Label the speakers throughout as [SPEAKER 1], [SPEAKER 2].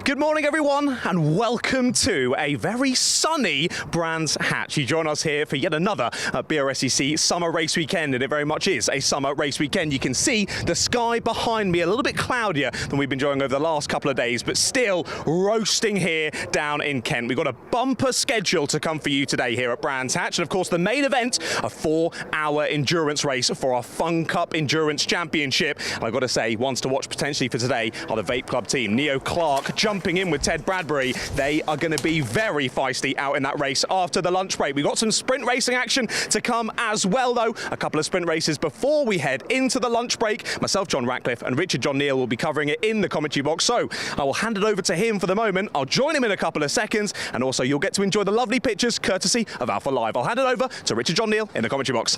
[SPEAKER 1] Good morning, everyone, and welcome to a very sunny Brands Hatch. You join us here for yet another Brscc summer race weekend, and it very much is a summer race weekend. You can see the sky behind me a little bit cloudier than we've been enjoying over the last couple of days, but still roasting here down in Kent. We've got a bumper schedule to come for you today here at Brands Hatch, and of course the main event, a 4-hour endurance race for our Fun Cup Endurance Championship. And I've got to say, ones to watch potentially for today are the Vape Club team. Neo Clark jumping in with Ted Bradbury. They are going to be very feisty out in that race after the lunch break. We've got some sprint racing action to come as well, though. A couple of sprint races before we head into the lunch break. Myself, John Ratcliffe, and Richard John Neal will be covering it in the commentary box, so I will hand it over to him for the moment. I'll join him in a couple of seconds, and also you'll get to enjoy the lovely pictures courtesy of Alpha Live. I'll hand it over to Richard John Neal in the commentary box.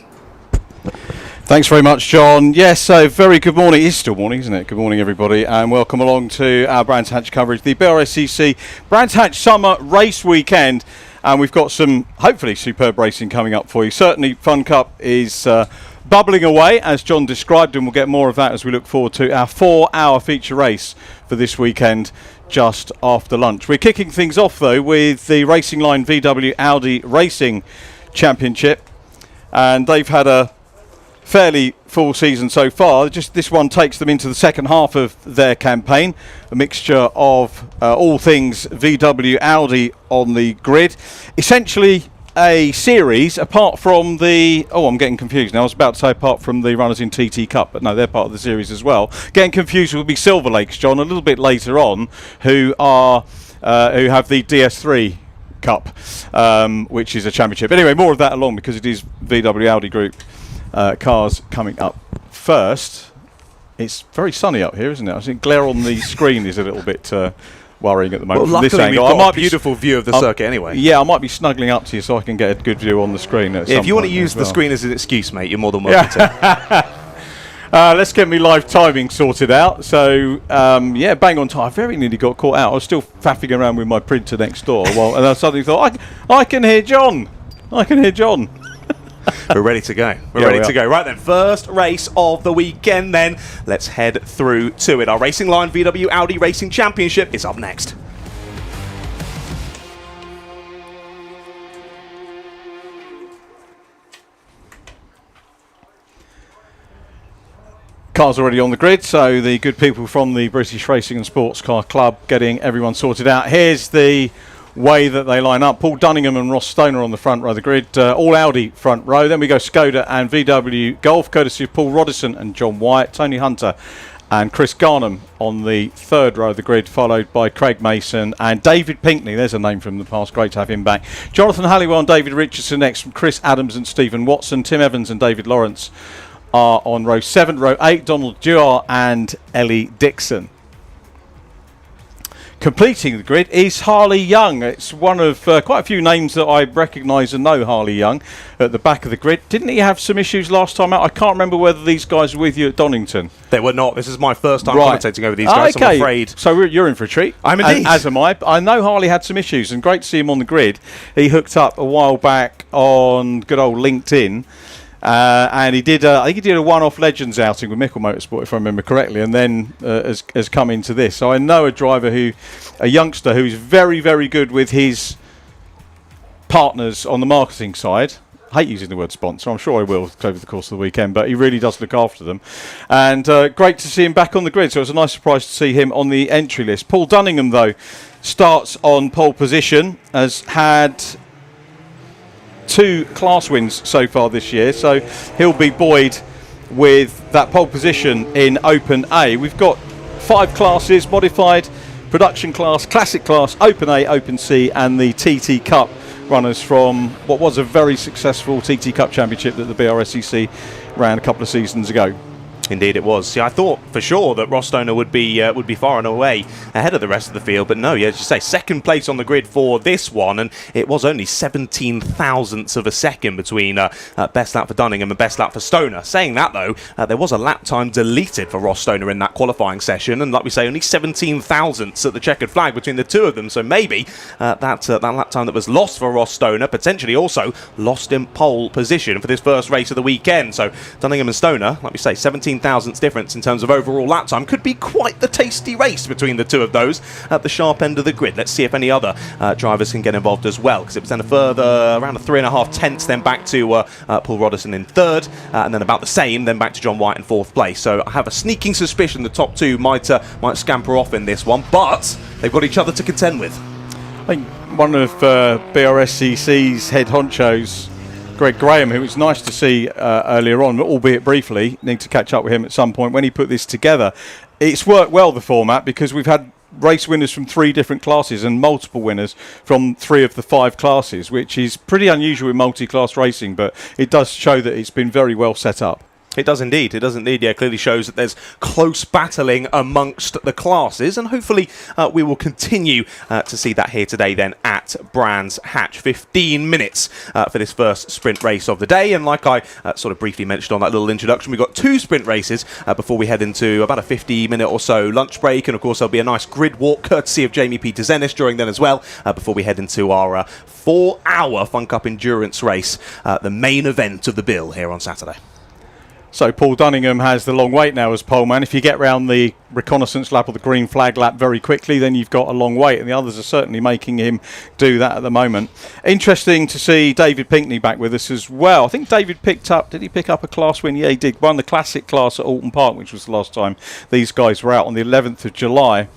[SPEAKER 2] Thanks very much, John. Yes, so very good morning. It is still morning, isn't it? Good morning, everybody, and welcome along to our Brands Hatch coverage, the Brscc Brands Hatch Summer Race Weekend. And we've got some, hopefully, superb racing coming up for you. Certainly, Fun Cup is bubbling away, as John described, and we'll get more of that as we look forward to our 4-hour feature race for this weekend just after lunch. We're kicking things off, though, with the Racing Line VW Audi Racing Championship. And they've had a fairly full season so far. Just this one takes them into the second half of their campaign, a mixture of all things VW Audi on the grid. Essentially a series apart from the, I'm getting confused now. I was about to say apart from the runners in TT Cup, but no, they're part of the series as well. Getting confused will be Silver Lakes, John, a little bit later on, who have the DS3 Cup, which is a championship. Anyway, more of that along, because it is VW Audi Group cars coming up first. It's very sunny up here, isn't it? I think glare on the screen is a little bit worrying at the moment.
[SPEAKER 1] Well,
[SPEAKER 2] from this
[SPEAKER 1] luckily
[SPEAKER 2] angle.
[SPEAKER 1] we've got a beautiful view of the circuit anyway.
[SPEAKER 2] Yeah, I might be snuggling up to you so I can get a good view on the screen.
[SPEAKER 1] If you want to use the screen as an excuse, mate, you're more than welcome to.
[SPEAKER 2] Let's get me live timing sorted out. So, yeah, bang on time. I very nearly got caught out. I was still faffing around with my printer next door. And I suddenly thought, I can hear John. I can hear John.
[SPEAKER 1] We're ready to go. We're ready to go. Right then, first race of the weekend then. Let's head through to it. Our Racing Line VW Audi Racing Championship is up next.
[SPEAKER 2] Cars already on the grid, so the good people from the British Racing and Sports Car Club getting everyone sorted out. Here's the way that they line up. Paul Dunningham and Ross Stoner on the front row of the grid, all Audi front row. Then we go Skoda and VW Golf, courtesy of Paul Roddison and John Wyatt, Tony Hunter and Chris Garnham on the third row of the grid, followed by Craig Mason and David Pinkney. There's a name from the past, great to have him back. Jonathan Halliwell and David Richardson next, from Chris Adams and Stephen Watson. Tim Evans and David Lawrence are on row 7. Row 8, Donald Dewar and Ellie Dixon. Completing the grid is Harley Young. It's one of quite a few names that I recognise and know Harley Young at the back of the grid. Didn't he have some issues last time out? I can't remember whether these guys were with you at Donington.
[SPEAKER 1] They were not. This is my first time commentating over these guys,
[SPEAKER 2] okay.
[SPEAKER 1] I'm afraid.
[SPEAKER 2] So you're in for a treat.
[SPEAKER 1] I'm indeed.
[SPEAKER 2] As am I. I know Harley had some issues, and great to see him on the grid. He hooked up a while back on good old LinkedIn. And he did, I think he did a one-off Legends outing with Mickle Motorsport, if I remember correctly, and then has come into this. So I know a youngster who's very, very good with his partners on the marketing side. I hate using the word sponsor. I'm sure I will over the course of the weekend, but he really does look after them. And great to see him back on the grid. So it was a nice surprise to see him on the entry list. Paul Dunningham, though, starts on pole position, has had 2 class wins so far this year, so he'll be buoyed with that pole position in Open A. We've got 5 classes: modified, production class, classic class, Open A, Open C, and the TT Cup runners from what was a very successful TT Cup championship that the Brscc ran a couple of seasons ago.
[SPEAKER 1] Indeed it was. See, I thought for sure that Ross Stoner would be far and away ahead of the rest of the field, but no, yeah, as you say, second place on the grid for this one, and it was only 17 thousandths of a second between best lap for Dunningham and best lap for Stoner. Saying that, though, there was a lap time deleted for Ross Stoner in that qualifying session, and like we say, only 17 thousandths at the checkered flag between the two of them, so maybe that lap time that was lost for Ross Stoner potentially also lost him pole position for this first race of the weekend. So Dunningham and Stoner, like we say, 17 16 thousandths difference in terms of overall lap time. Could be quite the tasty race between the two of those at the sharp end of the grid. Let's see if any other drivers can get involved as well, because it was then a further around a 3.5 tenths then back to Paul Roddison in third, and then about the same then back to John White in fourth place. So I have a sneaking suspicion the top two might scamper off in this one, but they've got each other to contend with.
[SPEAKER 2] I think one of BRSCC's head honchos, Greg Graham, who was nice to see earlier on, albeit briefly, need to catch up with him at some point, when he put this together. It's worked well, the format, because we've had race winners from 3 different classes and multiple winners from 3 of the 5 classes, which is pretty unusual in multi-class racing, but it does show that it's been very well set up.
[SPEAKER 1] It does indeed. It does indeed. Yeah, clearly shows that there's close battling amongst the classes, and hopefully we will continue to see that here today then at Brands Hatch. 15 minutes for this first sprint race of the day, and like I sort of briefly mentioned on that little introduction, we've got 2 sprint races before we head into about a 50-minute or so lunch break, and of course there'll be a nice grid walk courtesy of Jamie Peter Zennis during then as well, before we head into our 4-hour Fun Cup endurance race, the main event of the bill here on Saturday.
[SPEAKER 2] So Paul Dunningham has the long wait now as poleman. If you get round the reconnaissance lap or the green flag lap very quickly, then you've got a long wait, and the others are certainly making him do that at the moment. Interesting to see David Pinkney back with us as well. I think David did he pick up a class win? Yeah, he did. Won the classic class at Alton Park, which was the last time these guys were out, on the 11th of July.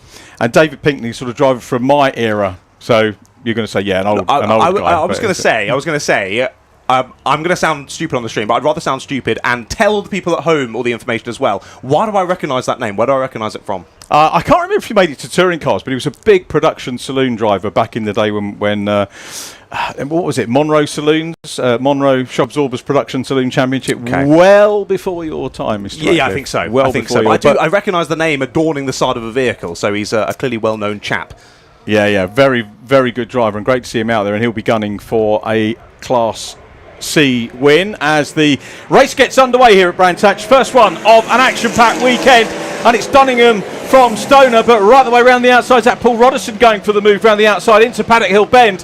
[SPEAKER 2] And David Pinkney sort of driver from my era. So you're going to say, yeah, an old guy.
[SPEAKER 1] I was going to say, I'm going to sound stupid on the stream, but I'd rather sound stupid and tell the people at home all the information as well. Why do I recognise that name? Where do I recognise it from?
[SPEAKER 2] I can't remember if he made it to touring cars, but he was a big production saloon driver back in the day when what was it? Monroe Saloons, Monroe Shobzorbers Production Saloon Championship. Okay. Well before your time, Mr.
[SPEAKER 1] Yeah, I think so.
[SPEAKER 2] Well,
[SPEAKER 1] I think so. I recognise the name adorning the side of a vehicle, so he's a clearly well-known chap.
[SPEAKER 2] Yeah, very, very good driver, and great to see him out there, and he'll be gunning for a Class C win as the race gets underway here at Brands Hatch. First one of an action-packed weekend, and it's Dunningham from Stoner, but right the way around the outside is that Paul Roddison going for the move round the outside into Paddock Hill Bend,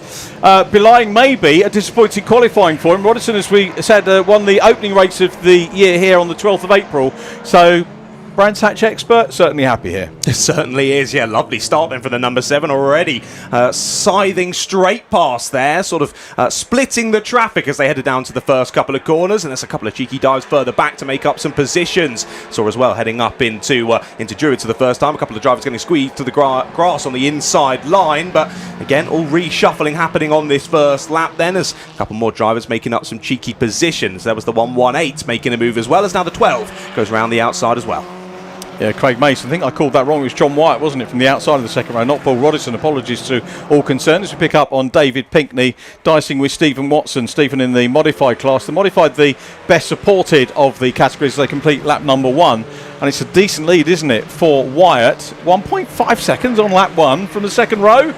[SPEAKER 2] belying maybe a disappointing qualifying for him. Roddison, as we said, won the opening race of the year here on the 12th of April, so Brands Hatch expert, certainly happy here.
[SPEAKER 1] It certainly is, yeah. Lovely start then for the number 7 already. Scything straight past there, sort of splitting the traffic as they headed down to the first couple of corners, and there's a couple of cheeky dives further back to make up some positions. Saw as well heading up into Druids for the first time. A couple of drivers getting squeezed to the grass on the inside line, but again, all reshuffling happening on this first lap then, as a couple more drivers making up some cheeky positions. There was the 118 making a move as well, as now the 12 goes around the outside as well.
[SPEAKER 2] Yeah, Craig Mason, I think I called that wrong. It was John White, wasn't it, from the outside of the second row, not Paul Roddison. Apologies to all concerned. As we pick up on David Pinkney, dicing with Stephen Watson. Stephen in the modified class. The modified, the best supported of the categories as they complete lap number 1. And it's a decent lead, isn't it, for Wyatt. 1.5 seconds on lap 1 from the second row.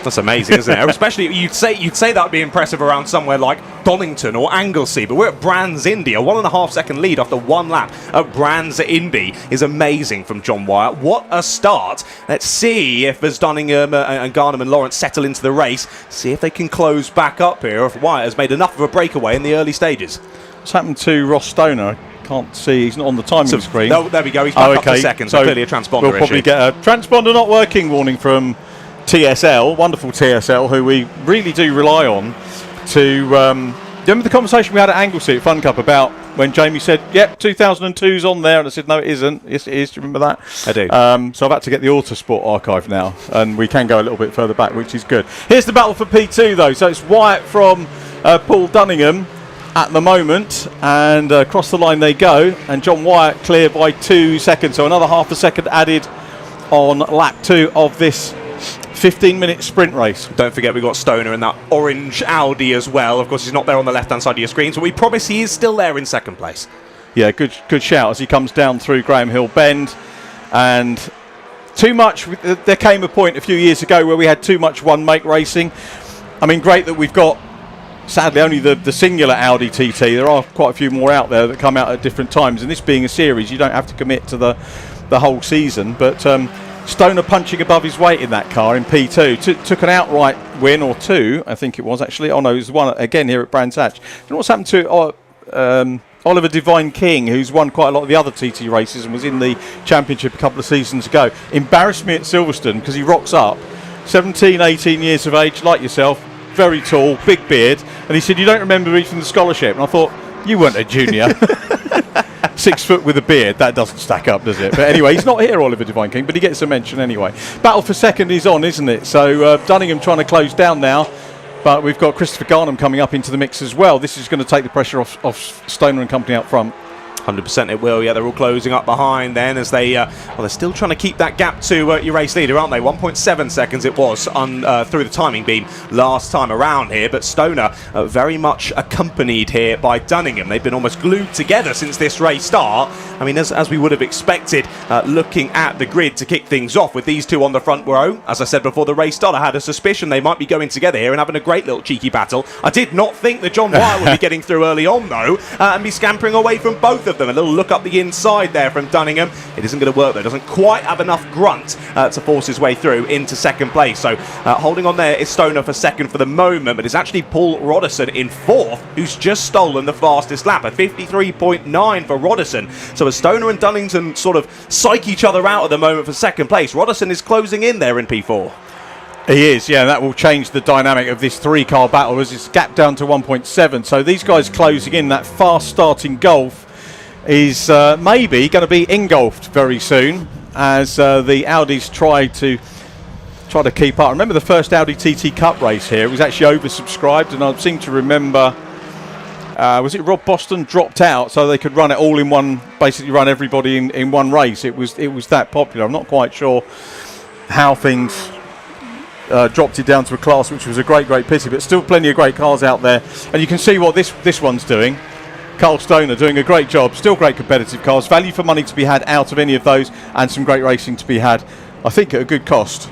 [SPEAKER 1] That's amazing, isn't it? Especially, you'd say that would be impressive around somewhere like Donington or Anglesey, but we're at Brands Indy. A 1.5 second lead after 1 lap at Brands Indy is amazing from John Wyatt. What a start. Let's see if as Dunningham and Garnham and Lawrence settle into the race, see if they can close back up here, if Wyatt has made enough of a breakaway in the early stages.
[SPEAKER 2] What's happened to Ross Stoner? Can't see, he's not on the timing screen.
[SPEAKER 1] No, there we go, he's back up to second, so clearly a transponder
[SPEAKER 2] we'll probably get a transponder not working warning from TSL, wonderful TSL, who we really do rely on to... remember the conversation we had at Anglesey at Fun Cup about when Jamie said, yep, 2002's on there, and I said, no, it isn't. Yes, it is. Do you remember that?
[SPEAKER 1] I do.
[SPEAKER 2] So I've had to get the Autosport archive now, and we can go a little bit further back, which is good. Here's the battle for P2, though. So it's Wyatt from Paul Dunningham at the moment, and across the line they go, and John Wyatt clear by 2 seconds, so another half a second added on lap 2 of this 15-minute sprint race.
[SPEAKER 1] Don't forget we've got Stoner in that orange Audi as well. Of course, he's not there on the left-hand side of your screen, so we promise he is still there in second place.
[SPEAKER 2] Yeah, good shout as he comes down through Graham Hill Bend. And too much, there came a point a few years ago where we had too much one-make racing. I mean, great that we've got, sadly, only the singular Audi TT. There are quite a few more out there that come out at different times, and this being a series, you don't have to commit to the whole season, but Stoner punching above his weight in that car in P2. Took an outright win, or 2, I think it was actually. Oh no, it was 1 again here at Brands Hatch. You know what's happened to Oliver Divine King, who's won quite a lot of the other TT races and was in the championship a couple of seasons ago, embarrassed me at Silverstone because he rocks up, 17, 18 years of age, like yourself, very tall, big beard, and he said, "You don't remember me from the scholarship?" And I thought, you weren't a junior. 6 foot with a beard, that doesn't stack up, does it? But anyway, he's not here, Oliver Divine King, but he gets a mention anyway. Battle for second is on, isn't it? So Dunningham trying to close down now, but we've got Christopher Garnham coming up into the mix as well. This is going to take the pressure off Stoner and company up front.
[SPEAKER 1] 100% it will. Yeah, they're all closing up behind then as they, they're still trying to keep that gap to your race leader, aren't they? 1.7 seconds it was through the timing beam last time around here, but Stoner very much accompanied here by Dunningham. They've been almost glued together since this race start. I mean, as we would have expected, looking at the grid to kick things off with these two on the front row. As I said before the race started, I had a suspicion they might be going together here and having a great little cheeky battle. I did not think that John Wyatt would be getting through early on, though, and be scampering away from both of them. A little look up the inside there from Dunningham. It isn't going to work, though. Doesn't quite have enough grunt to force his way through into second place. So holding on there is Stoner for second for the moment, but it's actually Paul Roderson in fourth, who's just stolen the fastest lap, a 53.9 for Roderson. So as Stoner and Dunningham sort of psych each other out at the moment for second place, Roderson is closing in there in P4.
[SPEAKER 2] He is, yeah, that will change the dynamic of this three-car battle as it's gapped down to 1.7. So these guys closing in. That fast-starting Golf is maybe going to be engulfed very soon as the Audis try to keep up. I remember the first Audi TT Cup race here. It was actually oversubscribed, and I seem to remember, was it Rob Boston dropped out so they could run it all in one, basically run everybody in one race. It was that popular. I'm not quite sure how things dropped it down to a class, which was a great pity, but still plenty of great cars out there. And you can see what this one's doing. Carl Stoner doing a great job, still great competitive cars, value for money to be had out of any of those, and some great racing to be had, I think, at a good cost.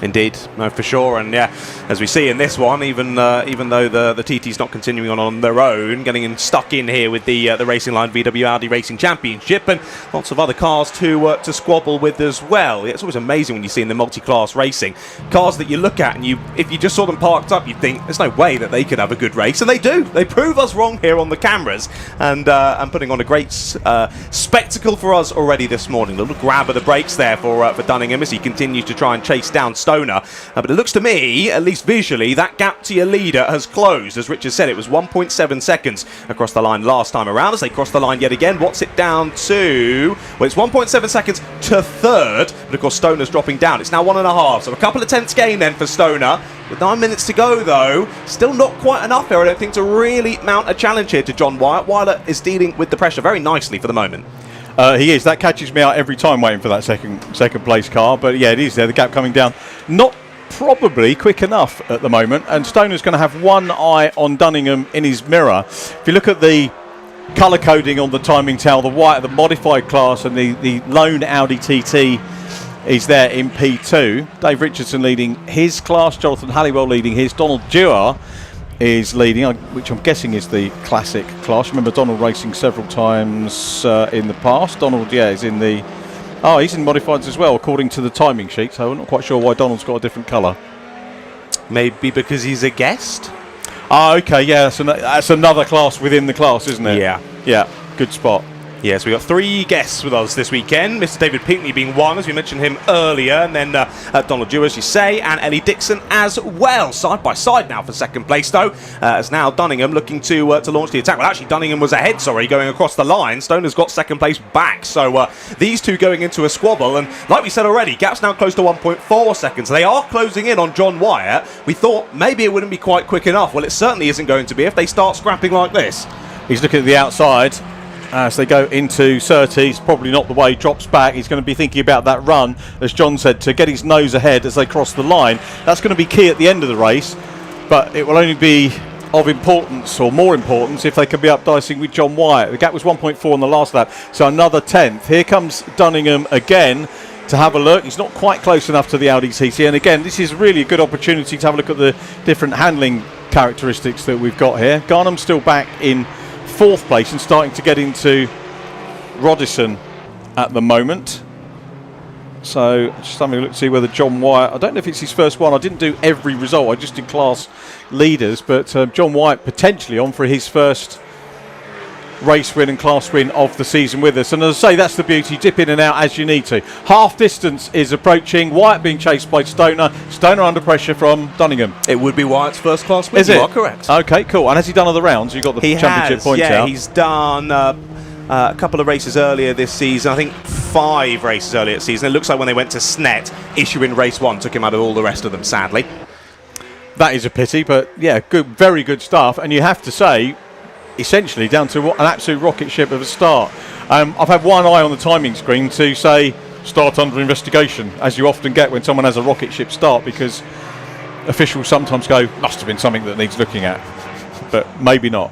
[SPEAKER 1] Indeed, no, for sure, and yeah, as we see in this one, even though the TT's not continuing on their own, getting stuck in here with the Racing Line VW Audi Racing Championship, and lots of other cars to squabble with as well. It's always amazing when you see in the multi-class racing cars that you look at, and if you just saw them parked up, you'd think there's no way that they could have a good race, and they do. They prove us wrong here on the cameras, and putting on a great spectacle for us already this morning. A little grab of the brakes there for Dunningham as he continues to try and chase down Stoner. But it looks to me, at least visually, that gap to your leader has closed. As Richard said, it was 1.7 seconds across the line last time around. As they cross the line yet again, what's it down to? Well, it's 1.7 seconds to third, but of course Stoner's dropping down. It's now 1.5, so a couple of tenths gain then for Stoner. With 9 minutes to go, though, still not quite enough here, I don't think, to really mount a challenge here to John Wyatt. Wyatt is dealing with the pressure very nicely for the moment.
[SPEAKER 2] He is. That catches me out every time waiting for that second place car. But yeah, it is there. The gap coming down. Not probably quick enough at the moment. And Stoner's going to have one eye on Dunningham in his mirror. If you look at the colour coding on the timing towel, the white, the modified class, and the lone Audi TT is there in P2. Dave Richardson leading his class. Jonathan Halliwell leading his. Donald Dewar is leading, which I'm guessing is the classic class. Remember Donald racing several times in the past. Donald, yeah, is in the... Oh, he's in modifieds as well, according to the timing sheet, so I'm not quite sure why Donald's got a different colour.
[SPEAKER 1] Maybe because he's a guest?
[SPEAKER 2] Oh, okay, yeah, that's another class within the class, isn't it?
[SPEAKER 1] Yeah.
[SPEAKER 2] Yeah, good spot.
[SPEAKER 1] Yes, we've got 3 guests with us this weekend. Mr. David Pinckney being one, as we mentioned him earlier, and then Donald Dewar, as you say, and Ellie Dixon as well. Side by side now for second place, though, as now Dunningham looking to launch the attack. Well, actually, Dunningham was ahead, going across the line. Stoner's got second place back, so these two going into a squabble, and like we said already, gap's now close to 1.4 seconds. They are closing in on John Wyatt. We thought maybe it wouldn't be quite quick enough. Well, it certainly isn't going to be if they start scrapping like this.
[SPEAKER 2] He's looking at the outside. As they go into Surtees, probably not the way he drops back. He's going to be thinking about that run, as John said, to get his nose ahead as they cross the line. That's going to be key at the end of the race, but it will only be of importance, or more importance, if they can be up dicing with John Wyatt. The gap was 1.4 on the last lap, so another tenth. Here comes Dunningham again to have a look. He's not quite close enough to the Audi TT, and again, this is really a good opportunity to have a look at the different handling characteristics that we've got here. Garnham's still back in 4th place and starting to get into Roderson at the moment. So just having a look to see whether John Wyatt, I don't know if it's his first one. I didn't do every result, I just did class leaders, but John Wyatt potentially on for his first race win and class win of the season with us. And as I say, that's the beauty. Dip in and out as you need to. Half distance is approaching. Wyatt being chased by Stoner. Stoner under pressure from Dunningham.
[SPEAKER 1] It would be Wyatt's first class win.
[SPEAKER 2] Is it?
[SPEAKER 1] You are correct.
[SPEAKER 2] Okay, cool. And has he done other rounds? You got the championship points out.
[SPEAKER 1] He's done a couple of races earlier this season. I think 5 races earlier this season. It looks like when they went to Snet, issuing race 1 took him out of all the rest of them, sadly.
[SPEAKER 2] That is a pity, but yeah, good, very good stuff. And you have to say, essentially down to an absolute rocket ship of a start. I've had one eye on the timing screen to say start under investigation, as you often get when someone has a rocket ship start, because officials sometimes go, must have been something that needs looking at. But maybe not,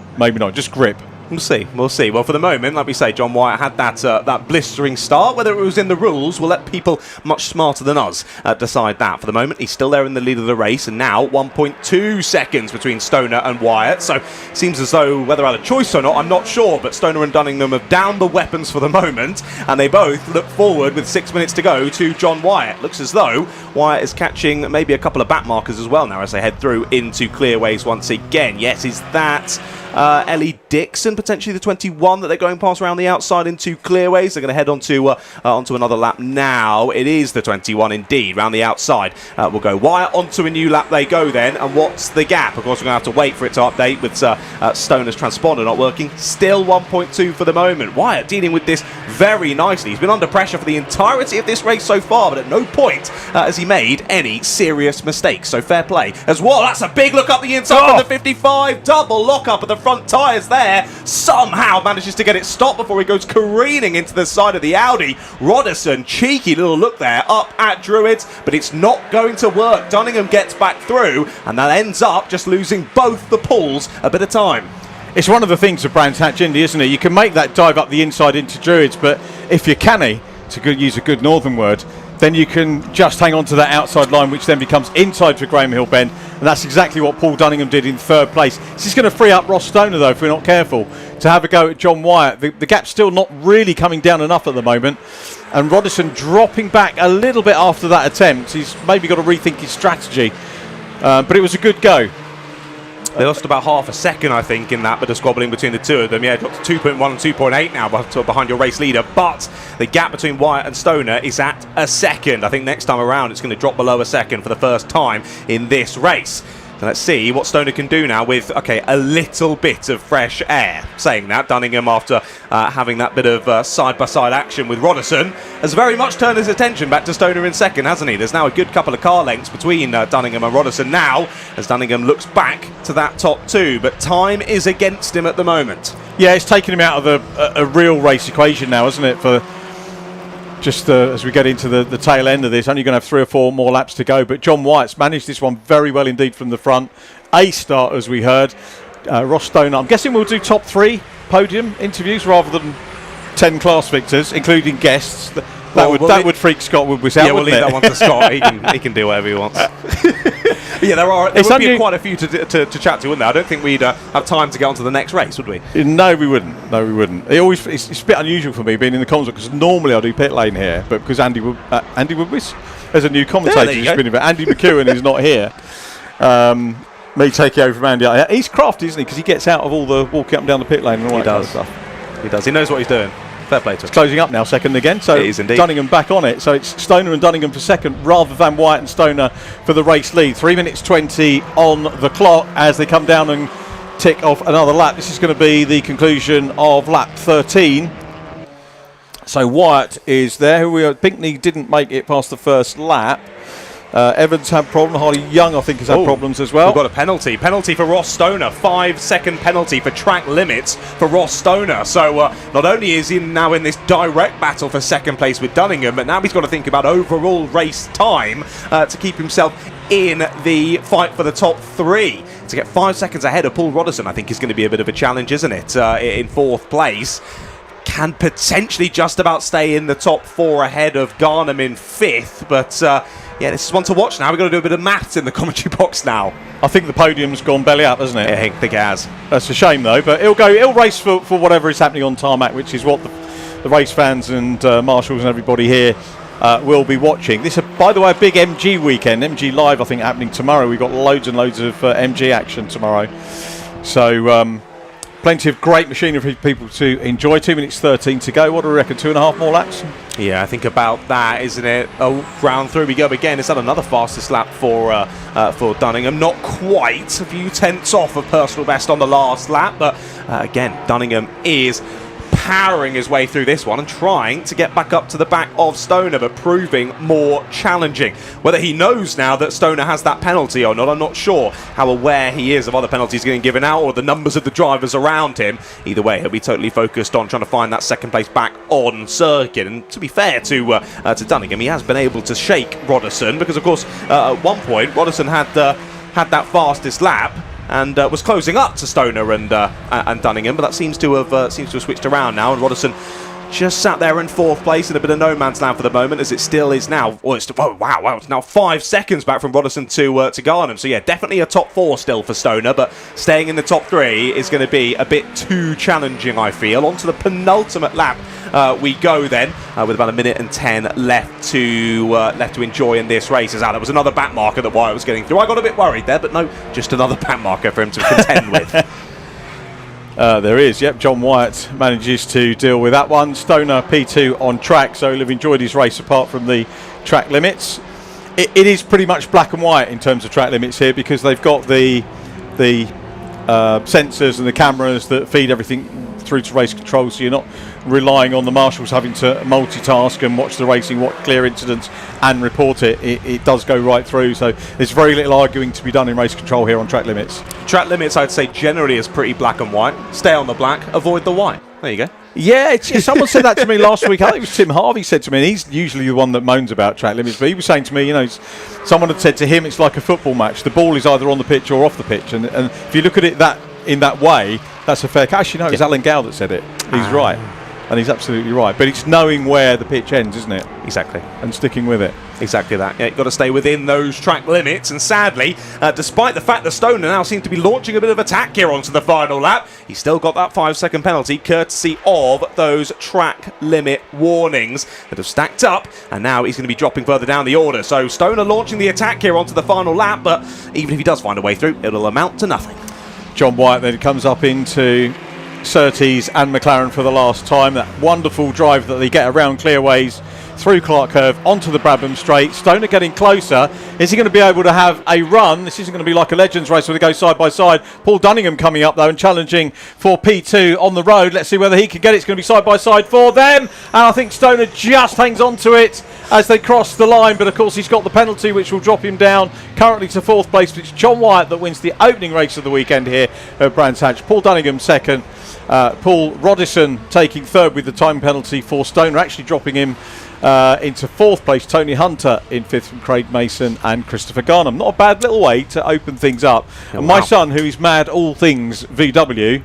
[SPEAKER 2] just grip.
[SPEAKER 1] We'll see. Well, for the moment, like we say, John Wyatt had that blistering start. Whether it was in the rules, we'll let people much smarter than us decide that. For the moment, he's still there in the lead of the race, and now 1.2 seconds between Stoner and Wyatt. So seems as though whether I had a choice or not, I'm not sure. But Stoner and Dunningham have downed the weapons for the moment, and they both look forward with 6 minutes to go to John Wyatt. Looks as though Wyatt is catching maybe a couple of back markers as well now as they head through into clearways once again. Yes, is that Ellie Dixon, potentially the 21 that they're going past around the outside into clearways? They're going to head onto another lap now. It is the 21 indeed, round the outside. We'll go Wyatt onto a new lap they go then, and what's the gap? Of course, we're going to have to wait for it to update with Stoner's transponder not working. Still 1.2 for the moment. Wyatt dealing with this very nicely. He's been under pressure for the entirety of this race so far, but at no point has he made any serious mistakes. So fair play as well. That's a big look up the inside from the 55. Double lock up at the front tyres there. Somehow manages to get it stopped before he goes careening into the side of the Audi. Roderson, cheeky little look there up at Druids, but it's not going to work. Dunningham gets back through, and that ends up just losing both the pulls a bit of time.
[SPEAKER 2] It's one of the things of Brands Hatch Indy, isn't it? You can make that dive up the inside into Druids, but if you're canny, to use a good northern word, then you can just hang on to that outside line, which then becomes inside for Graham Hill Bend, and that's exactly what Paul Dunningham did in 3rd place. This is going to free up Ross Stoner, though, if we're not careful, to have a go at John Wyatt. The gap's still not really coming down enough at the moment, and Roderson dropping back a little bit after that attempt. He's maybe got to rethink his strategy, but it was a good go.
[SPEAKER 1] They lost about half a second, I think, in that bit of squabbling between the two of them. Yeah, dropped to 2.1 and 2.8 now behind your race leader. But the gap between Wyatt and Stoner is at a second. I think next time around it's going to drop below a second for the first time in this race. So let's see what Stoner can do now with, a little bit of fresh air. Saying that, Dunningham, after having that bit of side-by-side action with Roderson, has very much turned his attention back to Stoner in second, hasn't he? There's now a good couple of car lengths between Dunningham and Roderson now, as Dunningham looks back to that top 2. But time is against him at the moment.
[SPEAKER 2] Yeah, it's taken him out of a real race equation now, isn't it, for just as we get into the tail end of this. Only going to have 3 or 4 more laps to go, but John Wyatt's managed this one very well indeed from the front. A start, as we heard. Ross Stoner, I'm guessing we'll do top 3 podium interviews rather than 10 class victors, including guests. That would freak Scott Woodward out.
[SPEAKER 1] Yeah, we'll leave that one to Scott. He can do whatever he wants. Yeah, there would be quite a few to chat to, wouldn't there? I don't think we'd have time to get on to the next race, would we?
[SPEAKER 2] No, we wouldn't. It's a bit unusual for me being in the comms, because normally I do pit lane here, but because Andy Woodward, there's a new commentator who's been about. Andy McEwen is not here. Me taking over from Andy. He's crafty, isn't he? Because he gets out of all the walking up and down the pit lane and all that kind of stuff.
[SPEAKER 1] He does. He knows what he's doing. Fair play to him.
[SPEAKER 2] It's closing up now, second again. So
[SPEAKER 1] it is indeed.
[SPEAKER 2] Dunningham back on it. So it's Stoner and Dunningham for second rather than Wyatt and Stoner for the race lead. 3 minutes 20 on the clock as they come down and tick off another lap. This is going to be the conclusion of lap 13. So Wyatt is there, who Pinckney didn't make it past the first lap. Evans had problems. Harley Young, I think, has had problems as well.
[SPEAKER 1] We've got a penalty for Ross Stoner. 5-second penalty for track limits for Ross Stoner. So not only is he now in this direct battle for second place with Dunningham, but now he's got to think about overall race time to keep himself in the fight for the top 3. To get 5 seconds ahead of Paul Roderson, I think, is going to be a bit of a challenge, isn't it? In 4th place. Can potentially just about stay in the top 4 ahead of Garnham in 5th, but yeah, this is one to watch now. We've got to do a bit of maths in the commentary box now.
[SPEAKER 2] I think the podium's gone belly up, hasn't it?
[SPEAKER 1] Yeah, I think it has.
[SPEAKER 2] That's a shame, though, but it'll race for whatever is happening on tarmac, which is what the race fans and marshals and everybody here will be watching. This is, by the way, a big MG weekend. MG Live, I think, happening tomorrow. We've got loads and loads of MG action tomorrow. So Plenty of great machinery for people to enjoy. 2 minutes 13 to go. What do we reckon? 2.5 more laps?
[SPEAKER 1] Yeah, I think about that, isn't it? Oh, round through we go again. Is that another fastest lap for Dunningham? Not quite. A few tenths off of personal best on the last lap, but again, Dunningham is powering his way through this one and trying to get back up to the back of Stoner, but proving more challenging. Whether he knows now that Stoner has that penalty or not, I'm not sure how aware he is of other penalties getting given out or the numbers of the drivers around him. Either way, he'll be totally focused on trying to find that second place back on circuit. And to be fair to Dunningham, he has been able to shake Roderson, because of course at one point Roderson had that fastest lap and was closing up to Stoner and Dunningham, but that seems to have switched around now, and Roderson just sat there in fourth place in a bit of no man's land for the moment, as it still is now. It's now 5 seconds back from Roderson to Garnham. So yeah, definitely a top 4 still for Stoner, but staying in the top 3 is going to be a bit too challenging, I feel. On to the penultimate lap we go then, with about 1 minute and 10 left to enjoy in this race. As that was another back marker that Wyatt was getting through. I got a bit worried there, but no, just another back marker for him to contend with.
[SPEAKER 2] There is, yep. John Wyatt manages to deal with that one. Stoner P2 on track, so he'll have enjoyed his race apart from the track limits. It is pretty much black and white in terms of track limits here, because they've got the sensors and the cameras that feed everything through to race control, so you're not relying on the marshals having to multitask and watch the racing, watch clear incidents and report it. It does go right through, so there's very little arguing to be done in race control here on track limits. Track limits,
[SPEAKER 1] I'd say, generally is pretty black and white. Stay on the black, avoid the white. There you go.
[SPEAKER 2] Yeah, someone said that to me last week. I think it was Tim Harvey said to me, and he's usually the one that moans about track limits, but he was saying to me, someone had said to him it's like a football match. The ball is either on the pitch or off the pitch, and if you look at it in that way, that's a fair catch. Actually, no, it was Alan Gow that said it. He's right, and he's absolutely right. But it's knowing where the pitch ends, isn't it?
[SPEAKER 1] Exactly.
[SPEAKER 2] And sticking with it.
[SPEAKER 1] Exactly that. Yeah, you've got to stay within those track limits, and sadly, despite the fact that Stoner now seems to be launching a bit of attack here onto the final lap, he's still got that 5-second penalty courtesy of those track limit warnings that have stacked up, and now he's going to be dropping further down the order. So Stoner launching the attack here onto the final lap, but even if he does find a way through, it'll amount to nothing.
[SPEAKER 2] John Wyatt then comes up into Surtees and McLaren for the last time. That wonderful drive that they get around clearways, through Clark Curve, onto the Brabham Straight. Stoner getting closer. Is he going to be able to have a run? This isn't going to be like a Legends race where they go side by side. Paul Dunningham coming up though and challenging for P2 on the road. Let's see whether he can get it. It's going to be side by side for them. And I think Stoner just hangs on to it as they cross the line. But of course he's got the penalty, which will drop him down currently to fourth place. But it's John Wyatt that wins the opening race of the weekend here at Brands Hatch. Paul Dunningham second. Paul Roderson taking third with the time penalty for Stoner, actually dropping him into fourth place. Tony Hunter in fifth from Craig Mason and Christopher Garnham. Not a bad little way to open things up. Oh, and my son, who is mad all things VW,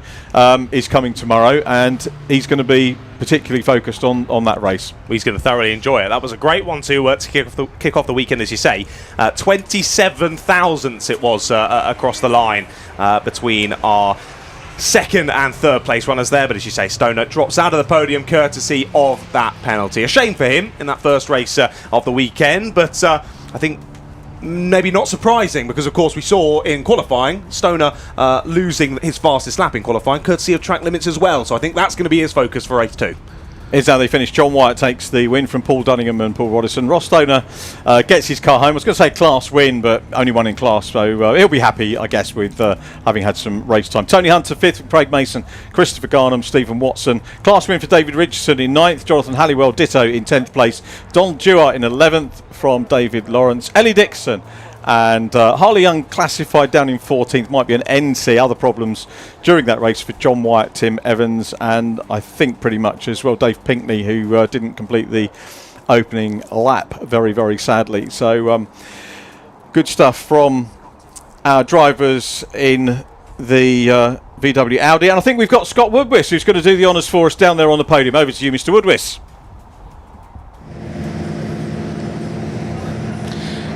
[SPEAKER 2] is coming tomorrow, and he's going to be particularly focused on that race.
[SPEAKER 1] Well, he's going to thoroughly enjoy it. That was a great one to kick off the weekend, as you say. 27 thousandths it was across the line between our second and third place runners there, but as you say, Stoner drops out of the podium courtesy of that penalty. A shame for him in that first race of the weekend, but I think maybe not surprising, because of course we saw in qualifying Stoner losing his fastest lap in qualifying courtesy of track limits as well, so I think that's going to be his focus for race 2.
[SPEAKER 2] Is how they finish. John Wyatt takes the win from Paul Dunningham and Paul Roderson. Ross Stoner gets his car home. I was going to say class win, but only one in class, so he'll be happy, I guess, with having had some race time. Tony Hunter fifth from Craig Mason, Christopher Garnham, Stephen Watson. Class win for David Richardson in ninth, Jonathan Halliwell ditto in 10th place, Donald Dewar in 11th from David Lawrence, Ellie Dixon and Harley Young classified down in 14th, might be an NC. Other problems during that race for John Wyatt, Tim Evans, and I think pretty much as well Dave Pinkney, who didn't complete the opening lap, very, very sadly. So good stuff from our drivers in the VW Audi. And I think we've got Scott Woodwiss, who's going to do the honours for us down there on the podium. Over to you, Mr. Woodwiss.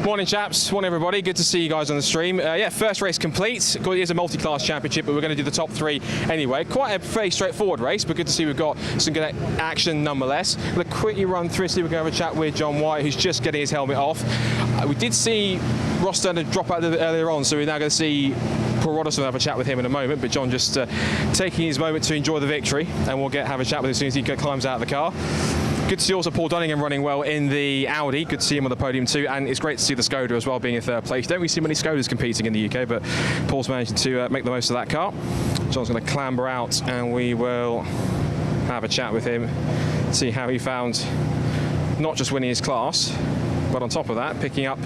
[SPEAKER 3] Morning chaps, morning everybody, good to see you guys on the stream. First race complete. It is a multi-class championship, but we're going to do the top 3 anyway. Quite a very straightforward race, but good to see we've got some good action nonetheless. We'll quickly run through, see if we can have a chat with John White, who's just getting his helmet off. We did see Ross Turner drop out a little bit earlier on, so we're now going to see Paul Roddison, have a chat with him in a moment, but John just taking his moment to enjoy the victory, and we'll have a chat with him as soon as he climbs out of the car. Good to see also Paul Dunningham running well in the Audi. Good to see him on the podium too, and it's great to see the Skoda as well being in 3rd place. Don't really see many Skodas competing in the UK, but Paul's managed to make the most of that car. John's going to clamber out, and we will have a chat with him, see how he found not just winning his class, but on top of that, picking up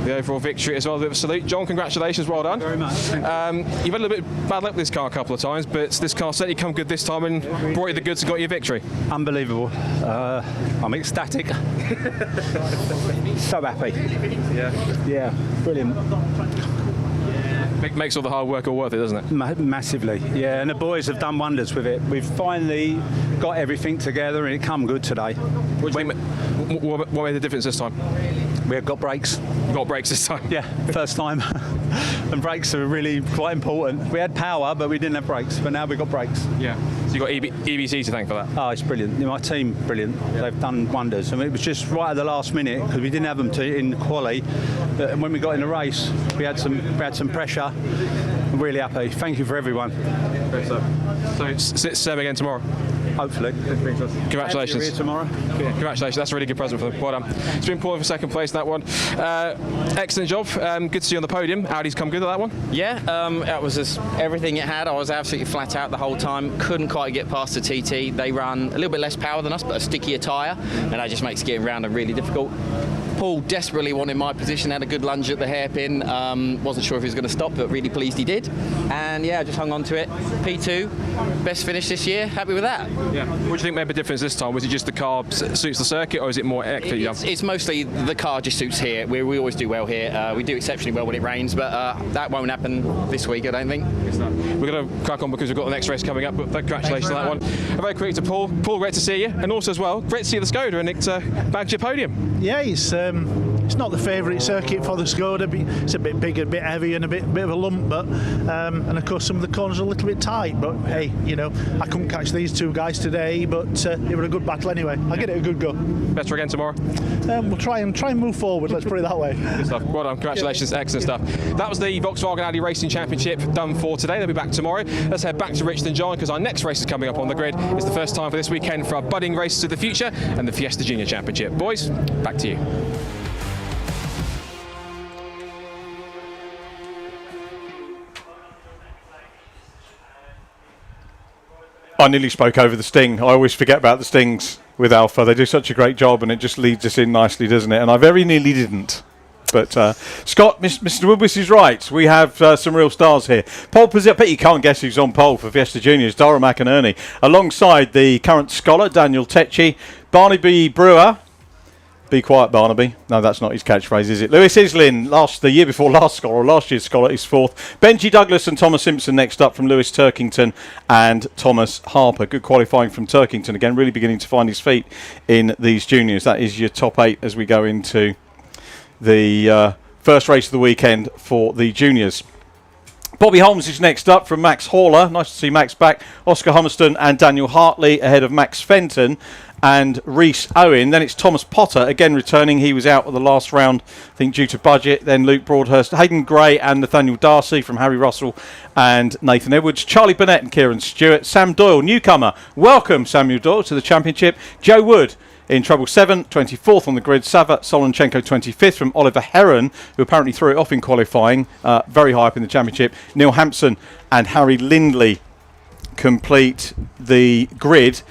[SPEAKER 3] the overall victory as well. A bit of a salute. John, congratulations, well done.
[SPEAKER 4] Very much.
[SPEAKER 3] You've had a little bit bad luck with this car a couple of times, but this car certainly come good this time and brought you the goods and got you a victory.
[SPEAKER 4] Unbelievable. I'm ecstatic. So happy. Yeah, brilliant.
[SPEAKER 3] Makes all the hard work all worth it, doesn't it?
[SPEAKER 4] Massively. Yeah, and the boys have done wonders with it. We've finally got everything together and it come good today.
[SPEAKER 3] What made the difference this time?
[SPEAKER 4] We've got brakes.
[SPEAKER 3] You got brakes this time?
[SPEAKER 4] Yeah, first time. And brakes are really quite important. We had power, but we didn't have brakes. But now we've got brakes.
[SPEAKER 3] Yeah. So you got EBC to thank for that?
[SPEAKER 4] Oh, it's brilliant. My team, brilliant. Yeah. They've done wonders. I mean, it was just right at the last minute because we didn't have them in quali. And when we got in the race, we had some pressure. I'm really happy. Thank you for everyone.
[SPEAKER 3] Great stuff. So Seb again tomorrow?
[SPEAKER 4] Hopefully.
[SPEAKER 3] Congratulations.
[SPEAKER 4] Here tomorrow.
[SPEAKER 3] Yeah. Congratulations. That's a really good present for them. Well done. It's been important for 2nd place, that one. Excellent job. Good to see you on the podium. Audi's come good at that one?
[SPEAKER 5] Yeah, it was just everything it had. I was absolutely flat out the whole time. Couldn't quite get past the TT. They run a little bit less power than us, but a stickier tyre, and that just makes getting around them really difficult. Paul desperately wanted my position, had a good lunge at the hairpin. Wasn't sure if he was going to stop, but really pleased he did. And yeah, just hung on to it. P2, best finish this year. Happy with that.
[SPEAKER 3] Yeah. What do you think made the difference this time? Was it just the car suits the circuit, or is it more active?
[SPEAKER 5] It's mostly the car just suits here. We always do well here. We do exceptionally well when it rains, but that won't happen this week, I don't think.
[SPEAKER 3] We're going to crack on because we've got the next race coming up, but congratulations on that one. And very quick to Paul. Paul, great to see you. And also as well, great to see the Skoda and it bagged your podium.
[SPEAKER 6] Yeah, it's not the favourite circuit for the Skoda. It's a bit bigger, a bit heavy, and a bit of a lump. But and of course some of the corners are a little bit tight. But hey, I couldn't catch these 2 guys today, but it was a good battle anyway. I'll get it a good go.
[SPEAKER 3] Better again tomorrow.
[SPEAKER 6] We'll try and move forward. Let's put it that way.
[SPEAKER 3] Good stuff. Well done. Congratulations. Excellent stuff. That was the Volkswagen Audi Racing Championship done for today. They'll be back tomorrow. Let's head back to Richmond and John because our next race is coming up on the grid. It's the first time for this weekend for our budding races of the future and the Fiesta Junior Championship. Boys, back to you.
[SPEAKER 2] I nearly spoke over the sting. I always forget about the stings with Alpha. They do such a great job and it just leads us in nicely, doesn't it? And I very nearly didn't. But Scott, Mr. Woodwis is right. We have some real stars here. Pole position, but you can't guess who's on pole for Fiesta Juniors. Dara McInerney, alongside the current scholar, Daniel Tecci, Barnaby Brewer. Be quiet, Barnaby. No, that's not his catchphrase, is it? Lewis Islin, the year before last scholar, or last year's scholar, is 4th. Benji Douglas and Thomas Simpson next up from Lewis Turkington and Thomas Harper. Good qualifying from Turkington again, really beginning to find his feet in these juniors. That is your top 8 as we go into the first race of the weekend for the juniors. Bobby Holmes is next up from Max Horler. Nice to see Max back. Oscar Hummerston and Daniel Hartley ahead of Max Fenton and Reese Owen. Then it's Thomas Potter again returning. He was out at the last round, I think, due to budget. Then Luke Broadhurst, Hayden Gray and Nathaniel Darcy from Harry Russell and Nathan Edwards. Charlie Burnett and Kieran Stewart. Sam Doyle, newcomer. Welcome, Samuel Doyle, to the championship. Joe Wood in trouble 7, 24th on the grid. Savat Solonchenko 25th from Oliver Heron, who apparently threw it off in qualifying. Very high up in the championship. Neil Hampson and Harry Lindley complete the grid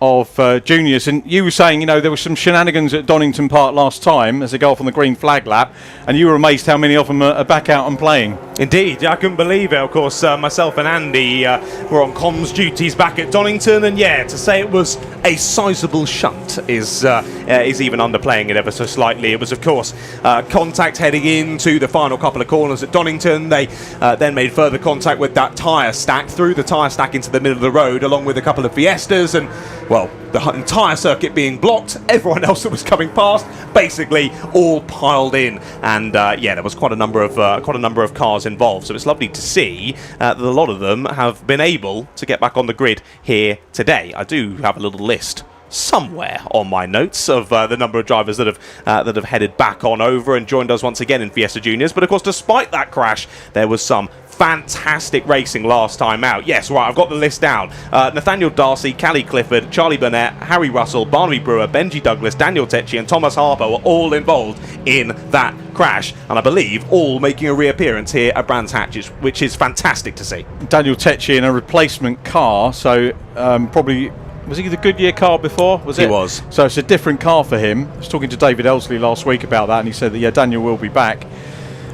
[SPEAKER 2] of juniors. And you were saying, there were some shenanigans at Donington Park last time as they go off on the green flag lap, and you were amazed how many of them are back out and playing.
[SPEAKER 1] Indeed, I couldn't believe it. Of course, myself and Andy were on comms duties back at Donington, and to say it was a sizable shunt is even underplaying it ever so slightly. It was, of course, contact heading into the final couple of corners at Donington. They then made further contact with that tyre stack, threw the tyre stack into the middle of the road, along with a couple of Fiestas, and well, the entire circuit being blocked, everyone else that was coming past basically all piled in, and there was quite a number of cars involved. So it's lovely to see that a lot of them have been able to get back on the grid here today. I do have a little list somewhere on my notes of the number of drivers that have headed back on over and joined us once again in Fiesta Juniors. But of course, despite that crash, there was some fantastic racing last time out. Yes, right, I've got the list down. Nathaniel Darcy, Callie Clifford, Charlie Burnett, Harry Russell, Barnaby Brewer, Benji Douglas, Daniel Tecci and Thomas Harper were all involved in that crash, and I believe all making a reappearance here at Brands Hatch, which is fantastic to see.
[SPEAKER 2] Daniel Tecci in a replacement car, so probably... Was he the Goodyear car before?
[SPEAKER 1] He was.
[SPEAKER 2] So it's a different car for him. I was talking to David Elsley last week about that, and he said that, Daniel will be back.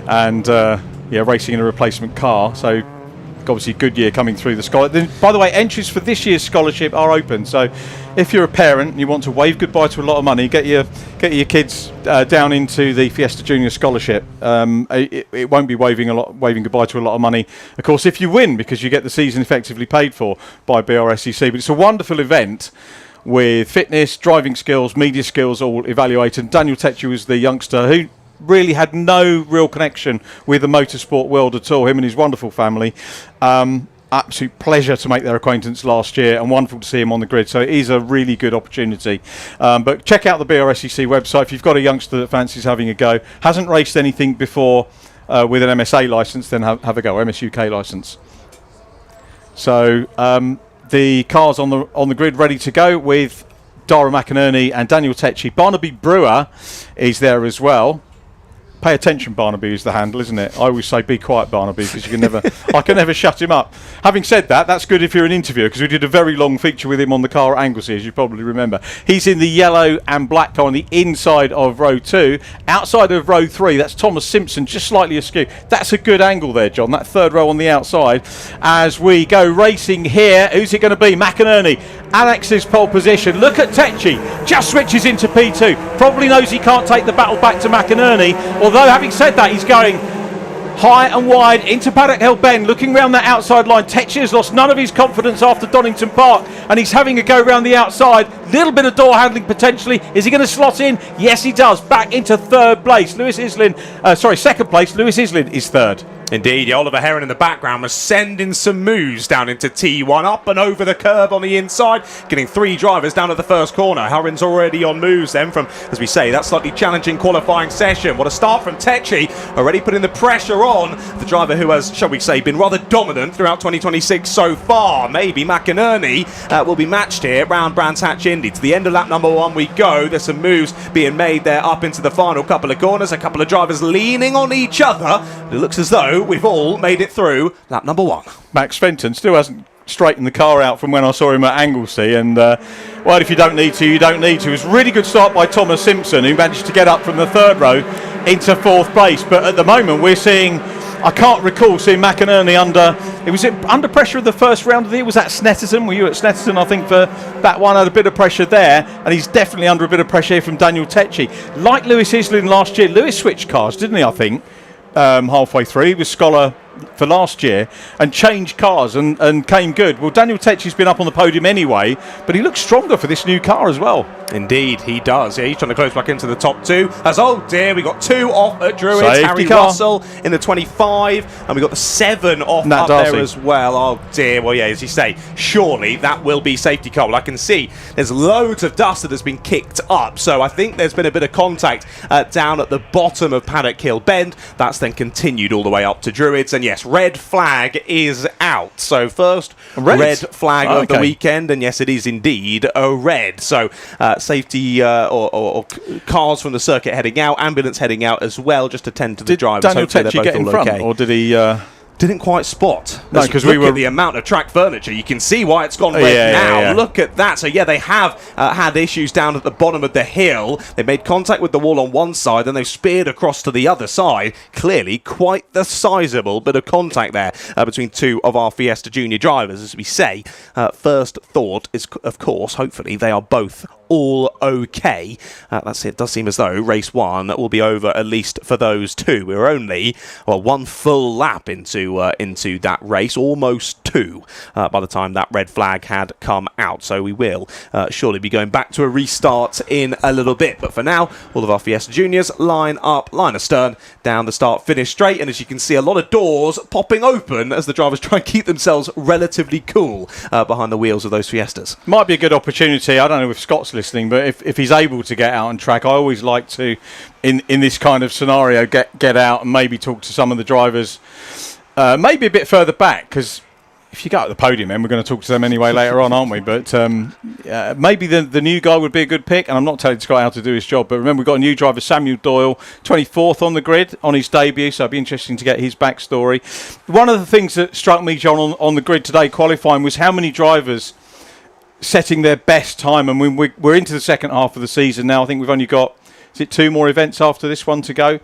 [SPEAKER 2] And, racing in a replacement car. So, obviously, Goodyear coming through the scholarship. By the way, entries for this year's scholarship are open. So, if you're a parent and you want to wave goodbye to a lot of money, get your kids down into the Fiesta Junior Scholarship. It won't be waving goodbye to a lot of money, of course, if you win, because you get the season effectively paid for by Brscc. But it's a wonderful event with fitness, driving skills, media skills all evaluated. Daniel Tecci was the youngster who really had no real connection with the motorsport world at all, him and his wonderful family. Absolute pleasure to make their acquaintance last year, and wonderful to see him on the grid. So it is a really good opportunity. But check out the Brscc website if you've got a youngster that fancies having a go, hasn't raced anything before with an MSA licence, then have a go, MSUK licence. So the cars on the grid ready to go with Dara McInerney and Daniel Tecci. Barnaby Brewer is there as well. Pay attention, Barnaby is the handle, isn't it? I always say be quiet, Barnaby, because I can never shut him up. Having said that, that's good if you're an interviewer, because we did a very long feature with him on the car at Anglesey, as you probably remember. He's in the yellow and black car on the inside of row 2. Outside of row 3, that's Thomas Simpson, just slightly askew. That's a good angle there, John, that third row on the outside. As we go racing here, who's it going to be? McInerney, Alex's pole position. Look at Tecci, just switches into P2. Probably knows he can't take the battle back to McInerney, although having said that, he's going high and wide into Paddock Hill Bend, looking round that outside line. Tecci has lost none of his confidence after Donington Park, and he's having a go round the outside. Little bit of door handling potentially. Is he going to slot in? Yes, he does. Back into third place. Second place. Lewis Islin is third.
[SPEAKER 1] Indeed, Oliver Heron in the background was sending some moves down into T1, up and over the curb on the inside, getting 3 drivers down at the first corner. Heron's already on moves then from, as we say, that slightly challenging qualifying session. What a start from Tecci, already putting the pressure on the driver who has, shall we say, been rather dominant throughout 2026 so far. Maybe McInerney will be matched here round Brands Hatch Indy. To the end of lap number 1 we go. There's some moves being made there up into the final couple of corners. A couple of drivers leaning on each other. It looks as though we've all made it through lap number 1.
[SPEAKER 2] Max Fenton still hasn't straightened the car out from when I saw him at Anglesey, and if you don't need to, you don't need to. It was a really good start by Thomas Simpson, who managed to get up from the third row into 4th place. But at the moment we're seeing, I can't recall seeing McInerney under pressure of the first round of the year. Was that Snetterton? Were you at Snetterton? I think for that one had a bit of pressure there, and he's definitely under a bit of pressure here from Daniel Tecci. Like Lewis Islin last year, Lewis switched cars, didn't he, I think? Halfway through, he was scholar for last year and changed cars and came good. Well, Daniel Tecci's been up on the podium anyway, but he looks stronger for this new car as well.
[SPEAKER 1] Indeed, he does. Yeah, he's trying to close back into the top 2. As oh dear, we got 2 off at Druids.
[SPEAKER 2] Safety
[SPEAKER 1] Harry
[SPEAKER 2] car.
[SPEAKER 1] Russell in the 25, and we got the 7 off
[SPEAKER 2] Nat
[SPEAKER 1] up
[SPEAKER 2] Darcy.
[SPEAKER 1] there as well. Oh dear. Well, yeah, as you say, surely that will be safety car. Well, I can see there's loads of dust that has been kicked up, so I think there's been a bit of contact down at the bottom of Paddock Hill Bend. That's then continued all the way up to Druids, and yes, red flag is out. So first red flag of the weekend, and yes, it is indeed a red. So safety or cars from the circuit heading out, ambulance heading out as well, just to tend to the drivers.
[SPEAKER 2] Did Daniel Tecci get in front, or did he...
[SPEAKER 1] Didn't quite spot.
[SPEAKER 2] No, because
[SPEAKER 1] we were at the amount of track furniture. You can see why it's gone red now. Yeah. Look at that. So yeah, they have had issues down at the bottom of the hill. They made contact with the wall on one side, and they've speared across to the other side. Clearly, quite the sizable bit of contact there between 2 of our Fiesta Junior drivers. As we say, first thought is, of course, hopefully they are both all okay. That's it. It does seem as though race 1 will be over, at least for those two. We're only, well, one full lap into that race, almost 2, by the time that red flag had come out. So we will surely be going back to a restart in a little bit. But for now, all of our Fiesta Juniors line up, line astern, down the start-finish straight. And as you can see, a lot of doors popping open as the drivers try and keep themselves relatively cool behind the wheels of those Fiestas.
[SPEAKER 2] Might be a good opportunity. I don't know if Scott's listening, but if he's able to get out on track, I always like to, in this kind of scenario, get out and maybe talk to some of the drivers, maybe a bit further back, because if you go at the podium, then we're going to talk to them anyway later on, aren't we? But maybe the new guy would be a good pick, and I'm not telling Scott how to do his job, but remember, we've got a new driver, Samuel Doyle, 24th on the grid on his debut, so it'd be interesting to get his backstory. One of the things that struck me, John, on the grid today qualifying was how many drivers setting their best time, and we're into the second half of the season now. I think we've only got, is it 2 more events after this one to go?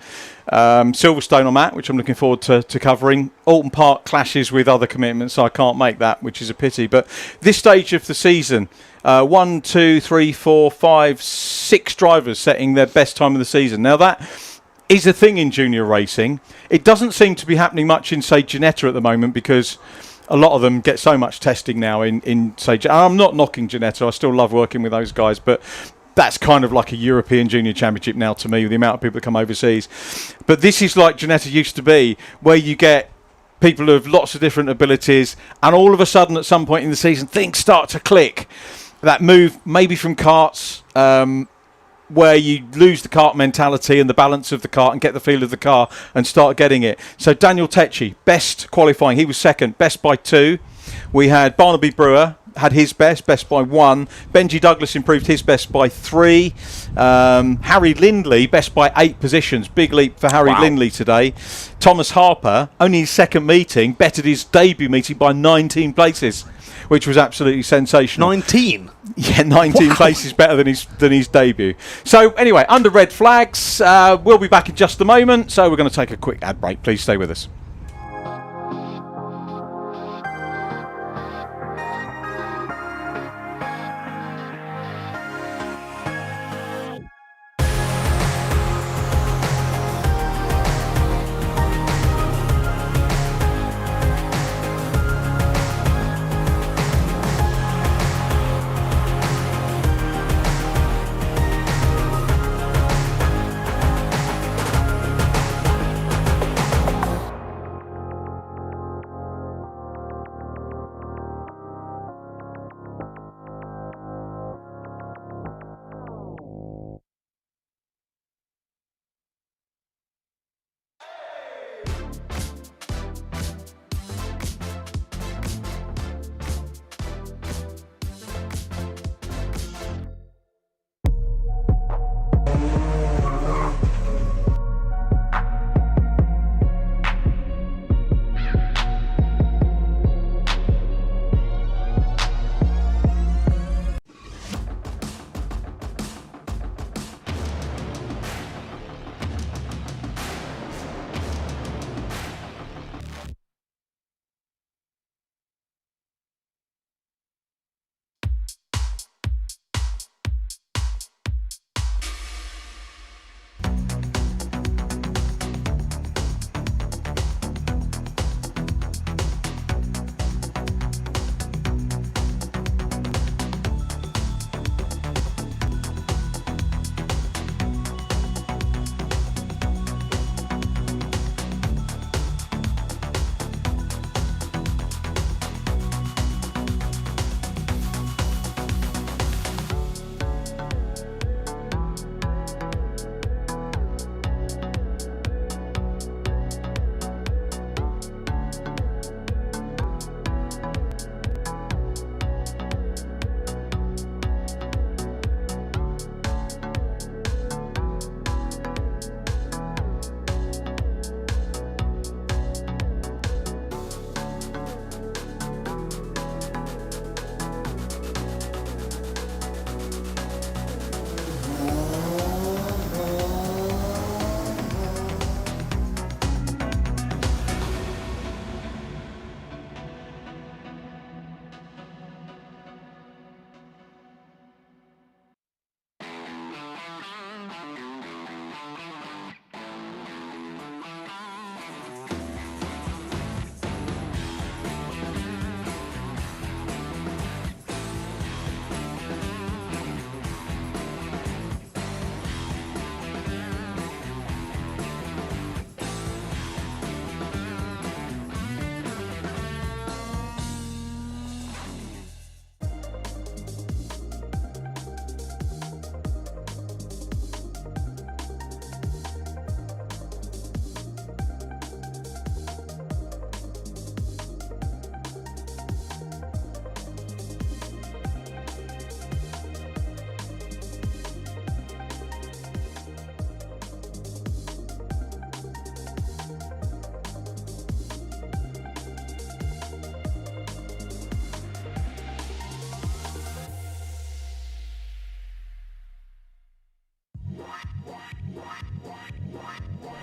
[SPEAKER 2] Silverstone on that, which I'm looking forward to covering. Alton Park clashes with other commitments, so I can't make that, which is a pity. But this stage of the season, 1, 2, 3, 4, 5, 6 drivers setting their best time of the season. Now that is a thing in junior racing. It doesn't seem to be happening much in, say, Ginetta at the moment, because a lot of them get so much testing now in say, I'm not knocking Ginetta, I still love working with those guys, but that's kind of like a European Junior Championship now to me, with the amount of people that come overseas. But this is like Ginetta used to be, where you get people who have lots of different abilities, and all of a sudden at some point in the season things start to click. That move maybe from karts, where you lose the kart mentality and the balance of the kart and get the feel of the car and start getting it. So Daniel Tecci, best qualifying, he was second, best by 2. We had Barnaby Brewer, had his best by 1. Benji Douglas improved his best by 3. Harry Lindley, best by 8 positions. Big leap for Harry Lindley today. Thomas Harper, only his second meeting, bettered his debut meeting by 19 places, which was absolutely sensational.
[SPEAKER 1] 19?
[SPEAKER 2] Yeah, 19 places better than his debut. So anyway, under red flags, we'll be back in just a moment. So we're going to take a quick ad break. Please stay with us.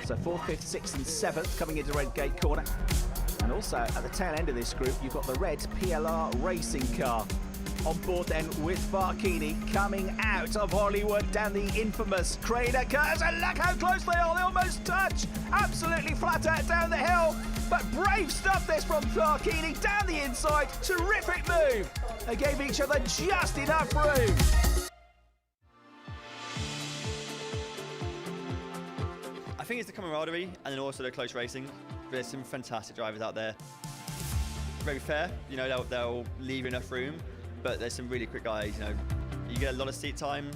[SPEAKER 7] So 4th, 5th, 6th and 7th coming into Redgate Corner. And also at the tail end of this group, you've got the red PLR racing car. On board then with Barkini coming out of Hollywood down the infamous Crater Curves. And look how close they are, they almost touch. Absolutely flat out down the hill. But brave stuff this from Barkini down the inside. Terrific move. They gave each other just enough room.
[SPEAKER 8] I think it's the camaraderie and then also the close racing. There's some fantastic drivers out there. Very fair, you know, they'll leave enough room, but there's some really quick guys, you know. You get a lot of seat time,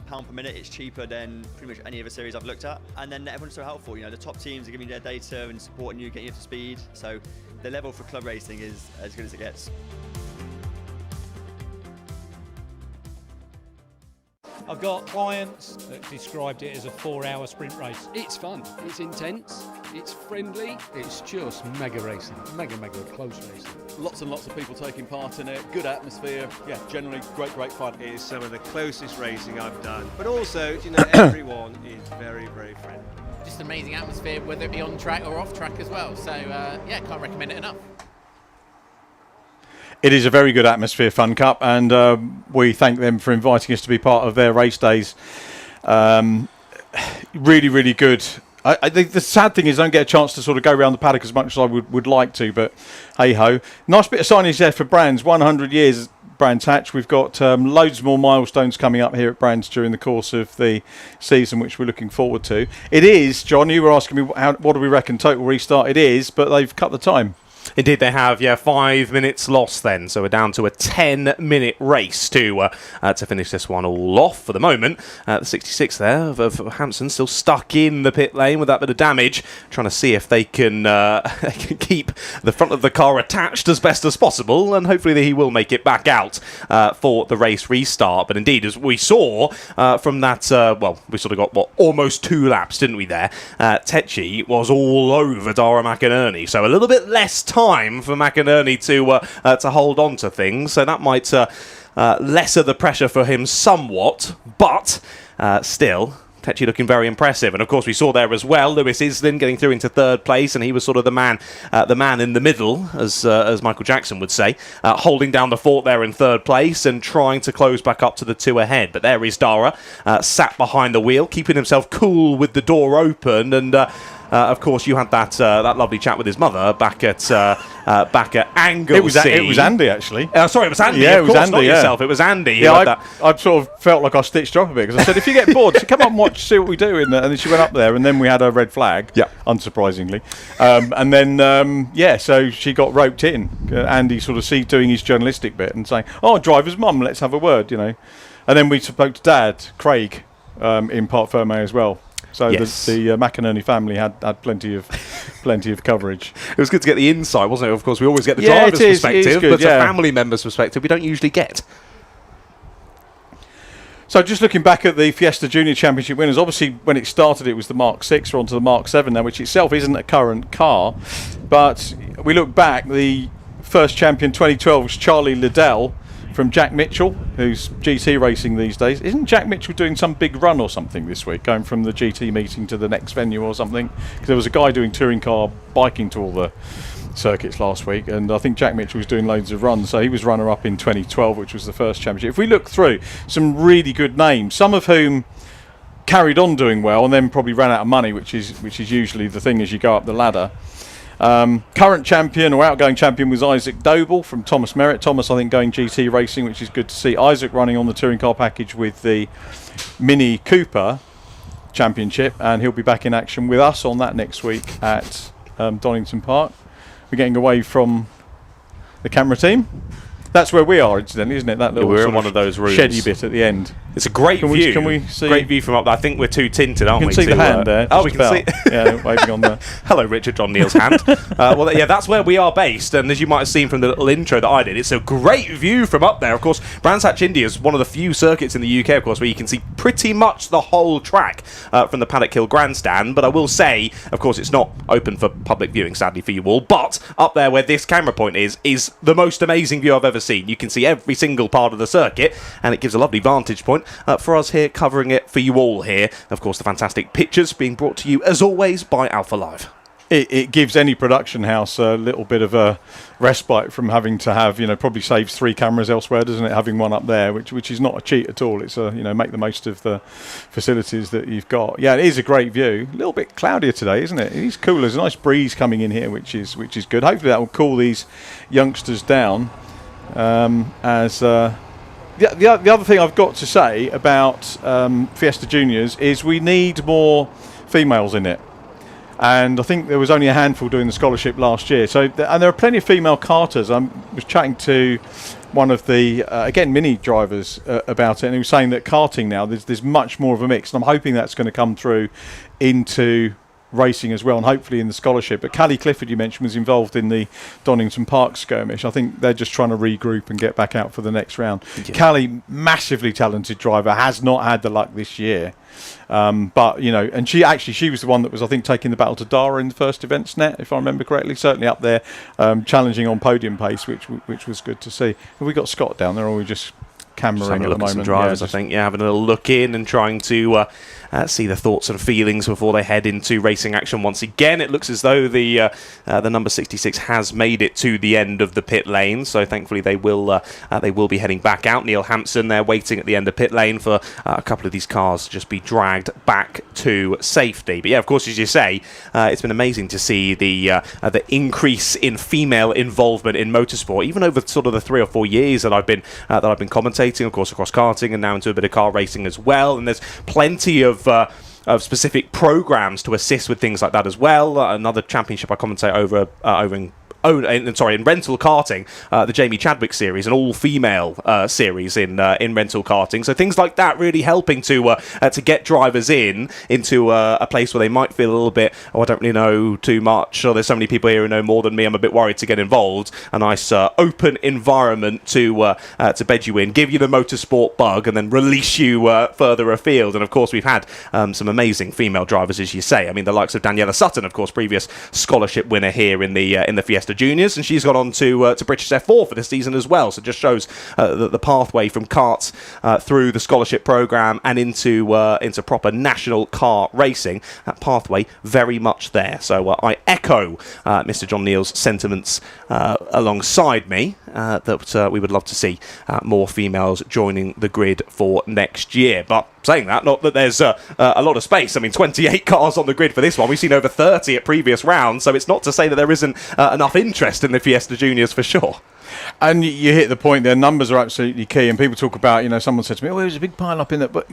[SPEAKER 8] pound per minute, it's cheaper than pretty much any other series I've looked at. And then everyone's so helpful, you know, the top teams are giving you their data and supporting you, getting you up to speed. So the level for club racing is as good as it gets.
[SPEAKER 9] I've got clients that described it as a 4-hour sprint race.
[SPEAKER 10] It's fun, it's intense, it's friendly, it's just mega racing, mega close racing.
[SPEAKER 11] Lots and lots of people taking part in it, good atmosphere, yeah, generally great fun.
[SPEAKER 12] It is some of the closest racing I've done, but also, you know, everyone is very friendly.
[SPEAKER 13] Just amazing atmosphere, whether it be on track or off track as well, so yeah, can't recommend it enough.
[SPEAKER 2] It is a very good atmosphere, Fun Cup, and we thank them for inviting us to be part of their race days. Really good. I think the sad thing is I don't get a chance to sort of go around the paddock as much as I would like to, but hey-ho. Nice bit of signage there for Brands, 100 years Brands Hatch. We've got loads more milestones coming up here at Brands during the course of the season, which we're looking forward to. It is, John, you were asking me what do we reckon total restart it is, but they've cut the time.
[SPEAKER 1] Indeed they have, yeah, 5 minutes lost then, so we're down to a 10-minute race to finish this one all off for the moment. The 66 there of Hampson still stuck in the pit lane with that bit of damage, trying to see if they can keep the front of the car attached as best as possible, and hopefully he will make it back out for the race restart. But indeed, as we saw from that, well, we sort of got, what, almost 2 laps, didn't we there? Tetchy was all over Dara McInerney, so a little bit less time for McInerney to hold on to things, so that might lesser the pressure for him somewhat, but still Tetchy looking very impressive. And of course we saw there as well Lewis Islin getting through into 3rd place, and he was sort of the man in the middle, as Michael Jackson would say, holding down the fort there in 3rd place and trying to close back up to the 2 ahead. But there is Dara, sat behind the wheel, keeping himself cool with the door open, and of course, you had that lovely chat with his mother back at Anglesey.
[SPEAKER 2] It was Andy, actually.
[SPEAKER 1] Sorry, it was Andy.
[SPEAKER 2] Yeah,
[SPEAKER 1] of
[SPEAKER 2] it was
[SPEAKER 1] course,
[SPEAKER 2] Andy.
[SPEAKER 1] not
[SPEAKER 2] Yeah.
[SPEAKER 1] yourself. It was Andy.
[SPEAKER 2] Yeah, I sort of felt like I stitched her up a bit because I said, if you get bored, so come up and watch, see what we do. And then she went up there, and then we had her red flag.
[SPEAKER 1] Yeah,
[SPEAKER 2] unsurprisingly. And then yeah, so she got roped in. Andy sort of doing his journalistic bit and saying, "Oh, driver's mum, let's have a word," you know. And then we spoke to Dad, Craig, in Parc Fermé as well. So yes, the McInerney family had plenty of coverage.
[SPEAKER 1] It was good to get the insight, wasn't it? Of course, we always get the driver's perspective,
[SPEAKER 2] good,
[SPEAKER 1] but a family member's perspective we don't usually get.
[SPEAKER 2] So just looking back at the Fiesta Junior Championship winners, obviously when it started it was the Mark 6, we're onto the Mark 7 now, which itself isn't a current car. But we look back, the first champion 2012 was Charlie Liddell from Jack Mitchell, who's GT racing these days. Isn't Jack Mitchell doing some big run or something this week, going from the GT meeting to the next venue or something? Because there was a guy doing touring car biking to all the circuits last week, and I think Jack Mitchell was doing loads of runs, so he was runner-up in 2012, which was the first championship. If we look through, some really good names, some of whom carried on doing well and then probably ran out of money, which is usually the thing as you go up the ladder. Current champion or outgoing champion was Isaac Doble from Thomas Merritt. Thomas, I think, going GT racing, which is good to see. Isaac running on the touring car package with the Mini Cooper Championship, and he'll be back in action with us on that next week at Donington Park. We're getting away from the camera team. That's where we are, incidentally, isn't it? That little
[SPEAKER 1] we're in one of those rooms.
[SPEAKER 2] Sheddy bit at the end.
[SPEAKER 1] It's a great view.
[SPEAKER 2] Can we see?
[SPEAKER 1] Great view from up there. I think we're too tinted, aren't we?
[SPEAKER 2] You can see the hand there.
[SPEAKER 1] Oh, we can see.
[SPEAKER 2] Yeah, waving on there.
[SPEAKER 1] Hello, Richard John Neal's hand. Well, yeah, that's where we are based. And as you might have seen from the little intro that I did, it's a great view from up there. Of course, Brands Hatch India is one of the few circuits in the UK, of course, where you can see pretty much the whole track from the Paddock Hill grandstand. But I will say, of course, it's not open for public viewing, sadly for you all. But up there where this camera point is the most amazing view I've ever seen. You can see every single part of the circuit, and it gives a lovely vantage point moment for us here, covering it for you all here. Of course, the fantastic pictures being brought to you, as always, by Alpha Live.
[SPEAKER 2] It gives any production house a little bit of a respite from having to have, probably saves 3 cameras elsewhere, doesn't it? Having one up there, which is not a cheat at all. It's make the most of the facilities that you've got. Yeah, it is a great view. A little bit cloudier today, isn't it? It is cooler. There's a nice breeze coming in here, which is good. Hopefully that will cool these youngsters down. The other thing I've got to say about Fiesta Juniors is we need more females in it. And I think there was only a handful doing the scholarship last year. So, and there are plenty of female karters. I was chatting to one of the, again, mini drivers about it, and he was saying that karting now, there's much more of a mix. And I'm hoping that's going to come through into racing as well, and hopefully in the scholarship. But Callie Clifford, you mentioned, was involved in the Donington Park skirmish. I think they're just trying to regroup and get back out for the next round. Yeah. Callie, massively talented driver, has not had the luck this year. But, and she was the one that was, I think, taking the battle to Dara in the first events net, if I remember correctly. Certainly up there, challenging on podium pace, which was good to see. Have we got Scott down there, or are we just cameraing at the moment?
[SPEAKER 1] Drivers, I think, having a little look in and trying to see the thoughts and feelings before they head into racing action once again. It looks as though the number 66 has made it to the end of the pit lane, so thankfully they will be heading back out. Neil Hampson there waiting at the end of pit lane for a couple of these cars to just be dragged back to safety. But yeah, of course, as you say, it's been amazing to see the increase in female involvement in motorsport, even over sort of the 3 or 4 years that I've been commentating, of course, across karting and now into a bit of car racing as well. And there's plenty of specific programs to assist with things like that as well. Another championship I commentate over in rental karting, the Jamie Chadwick series, an all-female series in rental karting. So things like that really helping to get drivers into a place where they might feel a little bit, I don't really know too much, or there's so many people here who know more than me, I'm a bit worried to get involved. A nice open environment to bed you in, give you the motorsport bug, and then release you further afield. And of course, we've had some amazing female drivers, as you say. I mean, the likes of Daniela Sutton, of course, previous scholarship winner here in the Fiesta Juniors, and she's got on to British F4 for this season as well. So it just shows the pathway from karts through the scholarship program and into proper national car racing. That pathway very much there. So I echo Mr. John Neal's sentiments alongside me that we would love to see more females joining the grid for next year. But saying that, not that there's a lot of space. I mean, 28 cars on the grid for this one. We've seen over 30 at previous rounds, so it's not to say that there isn't enough interest in the Fiesta Juniors for sure.
[SPEAKER 2] And you hit the point there. Numbers are absolutely key, and people talk about, someone said to me, "Oh, there's a big pile up in that." But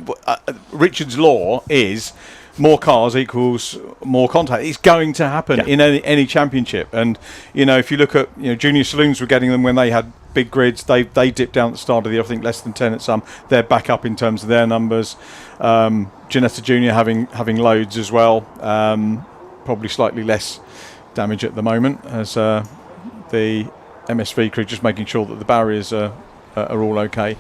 [SPEAKER 2] Richard's law is more cars equals more contact. It's going to happen in any championship. And if you look at junior saloons were getting them when they had big grids. They dipped down at the start of the year, I think less than 10 at some. They're back up in terms of their numbers. Janetta Junior having loads as well. Probably slightly less damage at the moment as the MSV crew just making sure that the barriers are all okay.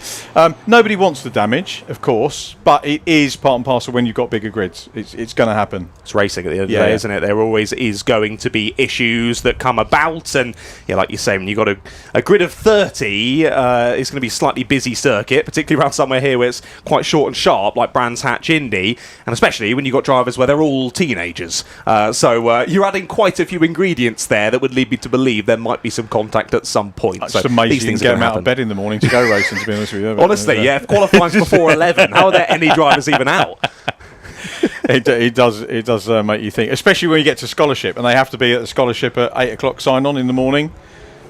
[SPEAKER 2] Nobody wants the damage, of course, but it is part and parcel when you've got bigger grids. It's going to happen.
[SPEAKER 1] It's racing at the end of the day, isn't it? There always is going to be issues that come about, and like you say, when you've got a grid of 30, it's going to be a slightly busy circuit, particularly around somewhere here where it's quite short and sharp, like Brands Hatch Indy, and especially when you've got drivers where they're all teenagers. So you're adding quite a few ingredients there that would lead me to believe there might be some contact at some point.
[SPEAKER 2] It's amazing these things get them out of bed in the morning to go racing, to be honest with you.
[SPEAKER 1] Honestly, if qualifying's before 11, how are there any drivers even out?
[SPEAKER 2] It does make you think, especially when you get to scholarship and they have to be at the scholarship at 8 o'clock sign on in the morning.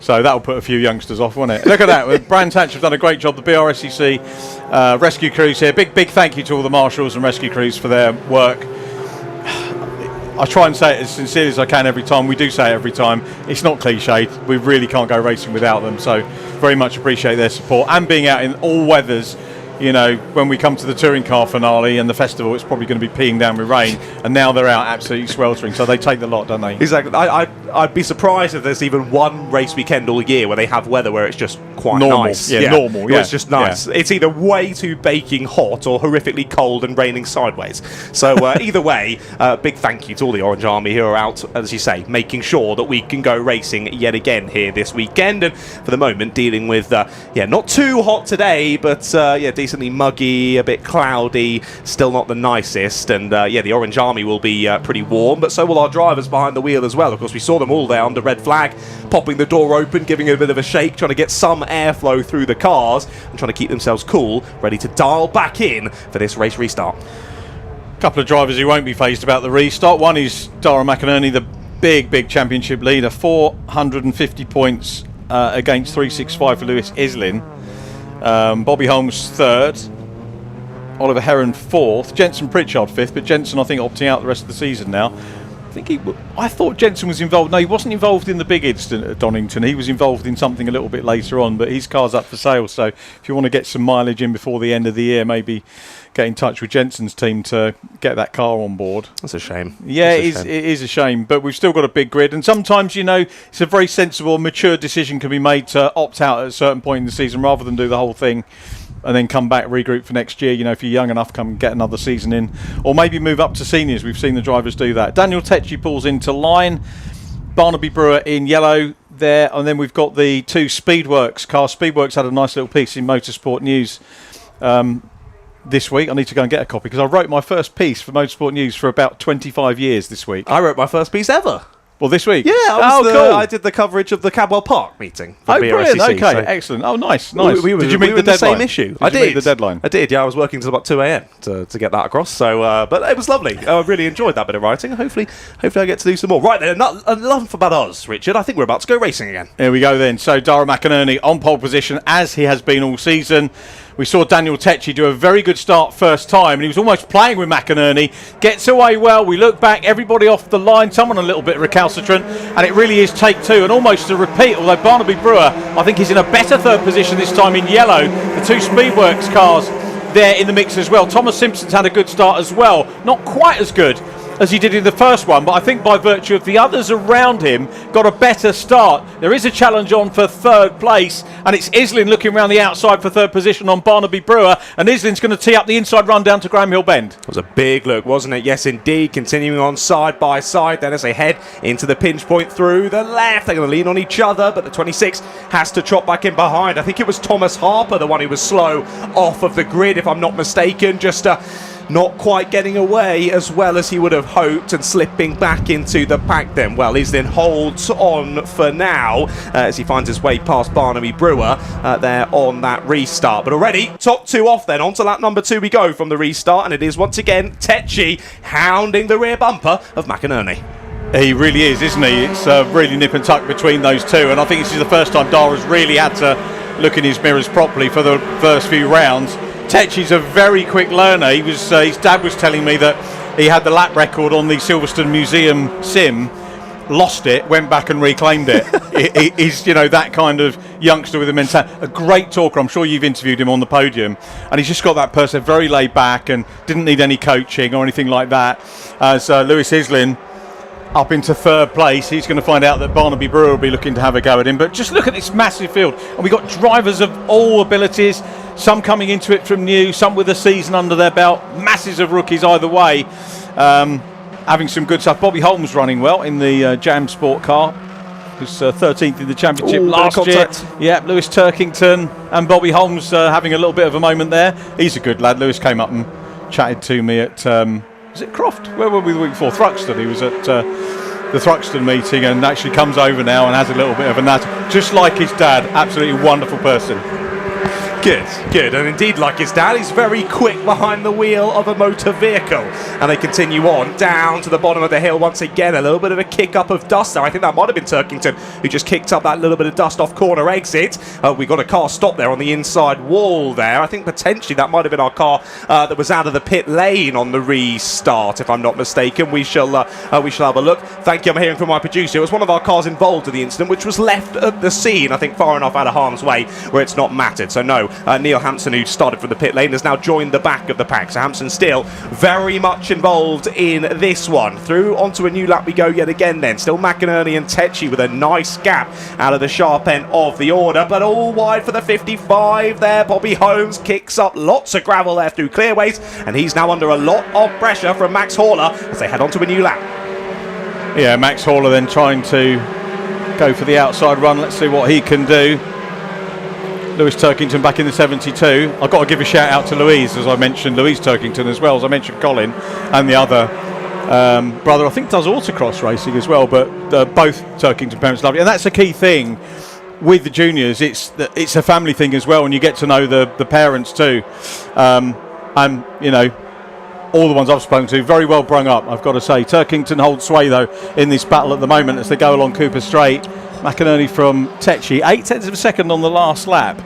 [SPEAKER 2] So that'll put a few youngsters off, won't it? Look at that. Brands Hatch have done a great job. The Brscc rescue crews here. Big thank you to all the marshals and rescue crews for their work. I try and say it as sincerely as I can every time. We do say it every time. It's not cliched. We really can't go racing without them. So very much appreciate their support and being out in all weathers. When we come to the touring car finale and the festival, it's probably going to be peeing down with rain, and now they're out absolutely sweltering. So they take the lot, don't they?
[SPEAKER 1] Exactly. I'd be surprised if there's even one race weekend all year where they have weather where it's just quite
[SPEAKER 2] normal.
[SPEAKER 1] Nice.
[SPEAKER 2] Normal.
[SPEAKER 1] It's just nice. Yeah. It's either way too baking hot or horrifically cold and raining sideways. So either way, big thank you to all the Orange Army who are out, as you say, making sure that we can go racing yet again here this weekend. And for the moment, dealing with not too hot today, but decent decently muggy, a bit cloudy, still not the nicest. And yeah, the Orange Army will be pretty warm, but so will our drivers behind the wheel as well. Of course, we saw them all there under red flag, popping the door open, giving it a bit of a shake, trying to get some airflow through the cars and trying to keep themselves cool, ready to dial back in for this race restart.
[SPEAKER 2] A couple of drivers who won't be phased about the restart. One is Dara McInerney, the big championship leader, 450 points against 365 for Lewis Islin. Bobby Holmes third, Oliver Heron fourth, Jensen Pritchard fifth, but Jensen I think opting out the rest of the season now. I thought Jensen was involved. No, he wasn't involved in the big incident at Donington. He was involved in something a little bit later on, but his car's up for sale. So if you want to get some mileage in before the end of the year, maybe get in touch with Jensen's team to get that car on board.
[SPEAKER 1] That's a shame.
[SPEAKER 2] Yeah, it is a shame, but we've still got a big grid, and sometimes, you know, it's a very sensible, mature decision can be made to opt out at a certain point in the season rather than do the whole thing and then come back, regroup for next year. You know, if you're young enough, come get another season in, or maybe move up to seniors. We've seen the drivers do that. Daniel Tecci pulls into line, Barnaby Brewer in yellow there, and then we've got the two Speedworks cars. Speedworks had a nice little piece in Motorsport News this week. I need to go and get a copy because I wrote my first piece for Motorsport News for about 25 years this week.
[SPEAKER 1] I wrote my first piece ever.
[SPEAKER 2] Well, this week?
[SPEAKER 1] Yeah,
[SPEAKER 2] cool.
[SPEAKER 1] I did the coverage of the Cadwell Park meeting.
[SPEAKER 2] Oh, brilliant.
[SPEAKER 1] BRSCC,
[SPEAKER 2] Okay,
[SPEAKER 1] so.
[SPEAKER 2] Excellent. Oh, nice.
[SPEAKER 1] Did you meet the deadline? Same issue.
[SPEAKER 2] I did. Meet the deadline?
[SPEAKER 1] I did. Yeah, I was working till about 2 a.m. to get that across. So, but it was lovely. I really enjoyed that bit of writing. Hopefully, I get to do some more. Right then, enough about us, Richard. I think we're about to go racing again.
[SPEAKER 2] Here we go then. So Dara McInerney on pole position as he has been all season. We saw Daniel Tecci do a very good start first time, and he was almost playing with McInerney. Gets away well. We look back, everybody off the line, someone a little bit recalcitrant, and it really is take two, and almost a repeat, although Barnaby Brewer, I think, is in a better third position this time in yellow. The two Speedworks cars there in the mix as well. Thomas Simpson's had a good start as well. Not quite as good as he did in the first one, but I think by virtue of the others around him got a better start. There is a challenge on for third place, and it's Islin looking around the outside for third position on Barnaby Brewer, and Islin's going to tee up the inside run down to Graham Hill Bend.
[SPEAKER 1] It was a big look, wasn't it? Yes, indeed. Continuing on side by side then as they head into the pinch point through the left. They're going to lean on each other, but the 26 has to trot back in behind. I think it was Thomas Harper, the one who was slow off of the grid, if I'm not mistaken, just not quite getting away as well as he would have hoped and slipping back into the pack then. Well, Islin holds on for now as he finds his way past Barnaby Brewer there on that restart. But already, top two off then. Onto lap number 2 we go from the restart, and it is once again Tecci hounding the rear bumper of McInerney.
[SPEAKER 2] He really is, isn't he? It's really nip and tuck between those two, and I think this is the first time Dara's really had to look in his mirrors properly for the first few rounds. Tecci's a very quick learner. He was his dad was telling me that he had the lap record on the Silverstone Museum sim, lost it, went back and reclaimed it. He's, you know, that kind of youngster with a mentality. A great talker. I'm sure you've interviewed him on the podium, and he's just got that person, very laid back and didn't need any coaching or anything like that. As Lewis Islin up into third place, he's going to find out that Barnaby Brewer will be looking to have a go at him. But just look at this massive field, and we've got drivers of all abilities, some coming into it from new, some with a season under their belt, masses of rookies either way, having some good stuff. Bobby Holmes running well in the Jam Sport car, who's 13th in the championship last year. Yeah, Lewis Turkington and Bobby Holmes having a little bit of a moment there. He's a good lad. Lewis came up and chatted to me at was it Croft? Where were we the week before? Thruxton. He was at the Thruxton meeting and actually comes over now and has a little bit of a natter. Just like his dad, absolutely wonderful person.
[SPEAKER 1] Good, and indeed, like his dad, he's very quick behind the wheel of a motor vehicle. And they continue on down to the bottom of the hill once again. A little bit of a kick up of dust there. I think that might have been Turkington who just kicked up that little bit of dust off corner exit. We got a car stop there on the inside wall there. I think potentially that might have been our car that was out of the pit lane on the restart, if I'm not mistaken. We shall have a look. Thank you. I'm hearing from my producer. It was one of our cars involved in the incident, which was left at the scene, I think far enough out of harm's way where it's not mattered. So no. Neil Hampson, who started from the pit lane, has now joined the back of the pack. So Hampson still very much involved in this one. Through onto a new lap we go yet again then. Still McInerney and Tecci with a nice gap out of the sharp end of the order, but all wide for the 55 there. Bobby Holmes kicks up lots of gravel there through clearways, and he's now under a lot of pressure from Max Horler as they head onto a new lap.
[SPEAKER 2] Yeah, Max Horler then trying to go for the outside run. Let's see what he can do. Lewis Turkington back in the 72. I've got to give a shout out to Louise, as I mentioned Louise Turkington as well, as I mentioned Colin and the other brother, I think does autocross racing as well, but both Turkington parents love it. And that's a key thing with the juniors. It's a family thing as well, and you get to know the parents too. And, you know, all the ones I've spoken to, very well brung up, I've got to say. Turkington holds sway, though, in this battle at the moment as they go along Cooper Straight. McInerney from Tecchi, 0.8 of a second on the last lap.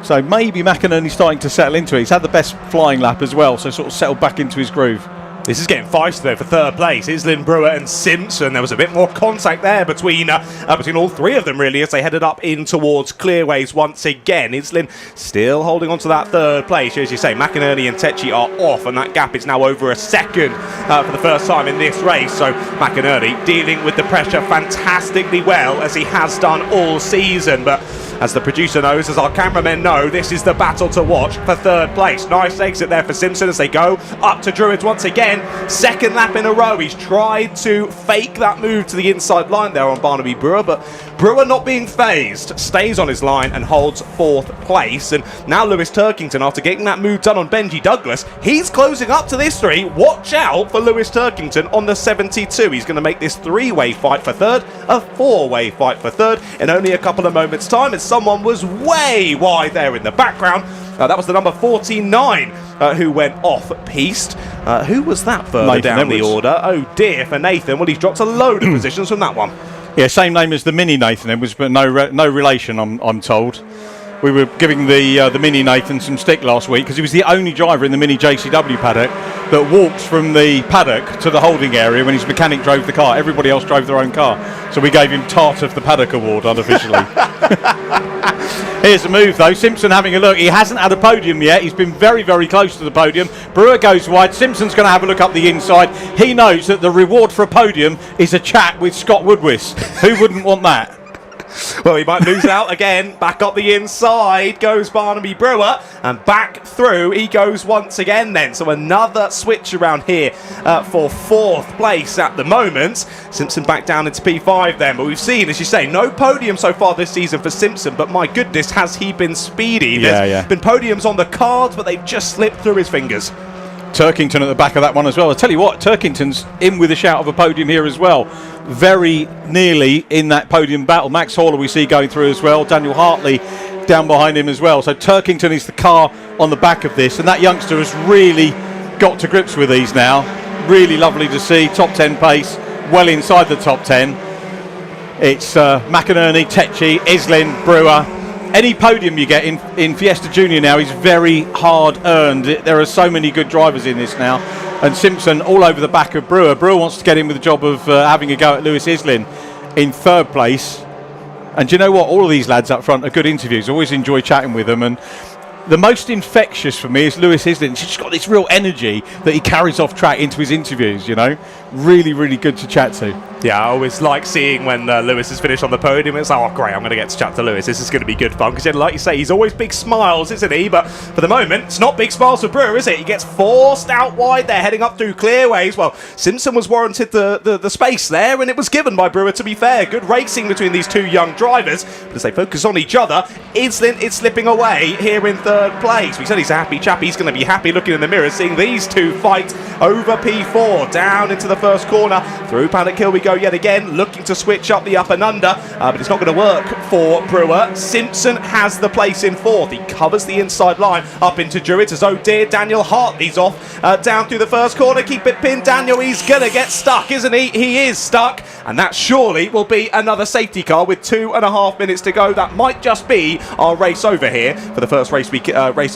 [SPEAKER 2] So maybe McInerney starting to settle into it. He's had the best flying lap as well, so sort of settled back into his groove.
[SPEAKER 1] This is getting feisty though for third place. Islin, Brewer and Simpson. There was a bit more contact there between all three of them really as they headed up in towards Clearways once again. Islin still holding on to that third place. As you say, McInerney and Tecchi are off and that gap is now over a second for the first time in this race. So McInerney dealing with the pressure fantastically well as he has done all season. But as the producer knows, as our cameramen know, this is the battle to watch for third place. Nice exit there for Simpson as they go up to Druids once again. Second lap in a row. He's tried to fake that move to the inside line there on Barnaby Brewer, but Brewer not being phased, stays on his line and holds fourth place. And now Lewis Turkington, after getting that move done on Benji Douglas, he's closing up to this three. Watch out for Lewis Turkington on the 72. He's going to make this three-way fight for third, a four-way fight for third in only a couple of moments' time, as someone was way wide there in the background. That was the number 49 who went off-piste. Who was that further
[SPEAKER 2] Nathan
[SPEAKER 1] down
[SPEAKER 2] Edwards.
[SPEAKER 1] the order? Oh dear, for Nathan. Well, he's dropped a load of positions from that one.
[SPEAKER 2] Yeah, same name as the mini Nathan Edwards, but no relation, I'm told. We were giving the mini Nathan some stick last week because he was the only driver in the mini JCW paddock that walked from the paddock to the holding area when his mechanic drove the car. Everybody else drove their own car. So we gave him Tart of the Paddock Award unofficially. Here's the move though, Simpson having a look. He hasn't had a podium yet. He's been very, very close to the podium. Brewer goes wide. Simpson's going to have a look up the inside. He knows that the reward for a podium is a chat with Scott Woodwis. Who wouldn't want that?
[SPEAKER 1] Well, he might lose out again. Back up the inside goes Barnaby Brewer, and back through he goes once again then. So another switch around here for fourth place at the moment. Simpson back down into P5 then, but we've seen, as you say, no podium so far this season for Simpson, but my goodness, has he been speedy. There's been podiums on the cards, but they've just slipped through his fingers.
[SPEAKER 2] Turkington at the back of that one as well. I tell you what, Turkington's in with a shout of a podium here as well. Very nearly in that podium battle. Max Horler we see going through as well. Daniel Hartley down behind him as well. So Turkington is the car on the back of this, and that youngster has really got to grips with these now. Really lovely to see. Top 10 pace, well inside the top 10. It's McInerney, Tecchi, Islin, Brewer. Any podium you get in Fiesta Junior now is very hard earned. There are so many good drivers in this now. And Simpson all over the back of Brewer. Brewer wants to get in with the job of having a go at Lewis Islin in third place. And do you know what? All of these lads up front are good interviews. I always enjoy chatting with them. And the most infectious for me is Lewis Islin. He's just got this real energy that he carries off track into his interviews, you know. Really, really good to chat to.
[SPEAKER 1] Yeah, I always like seeing when Lewis is finished on the podium. It's like, oh great, I'm going to get to chat to Lewis. This is going to be good fun because, like you say, he's always big smiles, isn't he? But for the moment, it's not big smiles for Brewer, is it? He gets forced out wide there, heading up through Clearways. Well, Simpson was warranted the space there, and it was given by Brewer, to be fair. Good racing between these two young drivers, but as they focus on each other, Islin is slipping away here in third place. We said he's a happy chap. He's going to be happy looking in the mirror, seeing these two fight over P4, down into the first corner. Through Paddock Hill we go yet again, looking to switch up the up and under, but it's not going to work for Brewer. Simpson has the place in fourth. He covers the inside line up into Druids as, oh dear, Daniel Hartley's off down through the first corner. Keep it pinned, Daniel. He's going to get stuck, isn't he? He is stuck, and that surely will be another safety car with 2.5 minutes to go. That might just be our race over here for the first race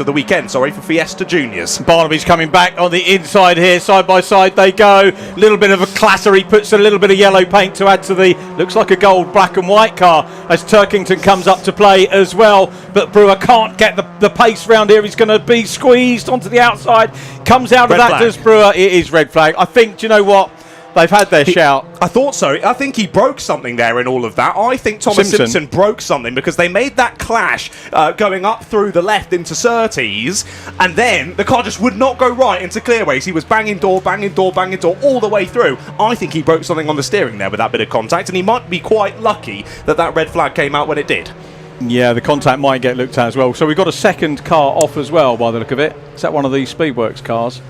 [SPEAKER 1] of the weekend, for Fiesta Juniors.
[SPEAKER 2] Barnaby's coming back on the inside here, side by side they go. Little bit of a clatter. He puts a little bit of yellow paint to add to the, looks like a gold, black and white car as Turkington comes up to play as well. But Brewer can't get the pace round here. He's going to be squeezed onto the outside. Comes out of that, does Brewer. It is red flag. I think, do you know what? They've had their shout.
[SPEAKER 1] I thought so. I think he broke something there in all of that. I think Thomas Simpson broke something because they made that clash going up through the left into Surtees, and then the car just would not go right into Clearways. He was banging door, banging door, banging door all the way through. I think he broke something on the steering there with that bit of contact, and he might be quite lucky that that red flag came out when it did.
[SPEAKER 2] Yeah, the contact might get looked at as well. So we've got a second car off as well, by the look of it. Is that one of these Speedworks cars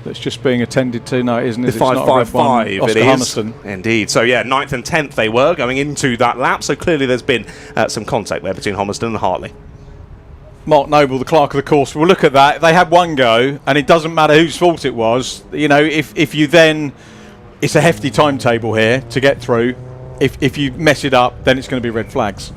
[SPEAKER 2] that's just being attended to? No, it isn't.
[SPEAKER 1] The
[SPEAKER 2] It's not a red one.
[SPEAKER 1] 555,
[SPEAKER 2] Oscar
[SPEAKER 1] it is.
[SPEAKER 2] Hummerston.
[SPEAKER 1] Indeed. So, yeah, 9th and 10th they were going into that lap. So clearly there's been some contact there between Hummerston and Hartley.
[SPEAKER 2] Mark Noble, the clerk of the course, will look at that. They had one go, and it doesn't matter whose fault it was. You know, if you then... It's a hefty timetable here to get through. If you mess it up, then it's going to be red flags.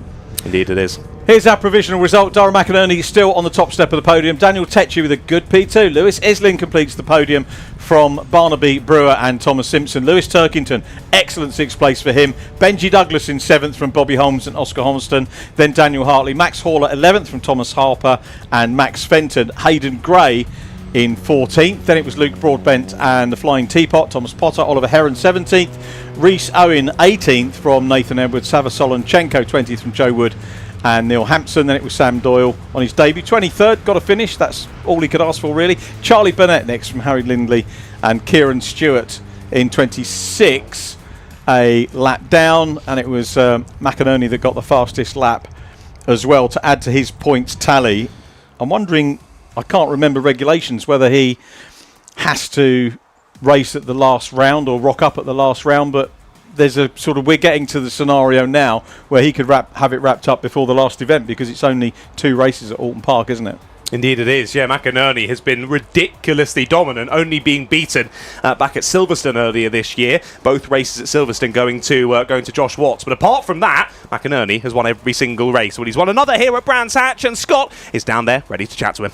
[SPEAKER 1] Indeed it is.
[SPEAKER 2] Here's our provisional result. Dara McInerney is still on the top step of the podium. Daniel Tetchy with a good P2. Lewis Islin completes the podium from Barnaby, Brewer and Thomas Simpson. Lewis Turkington, excellent 6th place for him. Benji Douglas in 7th from Bobby Holmes and Oscar Hummerston. Then Daniel Hartley. Max Horler 11th from Thomas Harper and Max Fenton. Hayden Gray in 14th. Then it was Luke Broadbent and the Flying Teapot, Thomas Potter. Oliver Heron 17th. Reese Owen 18th from Nathan Edwards. Savasolenchenko 20th from Joe Wood and Neil Hampson. Then it was Sam Doyle on his debut. 23rd, got a finish. That's all he could ask for, really. Charlie Burnett next from Harry Lindley and Kieran Stewart in 26. A lap down, and it was McInerney that got the fastest lap as well to add to his points tally. I'm wondering, I can't remember regulations, whether he has to race at the last round or rock up at the last round, but there's a sort of, we're getting to the scenario now where he could have it wrapped up before the last event, because it's only 2 races at Alton Park, isn't it?
[SPEAKER 1] Indeed it is. Yeah, McInerney has been ridiculously dominant, only being beaten back at Silverstone earlier this year. Both races at Silverstone going to Josh Watts. But apart from that, McInerney has won every single race. Well, he's won another here at Brands Hatch, and Scott is down there ready to chat to him.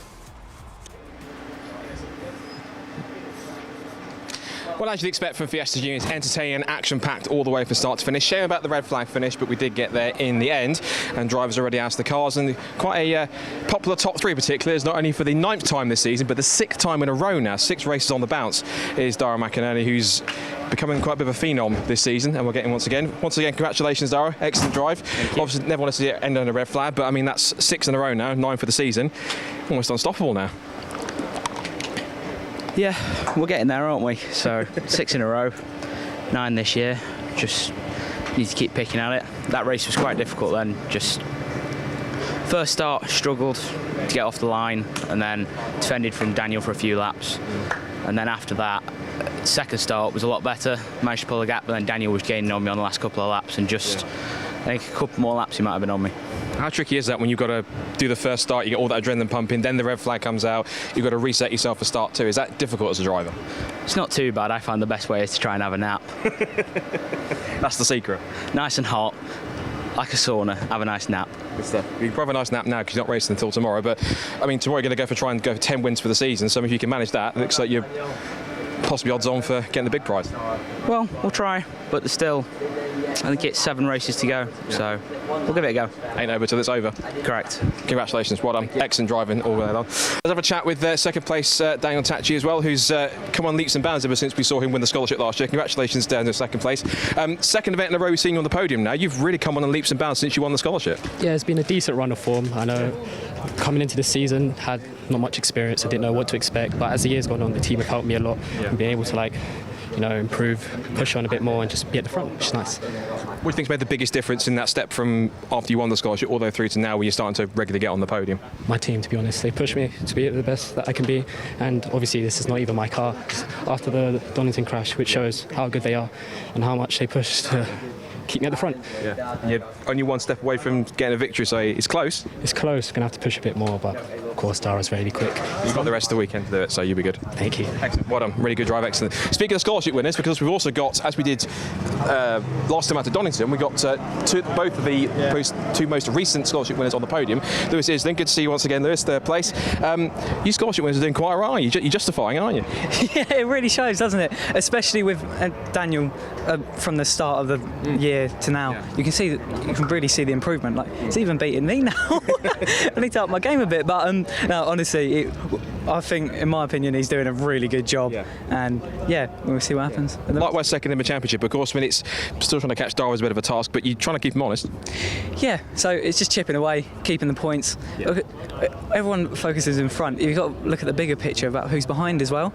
[SPEAKER 3] Well, as you'd expect from Fiesta Juniors, entertaining and action-packed all the way from start to finish. Shame about the red flag finish, but we did get there in the end, and drivers already out of the cars, and quite a popular top 3 particularly, is not only for the 9th time this season, but the 6th time in a row now, 6 races on the bounce, is Dara McInerney, who's becoming quite a bit of a phenom this season, and we'll get him once again. Once again, congratulations, Dara. Excellent drive. Obviously, never wanted to see it end on a red flag, but I mean, that's 6 in a row now, 9 for the season. Almost unstoppable now.
[SPEAKER 14] Yeah, we're getting there, aren't we? So 6 in a row, 9 this year. Just need to keep picking at it. That race was quite difficult then. Just first start, struggled to get off the line, and then defended from Daniel for a few laps. And then after that, second start was a lot better. Managed to pull a gap, but then Daniel was gaining on me on the last couple of laps, and just I think a couple more laps he might have been on me.
[SPEAKER 3] How tricky is that when you've got to do the first start, you get all that adrenaline pumping, then the red flag comes out, you've got to reset yourself for start 2. Is that difficult as a driver?
[SPEAKER 14] It's not too bad. I find the best way is to try and have a nap.
[SPEAKER 3] That's the secret.
[SPEAKER 14] Nice and hot, like a sauna, have a nice nap.
[SPEAKER 3] Good stuff. You can have a nice nap now because you're not racing until tomorrow, but I mean, tomorrow you're going to try and go for 10 wins for the season, so if you can manage that, it looks like you're possibly odds on for getting the big prize.
[SPEAKER 14] Well, we'll try, but there's still, I think it's 7 races to go, so we'll give it a go.
[SPEAKER 3] Ain't over till it's over.
[SPEAKER 14] Correct.
[SPEAKER 3] Congratulations, well done. Excellent driving all the way along. Let's have a chat with second place Daniel Tatchy as well, who's come on leaps and bounds ever since we saw him win the scholarship last year. Congratulations, Daniel, second place. Second event in a row we've seen you on the podium now. You've really come on leaps and bounds since you won the scholarship.
[SPEAKER 15] Yeah, it's been a decent run of form. I know coming into the season, had not much experience, I didn't know what to expect, but as the year's gone on, the team have helped me a lot and being able to improve, push on a bit more and just be at the front, which is nice.
[SPEAKER 3] What do you think's made the biggest difference in that step from after you won the scholarship all the way through to now when you're starting to regularly get on the podium?
[SPEAKER 15] My team, to be honest, they push me to be the best that I can be, and obviously this is not even my car. It's after the Donington crash, which shows how good they are and how much they push to keep me at the front.
[SPEAKER 3] Yeah, you're only one step away from getting a victory, so it's close.
[SPEAKER 15] It's close, going to have to push a bit more, but of course Dara's really quick.
[SPEAKER 3] You've got the rest of the weekend to do it, so you'll be good.
[SPEAKER 15] Thank you.
[SPEAKER 3] Excellent, well done, really good drive, excellent. Speaking of scholarship winners, because we've also got, as we did last time out at Donington, we got both of the two most recent scholarship winners on the podium. Lewis Islin, good to see you once again, Lewis, third place. You scholarship winners are doing quite all right, you're justifying, aren't you?
[SPEAKER 16] Yeah, it really shows, doesn't it? Especially with Daniel from the start of the year to now. Yeah. You can really see the improvement. Like, it's even beating me now. I need to up my game a bit, but No, honestly, I think, in my opinion, he's doing a really good job. And yeah, we'll see what happens.
[SPEAKER 3] Likewise, second in the championship. Of course, I mean, it's still trying to catch Dara is a bit of a task, but you're trying to keep him honest.
[SPEAKER 16] Yeah, so it's just chipping away, keeping the points. Look, everyone focuses in front. You've got to look at the bigger picture about who's behind as well.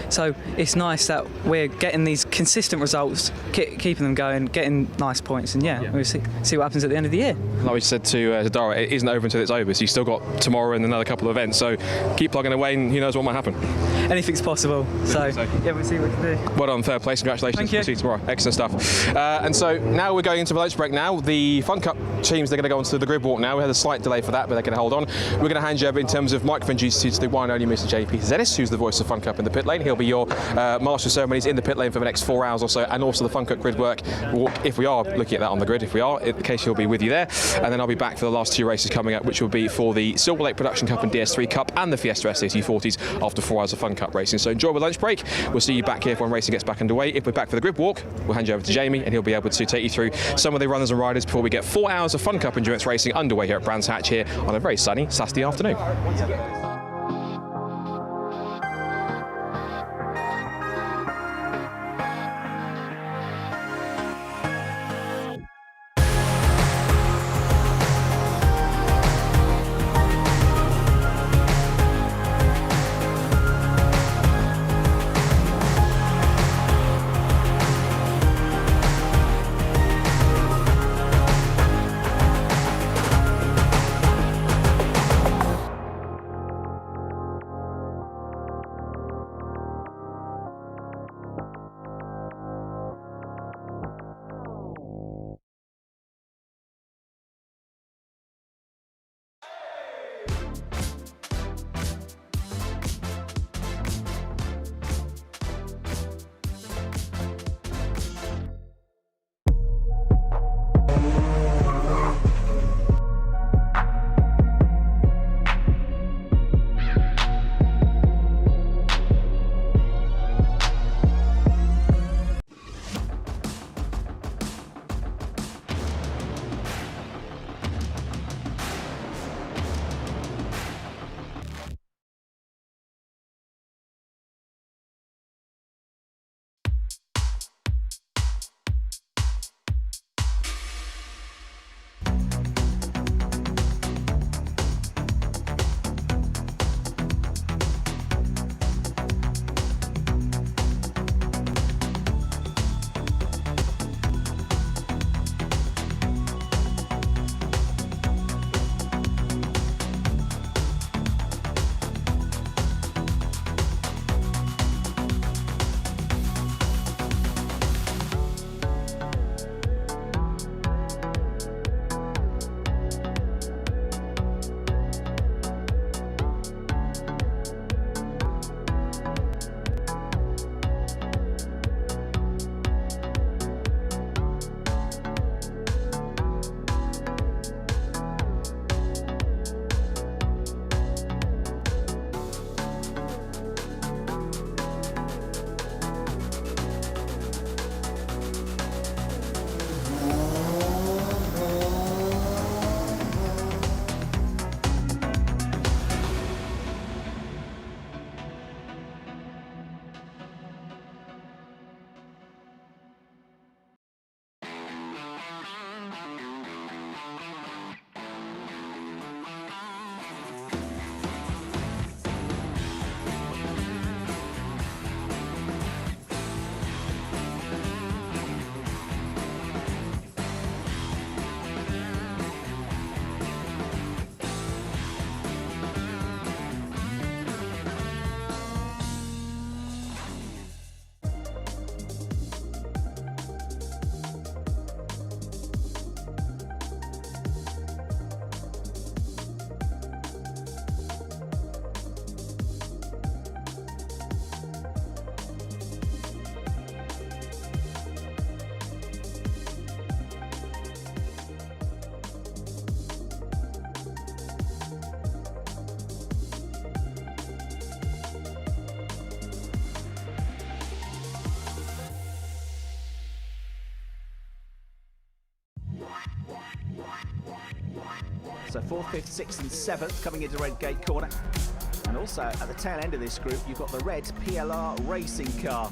[SPEAKER 16] So it's nice that we're getting these consistent results, keeping them going, getting nice points, and we'll see what happens at the end of the year.
[SPEAKER 3] Like we said to Dara, it isn't over until it's over, so you've still got tomorrow and another couple of events, so keep plugging away and who knows what might happen.
[SPEAKER 16] Anything's possible, so yeah, we'll see what we can do.
[SPEAKER 3] Well done, third place, congratulations.
[SPEAKER 16] Thank you.
[SPEAKER 3] We'll see you tomorrow. Excellent stuff. And so now we're going into the lunch break now. The Fun Cup teams, they're going to go onto the grid walk now. We had a slight delay for that, but they're going to hold on. We're going to hand you over in terms of microphone duties to the one and only Mr. JP Zennis, who's the voice of Fun Cup in the pit lane. He'll be your master of ceremonies in the pit lane for the next 4 hours or so, and also the Fun Cup grid walk, if we are looking at that on the grid. If we are, in case he'll be with you there. And then I'll be back for the last 2 races coming up, which will be for the Silver Lake Production Cup and DS3 Cup and the Fiesta SAT40s after 4 hours of Fun Cup racing. So enjoy the lunch break. We'll see you back here when racing gets back underway. If we're back for the grid walk, we'll hand you over to Jamie and he'll be able to take you through some of the runners and riders before we get 4 hours of Fun Cup endurance racing underway here at Brands Hatch here on a very sunny Saturday afternoon.
[SPEAKER 7] So 4th, 5th, 6th and 7th coming into red gate corner. And also at the tail end of this group, you've got the red PLR racing car.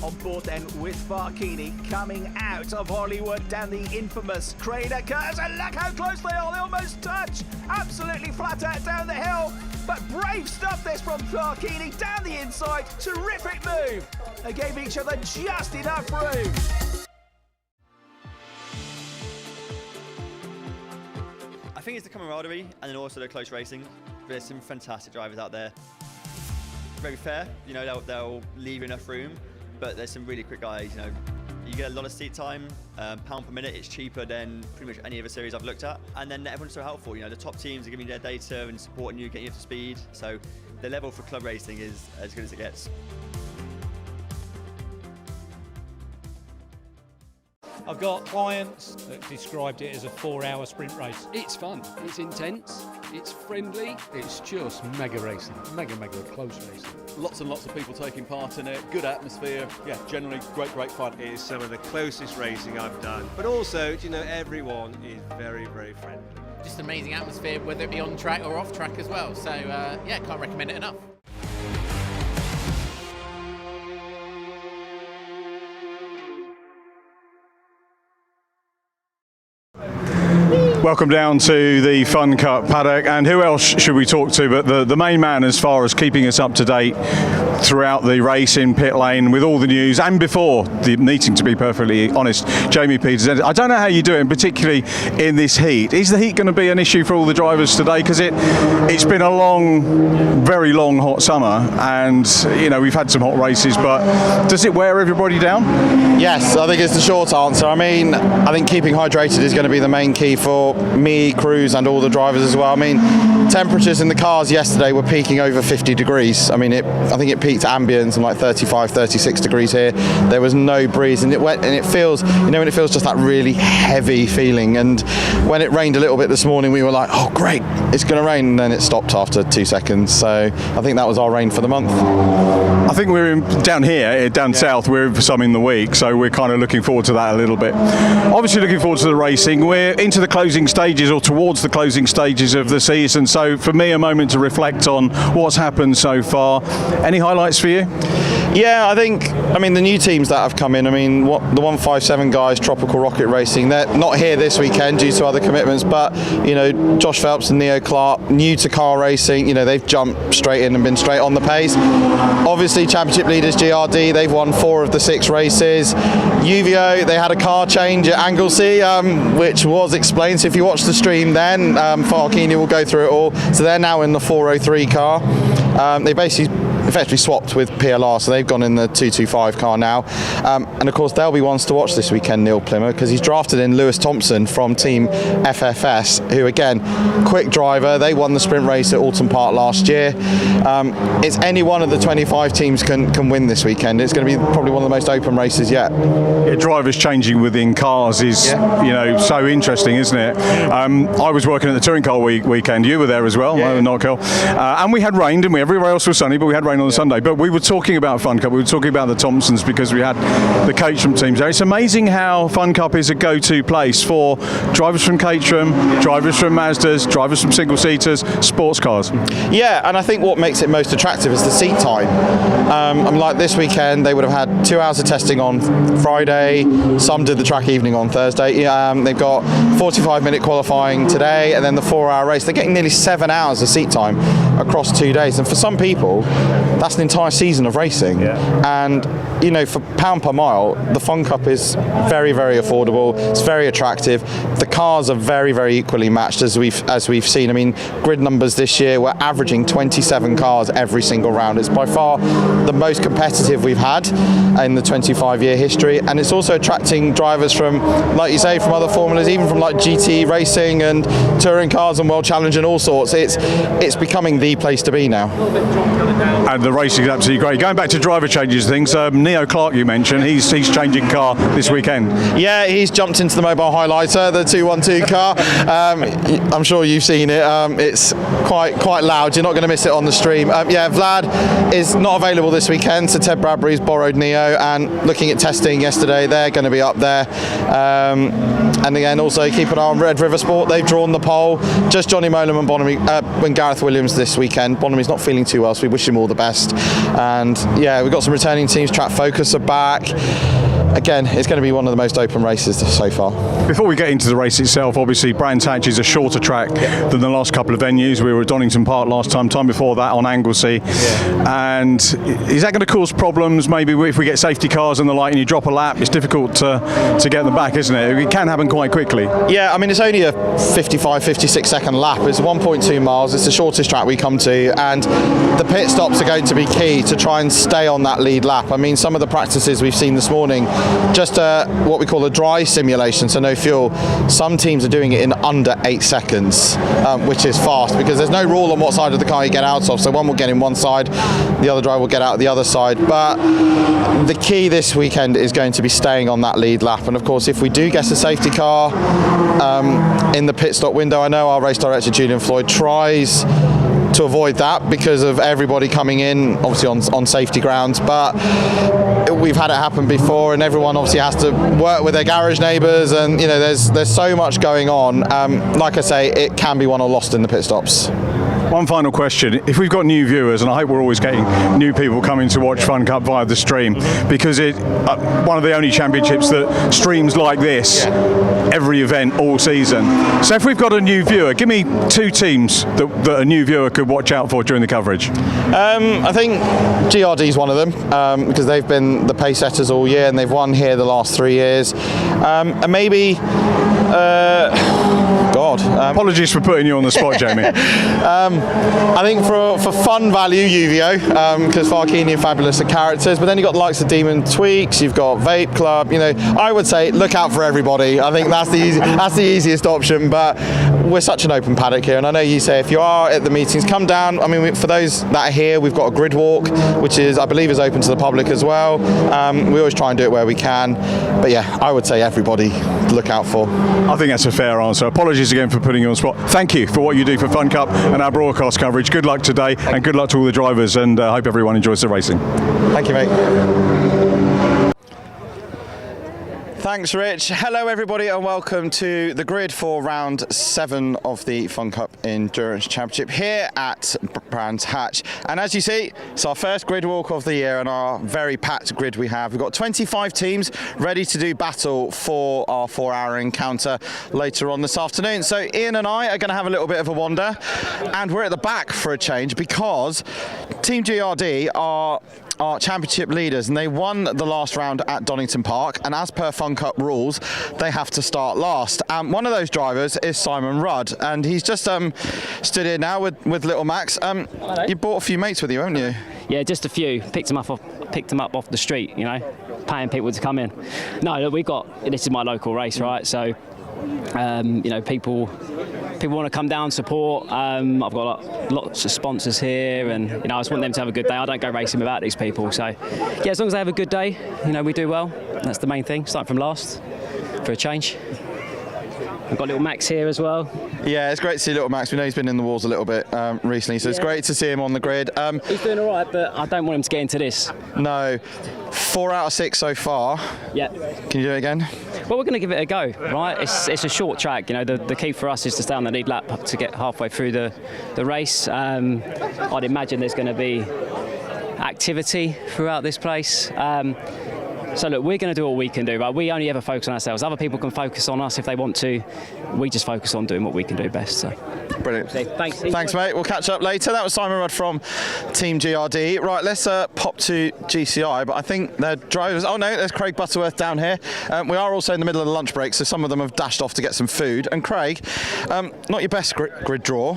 [SPEAKER 7] On board then with Brscc coming out of Hollywood down the infamous Crater Curves. And look how close they are, they almost touch. Absolutely flat out down the hill. But brave stuff this from Brscc down the inside. Terrific move. They gave each other just enough room.
[SPEAKER 8] I think it's the camaraderie and then also the close racing. There's some fantastic drivers out there. Very fair, you know, they'll leave enough room, but there's some really quick guys, you know. You get a lot of seat time, pound per minute, it's cheaper than pretty much any other series I've looked at. And then everyone's so helpful, you know, the top teams are giving you their data and supporting you, getting you up to speed. So the level for club racing is as good as it gets.
[SPEAKER 9] I've got clients that described it as a 4-hour sprint race.
[SPEAKER 10] It's fun, it's intense, it's friendly, it's just mega racing, mega close racing.
[SPEAKER 11] Lots and lots of people taking part in it, good atmosphere, yeah, generally great fun.
[SPEAKER 12] It is some of the closest racing I've done. But also, you know, everyone is very friendly.
[SPEAKER 13] Just amazing atmosphere, whether it be on track or off track as well. So yeah, can't recommend it enough.
[SPEAKER 2] Welcome down to the Fun Cup paddock, and who else should we talk to but the main man as far as keeping us up to date throughout the race in pit lane with all the news and before the meeting, to be perfectly honest, Jamie Peters. I don't know how you do it, particularly in this heat. Is the heat going to be an issue for all the drivers today? Because it's been a very long hot summer, and you know, we've had some hot races, but does it wear everybody down?
[SPEAKER 17] Yes, I think it's the short answer. I mean, I think keeping hydrated is going to be the main key for me, crews and all the drivers as well. I mean, temperatures in the cars yesterday were peaking over 50 degrees. I mean, I think it peaked ambience and like 35, 36 degrees here. There was no breeze, and it feels, you know, when it feels just that really heavy feeling. And when it rained a little bit this morning, we were like, oh great, it's going to rain, and then it stopped after 2 seconds. So I think that was our rain for the month.
[SPEAKER 2] I think we're down south, we're for some in the week, so we're kind of looking forward to that a little bit. Obviously looking forward to the racing. We're into the closing stages, or towards the closing stages of the season, so for me a moment to reflect on what's happened so far. Any highlights for you?
[SPEAKER 17] Yeah, I mean the new teams that have come in, I mean the 157 guys, Tropical Rocket Racing, they're not here this weekend due to other commitments, but you know, Josh Phelps and Neo Clark, new to car racing, you know, they've jumped straight in and been straight on the pace. Obviously championship leaders GRD, they've won 4 of the 6 races. UVO, they had a car change at Anglesey, which was explained, so if you watch the stream then, Farkini will go through it all. So they're now in the 403 car. They effectively swapped with PLR, so they've gone in the 225 car now. And of course they'll be ones to watch this weekend, Neil Plimmer, because he's drafted in Lewis Thompson from Team FFS, who again, quick driver. They won the sprint race at Alton Park last year. It's any one of the 25 teams can win this weekend. It's going to be probably one of the most open races yet.
[SPEAKER 2] Yeah, drivers changing within cars is, you know, so interesting, isn't it? I was working at the touring car weekend. You were there as well, Knockhill. And we had rain, didn't we? Everywhere else was sunny, but we had rain on the Sunday. But we were talking about Fun Cup, we were talking about the Thompsons because we had the Caterham teams there. It's amazing how Fun Cup is a go-to place for drivers from Caterham, drivers from Mazdas, drivers from single-seaters, sports cars.
[SPEAKER 17] Yeah, and I think what makes it most attractive is the seat time. I mean, like this weekend, they would have had 2 hours of testing on Friday, some did the track evening on Thursday. They've got 45-minute qualifying today, and then the 4-hour race. They're getting nearly 7 hours of seat time across 2 days, and for some people, that's an entire season of racing. And you know, for pound per mile, the Fun Cup is very affordable. It's very attractive. The cars are very equally matched, as we've seen. I mean, grid numbers this year, we're averaging 27 cars every single round. It's by far the most competitive we've had in the 25-year history, and it's also attracting drivers from, like you say, from other formulas, even from like GT racing and touring cars and World Challenge and all sorts. It's becoming the place to be now.
[SPEAKER 2] And the race is absolutely great. Going back to driver changes things, Neo Clark you mentioned, he's changing car this weekend.
[SPEAKER 17] Yeah, he's jumped into the mobile highlighter, the 212 car. I'm sure you've seen it. It's quite loud. You're not going to miss it on the stream. Yeah, Vlad is not available this weekend, so Ted Bradbury's borrowed Neo, and looking at testing yesterday, they're going to be up there. And again, also keep an eye on Red River Sport. They've drawn the pole. Just Johnny Molam and Bonamy, and Gareth Williams this weekend. Bonamy's not feeling too well, so we wish him all the best. And yeah, we've got some returning teams. Track Focus are back. Again, it's going to be one of the most open races so far.
[SPEAKER 2] Before we get into the race itself, obviously Brands Hatch is a shorter track than the last couple of venues. We were at Donington Park last time before that on Anglesey. And is that going to cause problems maybe if we get safety cars and the like and you drop a lap? It's difficult to get them back, isn't it? It can happen quite quickly.
[SPEAKER 17] Yeah, I mean, it's only a 56 second lap. It's 1.2 miles. It's the shortest track we come to, and the pit stops are going to be key to try and stay on that lead lap. I mean, some of the practices we've seen this morning, just what we call a dry simulation, so no fuel. Some teams are doing it in under 8 seconds, which is fast because there's no rule on what side of the car you get out of. So one will get in one side, the other driver will get out the other side. But the key this weekend is going to be staying on that lead lap. And of course, if we do get a safety car in the pit stop window, I know our race director Julian Floyd tries to avoid that because of everybody coming in, obviously on safety grounds, but we've had it happen before, and everyone obviously has to work with their garage neighbours, and you know there's so much going on. Like I say, it can be won or lost in the pit stops.
[SPEAKER 2] One final question. If we've got new viewers, and I hope we're always getting new people coming to watch Fun Cup via the stream, because it's one of the only championships that streams like this every event all season. So if we've got a new viewer, give me 2 teams that a new viewer could watch out for during the coverage.
[SPEAKER 17] I think GRD's one of them, because they've been the pace setters all year and they've won here the last 3 years. And maybe
[SPEAKER 2] apologies for putting you on the spot, Jamie.
[SPEAKER 17] I think for fun value, UVO, because Farkini and Fabulous are characters, but then you've got the likes of Demon Tweaks, you've got Vape Club. You know, I would say look out for everybody. I think that's the easiest option, but we're such an open paddock here, and I know you say if you are at the meetings, come down. I mean, for those that are here, we've got a grid walk, which is, I believe, is open to the public as well. We always try and do it where we can, but yeah, I would say everybody look out for.
[SPEAKER 2] I think that's a fair answer. Apologies again for putting you on the spot. Thank you for what you do for Fun Cup and our broadcast coverage. Good luck today, and good luck to all the drivers, and I hope everyone enjoys the racing.
[SPEAKER 17] Thank you, mate. Thanks, Rich. Hello, everybody, and welcome to the grid for round 7 of the Fun Cup Endurance Championship here at Brands Hatch. And as you see, it's our first grid walk of the year and our very packed grid we have. We've got 25 teams ready to do battle for our 4-hour encounter later on this afternoon. So Ian and I are going to have a little bit of a wander, and we're at the back for a change because Team GRD are our championship leaders, and they won the last round at Donington Park, and as per Fun Cup rules they have to start last. One of those drivers is Simon Rudd, and he's just stood here now with little Max. You brought a few mates with you, haven't you?
[SPEAKER 18] Yeah, just a few. Picked them up off the street, you know, paying people to come in. No, look, this is my local race, right? So you know, people want to come down, support. I've got lots of sponsors here, and you know, I just want them to have a good day. I don't go racing without these people, so yeah, as long as they have a good day, you know, we do well. That's the main thing. Starting from last for a change. I've got little Max here as well.
[SPEAKER 17] Yeah, it's great to see little Max. We know he's been in the wars a little bit recently, so it's great to see him on the grid.
[SPEAKER 18] He's doing all right, but I don't want him to get into this.
[SPEAKER 17] No. 4 out of 6 so far.
[SPEAKER 18] Yeah.
[SPEAKER 17] Can you do it again?
[SPEAKER 18] Well, we're going to give it a go, right? It's a short track. You know, the key for us is to stay on the lead lap to get halfway through the race. I'd imagine there's going to be activity throughout this place. So look, we're going to do what we can do, right? We only ever focus on ourselves. Other people can focus on us if they want to. We just focus on doing what we can do best. So.
[SPEAKER 17] Brilliant.
[SPEAKER 18] Thanks.
[SPEAKER 17] Thanks, mate. We'll catch up later. That was Simon Rudd from Team GRD. Right, let's pop to GCI, but I think their drivers... Oh, no, there's Craig Butterworth down here. We are also in the middle of the lunch break, so some of them have dashed off to get some food. And Craig, not your best grid draw,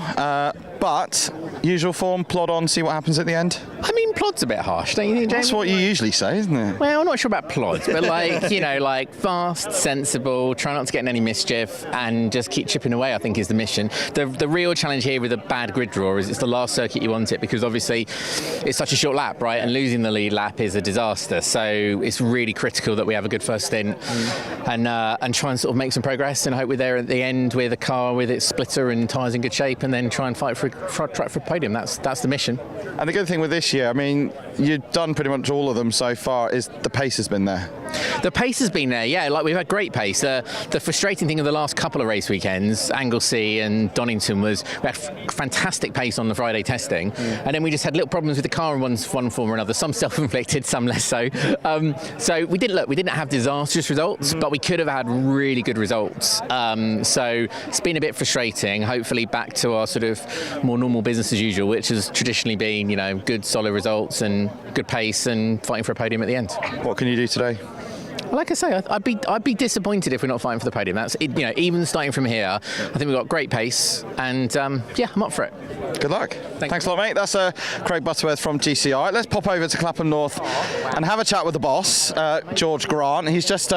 [SPEAKER 17] but usual form, plod on, see what happens at the end?
[SPEAKER 19] I mean, plod's a bit harsh, don't you think, James?
[SPEAKER 17] That's what you usually say, isn't it?
[SPEAKER 19] Well, I'm not sure about
[SPEAKER 13] plods, but like, you know, like fast, sensible, try not to get in any mischief, and just keep chipping away, I think, is the mission. The real challenge here with a bad grid draw is it's the last circuit you want it, because obviously it's such a short lap, right? And losing the lead lap is a disaster. So it's really critical that we have a good first stint and try and sort of make some progress, and hope we're there at the end with a car with its splitter and tyres in good shape, and then try and fight for a podium. That's the mission.
[SPEAKER 17] And the good thing with this year, I mean, you've done pretty much all of them so far, is the pace has been there.
[SPEAKER 13] The pace has been there, yeah. Like, we've had great pace. The frustrating thing of the last couple of race weekends, Anglesey and Donington, was we had fantastic pace on the Friday testing, and then we just had little problems with the car in one form or another. Some self-inflicted, some less so. So we didn't have disastrous results, but we could have had really good results. So it's been a bit frustrating. Hopefully back to our sort of more normal business as usual, which has traditionally been, you know, good solid results and good pace and fighting for a podium at the end.
[SPEAKER 17] What can you do today?
[SPEAKER 13] Like I say, I'd be disappointed if we're not fighting for the podium. That's it, you know, even starting from here, I think we've got great pace, and yeah, I'm up for it.
[SPEAKER 17] Good luck. Thanks a lot, mate. That's Craig Butterworth from GCI. Let's pop over to Clapham North and have a chat with the boss, George Grant. He's just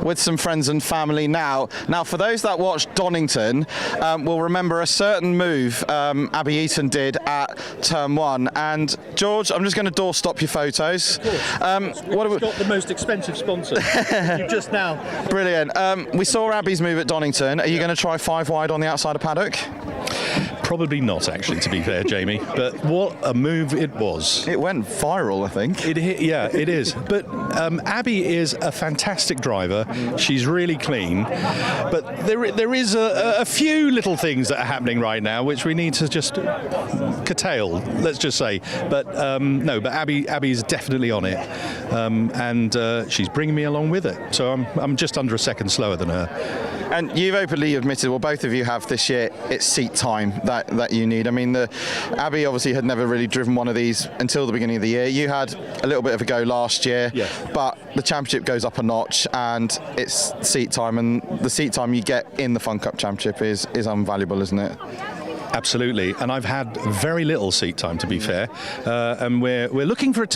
[SPEAKER 17] with some friends and family now. Now, for those that watched Donington, will remember a certain move Abby Eaton did at Turn 1. And George, I'm just going to doorstop your photos.
[SPEAKER 6] What have we got? The most expensive sponsor. You just now.
[SPEAKER 17] Brilliant. We saw Abby's move at Donington. Are you going to try 5 wide on the outside of paddock?
[SPEAKER 19] Probably not, actually, to be fair, Jamie. But what a move it was.
[SPEAKER 17] It went viral, I think.
[SPEAKER 19] Yeah, it is. But Abby is a fantastic driver. She's really clean. But there is a few little things that are happening right now which we need to just curtail, let's just say. But no, but Abby's definitely on it. And she's bringing me along with it. So I'm just under a second slower than her.
[SPEAKER 17] And you've openly admitted, well, both of you have this year, it's seat time that you need. I mean, Abby obviously had never really driven one of these until the beginning of the year. You had a little bit of a go last year, but the championship goes up a notch and it's seat time, and the seat time you get in the Fun Cup Championship is invaluable, isn't it?
[SPEAKER 19] Absolutely, and I've had very little seat time, to be fair, and we're looking for a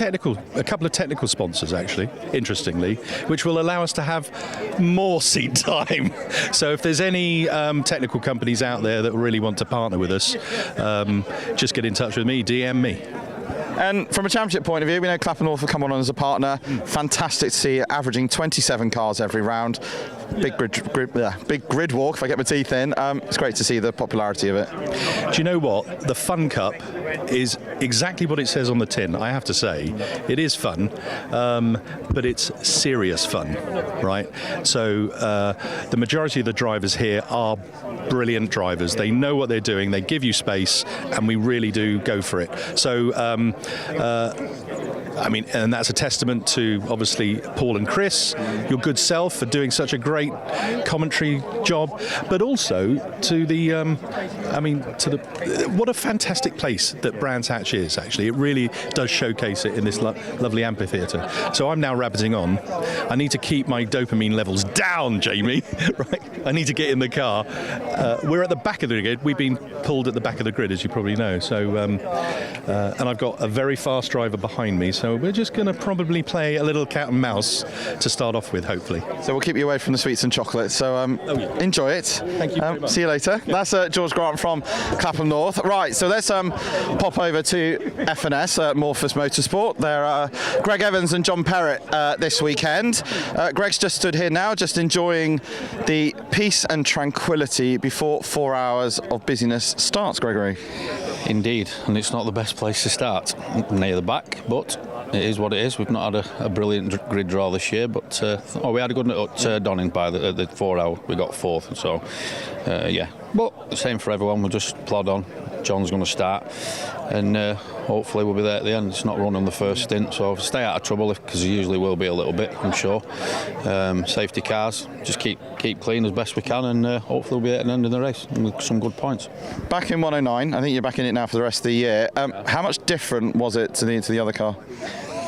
[SPEAKER 19] couple of technical sponsors, actually, interestingly, which will allow us to have more seat time. So if there's any technical companies out there that really want to partner with us, just get in touch with me, DM me.
[SPEAKER 17] And from a championship point of view, we know Clapham North have come on as a partner. Fantastic to see it, averaging 27 cars every round. Big grid walk, if I get my teeth in. It's great to see the popularity of it.
[SPEAKER 19] Do you know what? The Fun Cup is exactly what it says on the tin, I have to say. It is fun, but it's serious fun, right? So the majority of the drivers here are brilliant drivers. They know what they're doing, they give you space, and we really do go for it. So I mean, and that's a testament to obviously Paul and Chris, your good self, for doing such a great commentary job, but also to the, what a fantastic place that Brands Hatch is. Actually, it really does showcase it in this lovely amphitheatre. So I'm now rabbiting on. I need to keep my dopamine levels down, Jamie. Right? I need to get in the car. We're at the back of the grid. We've been pulled at the back of the grid, as you probably know. So, and I've got a very fast driver behind me. So we're just going to probably play a little cat and mouse to start off with, hopefully.
[SPEAKER 17] So we'll keep you away from the sweets and chocolates. So enjoy it.
[SPEAKER 19] Thank you very much.
[SPEAKER 17] See you later. That's George Grant from Clapham North. Right, so let's pop over to F&S, Morphus Motorsport. They're Greg Evans and John Perrett this weekend. Greg's just stood here now, just enjoying the peace and tranquility before 4 hours of busyness starts, Gregory.
[SPEAKER 20] Indeed, and it's not the best place to start, near the back, but it is what it is. We've not had a brilliant grid draw this year, but we had a good at Donning by the 4 hour. We got fourth, so yeah. But the same for everyone. We'll just plod on. John's going to start, and hopefully we'll be there at the end. It's not run on the first stint, so stay out of trouble, because he usually will be a little bit, I'm sure. Safety cars, just keep clean as best we can, and hopefully we'll be at the end of the race with some good points.
[SPEAKER 17] Back in 109, I think you're back in it now for the rest of the year. How much different was it to the other car?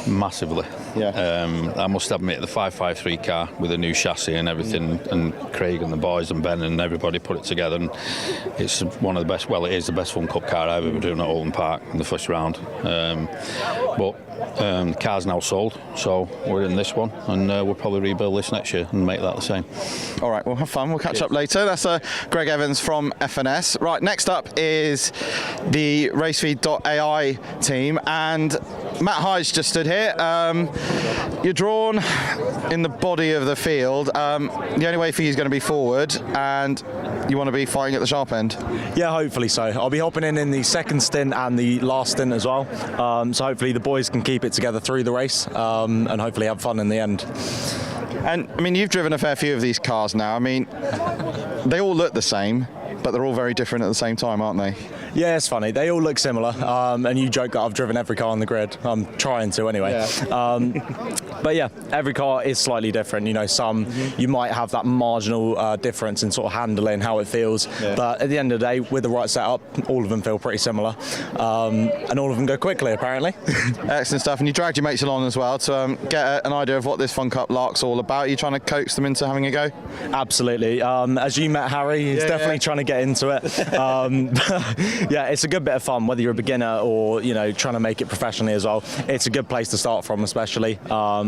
[SPEAKER 20] massively.
[SPEAKER 17] Yeah.
[SPEAKER 20] I must admit, the 553 car with a new chassis and everything, and Craig and the boys and Ben and everybody put it together, and it's one of the best. Well, it is the best Fun Cup car I've ever driven at Oulton Park in the first round. But the car's now sold, so we're in this one, and we'll probably rebuild this next year and make that the same.
[SPEAKER 17] All right, we'll have fun. We'll catch up later. That's Greg Evans from FNS. Right, next up is the RaceFeed.ai team, and Matt Hyde's just stood here. You're drawn in the body of the field. The only way for you is going to be forward, and you want to be fighting at the sharp end.
[SPEAKER 21] Yeah, hopefully so. I'll be hopping in the second stint and the last stint as well. So hopefully the boys can keep it together through the race, and hopefully have fun in the end.
[SPEAKER 17] And I mean, you've driven a fair few of these cars now. I mean, they all look the same, but they're all very different at the same time, aren't they?
[SPEAKER 21] Yeah, it's funny. They all look similar. And you joke that I've driven every car on the grid. I'm trying to anyway.
[SPEAKER 17] Yeah.
[SPEAKER 21] But yeah, every car is slightly different. You know, some you might have that marginal difference in sort of handling, how it feels.
[SPEAKER 17] Yeah.
[SPEAKER 21] But at the end of the day, with the right setup, all of them feel pretty similar. And all of them go quickly, apparently.
[SPEAKER 17] Excellent stuff. And you dragged your mates along as well to get an idea of what this Fun Cup Lark's all about. Are you trying to coax them into having a go?
[SPEAKER 21] Absolutely. As you met Harry, he's definitely trying to get into it. Yeah, it's a good bit of fun, whether you're a beginner or, you know, trying to make it professionally as well. It's a good place to start from, especially.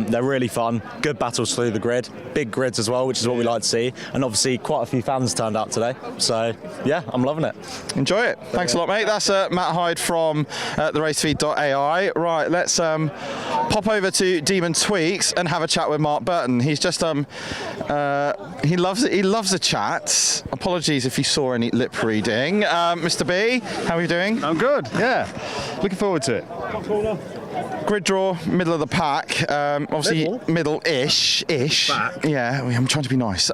[SPEAKER 21] They're really fun, good battles through the grid, big grids as well, which is what we like to see. And obviously quite a few fans turned out today. So yeah, I'm loving it.
[SPEAKER 17] Enjoy it. Thanks a lot, mate. That's Matt Hyde from the RaceFeed.ai. Right, let's pop over to Demon Tweaks and have a chat with Mark Burton. He's just he loves a chat. Apologies if you saw any lip reading. Mr. B, how are you doing?
[SPEAKER 22] I'm good, yeah. Looking forward to it.
[SPEAKER 17] Grid draw, middle of the pack. Obviously, middle-ish. Yeah, I'm trying to be nice.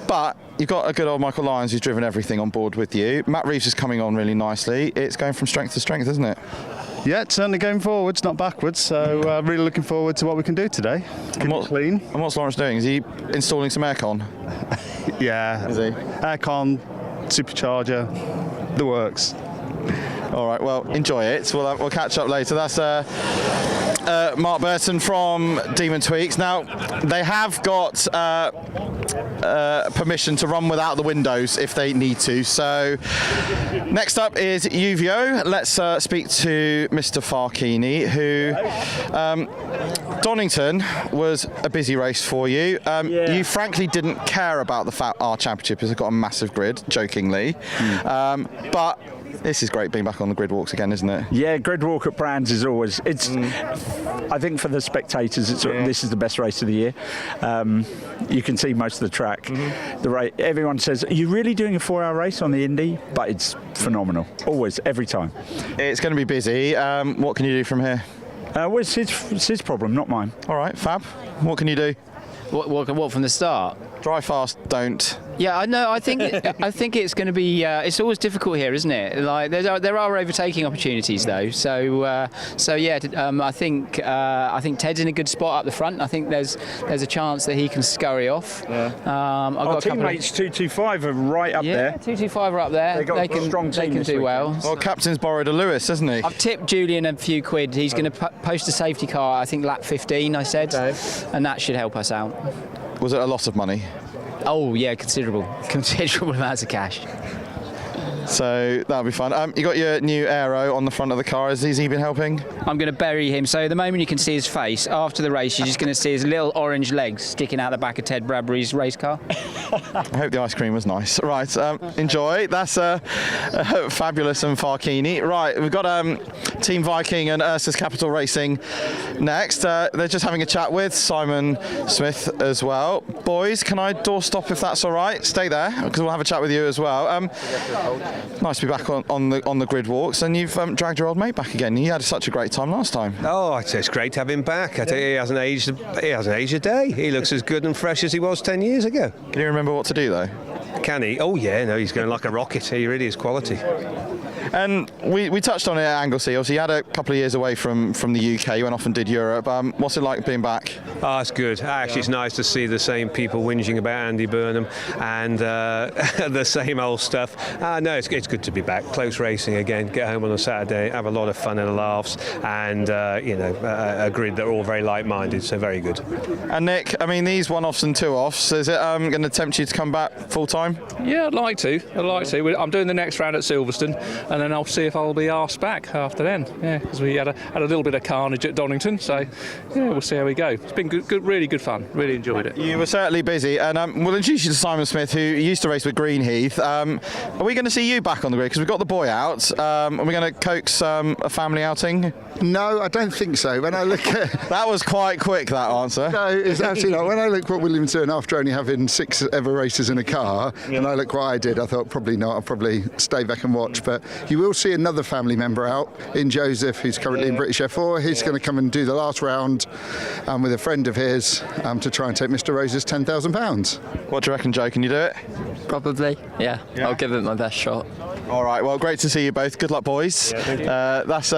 [SPEAKER 17] But you've got a good old Michael Lyons who's driven everything on board with you. Matt Reeves is coming on really nicely. It's going from strength to strength, isn't it?
[SPEAKER 22] Yeah, it's certainly going forwards, not backwards. So really looking forward to what we can do today. Clean.
[SPEAKER 17] And what's Lawrence doing? Is he installing some aircon?
[SPEAKER 22] Yeah.
[SPEAKER 17] Is he?
[SPEAKER 22] Aircon, supercharger, the works.
[SPEAKER 17] All right, well, enjoy it. We'll catch up later. That's Mark Burton from Demon Tweaks. Now, they have got permission to run without the windows if they need to. So, next up is UVO. Let's speak to Mr. Farkini, who Donington was a busy race for you. You frankly didn't care about the fact our championship has got a massive grid, jokingly. But this is great being back on the grid walks again, isn't it?
[SPEAKER 23] Yeah, grid walk at Brands is always. I think for the spectators, this is the best race of the year. You can see most of the track. Everyone says, "Are you really doing a 4-hour race on the Indy?" But it's phenomenal. Always, every time.
[SPEAKER 17] It's going to be busy. What can you do from here?
[SPEAKER 23] Well, it's his problem, not mine.
[SPEAKER 17] All right, Fab. What can you do?
[SPEAKER 5] What from the start?
[SPEAKER 17] Drive fast, don't.
[SPEAKER 5] Yeah, I know. I think it's going to be. It's always difficult here, isn't it? Like there are overtaking opportunities though. So yeah, I think Ted's in a good spot up the front. I think there's a chance that he can scurry off.
[SPEAKER 23] Yeah.
[SPEAKER 5] I've
[SPEAKER 23] Our
[SPEAKER 5] got
[SPEAKER 23] teammates 225 are right up there.
[SPEAKER 5] 225 are up there.
[SPEAKER 23] They got a strong team.
[SPEAKER 5] They can do well.
[SPEAKER 17] Well, captain's borrowed a Lewis, hasn't he?
[SPEAKER 5] I've tipped Julian a few quid. He's going to post a safety car. I think lap 15. I said, and that should help us out.
[SPEAKER 17] Was it a lot of money?
[SPEAKER 5] Oh yeah, considerable amounts of cash.
[SPEAKER 17] So that'll be fun. You got your new aero on the front of the car. Has he been helping?
[SPEAKER 5] I'm going to bury him. So the moment you can see his face, after the race, you're just going to see his little orange legs sticking out the back of Ted Bradbury's race car.
[SPEAKER 17] I hope the ice cream was nice. Right, enjoy. That's Fabulous and Farkini. Right, we've got Team Viking and Ursus Capital Racing next. They're just having a chat with Simon Smith as well. Boys, can I doorstop if that's all right? Stay there, because we'll have a chat with you as well. Nice to be back on the grid walks, and you've dragged your old mate back again. He had such a great time last time.
[SPEAKER 12] Oh, it's great to have him back. I tell you, he hasn't aged a day. He looks as good and fresh as he was 10 years ago.
[SPEAKER 17] Can you remember what to do though?
[SPEAKER 12] Can he? Oh yeah, no, he's going like a rocket. He really is quality.
[SPEAKER 17] And we touched on it at Anglesey. Obviously, you had a couple of years away from the UK. You went off and did Europe. What's it like being back?
[SPEAKER 12] Oh, it's good. Actually, it's nice to see the same people whinging about Andy Burnham and the same old stuff. No, it's good to be back. Close racing again. Get home on a Saturday, have a lot of fun and laughs, and a grid that are all very like-minded. So very good.
[SPEAKER 17] And Nick, I mean, these one-offs and two-offs, is it going to tempt you to come back full-time?
[SPEAKER 9] Yeah, I'd like to. I'm doing the next round at Silverstone, and then I'll see if I'll be asked back after then. Yeah, because we had a little bit of carnage at Donington, so yeah, we'll see how we go. It's been good, really good fun. Really enjoyed it.
[SPEAKER 17] You were certainly busy, and we'll introduce you to Simon Smith, who used to race with Greenheath. Are we going to see you back on the grid? Because we've got the boy out. Are we going to coax a family outing?
[SPEAKER 1] No, I don't think so. When I look at
[SPEAKER 17] that was quite quick, that answer.
[SPEAKER 1] No, it's absolutely not. When I look what William's doing after only having 6 ever races in a car, and I look what I did, I thought probably not. I'll probably stay back and watch. But you will see another family member out in Joseph, who's currently in British F4. He's going to come and do the last round with a friend of his to try and take Mr. Rose's £10,000.
[SPEAKER 17] What do you reckon, Joe? Can you do it?
[SPEAKER 4] Probably, yeah. I'll give it my best shot.
[SPEAKER 17] All right, well, great to see you both. Good luck, boys. That's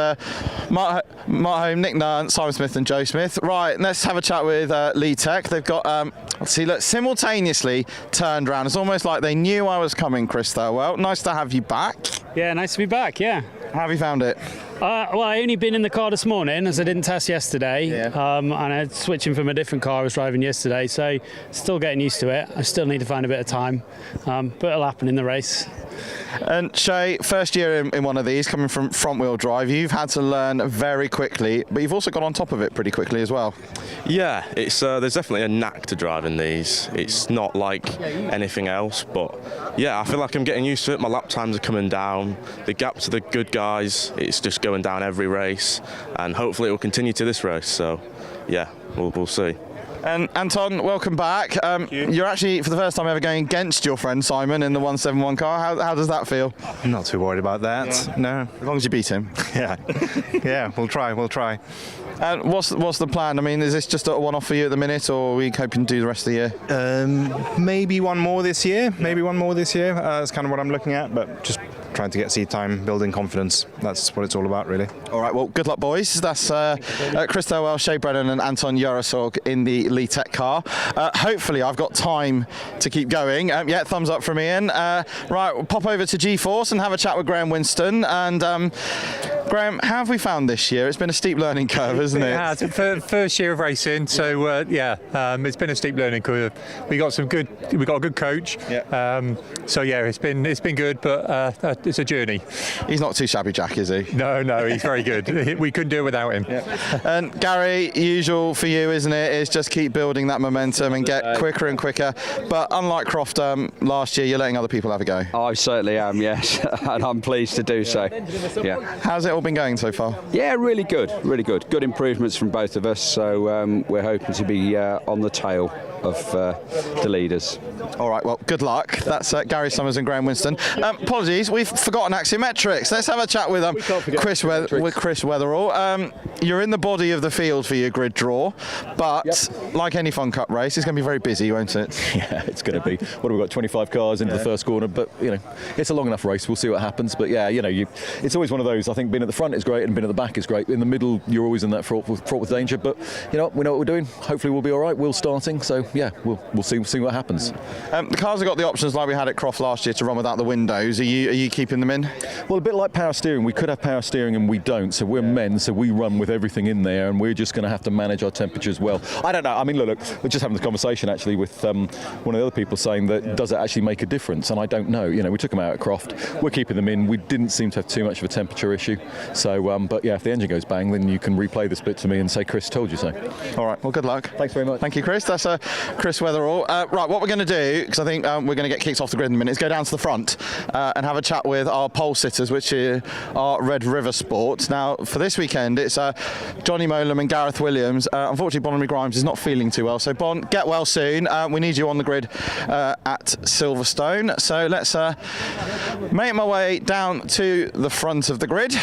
[SPEAKER 17] Mark Home, Nick Nunn, Simon Smith and Joe Smith. Right, let's have a chat with Lee Tech. They've got, simultaneously turned around. It's almost like they knew I was coming, Chris Thirlwell. Nice to have you back.
[SPEAKER 14] Yeah, nice to be back, yeah.
[SPEAKER 17] How have you found it?
[SPEAKER 14] Well, I only been in the car this morning as I didn't test yesterday, and I'm switching from a different car I was driving yesterday, so still getting used to it. I still need to find a bit of time, but it'll happen in the race.
[SPEAKER 17] And Shay, first year in one of these, coming from front-wheel drive, you've had to learn very quickly, but you've also got on top of it pretty quickly as well.
[SPEAKER 24] Yeah, it's there's definitely a knack to driving these. It's not like anything else, but yeah, I feel like I'm getting used to it. My lap times are coming down. The gap to the good guys, it's just going down every race, and hopefully it will continue to this race. So yeah, we'll see.
[SPEAKER 17] And Anton, welcome back. You're actually, for the first time ever, going against your friend Simon in the 171 car. How does that feel?
[SPEAKER 25] I'm not too worried about that.
[SPEAKER 17] Yeah.
[SPEAKER 25] No.
[SPEAKER 17] As long as you beat him.
[SPEAKER 25] Yeah. Yeah, we'll try.
[SPEAKER 17] And what's the plan? I mean, is this just a one-off for you at the minute, or are we hoping to do the rest of the year?
[SPEAKER 25] Maybe one more this year. That's kind of what I'm looking at, but just trying to get seat time, building confidence. That's what it's all about, really.
[SPEAKER 17] All right, well, good luck, boys. That's Chris Thirlwell, Shay Brennan and Anton Yarosog in the Lee Tech car. Hopefully, I've got time to keep going. Yeah, thumbs up from Ian. Right, we'll pop over to G-Force and have a chat with Graham Winston. And Graham, how have we found this year? It's been a steep learning curve, isn't it?
[SPEAKER 26] Yeah, it's first year of racing, so it's been a steep learning curve. We got a good coach. Yeah. So yeah, it's been good, but it's a journey.
[SPEAKER 17] He's not too shabby, Jack, is he?
[SPEAKER 26] No, he's very good. We couldn't do it without him.
[SPEAKER 17] Yeah. And Gary, usual for you, isn't it? Is just keep building that momentum and get quicker and quicker. But unlike Croft last year, you're letting other people have a go.
[SPEAKER 27] I certainly am, yes, and I'm pleased to do so. Yeah.
[SPEAKER 17] How's it all been going so far?
[SPEAKER 27] Yeah, really good. Good improvements from both of us. So we're hoping to be on the tail of the leaders.
[SPEAKER 17] All right, well, good luck. That's Gary Summers and Graham Winston. Apologies, we've forgotten axiometrics. Let's have a chat with Chris Weatherall. You're in the body of the field for your grid draw, but like any Fun Cup race, it's going to be very busy, won't it?
[SPEAKER 11] Yeah, it's going to be. What have we got? 25 cars into the first corner, but it's a long enough race. We'll see what happens. But yeah, it's always one of those. I think being at the front is great, and being at the back is great. In the middle, you're always in that fraught with danger. But we know what we're doing. Hopefully, we'll be all right. We're starting, so yeah, we'll see what happens.
[SPEAKER 17] The cars have got the options like we had at Croft last year to run without the windows. Are you keeping them in?
[SPEAKER 11] Well, a bit like power steering. We could have power steering and we don't. So we're men, so we run with everything in there, and we're just going to have to manage our temperatures well. I don't know. I mean, look, we're just having this conversation actually with one of the other people saying that does it actually make a difference? And I don't know. We took them out at Croft. We're keeping them in. We didn't seem to have too much of a temperature issue. So, but yeah, if the engine goes bang, then you can replay this bit to me and say, Chris told you so.
[SPEAKER 17] All right. Well, good luck.
[SPEAKER 11] Thanks very much.
[SPEAKER 17] Thank you, Chris. That's Chris Weatherall. Right, what we're going to do, because I think we're going to get kicked off the grid in a minute, is go down to the front and have a chat with our pole sitters, which are Red River Sports. Now, for this weekend, it's Johnny Molam and Gareth Williams. Unfortunately, Bonamy Grimes is not feeling too well. So, Bon, get well soon. We need you on the grid at Silverstone. So let's make my way down to the front of the grid.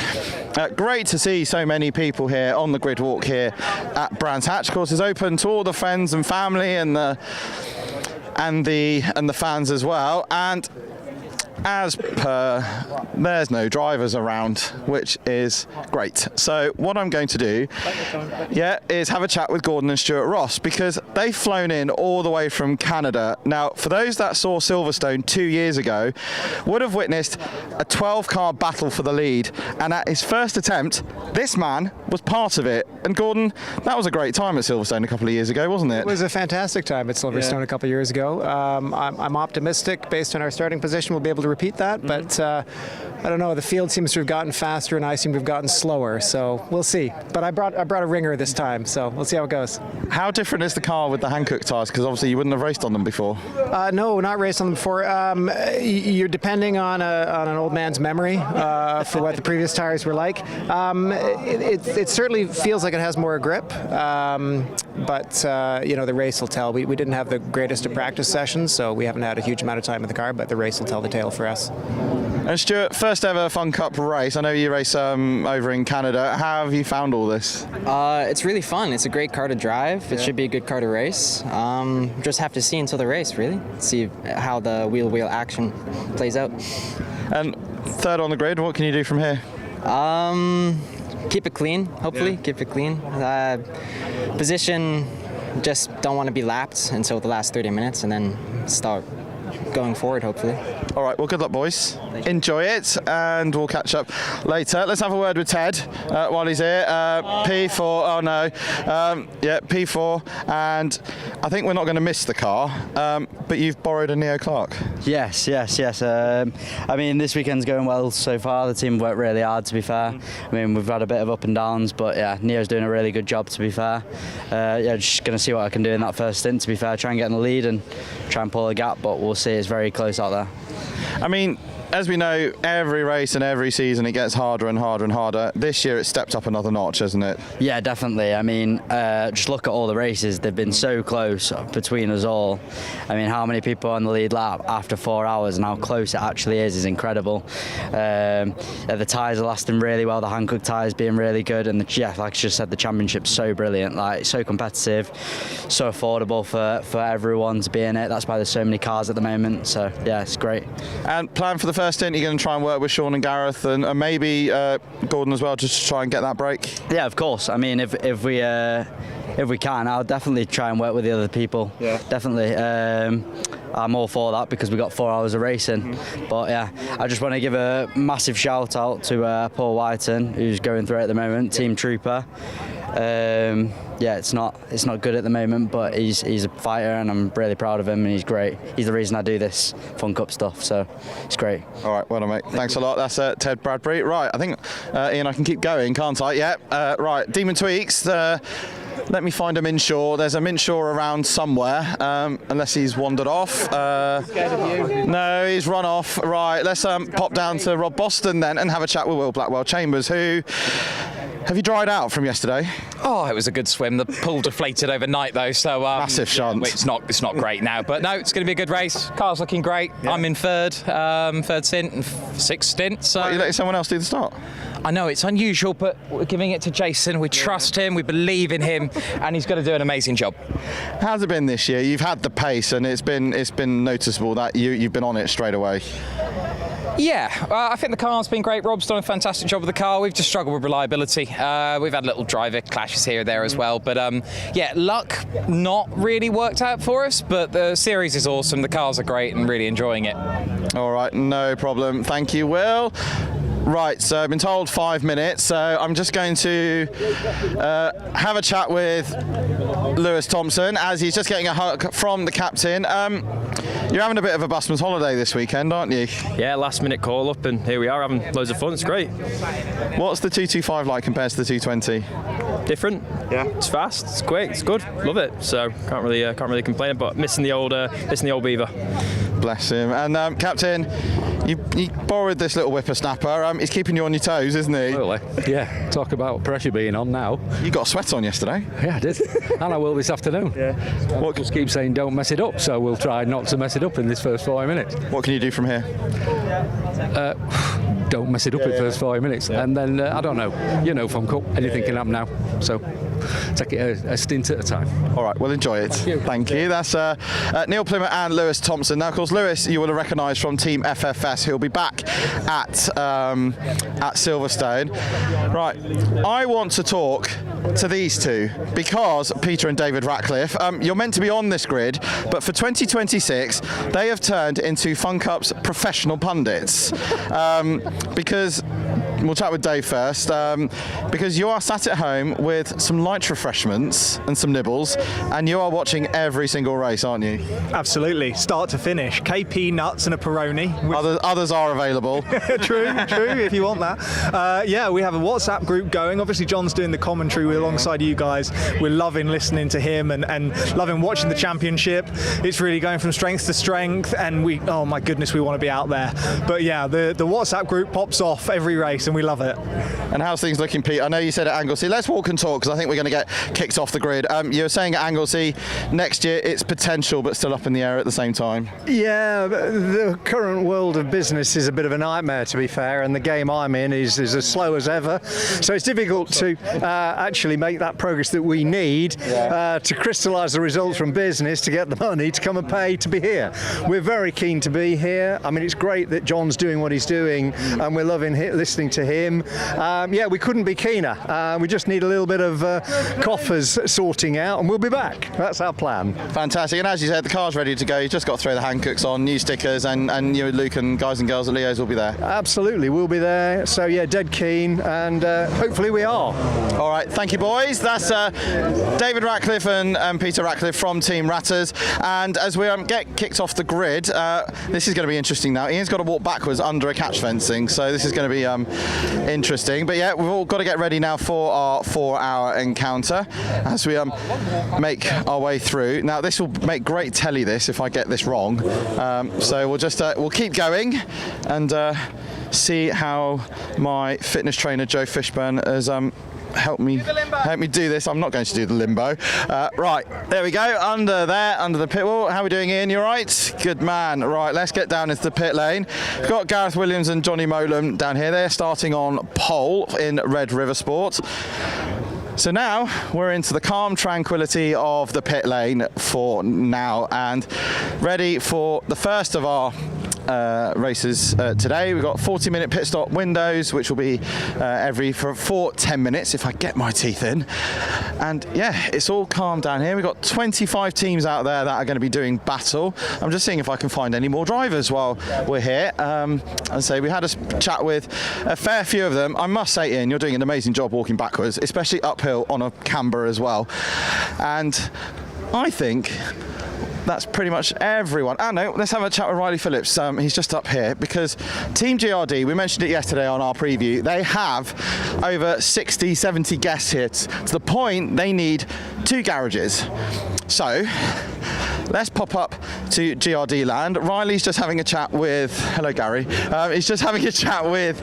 [SPEAKER 17] Great to see so many people here on the grid walk here at Brands Hatch. Of course, it's open to all the friends and family and the fans as well. And as per, there's no drivers around, which is great. So what I'm going to do, is have a chat with Gordon and Stuart Ross, because they've flown in all the way from Canada. Now, for those that saw Silverstone 2 years ago, would have witnessed a 12-car battle for the lead, and at his first attempt, this man was part of it. And Gordon, that was a great time at Silverstone a couple of years ago, wasn't it?
[SPEAKER 2] It was a fantastic time at Silverstone a couple of years ago. I'm optimistic, based on our starting position, we'll be able to repeat that, but I don't know, the field seems to have gotten faster and I seem to have gotten slower, so we'll see. But I brought a ringer this time, so we'll see how it goes.
[SPEAKER 17] How different is the car with the Hankook tyres? Because obviously you wouldn't have raced on them before.
[SPEAKER 2] No, not raced on them before. You're depending on an old man's memory for what the previous tires were like. It certainly feels like it has more grip, but the race will tell. We didn't have the greatest of practice sessions, so we haven't had a huge amount of time in the car, but the race will tell the tale for us.
[SPEAKER 17] And Stuart, first ever Fun Cup race. I know you race over in Canada. How have you found all this?
[SPEAKER 3] It's really fun. It's a great car to drive. It should be a good car to race. Just have to see until the race, really. See how the wheel action plays out.
[SPEAKER 17] And third on the grid, what can you do from here?
[SPEAKER 3] Keep it clean, hopefully. Keep it clean. Position, just don't want to be lapped until the last 30 minutes and then start going forward, hopefully.
[SPEAKER 17] All right, well, good luck, boys. Enjoy it, and we'll catch up later. Let's have a word with Ted while he's here. P4, oh no. P4, and I think we're not going to miss the car, but you've borrowed a Neo Clark.
[SPEAKER 7] Yes. I mean, this weekend's going well so far. The team worked really hard, to be fair. I mean, we've had a bit of up and downs, but yeah, Neo's doing a really good job, to be fair. Just going to see what I can do in that first stint, to be fair. Try and get in the lead and try and pull a gap, but we'll see. It's very close out there.
[SPEAKER 17] I mean, as we know, every race and every season it gets harder and harder and harder. This year it's stepped up another notch, hasn't it?
[SPEAKER 7] Yeah, definitely. I mean, just look at all the races. They've been so close between us all. I mean, how many people are on the lead lap after 4 hours and how close it actually is incredible. The tyres are lasting really well. The Hankook tyres being really good. And like I just said, the championship's so brilliant. Like, so competitive, so affordable for everyone to be in it. That's why there's so many cars at the moment. So, yeah, it's great.
[SPEAKER 17] And plan for the first stint, you're going to try and work with Sean and Gareth and maybe Gordon as well, just to try and get that break?
[SPEAKER 7] Yeah, of course. I mean, if we can, I'll definitely try and work with the other people. Yeah. Definitely. I'm all for that because we got 4 hours of racing. But yeah, I just want to give a massive shout out to Paul Whiten, who's going through it at the moment, Team Trooper. It's not good at the moment, but he's a fighter and I'm really proud of him and he's great. He's the reason I do this Fun Cup stuff, so it's great.
[SPEAKER 17] All right, well done, mate. Thanks a lot. That's Ted Bradbury. Right, I think, Ian, I can keep going, can't I? Yeah, right, Demon Tweaks. Let me find a Minshaw. There's a Minshaw around somewhere, unless he's wandered off. No, he's run off. Right, let's pop down to Rob Boston then and have a chat with Will Blackwell Chambers, who... Have you dried out from yesterday?
[SPEAKER 8] Oh, it was a good swim. The pool deflated overnight though, so
[SPEAKER 17] massive shunt.
[SPEAKER 8] It's not great now, but no, it's going to be a good race. Car's looking great. Yeah. I'm in third stint and sixth stint. So
[SPEAKER 17] you letting someone else do the start?
[SPEAKER 8] I know it's unusual, but we're giving it to Jason. We trust him, we believe in him, and he's going to do an amazing job.
[SPEAKER 17] How's it been this year? You've had the pace, and it's been noticeable that you've been on it straight away.
[SPEAKER 8] Yeah, I think the car's been great. Rob's done a fantastic job with the car. We've just struggled with reliability. We've had little driver clashes here and there as well. But luck not really worked out for us. But the series is awesome. The cars are great and really enjoying it.
[SPEAKER 17] All right, no problem. Thank you, Will. Right, so I've been told 5 minutes, so I'm just going to have a chat with Lewis Thompson as he's just getting a hug from the captain. You're having a bit of a busman's holiday this weekend, aren't you?
[SPEAKER 10] Yeah, last minute call up and here we are having loads of fun, it's great.
[SPEAKER 17] What's the 225 like compared to the 220?
[SPEAKER 10] Different. Yeah. It's fast, it's quick, it's good, love it. So can't really complain, but missing the old Beaver.
[SPEAKER 17] Bless him. And Captain, you borrowed this little whippersnapper. He's keeping you on your toes, isn't he?
[SPEAKER 15] Really? Yeah. Talk about pressure being on now.
[SPEAKER 17] You got sweat on yesterday.
[SPEAKER 15] Yeah, I did. And I will this afternoon. Yeah. What just keep saying don't mess it up, so we'll try not to mess it up in this first 5 minutes.
[SPEAKER 17] What can you do from here?
[SPEAKER 15] Don't mess it up in the first 5 minutes. Yeah. And then, I don't know, Fun Cup, anything can happen now. So take it a stint at a time.
[SPEAKER 17] All right, well, enjoy it. Thank you. That's Neil Plymouth and Lewis Thompson. Now, of course, Lewis, you will have recognised from Team FFS, who'll be back at Silverstone. Right, I want to talk to these two because Peter and David Ratcliffe, you're meant to be on this grid, but for 2026, they have turned into Fun Cup's professional pundits. Because we'll chat with Dave first, because you are sat at home with some light refreshments and some nibbles, and you are watching every single race, aren't you?
[SPEAKER 6] Absolutely, start to finish. KP nuts and a Peroni.
[SPEAKER 17] Others are available.
[SPEAKER 6] True, if you want that. Yeah, we have a WhatsApp group going. Obviously, John's doing the commentary alongside you guys. We're loving listening to him and loving watching the championship. It's really going from strength to strength, and oh my goodness, we want to be out there. But yeah, the WhatsApp group pops off every race, and we love it.
[SPEAKER 17] And how's things looking, Pete? I know you said at Anglesey. Let's walk and talk, because I think we're going to get kicked off the grid. You were saying at Anglesey next year it's potential, but still up in the air at the same time.
[SPEAKER 13] Yeah, the current world of business is a bit of a nightmare, to be fair, and the game I'm in is as slow as ever. So it's difficult to actually make that progress that we need to crystallise the results from business, to get the money to come and pay to be here. We're very keen to be here. I mean, it's great that John's doing what he's doing, and we're loving listening to him. Yeah, we couldn't be keener. We just need a little bit of coffers sorting out, and we'll be back. That's our plan.
[SPEAKER 17] Fantastic. And as you said, the car's ready to go. You've just got to throw the hand cooks on, new stickers, and you, Luke, and guys and girls at Leo's will be there.
[SPEAKER 13] Absolutely, we'll be there. So yeah, dead keen, and hopefully we are.
[SPEAKER 17] All right, thank you, boys. That's David Ratcliffe and Peter Ratcliffe from Team Ratters. And as we get kicked off the grid, this is going to be interesting now. Ian's got to walk backwards under a catch fencing, so this is going to be interesting. But yeah, we've all got to get ready now for our 4-hour encounter as we make our way through. Now, this will make great telly, this, if I get this wrong. So we'll just we'll keep going and see how my fitness trainer Joe Fishburne has help me do this. I'm not going to do the limbo. Right, there we go, under the pit wall. How are we doing, Ian? You all right? Good man. Right, let's get down into the pit lane. We've got Gareth Williams and Johnny Molam down here. They're starting on pole in Red River Sport. So now we're into the calm tranquility of the pit lane for now, and ready for the first of our races today. We've got 40-minute pit stop windows, which will be for 10 minutes if I get my teeth in. And yeah, it's all calm down here. We've got 25 teams out there that are going to be doing battle. I'm just seeing if I can find any more drivers while we're here. And so we had a chat with a fair few of them. I must say, Ian, you're doing an amazing job walking backwards, especially uphill on a camber as well. And I think that's pretty much everyone. No, let's have a chat with Riley Phillips. He's just up here because Team GRD, we mentioned it yesterday on our preview, they have over 60, 70 guests here to the point they need 2 garages. So let's pop up to GRD land. Riley's just having a chat with, hello Gary, he's just having a chat with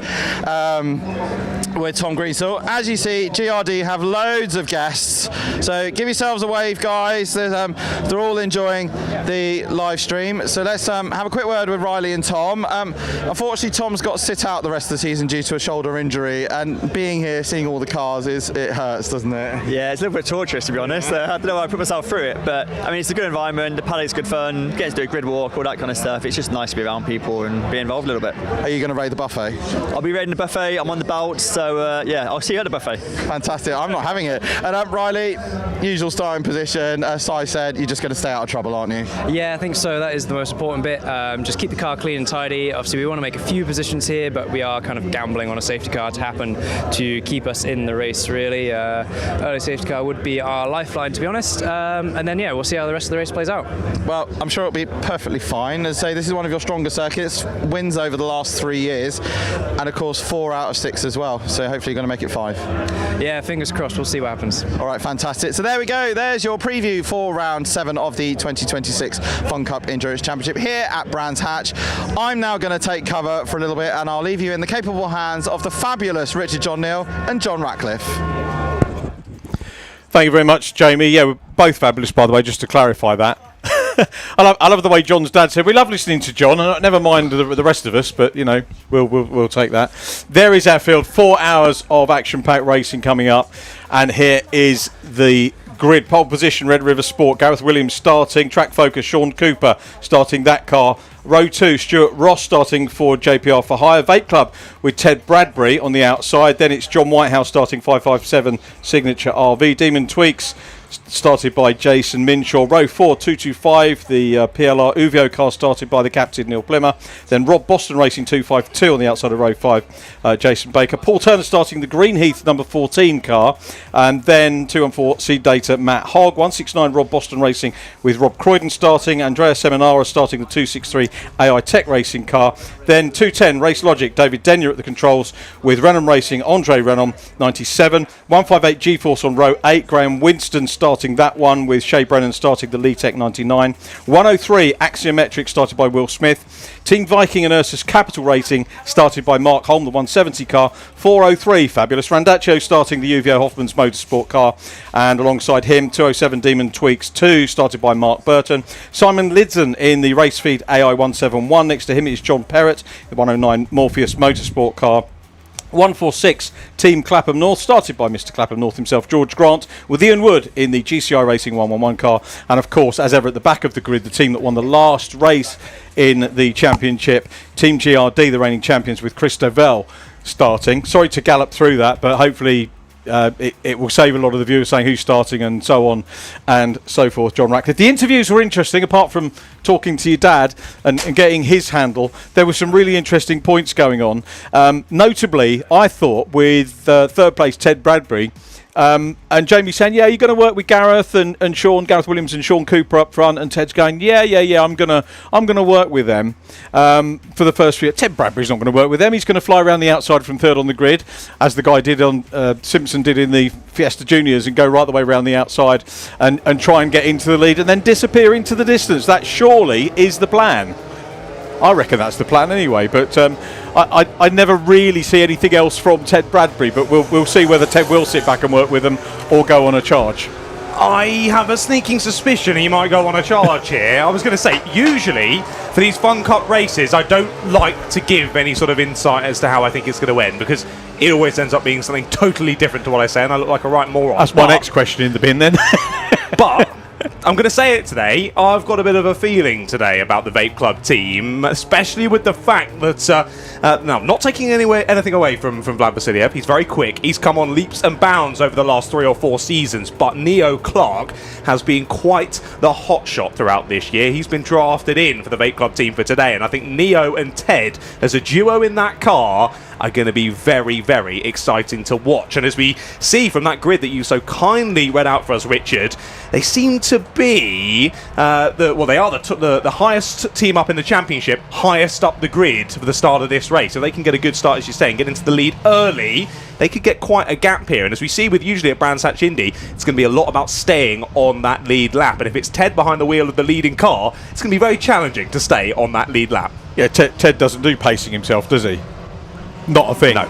[SPEAKER 17] Tom Greensall. As you see, GRD have loads of guests, so give yourselves a wave, guys. They're all enjoying the live stream. So let's have a quick word with Riley and Tom. Unfortunately, Tom's got to sit out the rest of the season due to a shoulder injury, and being here, seeing all the cars, it hurts, doesn't it?
[SPEAKER 16] Yeah, it's a little bit torturous, to be honest. I don't know how I put myself through it, but I mean, it's a good environment, the paddock's good fun, getting to do a grid walk, all that kind of stuff. It's just nice to be around people and be involved a little bit.
[SPEAKER 17] Are you going to raid the buffet?
[SPEAKER 16] I'll be raiding the buffet, I'm on the belt, so yeah, I'll see you at the buffet.
[SPEAKER 17] Fantastic, I'm not having it. And Riley, usual starting position, as Si said, you're just going to stay out of trouble, aren't you?
[SPEAKER 18] Yeah, I think so. That is the most important bit. Just keep the car clean and tidy. Obviously, we want to make a few positions here, but we are kind of gambling on a safety car to happen to keep us in the race, really. Early safety car would be our lifeline, to be honest. And then, yeah, we'll see how the rest of the race plays out.
[SPEAKER 17] Well, I'm sure it'll be perfectly fine. As I say, this is one of your stronger circuits, wins over the last 3 years, and of course 4 out of 6 as well. So hopefully you're going to make it 5.
[SPEAKER 18] Yeah, fingers crossed. We'll see what happens.
[SPEAKER 17] All right, fantastic. So there we go. There's your preview for round 7 of the 2026 Fun Cup Endurance Championship here at Brands Hatch. I'm now going to take cover for a little bit, and I'll leave you in the capable hands of the fabulous Richard John Neal and John Ratcliffe.
[SPEAKER 19] Thank you very much, Jamie. Yeah, we're both fabulous, by the way, just to clarify that.
[SPEAKER 5] I love the way John's dad said, we love listening to John, and never mind the rest of us, but, you know, we'll take that. There is our field, 4 hours of action-packed racing coming up, and here is the grid. Pole position, Red River Sport, Gareth Williams starting, track focus, Sean Cooper starting that car. Row 2, Stuart Ross starting for JPR for Hire. Vape Club with Ted Bradbury on the outside. Then it's John Whitehouse starting 557 Signature RV. Demon Tweaks started by Jason Minshaw. Row 4, 225, the PLR Uvio car started by the captain Neil Plimmer. Then Rob Boston Racing 252 on the outside of row 5, Jason Baker. Paul Turner starting the Greenheath number 14 car. And then 214 Seed Data Matt Hogg. 169 Rob Boston Racing with Rob Croydon starting. Andrea Seminara starting the 263 AI Tech Racing car. Then 210 Race Logic, David Denyer at the controls with Renom Racing, Andre Renom 97. 158 G-Force on row 8, Graham Winston starting that one with Shay Brennan starting the Lee Tech 99. 103 Axiometric started by Will Smith. Team Viking and Ursus Capital Racing started by Mark Holm, the 170 car. 403 Fabulous Randaccio starting the UVO Hoffman's Motorsport car, and alongside him 207 Demon Tweaks 2 started by Mark Burton. Simon Lidson in the Racefeed AI 171. Next to him is John Perrott, the 109 Morpheus Motorsport car. 146 Team Clapham North, started by Mr. Clapham North himself, George Grant, with Ian Wood in the GCI Racing 111 car. And of course, as ever at the back of the grid, the team that won the last race in the championship, Team GRD, the reigning champions, with Chris Dovell starting. Sorry to gallop through that, but hopefully it will save a lot of the viewers saying who's starting and so on and so forth. John Ratcliffe. The interviews were interesting, apart from talking to your dad and getting his handle. There were some really interesting points going on. Notably, I thought, with third place Ted Bradbury, and Jamie saying, yeah, you're going to work with Gareth and Sean, Gareth Williams and Sean Cooper up front, and Ted's going, yeah, I'm gonna work with them for the first few. Ted Bradbury's not going to work with them. He's going to fly around the outside from third on the grid, as the guy did on Simpson did in the Fiesta Juniors, and go right the way around the outside and try and get into the lead and then disappear into the distance. That surely is the plan. I reckon that's the plan anyway, but I never really see anything else from Ted Bradbury, but we'll see whether Ted will sit back and work with them or go on a charge.
[SPEAKER 12] I have a sneaking suspicion he might go on a charge here. I was going to say, usually for these Fun Cup races, I don't like to give any sort of insight as to how I think it's going to end, because it always ends up being something totally different to what I say, and I look like a right moron.
[SPEAKER 5] That's my next question in the bin then.
[SPEAKER 12] But I'm going to say it today. I've got a bit of a feeling today about the Vape Club team, especially with the fact that, no, not taking anything away from Vlad Vasiliev. He's very quick. He's come on leaps and bounds over the last 3 or 4 seasons, but Neo Clark has been quite the hotshot throughout this year. He's been drafted in for the Vape Club team for today, and I think Neo and Ted, as a duo in that car, are going to be very, very exciting to watch. And as we see from that grid that you so kindly read out for us, Richard, they seem to be they are the highest team up in the championship, highest up the grid for the start of this race. So they can get a good start, as you're saying, get into the lead early. They could get quite a gap here. And as we see with usually at Brands Hatch Indy, it's going to be a lot about staying on that lead lap. And if it's Ted behind the wheel of the leading car, it's going to be very challenging to stay on that lead lap.
[SPEAKER 5] Yeah, Ted doesn't do pacing himself, does he? Not a thing.
[SPEAKER 12] No.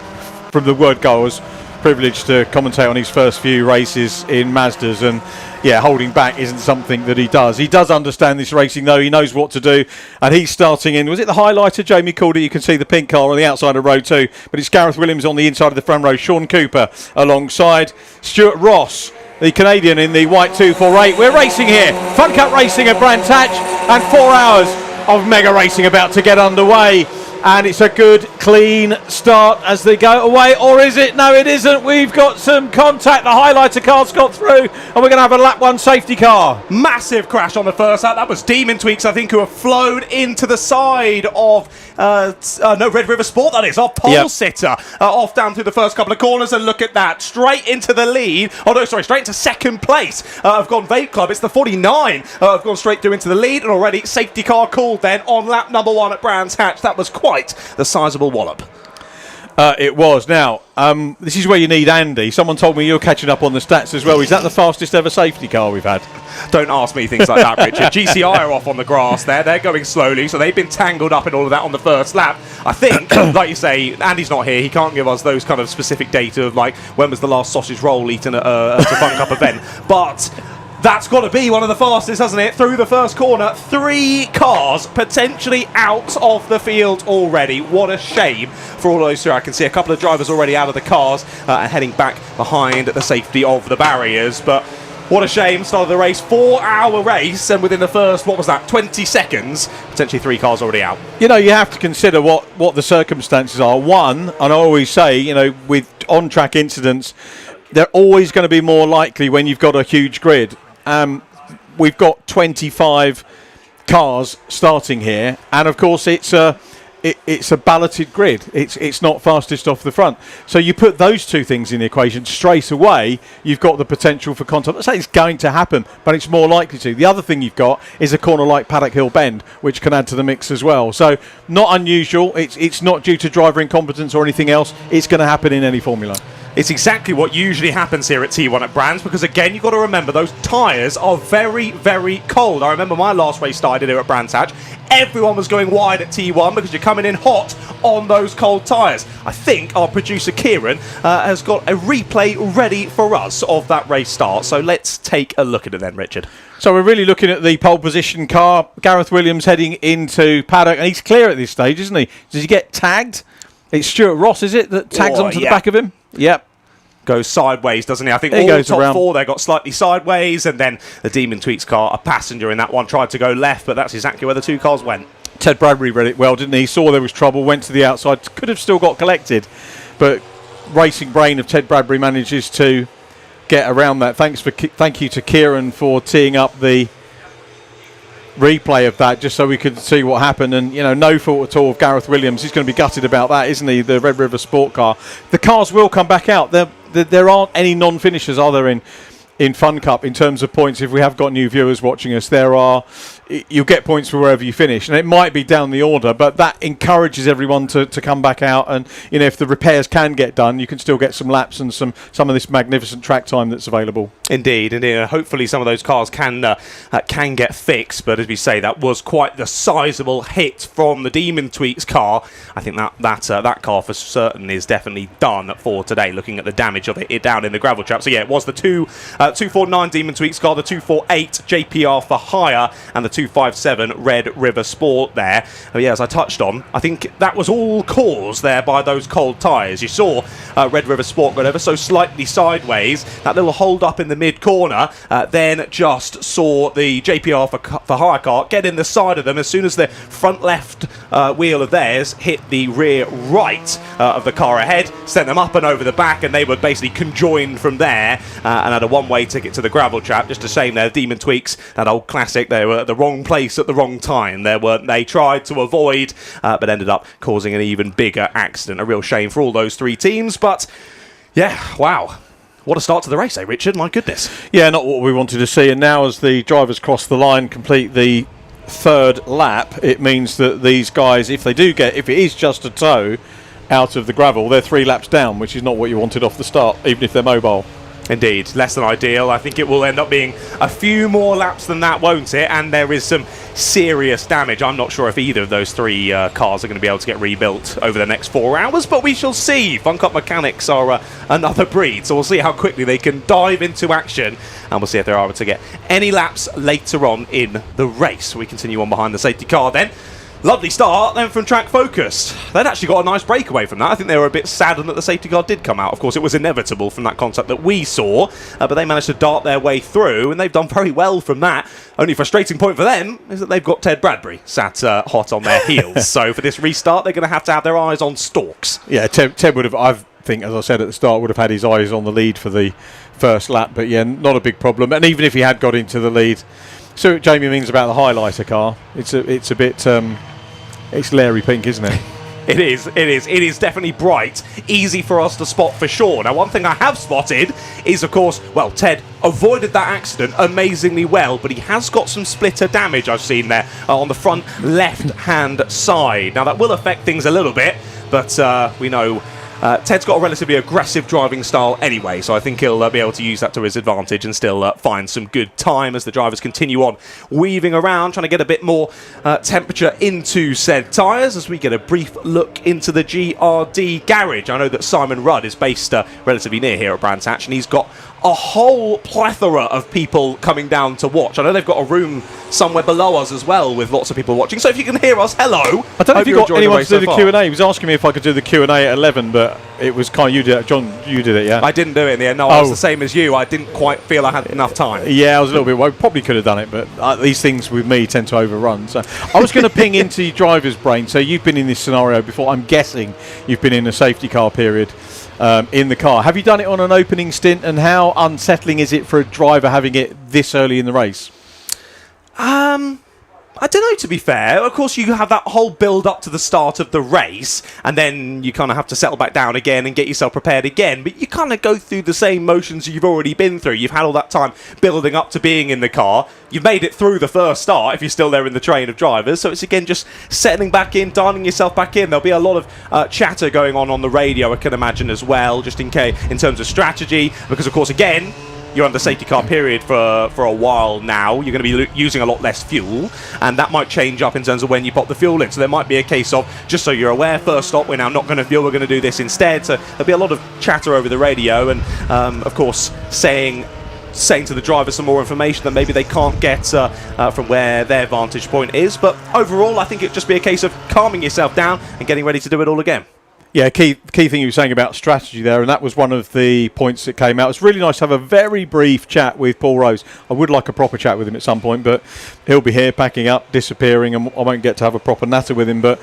[SPEAKER 5] From the word go, I was privileged to commentate on his first few races in Mazdas, and yeah, holding back isn't something that he does. He does understand this racing, though. He knows what to do, and he's starting in. Was it the highlighter? Jamie called it. You can see the pink car on the outside of row 2, but it's Gareth Williams on the inside of the front row. Sean Cooper alongside Stuart Ross, the Canadian, in the white 248. We're racing here. Fun Cup racing at Brands Hatch, and 4 hours of mega racing about to get underway. And it's a good, clean start as they go away. Or is it? No, it isn't. We've got some contact. The highlighter car's got through, and we're going to have a lap 1 safety car.
[SPEAKER 12] Massive crash on the first lap. That was Demon Tweaks, I think, who have flown into the side of Red River Sport, that is, off pole sitter. Off down through the first couple of corners, and look at that. Straight into the lead. Oh, no, sorry, straight into second place. I've gone Vape Club. It's the 49. I've gone straight through into the lead, and already safety car called then on lap number 1 at Brands Hatch. That was quite the sizable wallop.
[SPEAKER 5] It was. Now, this is where you need Andy. Someone told me you're catching up on the stats as well. Is that the fastest ever safety car we've had?
[SPEAKER 12] Don't ask me things like that, Richard. GCI are off on the grass there. They're going slowly, so they've been tangled up in all of that on the first lap. I think, like you say, Andy's not here. He can't give us those kind of specific data of, like, when was the last sausage roll eaten at a Fun Cup event. But That's got to be one of the fastest, hasn't it? Through the first corner, 3 cars potentially out of the field already. What a shame for all those 3. I can see a couple of drivers already out of the cars and heading back behind the safety of the barriers. But what a shame, start of the race, 4-hour race, and within the first, 20 seconds, potentially 3 cars already out.
[SPEAKER 5] You know, you have to consider what the circumstances are. One, and I always say, you know, with on-track incidents, they're always going to be more likely when you've got a huge grid. We've got 25 cars starting here, and of course it's a balloted grid. It's not fastest off the front. So you put those 2 things in the equation straight away, you've got the potential for contact. I say it's going to happen, but it's more likely to. The other thing you've got is a corner like Paddock Hill Bend, which can add to the mix as well. So not unusual. It's not due to driver incompetence or anything else. It's going to happen in any formula.
[SPEAKER 12] It's exactly what usually happens here at T1 at Brands, because again, you've got to remember those tyres are very, very cold. I remember my last race started here at Brands Hatch. Everyone was going wide at T1 because you're coming in hot on those cold tyres. I think our producer Kieran has got a replay ready for us of that race start. So let's take a look at it then, Richard.
[SPEAKER 5] So we're really looking at the pole position car. Gareth Williams heading into paddock, and he's clear at this stage, isn't he? Does he get tagged? It's Stuart Ross, is it, that tags onto the back of him? Yep.
[SPEAKER 12] Goes sideways, doesn't he? I think all the top 4 they got slightly sideways, and then the Demon Tweaks car, a passenger in that one, tried to go left, but that's exactly where the 2 cars went.
[SPEAKER 5] Ted Bradbury read it well, didn't he? Saw there was trouble, went to the outside, could have still got collected, but racing brain of Ted Bradbury manages to get around that. Thank you to Kieran for teeing up the replay of that, just so we could see what happened. And you know, no fault at all of Gareth Williams. He's going to be gutted about that, isn't he? The Red River Sport car. The cars will come back out. There aren't any non-finishers, are there, in Fun Cup in terms of points? If we have got new viewers watching us, you'll get points for wherever you finish, and it might be down the order, but that encourages everyone to come back out. And you know, if the repairs can get done, you can still get some laps and some of this magnificent track time that's available.
[SPEAKER 12] Indeed. Hopefully some of those cars can get fixed, but as we say, that was quite the sizable hit from the Demon Tweaks car. I think that car for certain is definitely done for today, looking at the damage of it down in the gravel trap. So yeah, it was the 249 Demon Tweaks car, the 248 JPR for hire, and the 257 Red River Sport there. But yeah, as I touched on, I think that was all caused there by those cold tyres. You saw Red River Sport go ever so slightly sideways, that little hold up in the mid corner, then just saw the JPR for hire car get in the side of them as soon as the front left wheel of theirs hit the rear right of the car ahead, sent them up and over the back, and they were basically conjoined from there and had a one-way ticket to the gravel trap. Just a shame there, Demon Tweaks, that old classic, they were at the wrong place at the wrong time. They tried to avoid, but ended up causing an even bigger accident. A real shame for all those 3 teams, but yeah, wow. What a start to the race, eh, Richard? My goodness.
[SPEAKER 5] Yeah, not what we wanted to see. And now as the drivers cross the line, complete the 3rd lap, it means that these guys, if it is just a tow out of the gravel, they're 3 laps down, which is not what you wanted off the start, even if they're mobile.
[SPEAKER 12] Indeed, less than ideal. I think it will end up being a few more laps than that, won't it? And there is some serious damage. I'm not sure if either of those 3 cars are going to be able to get rebuilt over the next 4 hours, but we shall see. Fun Cup mechanics are another breed, so we'll see how quickly they can dive into action, and we'll see if they're able to get any laps later on in the race. We continue on behind the safety car then. Lovely start then from Track Focus. They'd actually got a nice breakaway from that. I think they were a bit saddened that the safety car did come out. Of course, it was inevitable from that contact that we saw, but they managed to dart their way through, and they've done very well from that. Only frustrating point for them is that they've got Ted Bradbury sat hot on their heels. So for this restart, they're going to have their eyes on stalks.
[SPEAKER 5] Yeah, Ted would have, I think, as I said at the start, would have had his eyes on the lead for the first lap, but yeah, not a big problem. And even if he had got into the lead, so what Jamie means about the highlighter car, it's a bit... it's Larry Pink, isn't it?
[SPEAKER 12] It is definitely bright, easy for us to spot for sure. Now, one thing I have spotted is, of course, well, Ted avoided that accident amazingly well, but he has got some splitter damage I've seen there on the front left-hand side. Now, that will affect things a little bit, but we know Ted's got a relatively aggressive driving style anyway, so I think he'll be able to use that to his advantage and still find some good time as the drivers continue on weaving around, trying to get a bit more temperature into said tyres as we get a brief look into the GRD garage. I know that Simon Rudd is based relatively near here at Brands Hatch, and he's got a whole plethora of people coming down to watch. I know they've got a room somewhere below us as well with lots of people watching. So if you can hear us, hello.
[SPEAKER 5] I don't know if you got anyone to do the Q&A. He was asking me if I could do the Q&A at 11, but it was kind of you did it. John, you did it, yeah?
[SPEAKER 12] I didn't do it in the end. No, I was the same as you. I didn't quite feel I had enough time.
[SPEAKER 5] Yeah, I was a little bit. Well, I probably could have done it, but these things with me tend to overrun. So I was going to ping into your driver's brain. So you've been in this scenario before. I'm guessing you've been in a safety car period in the car. Have you done it on an opening stint, and how unsettling is it for a driver having it this early in the race?
[SPEAKER 12] I don't know, to be fair. Of course, you have that whole build up to the start of the race, and then you kind of have to settle back down again and get yourself prepared again. But you kind of go through the same motions you've already been through. You've had all that time building up to being in the car. You've made it through the first start if you're still there in the train of drivers. So it's again just settling back in, dialing yourself back in. There'll be a lot of chatter going on the radio, I can imagine, as well, just in terms of strategy. Because, of course, again, you're under safety car period for a while now. You're going to be using a lot less fuel, and that might change up in terms of when you pop the fuel in. So there might be a case of, just so you're aware, first stop, we're now not going to fuel, we're going to do this instead. So there'll be a lot of chatter over the radio, and of course saying to the driver some more information that maybe they can't get from where their vantage point is. But overall, I think it'd just be a case of calming yourself down and getting ready to do it all again.
[SPEAKER 5] Yeah, key thing you were saying about strategy there, and that was one of the points that came out. It's really nice to have a very brief chat with Paul Rose. I would like a proper chat with him at some point, but he'll be here packing up, disappearing, and I won't get to have a proper natter with him. But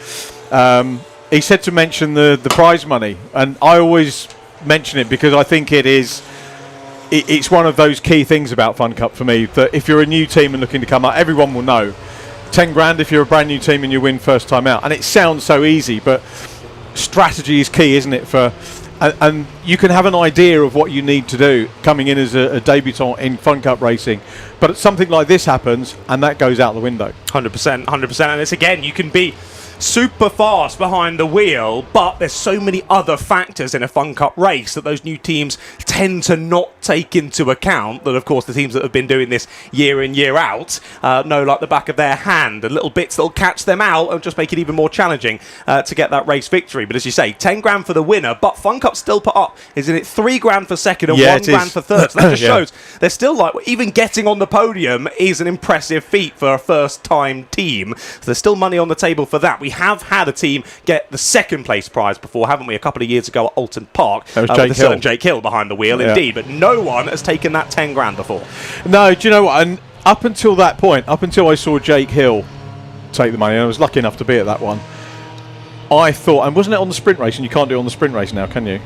[SPEAKER 5] he said to mention the prize money, and I always mention it because I think it's one of those key things about Fun Cup for me, that if you're a new team and looking to come up, everyone will know. 10 grand if you're a brand new team and you win first time out. And it sounds so easy, but strategy is key, isn't it? And you can have an idea of what you need to do coming in as a debutant in Fun Cup racing, but something like this happens and that goes out the window.
[SPEAKER 12] 100%. And it's again, you can be super fast behind the wheel, but there's so many other factors in a Fun Cup race that those new teams tend to not take into account, that of course the teams that have been doing this year in, year out know like the back of their hand, and little bits that'll catch them out and just make it even more challenging to get that race victory. But as you say, 10 grand for the winner, but Fun Cup still put up, isn't it, 3 grand for second and 1 grand for third. So that just shows they're still like, even getting on the podium is an impressive feat for a first time team. So there's still money on the table for that. We have had a team get the second place prize before, haven't we? A couple of years ago at Alton Park.
[SPEAKER 5] That was Jake Hill.
[SPEAKER 12] Jake Hill behind the wheel, indeed. But no one has taken that 10 grand before.
[SPEAKER 5] No, do you know what? And up until that point, up until I saw Jake Hill take the money, and I was lucky enough to be at that one, I thought, and wasn't it on the sprint race? And you can't do it on the sprint race now, can you?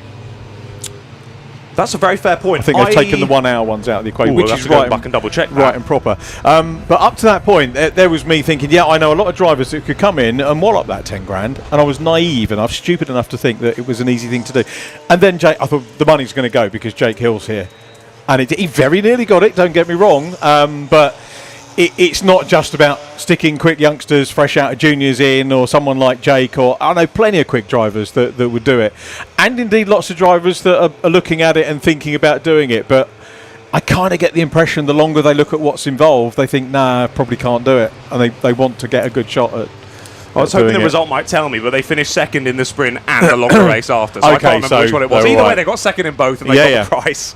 [SPEAKER 12] That's a very fair point.
[SPEAKER 5] I think they've taken the 1 hour ones out of the equation, which is
[SPEAKER 12] right, back and double check
[SPEAKER 5] right and proper. But up to that point, there was me thinking, yeah, I know a lot of drivers that could come in and wallop that 10 grand, and I was naive and I was stupid enough to think that it was an easy thing to do. And then I thought the money's going to go because Jake Hill's here, and he very nearly got it. Don't get me wrong, but it's not just about sticking quick youngsters fresh out of juniors in, or someone like Jake, or I know plenty of quick drivers that would do it, and indeed lots of drivers that are looking at it and thinking about doing it. But I kind of get the impression the longer they look at what's involved, they think, nah, probably can't do it, and they want to get a good shot at
[SPEAKER 12] I was hoping the result might tell me, but they finished second in the sprint and the longer race after, so I can't remember which one it was. Either way, they got second in both and they got the prize.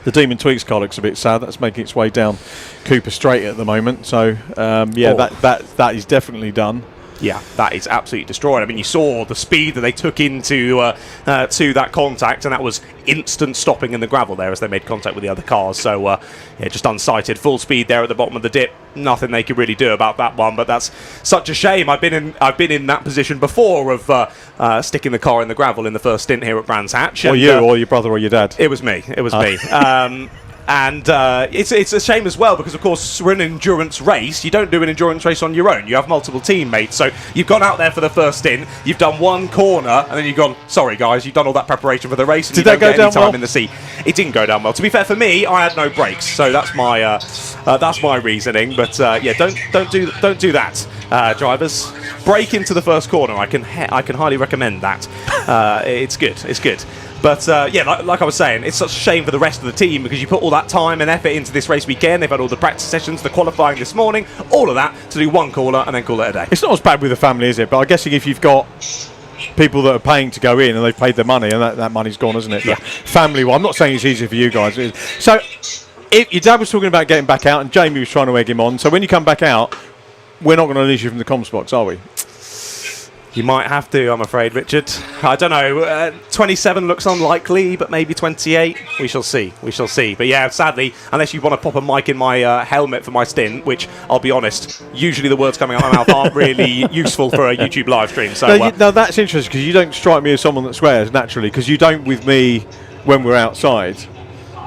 [SPEAKER 5] The Demon Tweaks car looks a bit sad. That's making its way down Cooper Straight at the moment. So, that is definitely done.
[SPEAKER 12] Yeah, that is absolutely destroyed. I mean, you saw the speed that they took into to that contact, and that was instant stopping in the gravel there as they made contact with the other cars. So, just unsighted, full speed there at the bottom of the dip. Nothing they could really do about that one, but that's such a shame. I've been in that position before of sticking the car in the gravel in the first stint here at Brands Hatch.
[SPEAKER 5] Or you, or your brother, or your dad.
[SPEAKER 12] It was me. It was me. And it's a shame as well because, of course, we're an endurance race. You don't do an endurance race on your own. You have multiple teammates. So you've gone out there for the first stint, you've done one corner, and then you've gone, sorry, guys, you've done all that prepreparation for the race, and
[SPEAKER 5] Did
[SPEAKER 12] you
[SPEAKER 5] that
[SPEAKER 12] don't
[SPEAKER 5] go
[SPEAKER 12] get any
[SPEAKER 5] down
[SPEAKER 12] time
[SPEAKER 5] well?
[SPEAKER 12] in the seat. It didn't go down well. To be fair, for me, I had no brakes. So that's my reasoning. But, don't do that, drivers. Brake into the first corner. I can highly recommend that. It's good. It's good. But, like I was saying, it's such a shame for the rest of the team because you put all that time and effort into this race weekend. They've had all the practice sessions, the qualifying this morning, all of that to do one corner and then call it a day.
[SPEAKER 5] It's not as bad with the family, is it? But I'm guessing if you've got people that are paying to go in, and they've paid their money, and that money's gone, isn't it?
[SPEAKER 12] Yeah.
[SPEAKER 5] Family. Well, I'm not saying it's easy for you guys. So, if your dad was talking about getting back out, and Jamie was trying to egg him on. So when you come back out, we're not going to release you from the comms box, are we?
[SPEAKER 12] You might have to, I'm afraid, Richard. I don't know. 27 looks unlikely, but maybe 28. We shall see. We shall see. But yeah, sadly, unless you want to pop a mic in my helmet for my stint, which I'll be honest, usually the words coming out of my mouth aren't really useful for a YouTube live stream. So
[SPEAKER 5] no, that's interesting because you don't strike me as someone that swears naturally, because you don't with me when we're outside.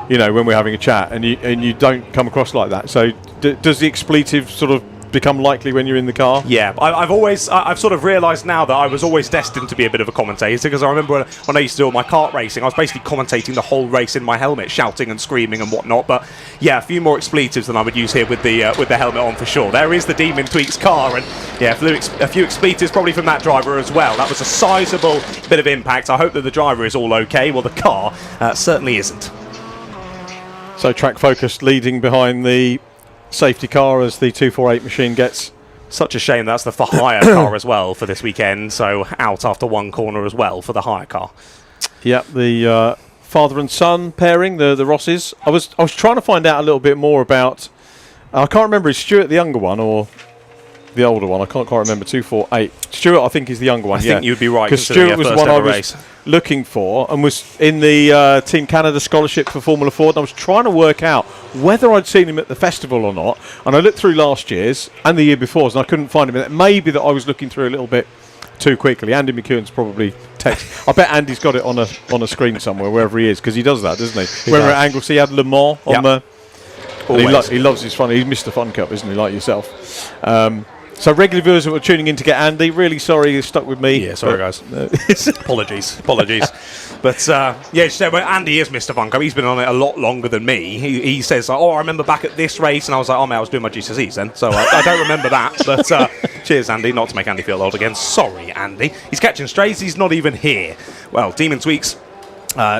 [SPEAKER 5] You know, when we're having a chat, and you don't come across like that. So does the expletive sort of become likely when you're in the car?
[SPEAKER 12] Yeah, I've sort of realised now that I was always destined to be a bit of a commentator, because I remember when I used to do all my kart racing, I was basically commentating the whole race in my helmet, shouting and screaming and whatnot. But yeah, a few more expletives than I would use here with the helmet on for sure. There is the Demon Tweaks car, and yeah, a few expletives probably from that driver as well. That was a sizable bit of impact. I hope that the driver is all okay. Well, the car certainly isn't.
[SPEAKER 5] So Track Focus leading behind the safety car as the 248 machine gets.
[SPEAKER 12] Such a shame that's the for hire car as well for this weekend, so out after one corner as well for the hire car.
[SPEAKER 5] Yep, the father and son pairing, the Rosses. I was trying to find out a little bit more about, I can't remember, is Stuart the younger one or the older one? I can't quite remember. 248. Stuart, I think, is the younger one.
[SPEAKER 12] I think you'd be right,
[SPEAKER 5] because Stuart was the one I was looking for and was in the Team Canada scholarship for Formula Ford. And I was trying to work out whether I'd seen him at the festival or not. And I looked through last year's and the year before's, and I couldn't find him. It may be that I was looking through a little bit too quickly. Andy McEwen's probably text. I bet Andy's got it on a screen somewhere wherever he is, because he does that, doesn't he? When we're at Anglesey, he had Le Mans on the. He loves his fun. He's Mr. Fun Cup, isn't he? Like yourself. So regular viewers that were tuning in to get Andy, really sorry you're stuck with me.
[SPEAKER 12] Yeah, sorry guys. Apologies. But yeah, so Andy is Mr. Fun Cup. He's been on it a lot longer than me. He says, I remember back at this race, and I was like, oh man, I was doing my GCSEs then, so I don't remember that. But cheers, Andy. Not to make Andy feel old again. Sorry, Andy. He's catching strays. He's not even here. Well, Demon Tweaks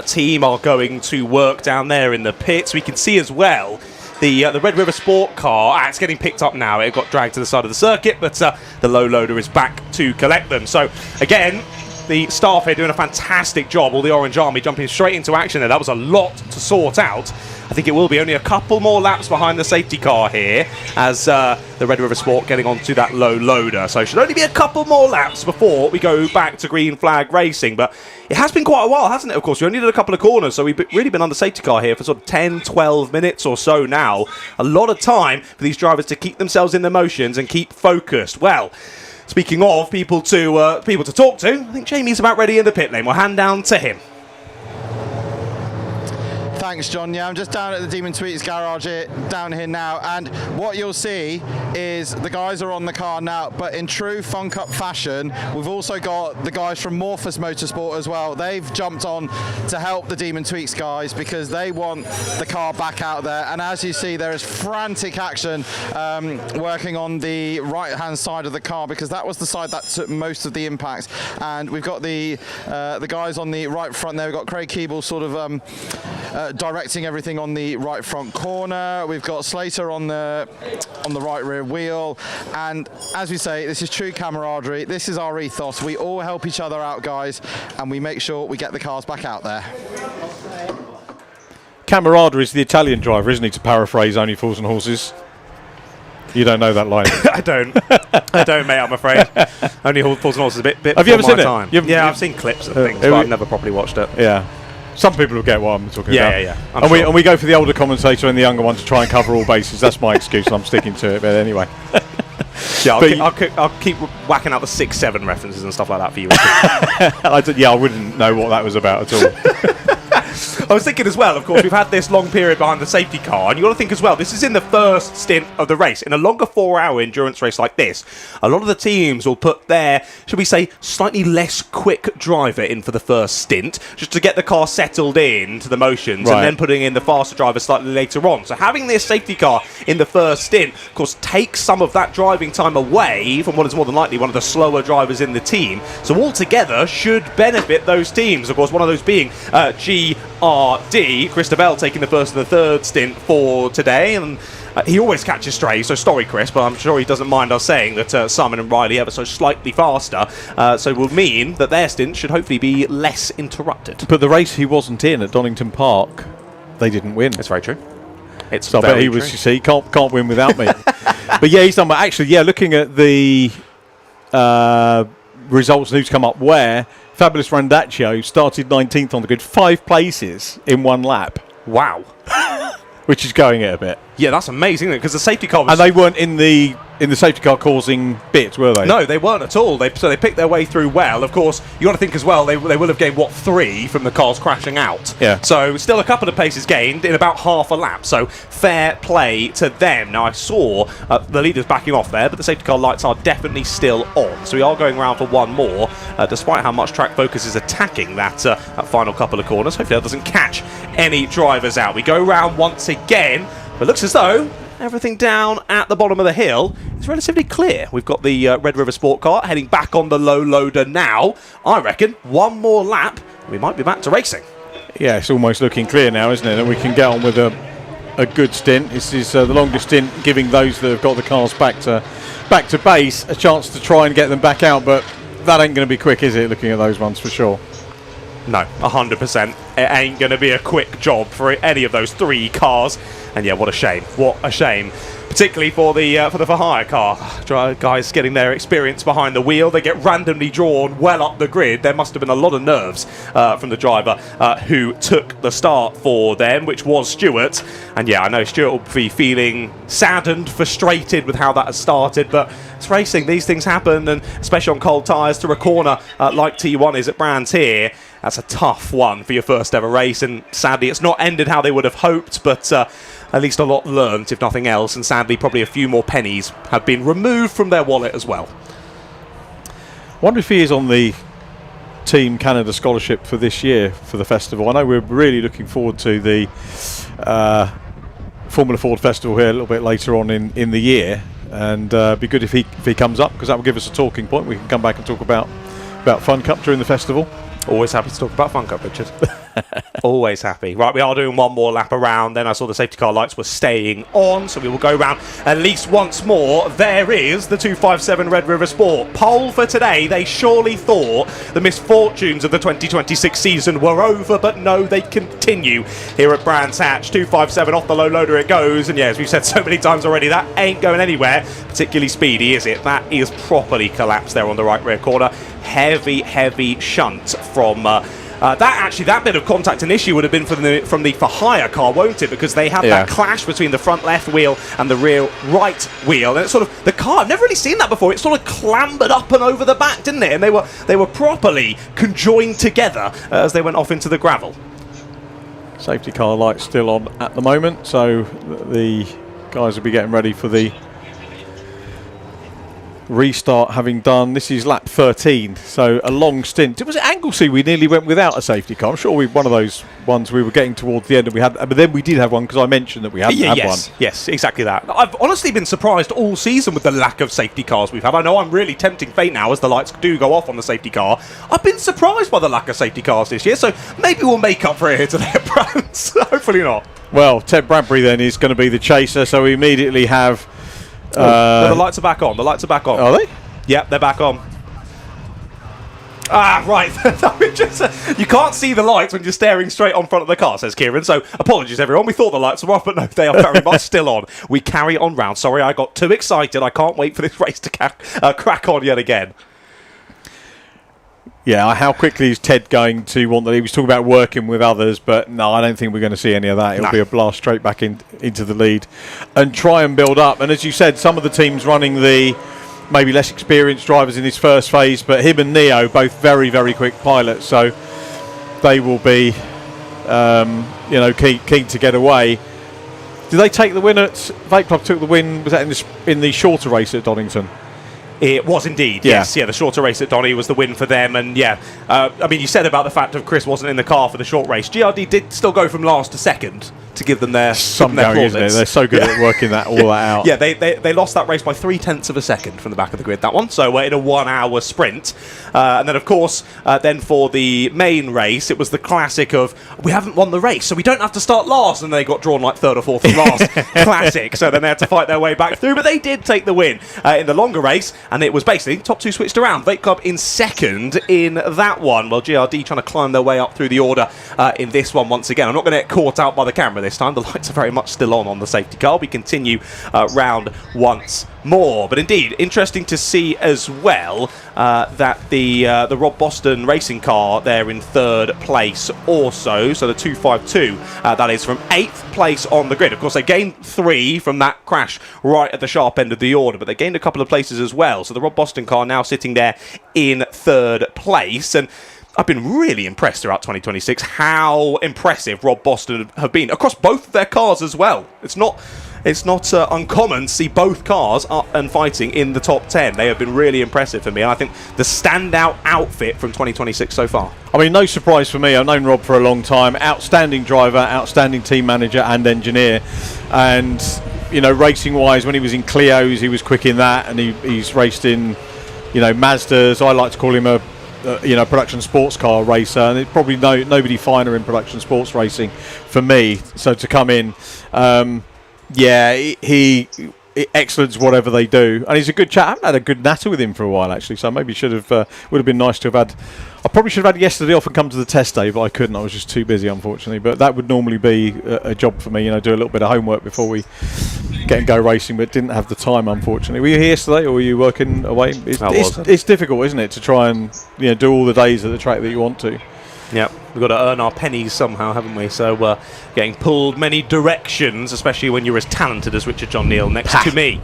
[SPEAKER 12] team are going to work down there in the pits. We can see as well the Red River Sport car. It's getting picked up now. It got dragged to the side of the circuit, but the low loader is back to collect them. So again, the staff here doing a fantastic job. All the Orange Army jumping straight into action there. That was a lot to sort out. I think it will be only a couple more laps behind the safety car here as the Red River Sport getting onto that low loader. So it should only be a couple more laps before we go back to green flag racing. But it has been quite a while, hasn't it? Of course, we only did a couple of corners, so we've really been on the safety car here for sort of 10, 12 minutes or so now. A lot of time for these drivers to keep themselves in their motions and keep focused. Well, speaking of people to talk to, I think Jamie's about ready in the pit lane. We'll hand down to him.
[SPEAKER 17] Thanks, John. Yeah, I'm just down at the Demon Tweets garage down here now, and what you'll see is the guys are on the car now, but in true Fun Cup fashion, we've also got the guys from Morphus Motorsport as well. They've jumped on to help the Demon Tweets guys because they want the car back out there, and as you see, there is frantic action working on the right-hand side of the car, because that was the side that took most of the impact. And we've got the guys on the right front there. We've got Craig Keeble sort of directing everything on the right front corner. We've got Slater on the right rear wheel, and as we say, this is true camaraderie. This is our ethos. We all help each other out, guys, and we make sure we get the cars back out there.
[SPEAKER 5] Camaraderie is the Italian driver, isn't he, to paraphrase Only Fools and Horses? You don't know that line.
[SPEAKER 12] I don't, mate, I'm afraid. Only Fools and Horses is a bit
[SPEAKER 5] Have you ever seen it?
[SPEAKER 12] I've seen clips and things, but I've never properly watched it.
[SPEAKER 5] Yeah. Some people will get what I'm talking about.
[SPEAKER 12] Yeah.
[SPEAKER 5] And we go for the older commentator and the younger one to try and cover all bases. That's my excuse, and I'm sticking to it. But anyway.
[SPEAKER 12] Yeah, I'll keep whacking out the 6-7 references and stuff like that for you.
[SPEAKER 5] I wouldn't know what that was about at all.
[SPEAKER 12] I was thinking as well, of course, we've had this long period behind the safety car, and you've got to think as well, this is in the first stint of the race. In a longer 4-hour endurance race like this, a lot of the teams will put their, should we say, slightly less quick driver in for the first stint, just to get the car settled in to the motions, and then putting in the faster driver slightly later on. So having this safety car in the first stint, of course, takes some of that driving time away from what is more than likely one of the slower drivers in the team. So altogether, should benefit those teams. Of course, one of those being RD. Christabel taking the first and the third stint for today, and he always catches strays, so sorry Chris, but I'm sure he doesn't mind us saying that Simon and Riley ever so slightly faster, so will mean that their stint should hopefully be less interrupted.
[SPEAKER 5] But the race he wasn't in at Donington Park, they didn't win.
[SPEAKER 12] That's very true. It's
[SPEAKER 5] so I bet he was, you see, can't win without me. But yeah, he's done well. Actually, yeah, looking at the results and who's come up where, Fabulous Randaccio started 19th on the grid, 5 places in 1 lap.
[SPEAKER 12] Wow.
[SPEAKER 5] Which is going it a bit.
[SPEAKER 12] Yeah, that's amazing, because the safety car was...
[SPEAKER 5] And they weren't in the safety car causing bits, were they?
[SPEAKER 12] No, they weren't at all. So they picked their way through well. Of course, you got to think as well, they will have gained, 3 from the cars crashing out.
[SPEAKER 5] Yeah.
[SPEAKER 12] So still a couple of places gained in about half a lap. So fair play to them. Now, I saw the leaders backing off there, but the safety car lights are definitely still on. So we are going around for one more, despite how much Track Focus is attacking that final couple of corners. Hopefully that doesn't catch any drivers out. We go round once again, but it looks as though everything down at the bottom of the hill is relatively clear. We've got the Red River Sport car heading back on the low loader now. I reckon one more lap, we might be back to racing.
[SPEAKER 5] Yeah, it's almost looking clear now, isn't it? And we can get on with a good stint. This is the longest stint, giving those that have got the cars back to base a chance to try and get them back out. But that ain't going to be quick, is it? Looking at those ones for sure.
[SPEAKER 12] No, 100%. It ain't going to be a quick job for any of those 3 cars. And yeah, what a shame. What a shame. Particularly for the for-hire car. Guys getting their experience behind the wheel. They get randomly drawn well up the grid. There must have been a lot of nerves from the driver who took the start for them, which was Stuart. And yeah, I know Stuart will be feeling saddened, frustrated with how that has started, but it's racing. These things happen, and especially on cold tyres to a corner like T1 is at Brands here. That's a tough one for your first ever race, and sadly it's not ended how they would have hoped, but at least a lot learnt, if nothing else, and sadly probably a few more pennies have been removed from their wallet as well.
[SPEAKER 5] I wonder if he is on the Team Canada scholarship for this year for the festival. I know we're really looking forward to the Formula Ford Festival here a little bit later on in the year, and it'd be good if he comes up, because that will give us a talking point. We can come back and talk about Fun Cup during the festival.
[SPEAKER 12] Always happy to talk about Fun Cup, Richard. Always happy. Right, we are doing one more lap around. Then I saw the safety car lights were staying on, so we will go round at least once more. There is the 257 Red River Sport. Pole for today. They surely thought the misfortunes of the 2026 season were over, but no, they continue here at Brands Hatch. 257 off the low loader it goes, and yeah, as we've said so many times already, that ain't going anywhere particularly speedy, is it? That is properly collapsed there on the right rear corner. Heavy shunt from that bit of contact and issue would have been from the for-hire car, won't it? Because they had that clash between the front left wheel and the rear right wheel, and it's sort of the car. I've never really seen that before. It sort of clambered up and over the back, didn't it? And they were properly conjoined together as they went off into the gravel.
[SPEAKER 5] Safety car lights still on at the moment, so the guys will be getting ready for the restart, having done, this is lap 13, so a long stint. It was at Anglesey we nearly went without a safety car. I'm sure one of those ones we were getting towards the end, and we had, but then we did have one because I mentioned that we hadn't had one.
[SPEAKER 12] Yes, exactly that. I've honestly been surprised all season with the lack of safety cars we've had. I know I'm really tempting fate now as the lights do go off on the safety car. I've been surprised by the lack of safety cars this year, so maybe we'll make up for it here today at Brands. Hopefully not.
[SPEAKER 5] Well, Ted Bradbury then is going to be the chaser, so we immediately have
[SPEAKER 12] the lights are back on. The lights are back on.
[SPEAKER 5] Are they?
[SPEAKER 12] Yep, they're back on. Ah, right. You can't see the lights when you're staring straight on front of the car, says Kieran. So apologies, everyone. We thought the lights were off, but no, they are very much still on. We carry on round. Sorry, I got too excited. I can't wait for this race to crack on yet again.
[SPEAKER 5] Yeah, how quickly is Ted going to want that? He was talking about working with others, but no, I don't think we're going to see any of that. It'll be a blast straight back into the lead and try and build up. And as you said, some of the teams running the maybe less experienced drivers in this first phase, but him and Neo, both very, very quick pilots, so they will be keen to get away. Did they take the win at Vape Club? Took the win, was that in the shorter race at Donington?
[SPEAKER 12] It was indeed, yes. Yeah, the shorter race at Donny was the win for them. And yeah, I mean, you said about the fact of Chris wasn't in the car for the short race. GRD did still go from last to second to give them their
[SPEAKER 5] going, isn't it? They're so good at working that all that out.
[SPEAKER 12] Yeah, they lost that race by 0.3 of a second from the back of the grid, that one. So in a 1 hour sprint. And then, of course, then for the main race, it was the classic of, we haven't won the race, so we don't have to start last. And they got drawn like 3rd or 4th from last. Classic. So then they had to fight their way back through. But they did take the win in the longer race. And it was basically top 2 switched around. Vape Club in second in that one. Well, GRD trying to climb their way up through the order in this one once again. I'm not going to get caught out by the camera this time. The lights are very much still on the safety car. We continue round once more. But indeed, interesting to see as well that the Rob Boston racing car there in 3rd place also. So the 252, that is from 8th place on the grid. Of course, they gained 3 from that crash right at the sharp end of the order, but they gained a couple of places as well. So the Rob Boston car now sitting there in 3rd place. And I've been really impressed throughout 2026 how impressive Rob Boston have been across both of their cars as well. It's not uncommon to see both cars up and fighting in the top 10. They have been really impressive for me, and I think the standout outfit from 2026 so far.
[SPEAKER 5] I mean, no surprise for me. I've known Rob for a long time. Outstanding driver, outstanding team manager and engineer. And, you know, racing-wise, when he was in Clio's, he was quick in that, and he's raced in, you know, Mazdas. I like to call him a production sports car racer, and it's probably nobody finer in production sports racing for me. So to come in, he excellence whatever they do, and he's a good chap. I haven't had a good natter with him for a while actually, so maybe would have been nice to have had. I probably should have had yesterday off and come to the test day, but I couldn't. I was just too busy, unfortunately. But that would normally be a job for me, do a little bit of homework before we get and go racing, but didn't have the time, unfortunately. Were you here yesterday, or were you working away? It's difficult, isn't it, to try and do all the days at the track that you want to.
[SPEAKER 12] Yeah, we've got to earn our pennies somehow, haven't we? So getting pulled many directions, especially when you're as talented as Richard John Neal next to me.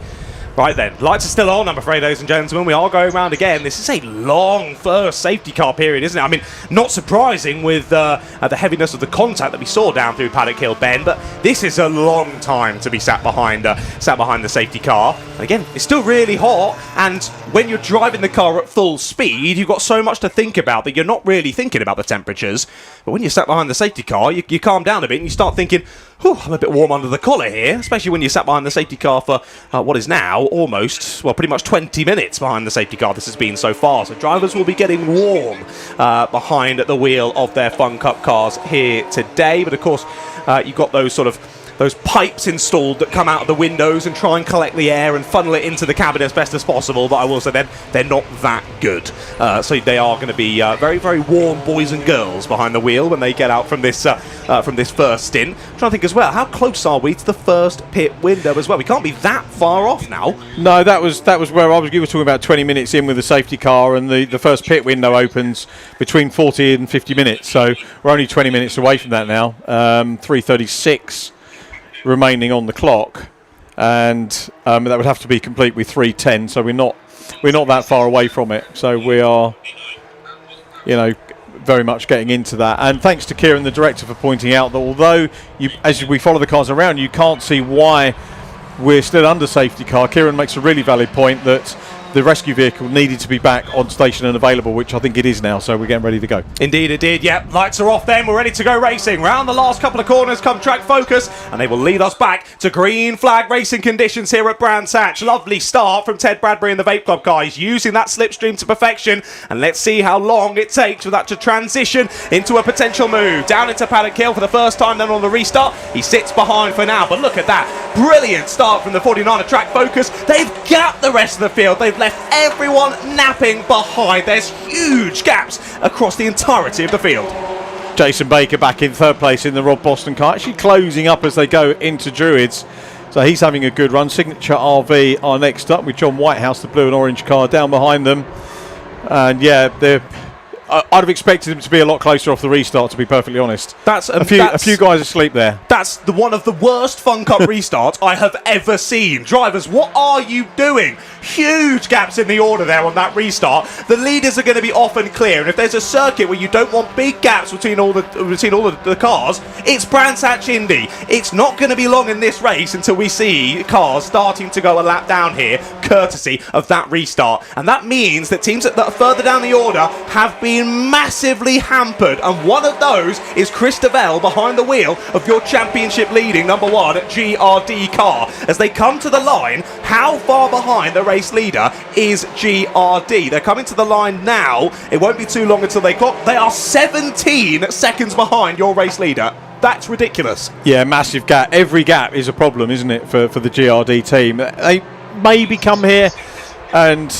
[SPEAKER 12] Right then, lights are still on, I'm afraid, ladies and gentlemen. We are going round again. This is a long first safety car period, isn't it? I mean, not surprising with the heaviness of the contact that we saw down through Paddock Hill Bend, but this is a long time to be sat behind the safety car. And again, it's still really hot, and when you're driving the car at full speed, you've got so much to think about that you're not really thinking about the temperatures. But when you're sat behind the safety car, you calm down a bit and you start thinking, I'm a bit warm under the collar here, especially when you're sat behind the safety car for what is now pretty much 20 minutes behind the safety car this has been so far. So drivers will be getting warm behind the wheel of their Fun Cup cars here today. But of course, you've got those pipes installed that come out of the windows and try and collect the air and funnel it into the cabin as best as possible. But I will say they're not that good. So they are going to be very, very warm boys and girls behind the wheel when they get out from this first stint. I'm trying to think as well, how close are we to the first pit window as well? We can't be that far off now.
[SPEAKER 5] No, that was where you were talking about 20 minutes in with the safety car, and the first pit window opens between 40 and 50 minutes. So we're only 20 minutes away from that now. 3:36 remaining on the clock, and that would have to be complete with 3:10. So we're not that far away from it. So we are, very much getting into that. And thanks to Kieran, the director, for pointing out that although as we follow the cars around, you can't see why we're still under safety car. Kieran makes a really valid point that the rescue vehicle needed to be back on station and available, which I think it is now, so we're getting ready to go.
[SPEAKER 12] Indeed it did, yep. Lights are off then, we're ready to go racing. Round the last couple of corners come track focus, and they will lead us back to green flag racing conditions here at Brands Hatch. Lovely start from Ted Bradbury in the Vape Club car. He's using that slipstream to perfection, and let's see how long it takes for that to transition into a potential move. Down into Paddock Hill for the first time then on the restart. He sits behind for now, but look at that. Brilliant start from the 49er track focus. They've gapped the rest of the field. They've left everyone napping behind. There's huge gaps across the entirety of the field.
[SPEAKER 5] Jason Baker back in 3rd place in the Rob Boston car, actually closing up as they go into Druids. So he's having a good run. Signature RV are next up with John Whitehouse, the blue and orange car, down behind them. And yeah, I'd have expected him to be a lot closer off the restart, to be perfectly honest.
[SPEAKER 12] That's
[SPEAKER 5] a few guys asleep there.
[SPEAKER 12] That's one of the worst Fun Cup restarts I have ever seen. Drivers, what are you doing? Huge gaps in the order there on that restart. The leaders are going to be off and clear, and if there's a circuit where you don't want big gaps between all the cars, it's Brands Hatch Indy. It's not going to be long in this race until we see cars starting to go a lap down here. courtesy of that restart. And that means that teams that are further down the order have been massively hampered. And one of those is Chris Devell behind the wheel of your championship leading number 1 GRD car. As they come to the line, how far behind the race leader is GRD? They're coming to the line now. It won't be too long until they clock. They are 17 seconds behind your race leader. That's ridiculous.
[SPEAKER 5] Yeah, massive gap. Every gap is a problem, isn't it, for the GRD team? They maybe come here and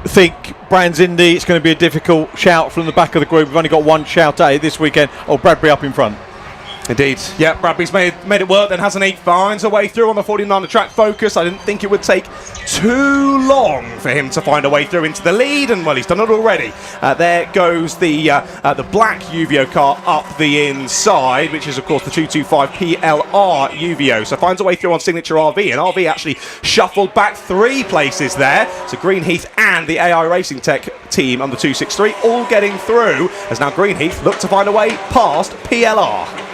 [SPEAKER 5] think Brands Indy, it's going to be a difficult shout from the back of the group. We've only got one shout at it this weekend. Oh, Bradbury up in front.
[SPEAKER 12] Indeed. Yeah, Bradbury's made it work, then hasn't he? Finds a way through on the 49 track Focus. I didn't think it would take too long for him to find a way through into the lead, and well, he's done it already. There goes the black Uvio car up the inside, which is of course the 225 PLR Uvio. So finds a way through on Signature RV, and RV actually shuffled back 3 places there. So Greenheath and the AI Racing Tech team on the 263 all getting through, as now Greenheath look to find a way past PLR.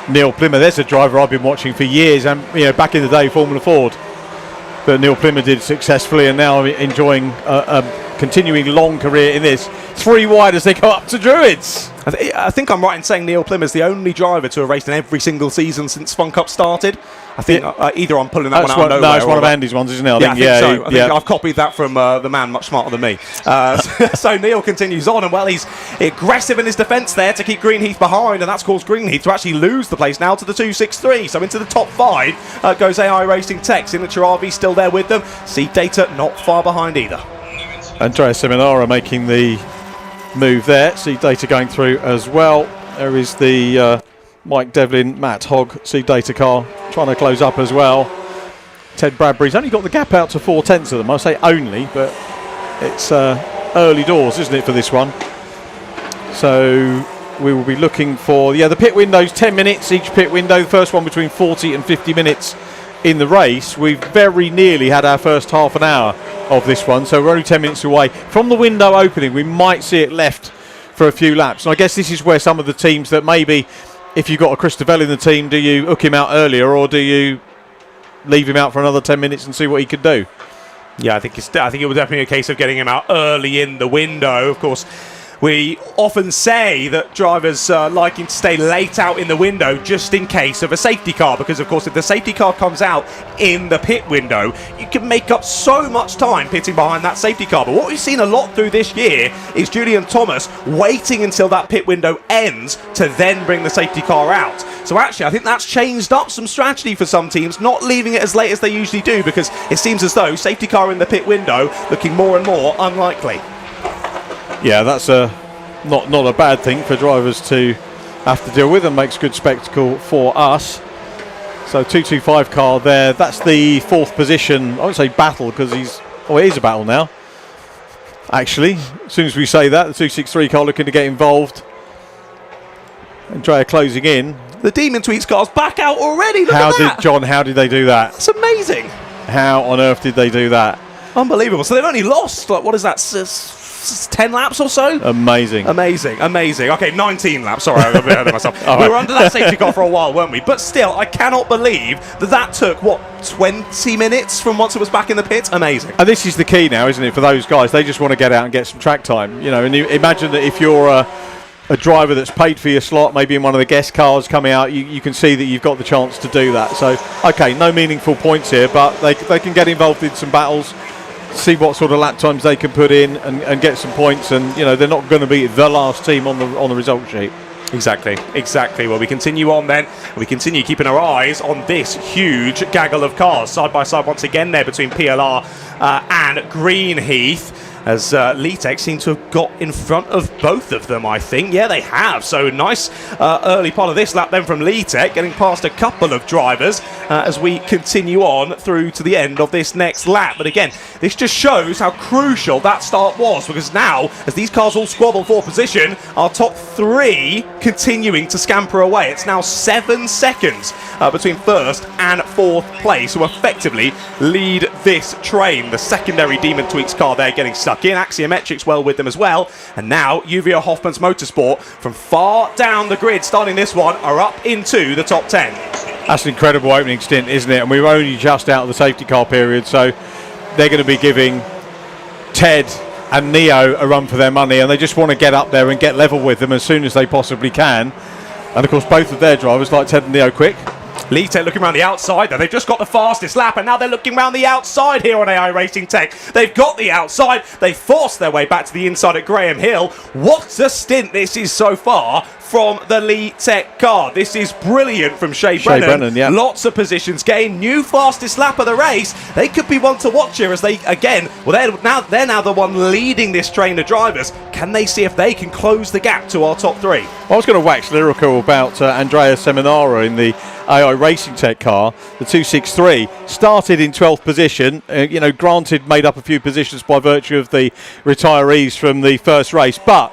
[SPEAKER 5] Neil Plymouth, there's a driver I've been watching for years, and back in the day, Formula Ford, that Neil Plymouth did successfully, and now enjoying a continuing long career in this. 3 wide as they go up to Druids.
[SPEAKER 12] I think I'm right in saying Neil Plymouth's the only driver to have raced in every single season since Fun Cup started. I think either I'm pulling that one out of nowhere.
[SPEAKER 5] No, it's one of Andy's ones, isn't it?
[SPEAKER 12] I think so. I think I've copied that from the man much smarter than me. So Neil continues on, and well, he's aggressive in his defence there to keep Greenheath behind, and that's caused Greenheath to actually lose the place now to the 263. So into the top 5 goes AI Racing Tech. Signature RV still there with them. Seed Data not far behind either.
[SPEAKER 5] Andrea Seminara making the move there. Seed Data going through as well. There is the Mike Devlin, Matt Hogg, Seed Data car trying to close up as well. Ted Bradbury's only got the gap out to 4/10 of them. I say only, but it's early doors, isn't it, for this one? So we will be looking for the pit windows, 10 minutes each pit window. The first one between 40 and 50 minutes in the race. We've very nearly had our first half an hour of this one, so we're only 10 minutes away from the window opening. We might see it left for a few laps, and I guess this is where some of the teams that maybe, if you've got a Chris Devell in the team, do you hook him out earlier, or do you leave him out for another 10 minutes and see what he could do?
[SPEAKER 12] Yeah, I think it was definitely a case of getting him out early in the window. Of course, we often say that drivers liking to stay late out in the window just in case of a safety car, because of course if the safety car comes out in the pit window, you can make up so much time pitting behind that safety car. But what we've seen a lot through this year is Julian Thomas waiting until that pit window ends to then bring the safety car out. So actually I think that's changed up some strategy for some teams, not leaving it as late as they usually do, because it seems as though safety car in the pit window looking more and more unlikely.
[SPEAKER 5] Yeah, that's not a bad thing for drivers to have to deal with, and makes good spectacle for us. So 225 car there. That's the 4th position. I won't say battle, because it is a battle now. Actually, as soon as we say that, the 263 car looking to get involved. Andrea closing in.
[SPEAKER 12] The Demon Tweets car's back out already. Look at that.
[SPEAKER 5] How did they do that?
[SPEAKER 12] That's amazing.
[SPEAKER 5] How on earth did they do that?
[SPEAKER 12] Unbelievable. So they've only lost, what is that, 10 laps or so?
[SPEAKER 5] Amazing.
[SPEAKER 12] Okay, 19 laps. Sorry, I'm a bit ahead of myself. We were under that safety car for a while, weren't we? But still, I cannot believe that took, 20 minutes from once it was back in the pit? Amazing.
[SPEAKER 5] And this is the key now, isn't it, for those guys? They just want to get out and get some track time. And you imagine that if you're a driver that's paid for your slot, maybe in one of the guest cars coming out, you can see that you've got the chance to do that. So, okay, no meaningful points here, but they can get involved in some battles, see what sort of lap times they can put in, and get some points. And they're not going to be the last team on the result sheet.
[SPEAKER 12] Exactly. Well, we continue on then. We continue keeping our eyes on this huge gaggle of cars side by side once again there between PLR and Greenheath, as Litek seem to have got in front of both of them, I think. Yeah, they have. So nice early part of this lap then from Litek, getting past a couple of drivers as we continue on through to the end of this next lap. But again, this just shows how crucial that start was, because now, as these cars all squabble for position, our top 3 continuing to scamper away. It's now 7 seconds between 1st and 4th place, who effectively lead this train. The secondary Demon Tweaks car there getting stuck in. Axiometrics well with them as well. And now Uvio Hoffman's Motorsport, from far down the grid starting this one, are up into the top 10.
[SPEAKER 5] That's an incredible opening stint, isn't it? And we were only just out of the safety car period, so they're going to be giving Ted and Neo a run for their money, and they just want to get up there and get level with them as soon as they possibly can. And of course, both of their drivers, like Ted and Neo, quick.
[SPEAKER 12] Litek looking around the outside, though. They've just got the fastest lap, and now they're looking around the outside here on AI Racing Tech. They've got the outside. They forced their way back to the inside at Graham Hill. What a stint this is so far from the Litek car. This is brilliant from Shea Brennan.
[SPEAKER 5] Yeah.
[SPEAKER 12] Lots of positions gained. New fastest lap of the race. They could be one to watch here as they, again, well, they're now the one leading this train of drivers. Can they see if they can close the gap to our top three?
[SPEAKER 5] I was going to wax lyrical about Andrea Seminara in the AI Racing Tech car. The 263 started in 12th position. Granted, made up a few positions by virtue of the retirees from the first race, but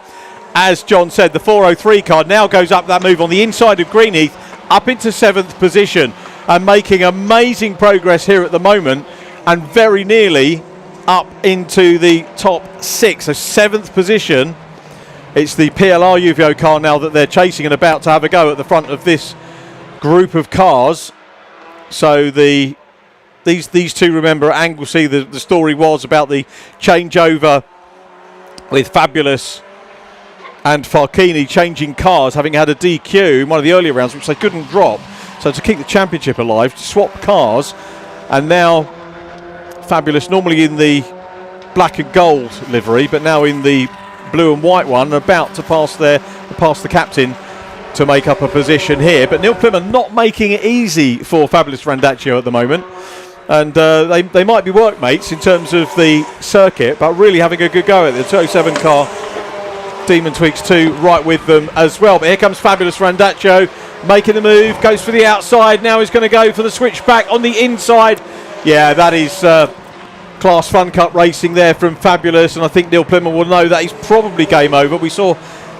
[SPEAKER 5] as John said, the 403 car now goes up that move on the inside of Greenheath, up into 7th position, and making amazing progress here at the moment, and very nearly up into the top 6. So 7th position. It's the PLR UVO car now that they're chasing and about to have a go at the front of this group of cars. So these two, remember, at Anglesey, the story was about the changeover with Fabulous and Farkini changing cars, having had a DQ in one of the earlier rounds, which they couldn't drop. So to keep the championship alive, to swap cars, and now Fabulous, normally in the black and gold livery, but now in the blue and white one, about to pass the captain to make up a position here. But Neil Plymouth not making it easy for Fabulous Randaccio at the moment. And they might be workmates in terms of the circuit, but really having a good go at it. The 207 car, Demon Tweaks 2 right with them as well. But here comes Fabulous Randaccio making the move, goes for the outside, now he's going to go for the switchback on the inside. Yeah, that is Class Fun Cup racing there from Fabulous, and I think Neil Plymouth will know that he's probably game over. We saw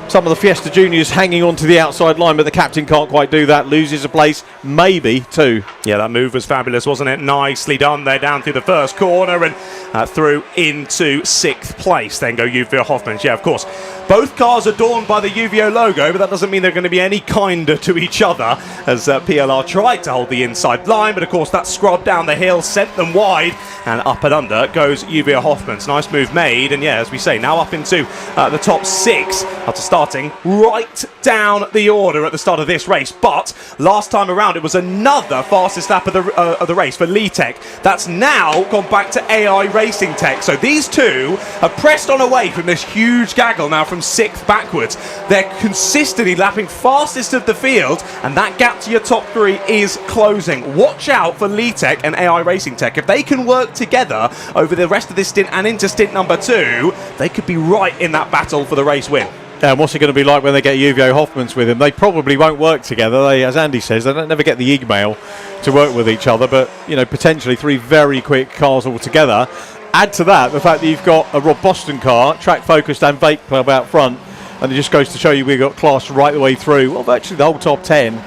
[SPEAKER 5] some of the Fiesta Juniors hanging on to the outside line, but the captain can't quite do that, loses a place, maybe two.
[SPEAKER 12] Yeah, that move was fabulous, wasn't it? Nicely done there down through the first corner and through into 6th place. Then go UVO Hoffmans. Yeah, of course. Both cars adorned by the UVO logo, but that doesn't mean they're going to be any kinder to each other, as PLR tried to hold the inside line, but of course that scrubbed down the hill, sent them wide, and up and under goes UVO Hoffmans. Nice move made, and yeah, as we say, now up into the top 6 after starting right down the order at the start of this race. But last time around, it was another fastest lap of the race for Litek. That's now gone back to AI Racing Tech. So these two have pressed on away from this huge gaggle now from 6th backwards. They're consistently lapping fastest of the field, and that gap to your top 3 is closing. Watch out for Litek and AI Racing Tech. If they can work together over the rest of this stint and into stint number 2, they could be right in that battle for the race win.
[SPEAKER 5] And what's it going to be like when they get UVO Hoffmans with him? They probably won't work together. They, as Andy says, they don't never get the email to work with each other, but potentially 3 very quick cars all together. Add to that the fact that you've got a Rob Boston car, track focused and Vape Club out front, and it just goes to show you we've got class right the way through. Well, virtually the whole top 10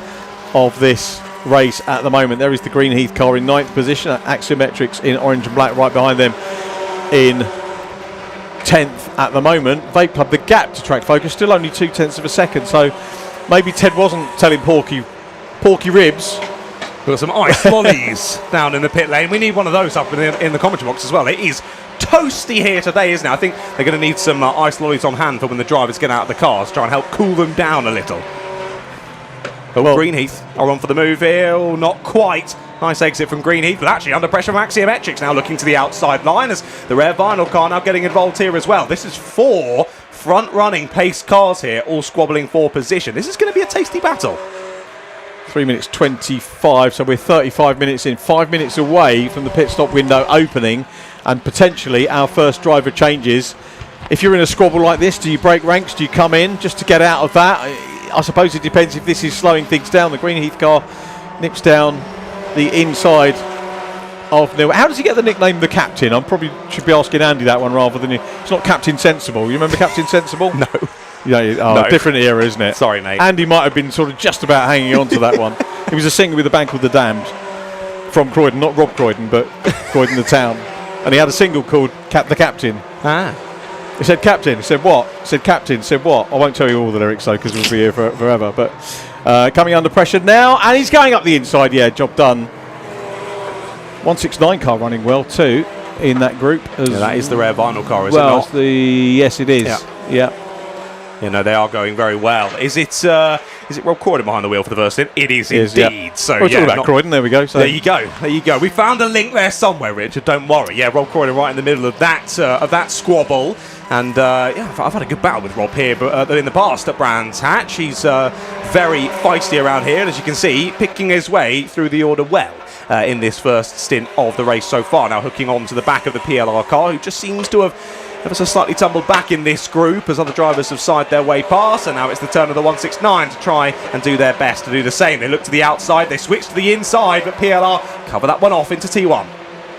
[SPEAKER 5] of this race at the moment. There is the Greenheath car in 9th position, Axiometrics in orange and black right behind them in 10th at the moment. Vape Club, the gap to track focus, still only 0.2 of a second, so maybe Ted wasn't telling Porky ribs.
[SPEAKER 12] We've got some ice lollies down in the pit lane. We need one of those up in the commentary box as well. It is toasty here today, isn't it? I think they're going to need some ice lollies on hand for when the drivers get out of the cars, try and help cool them down a little. But Greenheath are on for the move here. Oh, not quite. Nice exit from Greenheath, but actually under pressure from Axiometrics, now looking to the outside line as the rare vinyl car now getting involved here as well. This is 4 front-running paced cars here, all squabbling for position. This is going to be a tasty battle.
[SPEAKER 5] 3 minutes 25, so we're 35 minutes in, 5 minutes away from the pit stop window opening, and potentially our first driver changes. If you're in a squabble like this, do you break ranks? Do you come in just to get out of that? I suppose it depends if this is slowing things down. The Greenheath car nips down the inside of Neil. How does he get the nickname the Captain? I probably should be asking Andy that one rather than you. It's not Captain Sensible. You remember Captain Sensible?
[SPEAKER 12] No.
[SPEAKER 5] Yeah,
[SPEAKER 12] No.
[SPEAKER 5] Different era, isn't it?
[SPEAKER 12] Sorry, mate.
[SPEAKER 5] Andy might have been sort of just about hanging on to that one. He was a singer with a band called The Damned from Croydon, not Rob Croydon, but Croydon the town. And he had a single called The Captain.
[SPEAKER 12] Ah.
[SPEAKER 5] He said, Captain. He said, what? He said, Captain. He said, what? I won't tell you all the lyrics, though, because we'll be here forever. But coming under pressure now, and he's going up the inside. Yeah, job done. 169 car running well, too. in that group.
[SPEAKER 12] That is the rare vinyl car, is
[SPEAKER 5] well,
[SPEAKER 12] it not?
[SPEAKER 5] Yes, it is. Yeah.
[SPEAKER 12] They are going very well. Is it Rob Croydon behind the wheel for the first stint? It is indeed.
[SPEAKER 5] Yeah.
[SPEAKER 12] So
[SPEAKER 5] we're talking about Croydon. There we go. So
[SPEAKER 12] there you go. We found a link there somewhere, Richard. Don't worry. Yeah, Rob Croydon right in the middle of that squabble. And I've had a good battle with Rob here, but in the past at Brands Hatch, he's very feisty around here, and as you can see, picking his way through the order well. In this first stint of the race so far. Now hooking on to the back of the PLR car, who just seems to have ever so slightly tumbled back in this group as other drivers have sided their way past, and now it's the turn of the 169 to try and do their best to do the same. They look to the outside, they switch to the inside, but PLR cover that one off into T1.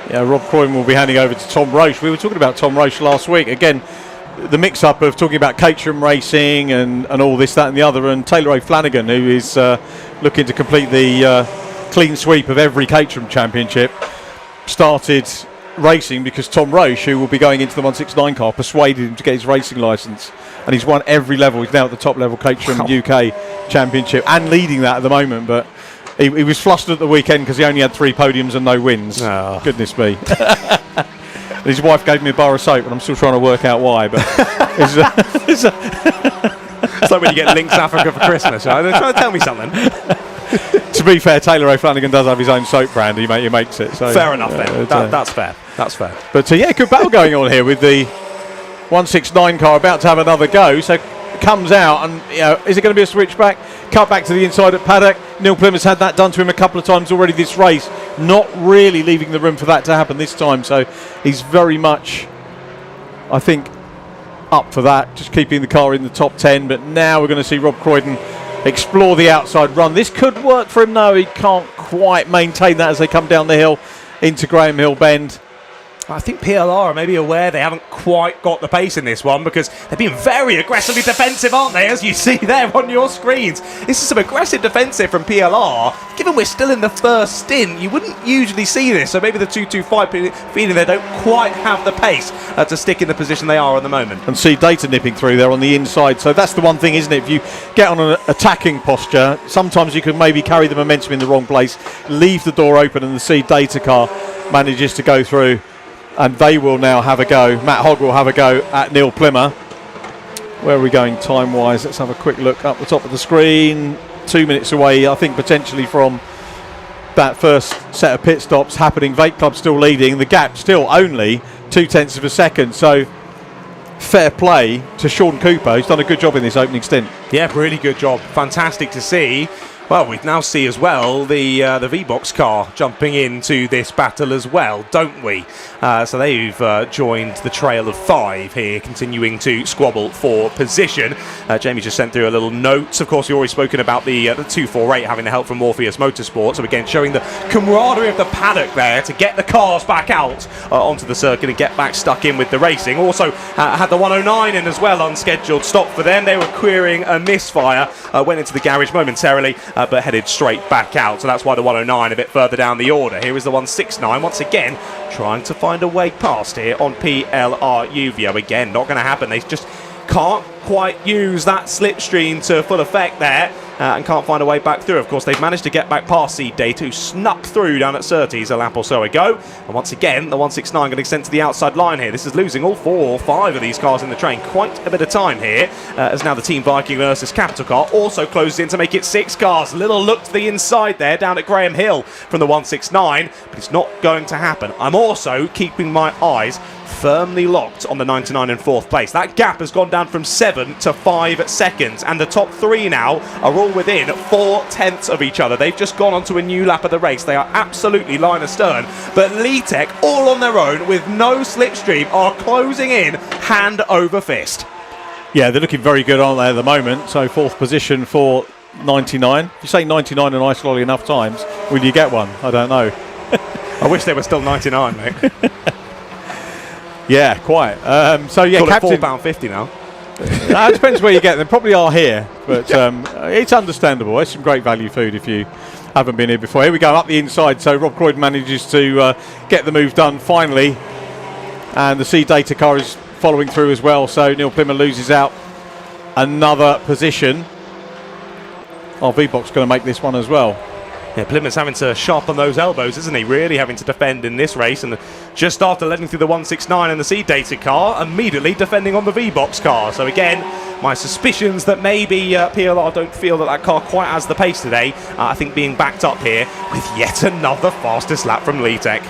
[SPEAKER 5] Yeah, Rob Croydon will be handing over to Tom Roche. We were talking about Tom Roche last week. Again, the mix-up of talking about Caterham racing and all this, that and the other, and Taylor O'Flanagan, who is looking to complete the clean sweep of every Caterham championship, started racing because Tom Roche, who will be going into the 169 car, persuaded him to get his racing licence, and he's won every level. He's now at the top level Caterham UK championship and leading that at the moment, but he was flustered at the weekend because he only had 3 podiums and no wins. Oh. Goodness me. His wife gave me a bar of soap and I'm still trying to work out why, but
[SPEAKER 12] it's like when you get Lynx Africa for Christmas, right? They're trying to tell me something.
[SPEAKER 5] To be fair, Taylor O'Flanagan does have his own soap brand. He makes it. So
[SPEAKER 12] fair enough then. That's fair. That's fair.
[SPEAKER 5] But good battle going on here with the 169 car about to have another go. So it comes out and is it going to be a switchback? Cut back to the inside at paddock. Neil Plymouth's had that done to him a couple of times already this race. Not really leaving the room for that to happen this time. So he's very much, I think, up for that. Just keeping the car in the top 10. But now we're going to see Rob Croydon explore the outside run. This could work for him. No, he can't quite maintain that as they come down the hill into Graham Hill Bend.
[SPEAKER 12] I think PLR are maybe aware they haven't quite got the pace in this one because they're being very aggressively defensive, aren't they, as you see there on your screens. This is some aggressive defensive from PLR. Given we're still in the first stint, you wouldn't usually see this, so maybe the 225 feeling they don't quite have the pace to stick in the position they are at the moment.
[SPEAKER 5] And see Data nipping through there on the inside, so that's the one thing, isn't it? If you get on an attacking posture, sometimes you can maybe carry the momentum in the wrong place, leave the door open, and the See Data car manages to go through. And they will now have a go. Matt Hogg will have a go at Neil Plymouth. Where are we going time-wise? Let's have a quick look up the top of the screen. 2 minutes away, I think, potentially from that first set of pit stops happening. Vape Club still leading. The gap still only 0.2 of a second. So fair play to Sean Cooper, who's done a good job in this opening stint.
[SPEAKER 12] Yeah, really good job. Fantastic to see. Well, we now see as well the V-Box car jumping into this battle as well, don't we? So they've joined the trail of 5 here, continuing to squabble for position. Jamie just sent through a little note. Of course, we've already spoken about the 248 having the help from Morpheus Motorsport. So again, showing the camaraderie of the paddock there to get the cars back out onto the circuit and get back stuck in with the racing. Also had the 109 in as well, unscheduled stop for them. They were querying a misfire, went into the garage momentarily, but headed straight back out. So that's why the 109 a bit further down the order. Here is the 169 once again trying to find a way past here on PLR Uvio. Again, not going to happen. They just can't quite use that slipstream to full effect there and can't find a way back through. Of course, they've managed to get back past Seed Data, who snuck through down at Surtees a lap or so ago. And once again, the 169 getting sent to the outside line here. This is losing all 4 or 5 of these cars in the train. Quite a bit of time here, as now the Team Viking versus Capital car also closes in to make it 6 cars. A little look to the inside there, down at Graham Hill from the 169, but it's not going to happen. I'm also keeping my eyes firmly locked on the 99 in 4th place. That gap has gone down from 7 to 5 seconds, and the top 3 now are all within 4/10 of each other. They've just gone onto a new lap of the race. They are absolutely line astern, but Leatech, all on their own with no slipstream, are closing in hand over fist.
[SPEAKER 5] Yeah, they're looking very good, aren't they, at the moment? So 4th position for 99. If you say 99 and ice lolly enough times, will you get one? I don't know.
[SPEAKER 12] I wish they were still 99, mate.
[SPEAKER 5] Yeah, quite. So yeah, Captain,
[SPEAKER 12] £4.50 now.
[SPEAKER 5] It depends where you get them. Probably are here, but it's understandable. It's some great value food if you haven't been here before. Here we go up the inside. So Rob Croydon manages to get the move done finally, and the C Data car is following through as well. So Neil Plymouth loses out another position. Oh, V-Box going to make this one as well.
[SPEAKER 12] Yeah, Plymouth's having to sharpen those elbows, isn't he? Really having to defend in this race. And just after letting through the 169 and the seat-dated car, immediately defending on the V-Box car. So again, my suspicions that maybe PLR don't feel that car quite has the pace today. I think being backed up here with yet another fastest lap from Lee Tech.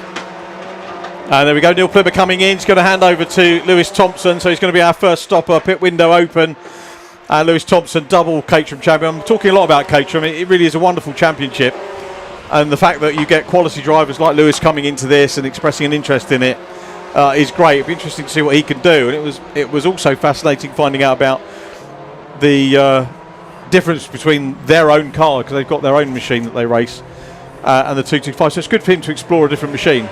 [SPEAKER 5] And there we go, Neil Plymouth coming in. He's going to hand over to Lewis Thompson. So he's going to be our first stopper, pit window open. Lewis Thompson, double Caterham champion. I'm talking a lot about Caterham. It really is a wonderful championship. And the fact that you get quality drivers like Lewis coming into this and expressing an interest in it is great. It'd be interesting to see what he can do. And it was also fascinating finding out about the difference between their own car, because they've got their own machine that they race, and the 225. So it's good for him to explore a different machine.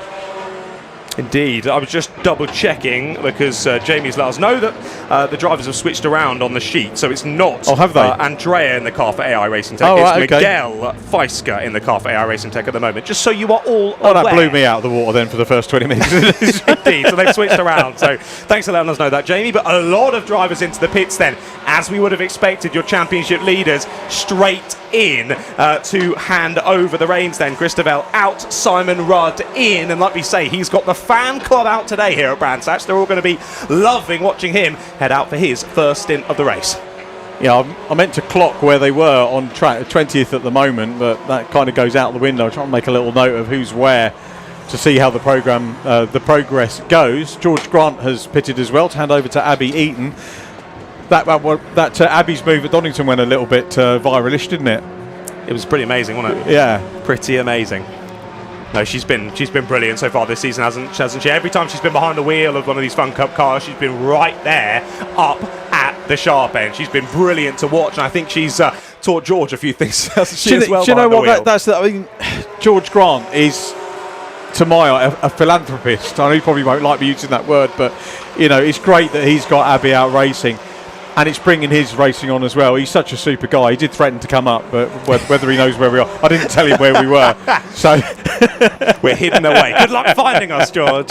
[SPEAKER 12] Indeed. I was just double checking because Jamie's let us know that the drivers have switched around on the sheet, so it's not
[SPEAKER 5] have they?
[SPEAKER 12] Andrea in the car for AI Racing Tech.
[SPEAKER 5] Oh,
[SPEAKER 12] it's
[SPEAKER 5] right, okay.
[SPEAKER 12] Miguel Feisker in the car for AI Racing Tech at the moment, just so you are all
[SPEAKER 5] Oh,
[SPEAKER 12] aware.
[SPEAKER 5] that blew me out of the water then for the first 20 minutes.
[SPEAKER 12] Indeed, so they've switched around. So thanks for letting us know that, Jamie. But a lot of drivers into the pits then, as we would have expected, your championship leaders straight in to hand over the reins then. Christabel out, Simon Rudd in, and like we say, he's got the fan club out today here at Brscc. They're all going to be loving watching him head out for his first stint of the race.
[SPEAKER 5] Yeah, I meant to clock where they were on track, 20th at the moment, but that kind of goes out the window. I'm trying to make a little note of who's where to see how the progress goes. George Grant has pitted as well to hand over to Abby Eaton. That Abby's move at Donington went a little bit viralish, didn't it?
[SPEAKER 12] It was pretty amazing, wasn't it?
[SPEAKER 5] Yeah,
[SPEAKER 12] pretty amazing. No, she's been brilliant so far this season, hasn't she? Every time she's been behind the wheel of one of these Fun Cup cars, she's been right there, up at the sharp end. She's been brilliant to watch, and I think she's taught George a few things as well.
[SPEAKER 5] Do you know what? I mean, George Grant is, to my eye, a philanthropist. I know he probably won't like me using that word, but you know, it's great that he's got Abby out racing. And it's bringing his racing on as well. He's such a super guy. He did threaten to come up, but whether he knows where we are, I didn't tell him where we were. So
[SPEAKER 12] we're hidden away. Good luck finding us, George.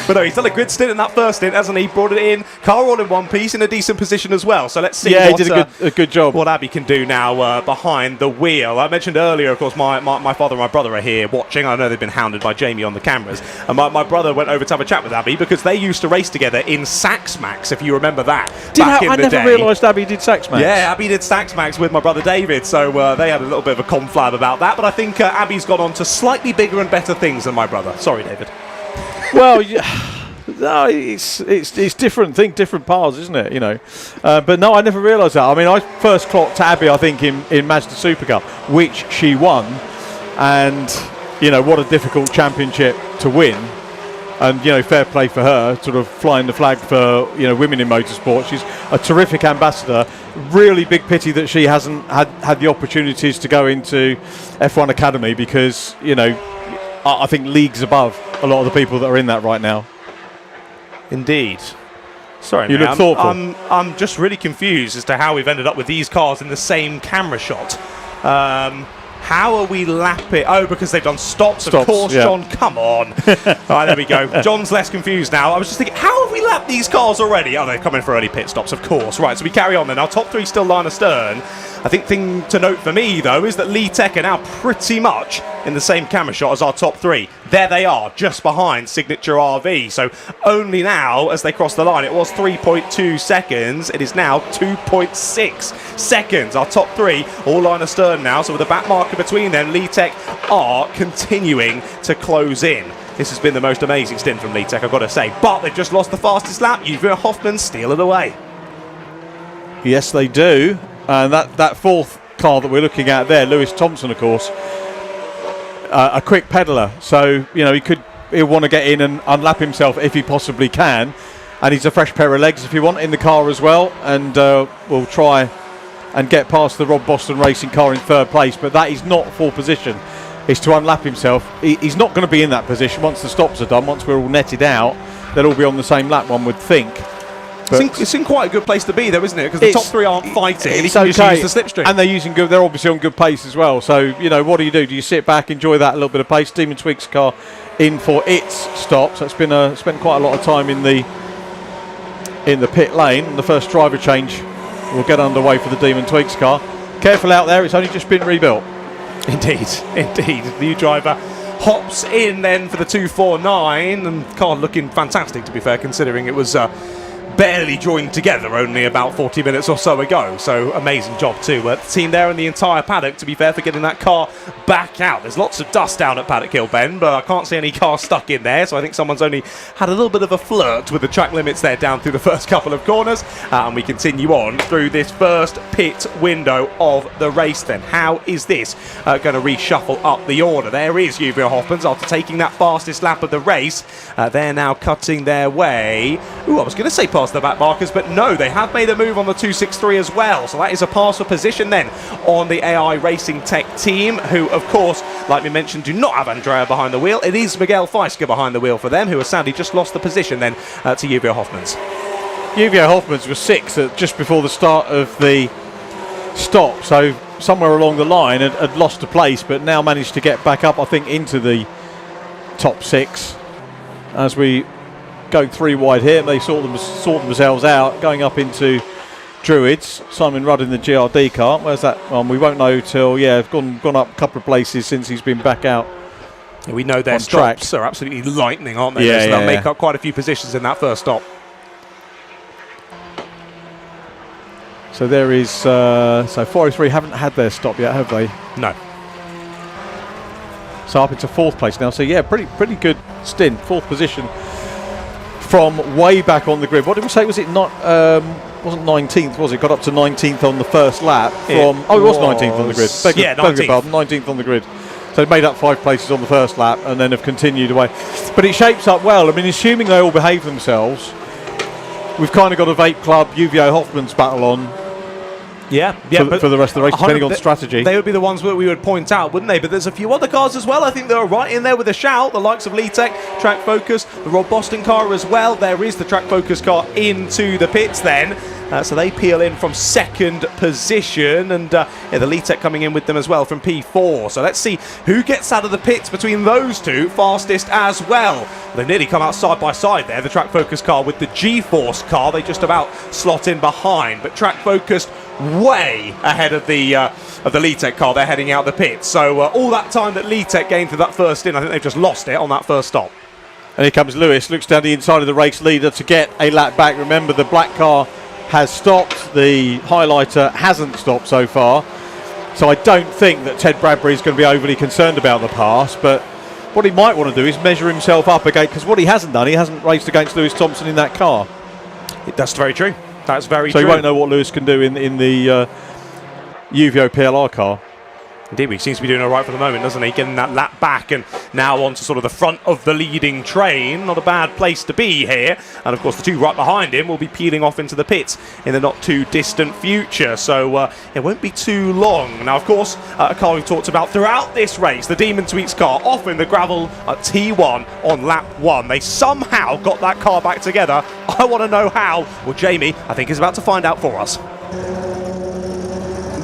[SPEAKER 12] But no, he's done a good stint in that first stint, hasn't he? Brought it in, car all in one piece, in a decent position as well. So let's see.
[SPEAKER 5] Yeah, he did a good job.
[SPEAKER 12] What Abby can do now behind the wheel. I mentioned earlier, of course, my father and my brother are here watching. I know they've been hounded by Jamie on the cameras, and my brother went over to have a chat with Abby because they used to race together in Sax Max, if you remember that.
[SPEAKER 5] I never realised Abby did Sax Max.
[SPEAKER 12] Yeah, Abby did Sax Max with my brother David, so they had a little bit of a conflab about that. But I think Abby's gone on to slightly bigger and better things than my brother. Sorry, David.
[SPEAKER 5] Well, no, it's different. Think different paths, isn't it? You know, but no, I never realised that. I mean, I first clocked Abby, I think, in Mazda Super Cup, which she won, and you know what a difficult championship to win. And you know, fair play for her, sort of flying the flag for women in motorsport. She's a terrific ambassador. Really big pity that she hasn't had the opportunities to go into F1 Academy, because I think leagues above a lot of the people that are in that right now.
[SPEAKER 12] Indeed. Sorry,
[SPEAKER 5] you look thoughtful.
[SPEAKER 12] I'm just really confused as to how we've ended up with these cars in the same camera shot. How are we lapping? Oh, because they've done stops of course, yeah. John, come on. All right, there we go. John's less confused now. I was just thinking, how have we lapped these cars already? Oh, they're coming for early pit stops, of course. Right, so we carry on then. Our top three still line astern. I think thing to note for me, though, is that Lee Tech are now pretty much in the same camera shot as our top three. There they are, just behind Signature RV. So only now, as they cross the line, it was 3.2 seconds. It is now 2.6 seconds. Our top three all line astern now. So with a back marker between them, Lee Tech are continuing to close in. This has been the most amazing stint from Lee Tech, I've got to say. But they've just lost the fastest lap. Uwe Hoffmann steal it away.
[SPEAKER 5] Yes, they do. And that fourth car that we're looking at there, Lewis Thompson, of course, a quick peddler. So, he'll want to get in and unlap himself if he possibly can. And he's a fresh pair of legs, if you want, in the car as well. And we'll try and get past the Rob Boston Racing car in third place. But that is not full position. It's to unlap himself. He's not going to be in that position once the stops are done. Once we're all netted out, they'll all be on the same lap, one would think.
[SPEAKER 12] It's in quite a good place to be, though, isn't it? Because the top three aren't fighting, and he can just use the slipstream.
[SPEAKER 5] And they're obviously on good pace as well. So, what do? Do you sit back, enjoy that little bit of pace? Demon Twig's car in for its stop. So it's been spent quite a lot of time in the pit lane. The first driver change will get underway for the Demon Twig's car. Careful out there, it's only just been rebuilt.
[SPEAKER 12] Indeed. The new driver hops in then for the 249, and car looking fantastic, to be fair, considering it was barely joined together only about 40 minutes or so ago. So amazing job too. The team there and the entire paddock, to be fair, for getting that car back out. There's lots of dust down at Paddock Hill Bend, but I can't see any cars stuck in there, so I think someone's only had a little bit of a flirt with the track limits there down through the first couple of corners. And we continue on through this first pit window of the race then. How is this going to reshuffle up the order? There is Uvio Hoffmans after taking that fastest lap of the race. They're now cutting their way. Ooh, I was going to say past the back markers, but no, they have made a move on the 263 as well. So that is a pass for position then on the AI Racing Tech team, who, of course, like we mentioned, do not have Andrea behind the wheel. It is Miguel Feisker behind the wheel for them, who has sadly just lost the position then to Uvio Hoffmans.
[SPEAKER 5] Uvio Hoffmans was 6th just before the start of the stop, so somewhere along the line had lost a place, but now managed to get back up, I think, into the top 6 as we go 3 wide here. They sort themselves out, going up into Druids. Simon Rudd in the GRD car. Where's that one? We won't know till, gone up a couple of places since he's been back out.
[SPEAKER 12] Yeah, we know their stops are absolutely lightning, aren't they? So they'll make up quite a few positions in that first stop.
[SPEAKER 5] So there is, so 403 haven't had their stop yet, have they?
[SPEAKER 12] No.
[SPEAKER 5] So up into 4th place now. So yeah, pretty good stint, 4th position from way back on the grid. What did we say? Was it not? Wasn't 19th, was it? Got up to 19th on the first lap. It was 19th on the grid. 19th on the grid. So they made up 5 places on the first lap and then have continued away. But it shapes up well. I mean, assuming they all behave themselves, we've kind of got a Vape Club Uvio Hoffmans battle on. For the rest of the race, depending on strategy.
[SPEAKER 12] They would be the ones that we would point out, wouldn't they? But there's a few other cars as well. I think they're right in there with a shout. The likes of Leatech, Track Focus, the Rob Boston car as well. There is the Track Focus car into the pits then. So they peel in from 2nd position, and the Leatech coming in with them as well from P4. So let's see who gets out of the pits between those two fastest as well. They've nearly come out side by side there, the Track Focus car with the G-Force car. They just about slot in behind, but Track Focus way ahead of the Leatech car. They're heading out the pits. So all that time that Leatech gained through that first stint, I think they've just lost it on that first stop.
[SPEAKER 5] And here comes Lewis, looks down the inside of the race leader to get a lap back. Remember, the black car has stopped, the highlighter hasn't stopped so far. So I don't think that Ted Bradbury is going to be overly concerned about the pass, but what he might want to do is measure himself up again, because what he hasn't done, he hasn't raced against Lewis Thompson in that car.
[SPEAKER 12] That's very true. That's very
[SPEAKER 5] true. So
[SPEAKER 12] you
[SPEAKER 5] won't know what Lewis can do in the Uvio PLR car.
[SPEAKER 12] Indeed, he seems to be doing all right for the moment, doesn't he? Getting that lap back and now onto sort of the front of the leading train. Not a bad place to be here. And of course, the 2 right behind him will be peeling off into the pits in the not too distant future. So it won't be too long. Now, of course, a car we've talked about throughout this race, the Demon Tweaks car, off in the gravel at T1 on lap 1. They somehow got that car back together. I want to know how. Well, Jamie, I think, is about to find out for us.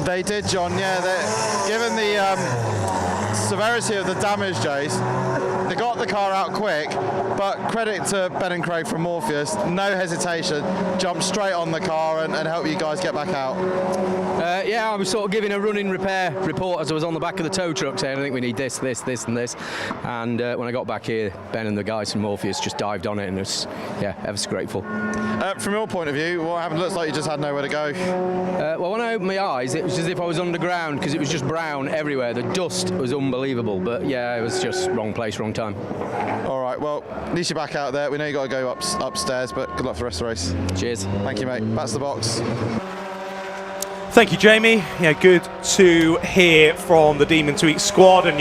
[SPEAKER 17] They did, John, given the severity of the damage, Jace, they got the car out quick, but credit to Ben and Craig from Morpheus, no hesitation, jumped straight on the car and helped you guys get back out.
[SPEAKER 15] I was sort of giving a running repair report as I was on the back of the tow truck saying I think we need this and this, and when I got back here, Ben and the guys from Morpheus just dived on it, and it's ever so grateful.
[SPEAKER 17] From your point of view, what happened? Looks like you just had nowhere to go.
[SPEAKER 15] Well, when I opened my eyes, it was as if I was underground because it was just brown everywhere. The dust was unbelievable, but it was just wrong place, wrong time.
[SPEAKER 17] All right, well, at least you're back out there. We know you got to go upstairs, but good luck for the rest of the race.
[SPEAKER 15] Cheers.
[SPEAKER 17] Thank you, mate. Back to the box.
[SPEAKER 12] Thank you, Jamie. Good to hear from the Demon Tweak squad, and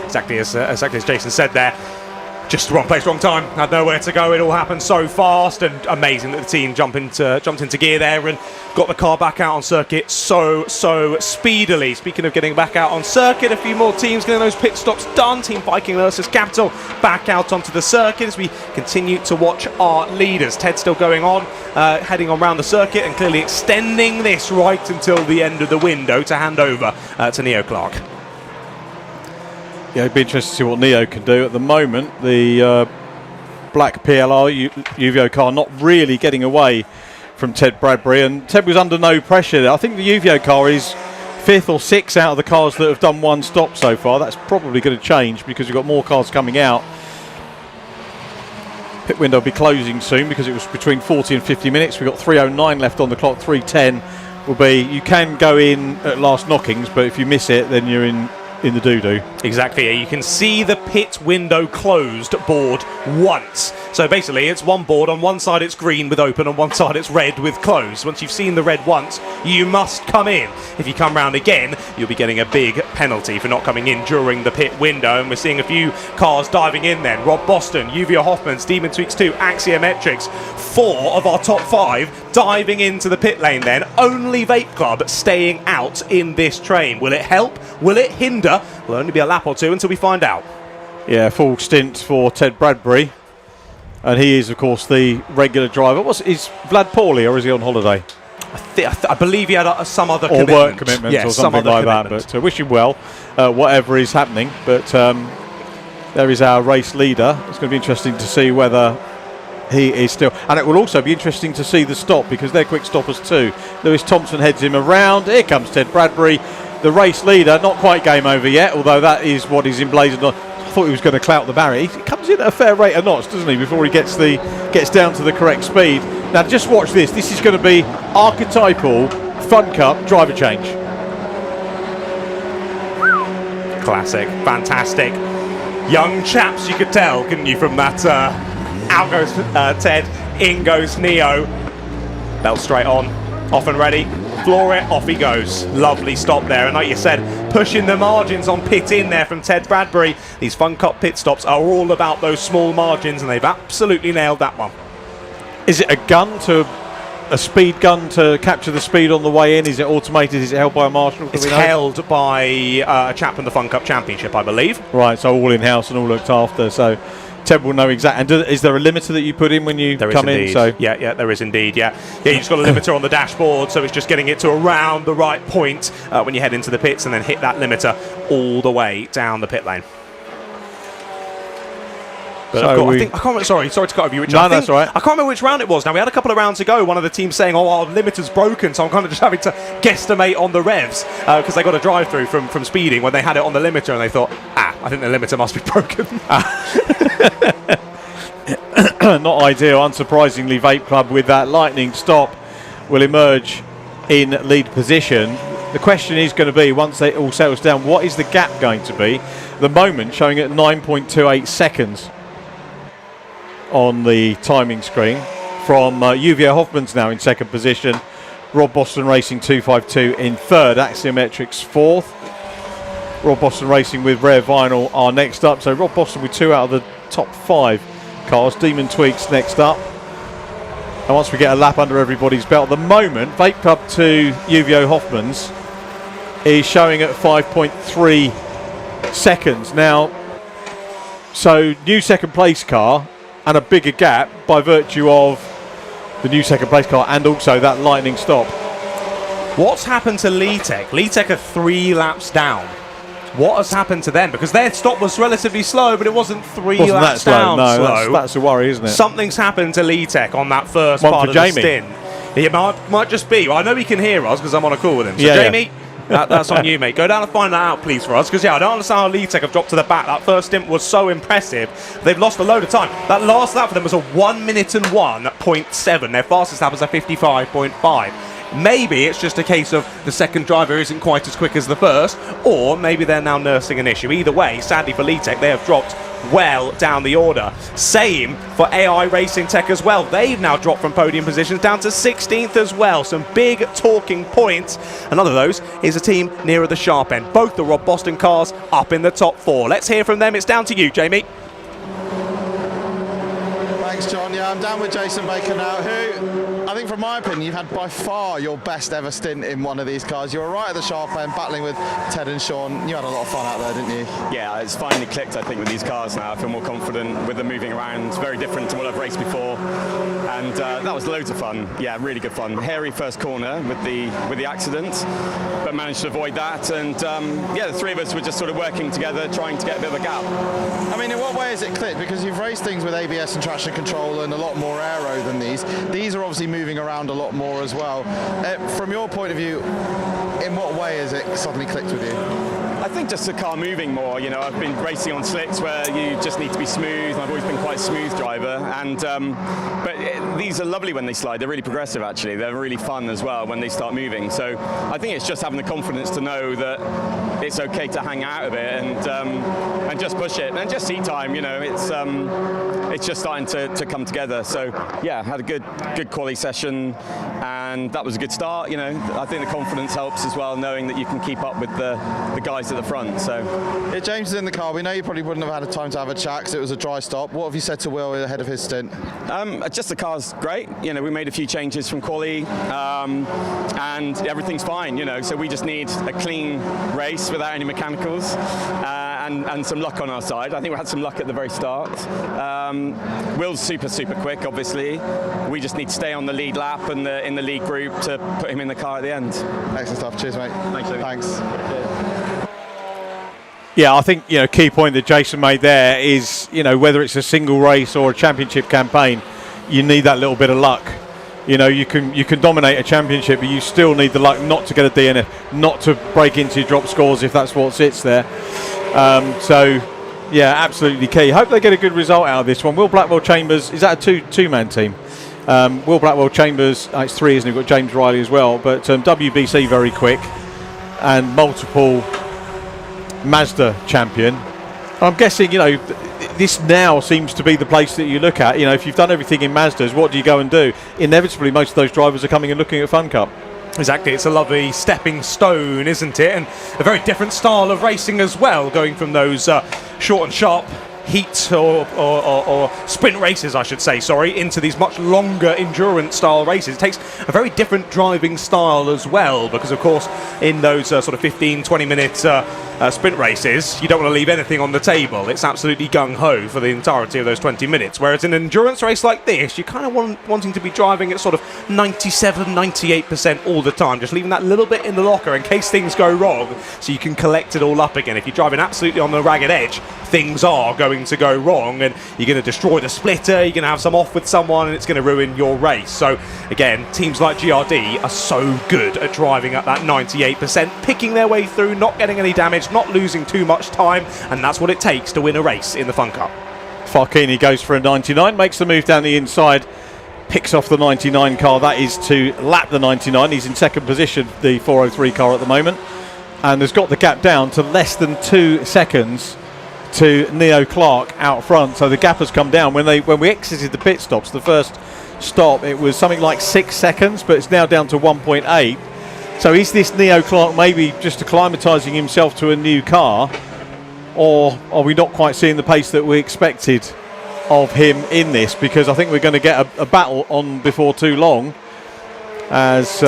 [SPEAKER 12] exactly as Jason said there. Just wrong place, wrong time. Had nowhere to go. It all happened so fast, and amazing that the team jumped into gear there and got the car back out on circuit so speedily. Speaking of getting back out on circuit, a few more teams getting those pit stops done. Team Viking Ursus Capital back out onto the circuit as we continue to watch our leaders. Ted still going on, heading on around the circuit and clearly extending this right until the end of the window to hand over to Neo Clark.
[SPEAKER 5] It'd be interesting to see what Neo can do. At the moment, the black PLR Uvio car not really getting away from Ted Bradbury, and Ted was under no pressure. I think the Uvio car is 5th or 6th out of the cars that have done one stop so far. That's probably going to change because we've got more cars coming out. Pit window will be closing soon because it was between 40 and 50 minutes. We've got 3:09 left on the clock. 3:10 will be. You can go in at last knockings, but if you miss it, then you're in the doo-doo.
[SPEAKER 12] Exactly. You can see the pit window closed board once. So basically it's one board. On one side it's green with open, on one side it's red with closed. Once you've seen the red once, you must come in. If you come round again, you'll be getting a big penalty for not coming in during the pit window. And we're seeing a few cars diving in then. Rob Boston, Uvia Hoffmans, Demon Tweaks 2, Axiometrics. 4 of our top 5 diving into the pit lane then. Only Vape Club staying out in this train. Will it help? Will it hinder? Will only be a lap or two until we find out.
[SPEAKER 5] Yeah, full stint for Ted Bradbury. And he is, of course, the regular driver. Is Vlad poorly or is he on holiday?
[SPEAKER 12] I believe he had some other
[SPEAKER 5] or work commitments or something like that. But wish him well, whatever is happening. But there is our race leader. It's going to be interesting to see whether he is still. And it will also be interesting to see the stop because they're quick stoppers too. Lewis Thompson heads him around. Here comes Ted Bradbury, the race leader. Not quite game over yet, although that is what is emblazoned on. I thought he was going to clout the barrier. He comes in at a fair rate of knots, doesn't he, before he gets down to the correct speed. Now just watch this. This is going to be archetypal Fun Cup driver change.
[SPEAKER 12] Classic, fantastic. Young chaps, you could tell, couldn't you, from that out goes Ted, in goes Neo. Belt straight on, off and ready. Floor it, off he goes. Lovely stop there. And like you said, pushing the margins on pit in there from Ted Bradbury. These Fun Cup pit stops are all about those small margins, and they've absolutely nailed that one.
[SPEAKER 5] Is it a speed gun to capture the speed on the way in? Is it automated? Is it held by a marshal?
[SPEAKER 12] It's held by a chap from the Fun Cup Championship, I believe.
[SPEAKER 5] Right, so all in-house and all looked after. So Ted will know exactly. And is there a limiter that you put in when you come in? So
[SPEAKER 12] yeah, there is indeed. Yeah, you just got a limiter on the dashboard, so it's just getting it to around the right point when you head into the pits, and then hit that limiter all the way down the pit lane. But
[SPEAKER 5] so
[SPEAKER 12] I can't remember, sorry to cut over you, Richard.
[SPEAKER 5] No, that's all right.
[SPEAKER 12] I can't remember which round it was. Now, we had a couple of rounds ago, one of the teams saying, oh, our limiter's broken, so I'm kind of just having to guesstimate on the revs, because they got a drive-through from speeding when they had it on the limiter, and they thought, I think the limiter must be broken.
[SPEAKER 5] Not ideal. Unsurprisingly, Vape Club with that lightning stop will emerge in lead position. The question is going to be, once it all settles down, what is the gap going to be? The moment showing at 9.28 seconds on the timing screen from Uvia Hoffman's now in second position. Rob Boston Racing 252 in third. Axiometrics fourth. Rob Boston Racing with Rare Vinyl are next up. So Rob Boston with 2 out of the top 5 cars. Demon Tweaks next up. And once we get a lap under everybody's belt, at the moment, Vape Club to Uvia Hoffman's is showing at 5.3 seconds. Now, so new second place car and a bigger gap by virtue of the new second place car and also that lightning stop.
[SPEAKER 12] What's happened to Leatech? Leatech are 3 laps down. What has happened to them? Because their stop was relatively slow, but it wasn't 3 laps down slow.
[SPEAKER 5] That's a worry, isn't it?
[SPEAKER 12] Something's happened to Leatech on that first
[SPEAKER 5] One
[SPEAKER 12] part
[SPEAKER 5] for
[SPEAKER 12] of
[SPEAKER 5] Jamie.
[SPEAKER 12] the stint. It might just be. Well, I know he can hear us because I'm on a call with him. So,
[SPEAKER 5] Yeah,
[SPEAKER 12] Jamie, that's on you, mate. Go down and find that out, please, for us. Because, I don't understand how Leatech have dropped to the back. That first stint was so impressive. They've lost a load of time. That last lap for them was a 1 minute and 1.7. Their fastest lap was a 55.5. Maybe it's just a case of the second driver isn't quite as quick as the first, or maybe they're now nursing an issue. Either way, sadly for Leatech, they have dropped well down the order. Same for AI Racing Tech as well. They've now dropped from podium positions down to 16th as well. Some big talking points. Another of those is a team nearer the sharp end. Both the Rob Boston cars up in the top 4. Let's hear from them. It's down to you, Jamie.
[SPEAKER 17] Thanks, John. Yeah, I'm down with Jason Baker now, who I think, from my opinion, you've had by far your best ever stint in one of these cars. You were right at the sharp end, battling with Ted and Sean. You had a lot of fun out there, didn't you?
[SPEAKER 1] Yeah, it's finally clicked, I think, with these cars now. I feel more confident with them moving around. It's very different to what I've raced before. And that was loads of fun. Yeah, really good fun. Hairy first corner with the accident, but managed to avoid that. And yeah, the 3 of us were just sort of working together, trying to get a bit of a gap.
[SPEAKER 17] I mean, in what way is it clicked? Because you've raced things with ABS and traction control and a lot more aero than these. These are obviously moving moving around a lot more as well. From your point of view, in what way has it suddenly clicked with you?
[SPEAKER 1] I think just the car moving more. You know, I've been racing on slicks where you just need to be smooth. I've always been quite a smooth driver, and these are lovely when they slide. They're really progressive, actually. They're really fun as well when they start moving. So I think it's just having the confidence to know that it's okay to hang out a bit and just push it, and just seat time. You know, it's just starting to come together. So yeah, had a good quali session, and that was a good start. You know, I think the confidence helps as well, knowing that you can keep up with the guys at the front. So
[SPEAKER 17] yeah, James is in the car. We know you probably wouldn't have had time to have a chat because it was a dry stop. What have you said to Will ahead of his stint?
[SPEAKER 1] Just the car's great. You know, we made a few changes from quali, and everything's fine. You know, so we just need a clean race without any mechanicals and some luck on our side. I think we had some luck at the very start. Will's super quick, obviously. We just need to stay on the lead lap and in the lead group to put him in the car at the end.
[SPEAKER 17] Excellent stuff. Cheers, mate. Thanks.
[SPEAKER 5] Yeah, I think, you know, key point that Jason made there is, you know, whether it's a single race or a championship campaign, you need that little bit of luck. You know, you can dominate a championship, but you still need the luck not to get a DNF, not to break into your drop scores if that's what sits there. So, yeah, absolutely key. Hope they get a good result out of this one. Will Blackwell Chambers, is that a two-man team? Will Blackwell Chambers, it's 3, isn't it? We've got James Riley as well, but WBC very quick and multiple Mazda champion. I'm guessing, you know, this now seems to be the place that you look at. You know, if you've done everything in Mazdas, what do you go and do? Inevitably, most of those drivers are coming and looking at Fun Cup.
[SPEAKER 12] Exactly, it's a lovely stepping stone, isn't it? And a very different style of racing as well, going from those short and sharp heat or sprint races, I should say, into these much longer endurance style races. It takes a very different driving style as well, because of course in those sort of 15-20 minute sprint races, you don't want to leave anything on the table. It's absolutely gung-ho for the entirety of those 20 minutes, whereas in an endurance race like this, you're kind of wanting to be driving at sort of 97-98% all the time, just leaving that little bit in the locker in case things go wrong, so you can collect it all up again. If you're driving absolutely on the ragged edge, things are going to go wrong, and you're going to destroy the splitter, you're going to have some off with someone, and it's going to ruin your race. So again, teams like GRD are so good at driving at that 98%, picking their way through, not getting any damage, not losing too much time, and that's what it takes to win a race in the Fun Cup.
[SPEAKER 5] Farkini goes for a 99, makes the move down the inside, picks off the 99 car. That is to lap the 99. He's in second position, the 403 car at the moment, and has got the gap down to less than 2 seconds to Neo Clark out front. So the gap has come down. When we exited the pit stops, the first stop, it was something like 6 seconds, but it's now down to 1.8. So is this Neo Clark maybe just acclimatising himself to a new car, or are we not quite seeing the pace that we expected of him in this? Because I think we're going to get a battle on before too long as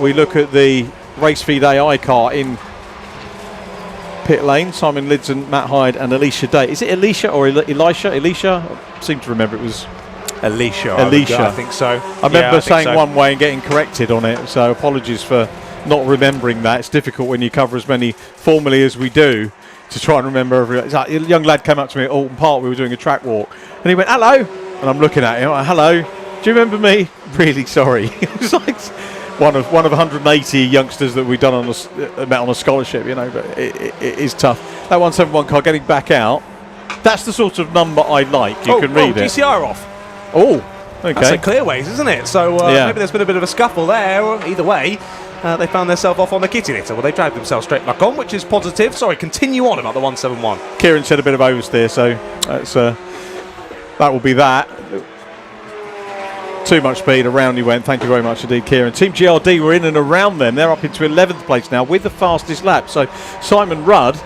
[SPEAKER 5] we look at the Race Feed AI car in pit lane. Simon Lidson, Matt Hyde and Alicia Day. Is it Alicia or Elisha? I seem to remember it was
[SPEAKER 12] Alicia. I think so.
[SPEAKER 5] I remember saying one way and getting corrected on it, so apologies for not remembering that. It's difficult when you cover as many formally as we do to try and remember every. Like a young lad came up to me at Alton Park, we were doing a track walk, and he went, "Hello," and I'm looking at him, like, "Hello, do you remember me?" Really sorry. It was like one of 180 youngsters that we've done met on a scholarship, you know, but it is tough. That 171 car getting back out, that's the sort of number I like. You can read it.
[SPEAKER 12] DCR off.
[SPEAKER 5] Oh, okay.
[SPEAKER 12] That's a clearways, isn't it? So maybe there's been a bit of a scuffle there. Or either way, they found themselves off on the kitty litter. Well, they dragged themselves straight back on, which is positive. Sorry, continue on about the 171.
[SPEAKER 5] Kieran said a bit of oversteer, so that's, that will be that. Too much speed, around he went. Thank you very much indeed, Kieran. Team GRD were in and around them. They're up into 11th place now with the fastest lap. So Simon Rudd,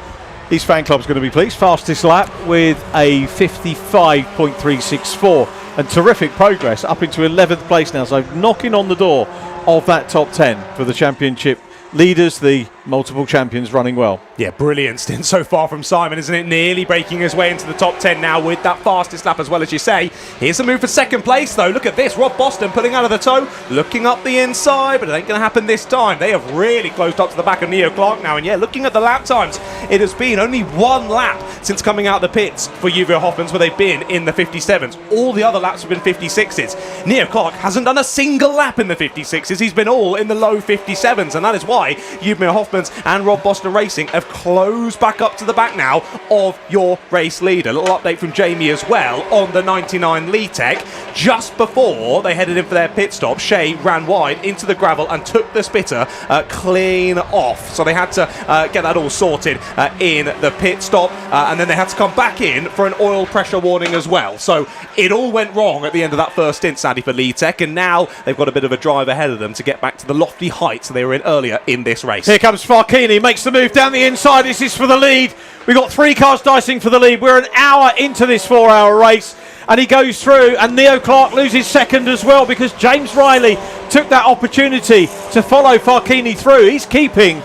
[SPEAKER 5] his fan club's going to be pleased. Fastest lap with a 55.364. And terrific progress up into 11th place now. So knocking on the door of that top 10 for the championship leaders, the multiple champions running well.
[SPEAKER 12] Yeah, brilliant stint so far from Simon, isn't it? Nearly breaking his way into the top 10 now with that fastest lap as well, as you say. Here's a move for second place, though. Look at this. Rob Boston pulling out of the toe, looking up the inside, but it ain't going to happen this time. They have really closed up to the back of Neo Clark now. And yeah, looking at the lap times, it has been only one lap since coming out of the pits for Uvio Hoffmans where they've been in the 57s. All the other laps have been 56s. Neo Clark hasn't done a single lap in the 56s. He's been all in the low 57s, and that is why Uvio Hoffmans and Rob Boston Racing have closed back up to the back now of your race leader. A little update from Jamie as well on the 99 Lee Tech. Just before they headed in for their pit stop, Shea ran wide into the gravel and took the spitter clean off. So they had to get that all sorted in the pit stop, and then they had to come back in for an oil pressure warning as well. So it all went wrong at the end of that first stint, sadly, for Lee Tech, and now they've got a bit of a drive ahead of them to get back to the lofty heights they were in earlier in this race.
[SPEAKER 5] Here comes Farkini, makes the move down the inside. This is for the lead. We've got 3 cars dicing for the lead. We're an hour into this 4-hour race, and he goes through, and Neo Clark loses second as well because James Riley took that opportunity to follow Farkini through. He's keeping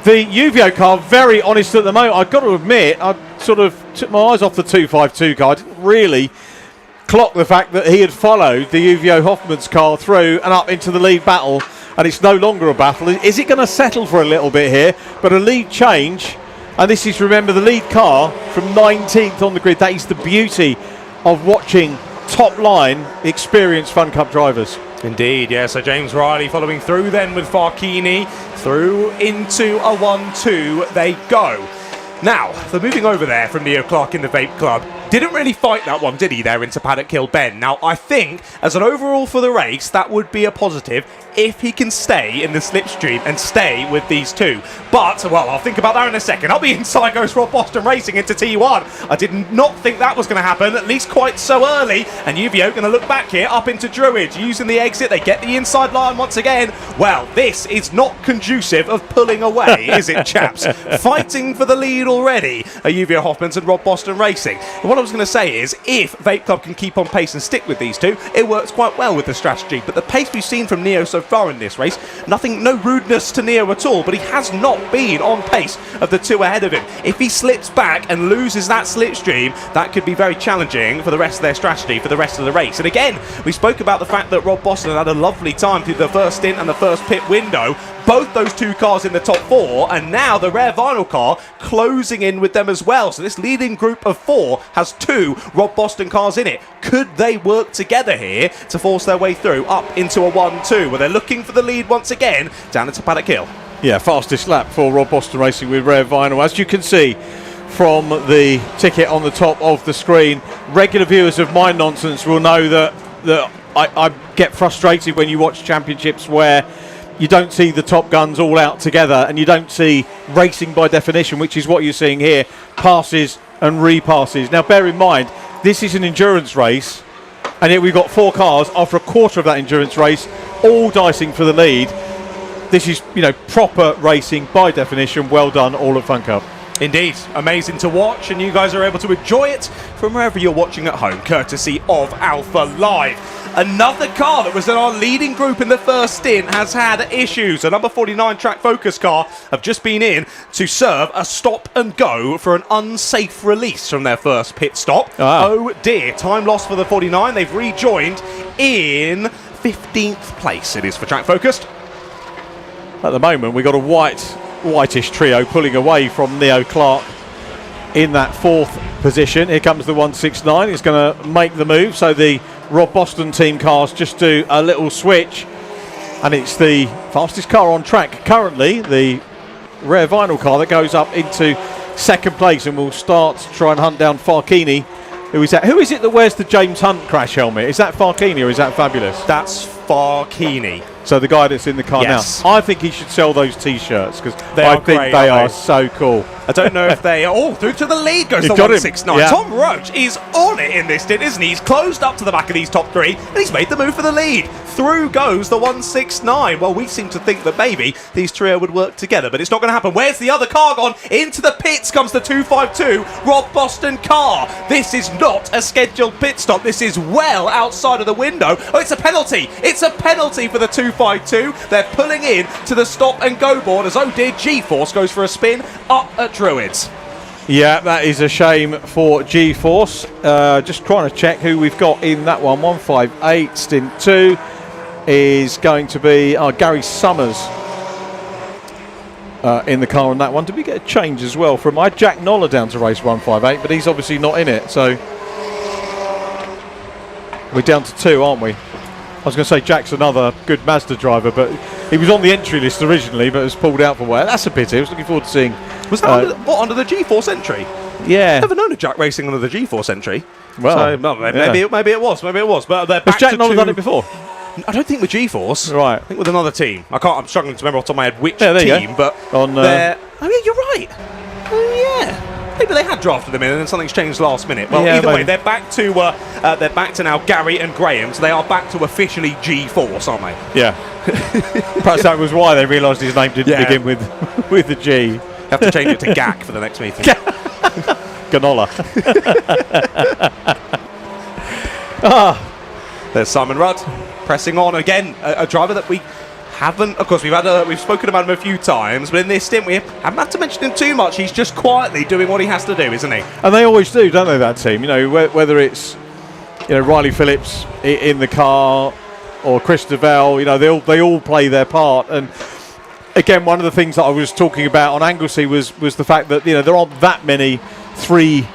[SPEAKER 5] the Uvio car very honest at the moment. I've got to admit, I sort of took my eyes off the 252 car. I didn't really clock the fact that he had followed the Uvio Hoffmans car through and up into the lead battle, and it's no longer a battle. Is it going to settle for a little bit here? But a lead change, and this is, remember, the lead car from 19th on the grid. That is the beauty of watching top line experienced Fun Cup drivers.
[SPEAKER 12] Indeed, yeah. So James Riley following through then with Farkini through into a 1-2 they go. Now, the moving over there from Neo Clark in the Vape Club didn't really fight that one, did he, there into Paddock Hill Bend? Now, I think, as an overall for the race, that would be a positive if he can stay in the slipstream and stay with these two. But, well, I'll think about that in a second. Up the inside goes Rob Boston Racing into T1. I did not think that was going to happen, at least quite so early. And Uvio going to look back here, up into Druid, using the exit. They get the inside line once again. Well, this is not conducive of pulling away, is it, chaps? Fighting for the lead already are Uvio Hoffmans and Rob Boston Racing. And what I was going to say is, if Vape Club can keep on pace and stick with these two, it works quite well with the strategy. But the pace we've seen from Neo so far in this race, no rudeness to Neo at all, but he has not been on pace of the two ahead of him. If he slips back and loses that slipstream, that could be very challenging for the rest of their strategy for the rest of the race. And again, we spoke about the fact that Rob Boston had a lovely time through the first stint and the first pit window. Both those two cars in the top 4, and now the rare vinyl car closing in with them as well. So this leading group of 4 has 2 Rob Boston cars in it. Could they work together here to force their way through up into a 1-2 where they're looking for the lead once again down into Paddock Hill?
[SPEAKER 5] Yeah, fastest lap for Rob Boston Racing with rare vinyl. As you can see from the ticket on the top of the screen, regular viewers of My Nonsense will know that I get frustrated when you watch championships where you don't see the top guns all out together and you don't see racing by definition, which is what you're seeing here, passes and repasses. Now bear in mind, this is an endurance race, and yet we've got 4 cars after a quarter of that endurance race all dicing for the lead. This is, proper racing by definition. Well done, all at Fun Cup.
[SPEAKER 12] Indeed, amazing to watch, and you guys are able to enjoy it from wherever you're watching at home, courtesy of Alpha Live. Another car that was in our leading group in the first stint has had issues. A number 49 Track Focus car have just been in to serve a stop and go for an unsafe release from their first pit stop. Oh dear, time lost for the 49. They've rejoined in 15th place. It is for Track Focused.
[SPEAKER 5] At the moment, we've got a whitish trio pulling away from Neo Clark in that 4th position. Here comes the 169. It's going to make the move. So the Rob Boston team cars just do a little switch, and it's the fastest car on track currently, the rare vinyl car, that goes up into 2nd place, and will start to try and hunt down Farkini. Who is it that wears the James Hunt crash helmet? Is that Farkini or is that Fabulous?
[SPEAKER 12] That's Farkini.
[SPEAKER 5] So the guy that's in the car now. I think he should sell those T-shirts because I think they are so cool.
[SPEAKER 12] I don't know if they... Oh, through to the lead goes
[SPEAKER 5] He
[SPEAKER 12] the
[SPEAKER 5] got him.
[SPEAKER 12] 169.
[SPEAKER 5] Yeah.
[SPEAKER 12] Tom Roach is on it in this stint, isn't he? He's closed up to the back of these top three, and he's made the move for the lead. Through goes the 169. Well, we seem to think that maybe these trio would work together, but it's not going to happen. Where's the other car gone? Into the pits comes the 252 Rob Boston car. This is not a scheduled pit stop. This is well outside of the window. Oh, it's a penalty. It's a penalty for the 252. They're pulling in to the stop and go board as, oh dear, G-Force goes for a spin up at Druids.
[SPEAKER 5] Yeah, that is a shame for G-Force. Just trying to check who we've got in that one. 158, stint 2 is going to be Gary Summers in the car on that one. Did we get a change as well from Jack Noller down to race 158, but he's obviously not in it, so we're down to 2, aren't we? I was going to say Jack's another good Mazda driver, but he was on the entry list originally, but was pulled out for wear. That's a pity. I was looking forward to seeing.
[SPEAKER 12] Was that under the G-Force entry?
[SPEAKER 5] Yeah.
[SPEAKER 12] Never known of Jack racing under the G-Force entry.
[SPEAKER 5] Well,
[SPEAKER 12] so, maybe it was. But they're back
[SPEAKER 5] has Jack
[SPEAKER 12] to
[SPEAKER 5] Noller done it before?
[SPEAKER 12] I don't think with G-Force.
[SPEAKER 5] Right.
[SPEAKER 12] I think with another team. I'm struggling to remember off the top of my head which
[SPEAKER 5] there
[SPEAKER 12] team,
[SPEAKER 5] you go.
[SPEAKER 12] but
[SPEAKER 5] on.
[SPEAKER 12] Oh yeah, you're right. Oh yeah. Maybe they had drafted them in, and then something's changed last minute. Well,
[SPEAKER 5] Yeah,
[SPEAKER 12] either way,
[SPEAKER 5] maybe.
[SPEAKER 12] they're back to now Gary and Graham, so they are back to officially G-Force, aren't they?
[SPEAKER 5] Yeah. Perhaps that was why they realised his name didn't begin with the G.
[SPEAKER 12] You have to change it to GAC for the next meeting.
[SPEAKER 5] Ganola.
[SPEAKER 12] There's Simon Rudd pressing on again, a driver that we haven't. Of course, we've spoken about him a few times, but in this stint we haven't had to mention him too much. He's just quietly doing what he has to do, isn't he?
[SPEAKER 5] And they always do, don't they? That team, whether it's Riley Phillips in the car or Chris Devell, they all play their part. And again, one of the things that I was talking about on Anglesey was the fact that there aren't that many 3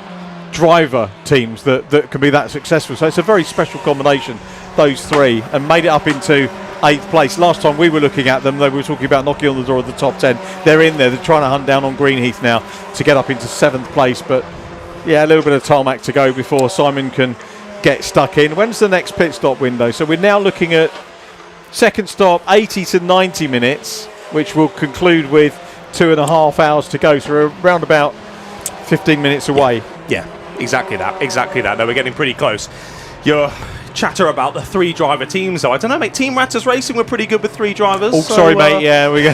[SPEAKER 5] driver teams that can be that successful. So it's a very special combination, those 3, and made it up into 8th place. Last time we were looking at them, they were talking about knocking on the door of the top 10. They're in there. They're trying to hunt down on Greenheath now to get up into 7th place. But yeah, a little bit of tarmac to go before Simon can get stuck in. When's the next pit stop window? So we're now looking at second stop, 80 to 90 minutes, which will conclude with 2.5 hours to go. So we're around about 15 minutes away.
[SPEAKER 12] Yeah, exactly that. No, we're getting pretty close. Your chatter about the 3 driver teams, though. I don't know, mate. Team Ratters Racing were pretty good with 3 drivers.
[SPEAKER 5] Oh, sorry, mate. Yeah, we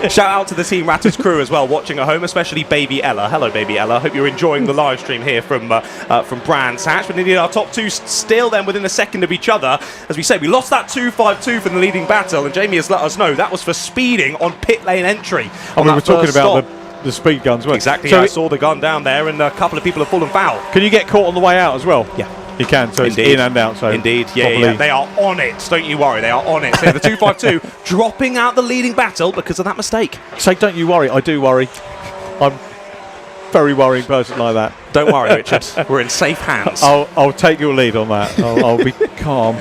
[SPEAKER 12] shout out to the Team Ratters crew as well, watching at home, especially Baby Ella. Hello, Baby Ella. Hope you're enjoying the live stream here from Brands Hatch. But indeed, our top 2 still then within a second of each other. As we say, we lost that 252 from the leading battle, and Jamie has let us know that was for speeding on pit lane entry.
[SPEAKER 5] And we were talking about the speed guns, weren't we?
[SPEAKER 12] Exactly.
[SPEAKER 5] So
[SPEAKER 12] I saw the gun down there, and a couple of people have fallen foul.
[SPEAKER 5] Can you get caught on the way out as well?
[SPEAKER 12] Yeah.
[SPEAKER 5] You can, so
[SPEAKER 12] Indeed.
[SPEAKER 5] it's in and out. So
[SPEAKER 12] Indeed, yeah. They are on it. Don't you worry, they are on it. So the 252 dropping out the leading battle because of that mistake.
[SPEAKER 5] Say, don't you worry. I do worry. I'm very worrying person like that.
[SPEAKER 12] Don't worry, Richard. We're in safe hands.
[SPEAKER 5] I'll take your lead on that. I'll be calm.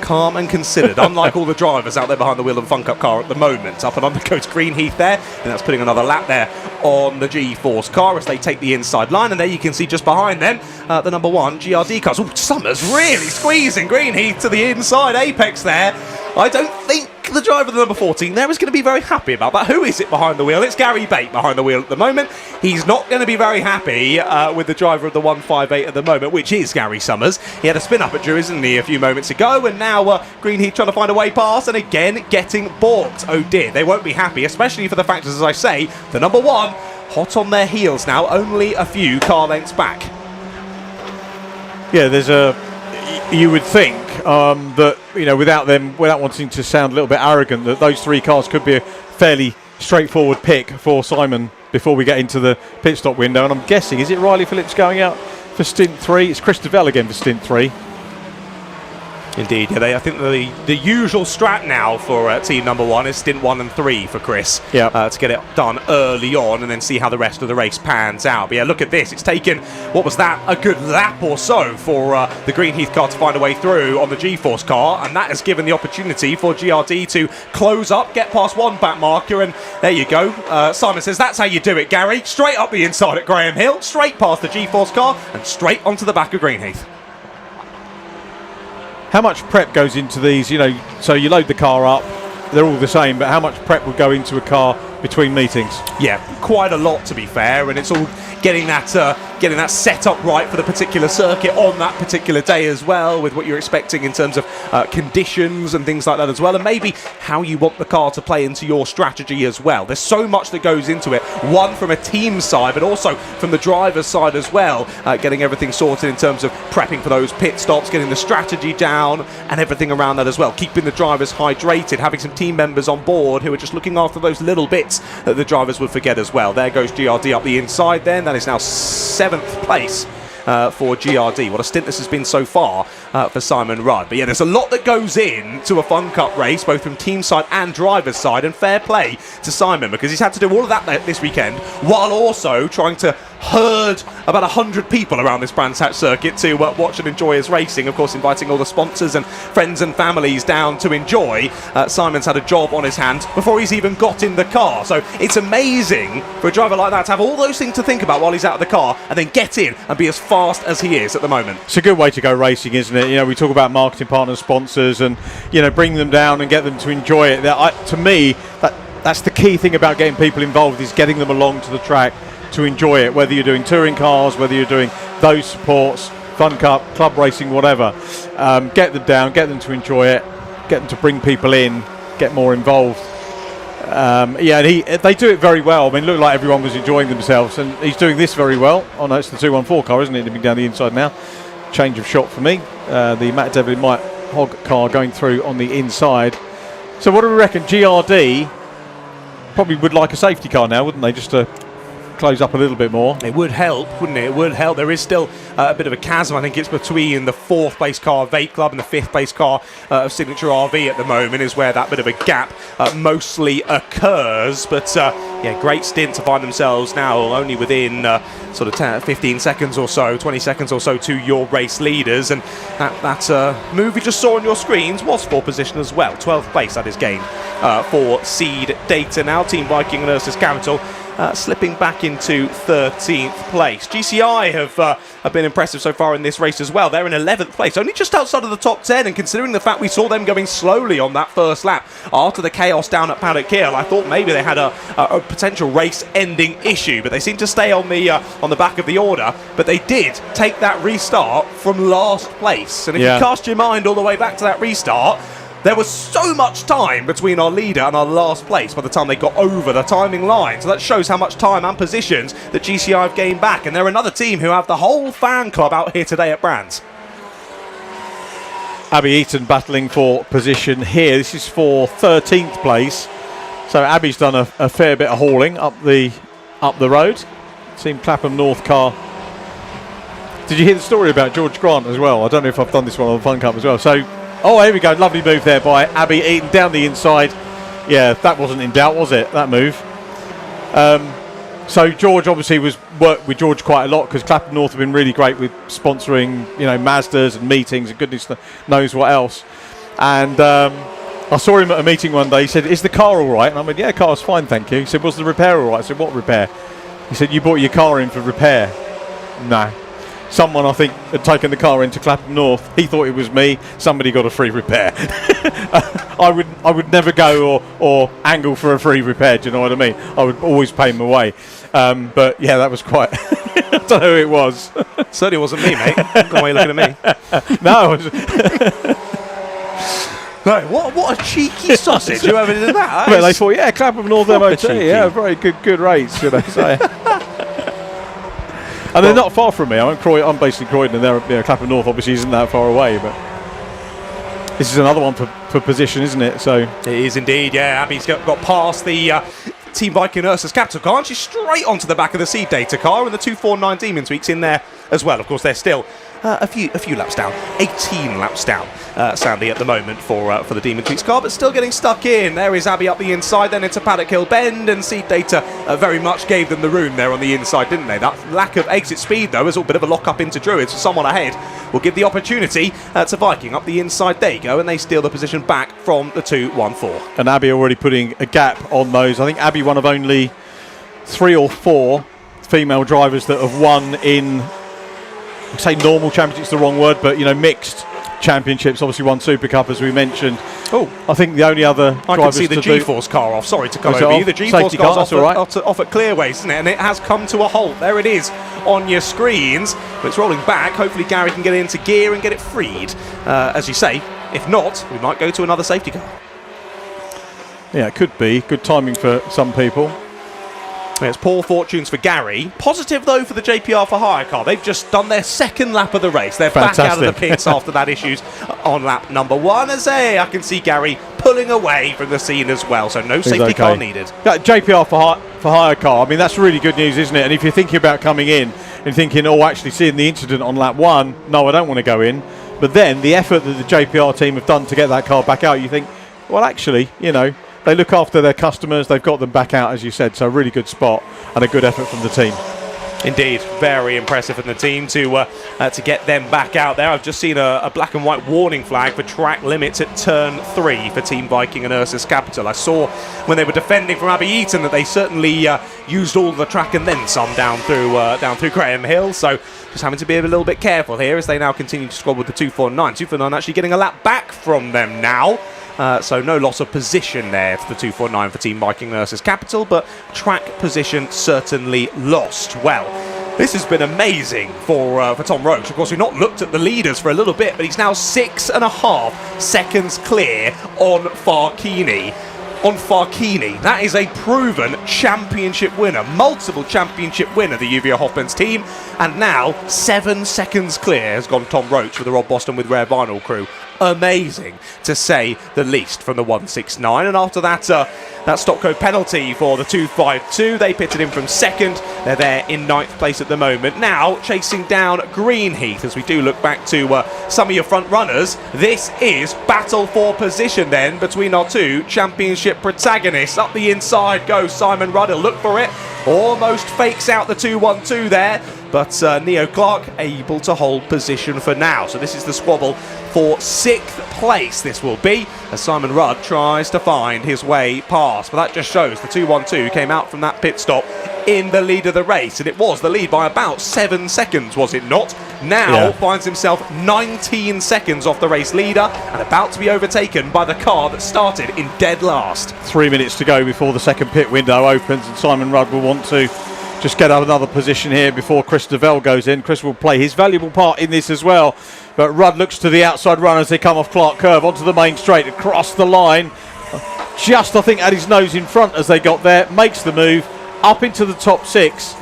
[SPEAKER 12] Calm and considered, unlike all the drivers out there behind the wheel of Funk Up car at the moment. Up and undercoats Greenheath there, and that's putting another lap there on the G-Force car as they take the inside line. And there you can see just behind them the number 1 GRD cars. Oh, Summers really squeezing Greenheath to the inside apex there. I don't think the driver of the number 14 there is going to be very happy about that. Who is it behind the wheel? It's Gary Bate behind the wheel at the moment. He's not going to be very happy with the driver of the 158 at the moment, which is Gary Summers. He had a spin up at Drew, isn't he, a few moments ago, and now Greenheath trying to find a way past, and again getting balked. Oh dear, they won't be happy, especially for the factors, as I say, the number 1 hot on their heels now, only a few car lengths back.
[SPEAKER 5] Yeah, you would think that, without wanting to sound a little bit arrogant, that those 3 cars could be a fairly straightforward pick for Simon before we get into the pit stop window. And I'm guessing, is it Riley Phillips going out for stint 3? It's Chris Devell again for stint 3.
[SPEAKER 12] Indeed, yeah. I think the usual strat now for team number 1 is stint 1 and 3 for Chris.
[SPEAKER 5] Yeah.
[SPEAKER 12] To get it done early on and then see how the rest of the race pans out. But yeah, look at this. It's taken, what was that, a good lap or so for the Greenheath car to find a way through on the G-Force car, and that has given the opportunity for GRD to close up, get past 1 back marker, and there you go. Simon says, that's how you do it, Gary. Straight up the inside at Graham Hill, straight past the G-Force car, and straight onto the back of Greenheath.
[SPEAKER 5] How much prep goes into these? So you load the car up, they're all the same, but how much prep would go into a car between meetings.
[SPEAKER 12] Yeah, quite a lot to be fair, and it's all getting that set up right for the particular circuit on that particular day as well, with what you're expecting in terms of conditions and things like that as well, and maybe how you want the car to play into your strategy as well. There's so much that goes into it, one from a team side, but also from the driver's side as well, getting everything sorted in terms of prepping for those pit stops, getting the strategy down, and everything around that as well, keeping the drivers hydrated, having some team members on board who are just looking after those little bits that the drivers would forget as well. There goes GRD up the inside then. That is now 7th place for GRD. What a stint this has been so far for Simon Rudd. But yeah, there's a lot that goes in to a Fun Cup race, both from team side and driver's side, and fair play to Simon, because he's had to do all of that this weekend while also trying to herd about 100 people around this Brands Hatch circuit to watch and enjoy his racing. Of course, inviting all the sponsors and friends and families down to enjoy. Simon's had a job on his hands before he's even got in the car. So it's amazing for a driver like that to have all those things to think about while he's out of the car and then get in and be as fast as he is at the moment.
[SPEAKER 5] It's a good way to go racing, isn't it? You know, we talk about marketing partners, sponsors, and, you know, bring them down and get them to enjoy it. To me, that's the key thing about getting people involved, is getting them along to the track to enjoy it, whether you're doing touring cars, whether you're doing those sports, Fun Cup, club racing, whatever. Get them down, get them to enjoy it, get them to bring people in, get more involved. And they do it very well. I mean, it looked like everyone was enjoying themselves, and he's doing this very well. Oh no, it's the 214 car, isn't it? Looking down the inside now. Change of shot for me. The Matt Devlin Mike Hogg car going through on the inside. So what do we reckon? GRD probably would like a safety car now, wouldn't they? Just to close up a little bit more.
[SPEAKER 12] It would help, wouldn't it? It would help. There is still a bit of a chasm. I think it's between the 4th place car of Vape Club and the 5th place car of Signature RV at the moment, is where that bit of a gap mostly occurs. But yeah, great stint to find themselves now only within sort of 10, 15 seconds or so, 20 seconds or so to your race leaders. And that move we just saw on your screens was for position as well. 12th place that is gained for Seed Data now. Team Viking and Ursus Capital slipping back into 13th place. GCI have been impressive so far in this race as well. They're in 11th place, only just outside of the top 10, and considering the fact we saw them going slowly on that first lap after the chaos down at Paddock Hill, I thought maybe they had a potential race-ending issue, but they seem to stay on the back of the order. But they did take that restart from last place, and if you cast your mind all the way back to that restart, there was so much time between our leader and our last place by the time they got over the timing line. So that shows how much time and positions that GCI have gained back. And they're another team who have the whole fan club out here today at Brands.
[SPEAKER 5] Abby Eaton battling for position here. This is for 13th place. So Abby's done a fair bit of hauling up the road. Team Clapham North car. Did you hear the story about George Grant as well? I don't know if I've done this one on the Fun Cup as well. So, oh, here we go. Lovely move there by Abby Eaton down the inside. Yeah, that wasn't in doubt, was it, that move? So George obviously worked with George quite a lot, because Clapham North have been really great with sponsoring, you know, Mazdas and meetings and goodness knows what else. And I saw him at a meeting one day. He said, "Is the car all right?" And I went, "Yeah, the car's fine, thank you." He said, "Was the repair all right?" I said, "What repair?" He said, "You bought your car in for repair." No. Someone, I think, had taken the car into Clapham North. He thought it was me. Somebody got a free repair. I would never go or angle for a free repair. Do you know what I mean? I would always pay them away. But yeah, that was quite. I don't know who it was.
[SPEAKER 12] Certainly wasn't me, mate. Why are you looking at me?
[SPEAKER 5] No.
[SPEAKER 12] No, what a cheeky sausage! Whoever did that.
[SPEAKER 5] Well, they thought, yeah, Clapham North MOT. Yeah, very good rates, you know. So. And they're not far from me. I'm based in Croydon, and Clapham North obviously isn't that far away, but this is another one for position, isn't it? So
[SPEAKER 12] it is indeed, yeah. Abby's got past the Team Viking Ursus Capital car, and she's straight onto the back of the Seed Data car, and the 249 Demons Week's in there as well. Of course, they're still a few laps down, 18 laps down, sadly at the moment for the Demon Tweaks car, but still getting stuck in. There is Abby up the inside, then into Paddock Hill Bend, and Seed Data very much gave them the room there on the inside, didn't they? That lack of exit speed, though, is a bit of a lock-up into Druids, so someone ahead will give the opportunity to Viking up the inside. There you go, and they steal the position back from the 214.
[SPEAKER 5] And Abby already putting a gap on those. I think Abby one of only 3 or 4 female drivers that have won in, I say normal championships, the wrong word, but, you know, mixed championships. Obviously, won Super Cup as we mentioned.
[SPEAKER 12] Oh,
[SPEAKER 5] I think the only other
[SPEAKER 12] I can see the G-Force car off. Sorry to cut over you. The G-Force car's off at Clearways, isn't it? And it has come to a halt. There it is on your screens. But it's rolling back. Hopefully Gary can get it into gear and get it freed. As you say, if not, we might go to another safety car.
[SPEAKER 5] Yeah, it could be. Good timing for some people.
[SPEAKER 12] It's poor fortunes for Gary. Positive, though, for the JPR for Hire car. They've just done their second lap of the race. They're back out of the pits after that issues on lap number 1. I can see Gary pulling away from the scene as well, so no safety car needed.
[SPEAKER 5] Yeah, JPR for Hire car, I mean, that's really good news, isn't it? And if you're thinking about coming in and thinking, oh, actually seeing the incident on lap 1, no, I don't want to go in. But then the effort that the JPR team have done to get that car back out, you think, well, actually, you know, they look after their customers, they've got them back out, as you said, so a really good spot and a good effort from the team.
[SPEAKER 12] Indeed, very impressive from the team to get them back out there. I've just seen a black and white warning flag for track limits at turn 3 for Team Viking and Brscc Capital. I saw when they were defending from Abbey Eaton that they certainly used all the track and then some down through Graham Hill, so just having to be a little bit careful here as they now continue to squad with the 249. 249 actually getting a lap back from them now. So no loss of position there for the 249 for Team Viking and Brscc Capital, but track position certainly lost. Well, this has been amazing for Tom Roche. Of course, we've not looked at the leaders for a little bit, but he's now 6.5 seconds clear on Farkini. That is a proven championship winner, multiple championship winner, the UVA Hoffmans team, and now 7 seconds clear has gone Tom Roche for the Rob Boston with Rare Vinyl crew. Amazing, to say the least, from the 169. And after that stop code penalty for the 252, they pitted in from second. They're there in 9th place at the moment. Now chasing down Greenheath. As we do look back to some of your front runners, this is battle for position then between our two championship protagonists. Up the inside goes Simon Rudd. He'll look for it. Almost fakes out the 212 there, but Neo Clark able to hold position for now. So this is the squabble for 6th place, this will be, as Simon Rudd tries to find his way past. But that just shows the 212 came out from that pit stop in the lead of the race, and it was the lead by about 7 seconds, was it not? Now finds himself 19 seconds off the race leader and about to be overtaken by the car that started in dead last.
[SPEAKER 5] 3 minutes to go before the second pit window opens, and Simon Rudd will want to just get up another position here before Chris Devell goes in. Chris will play his valuable part in this as well, but Rudd looks to the outside run as they come off Clark Curve onto the main straight, across the line, just I think had his nose in front as they got there, makes the move up into the top 6.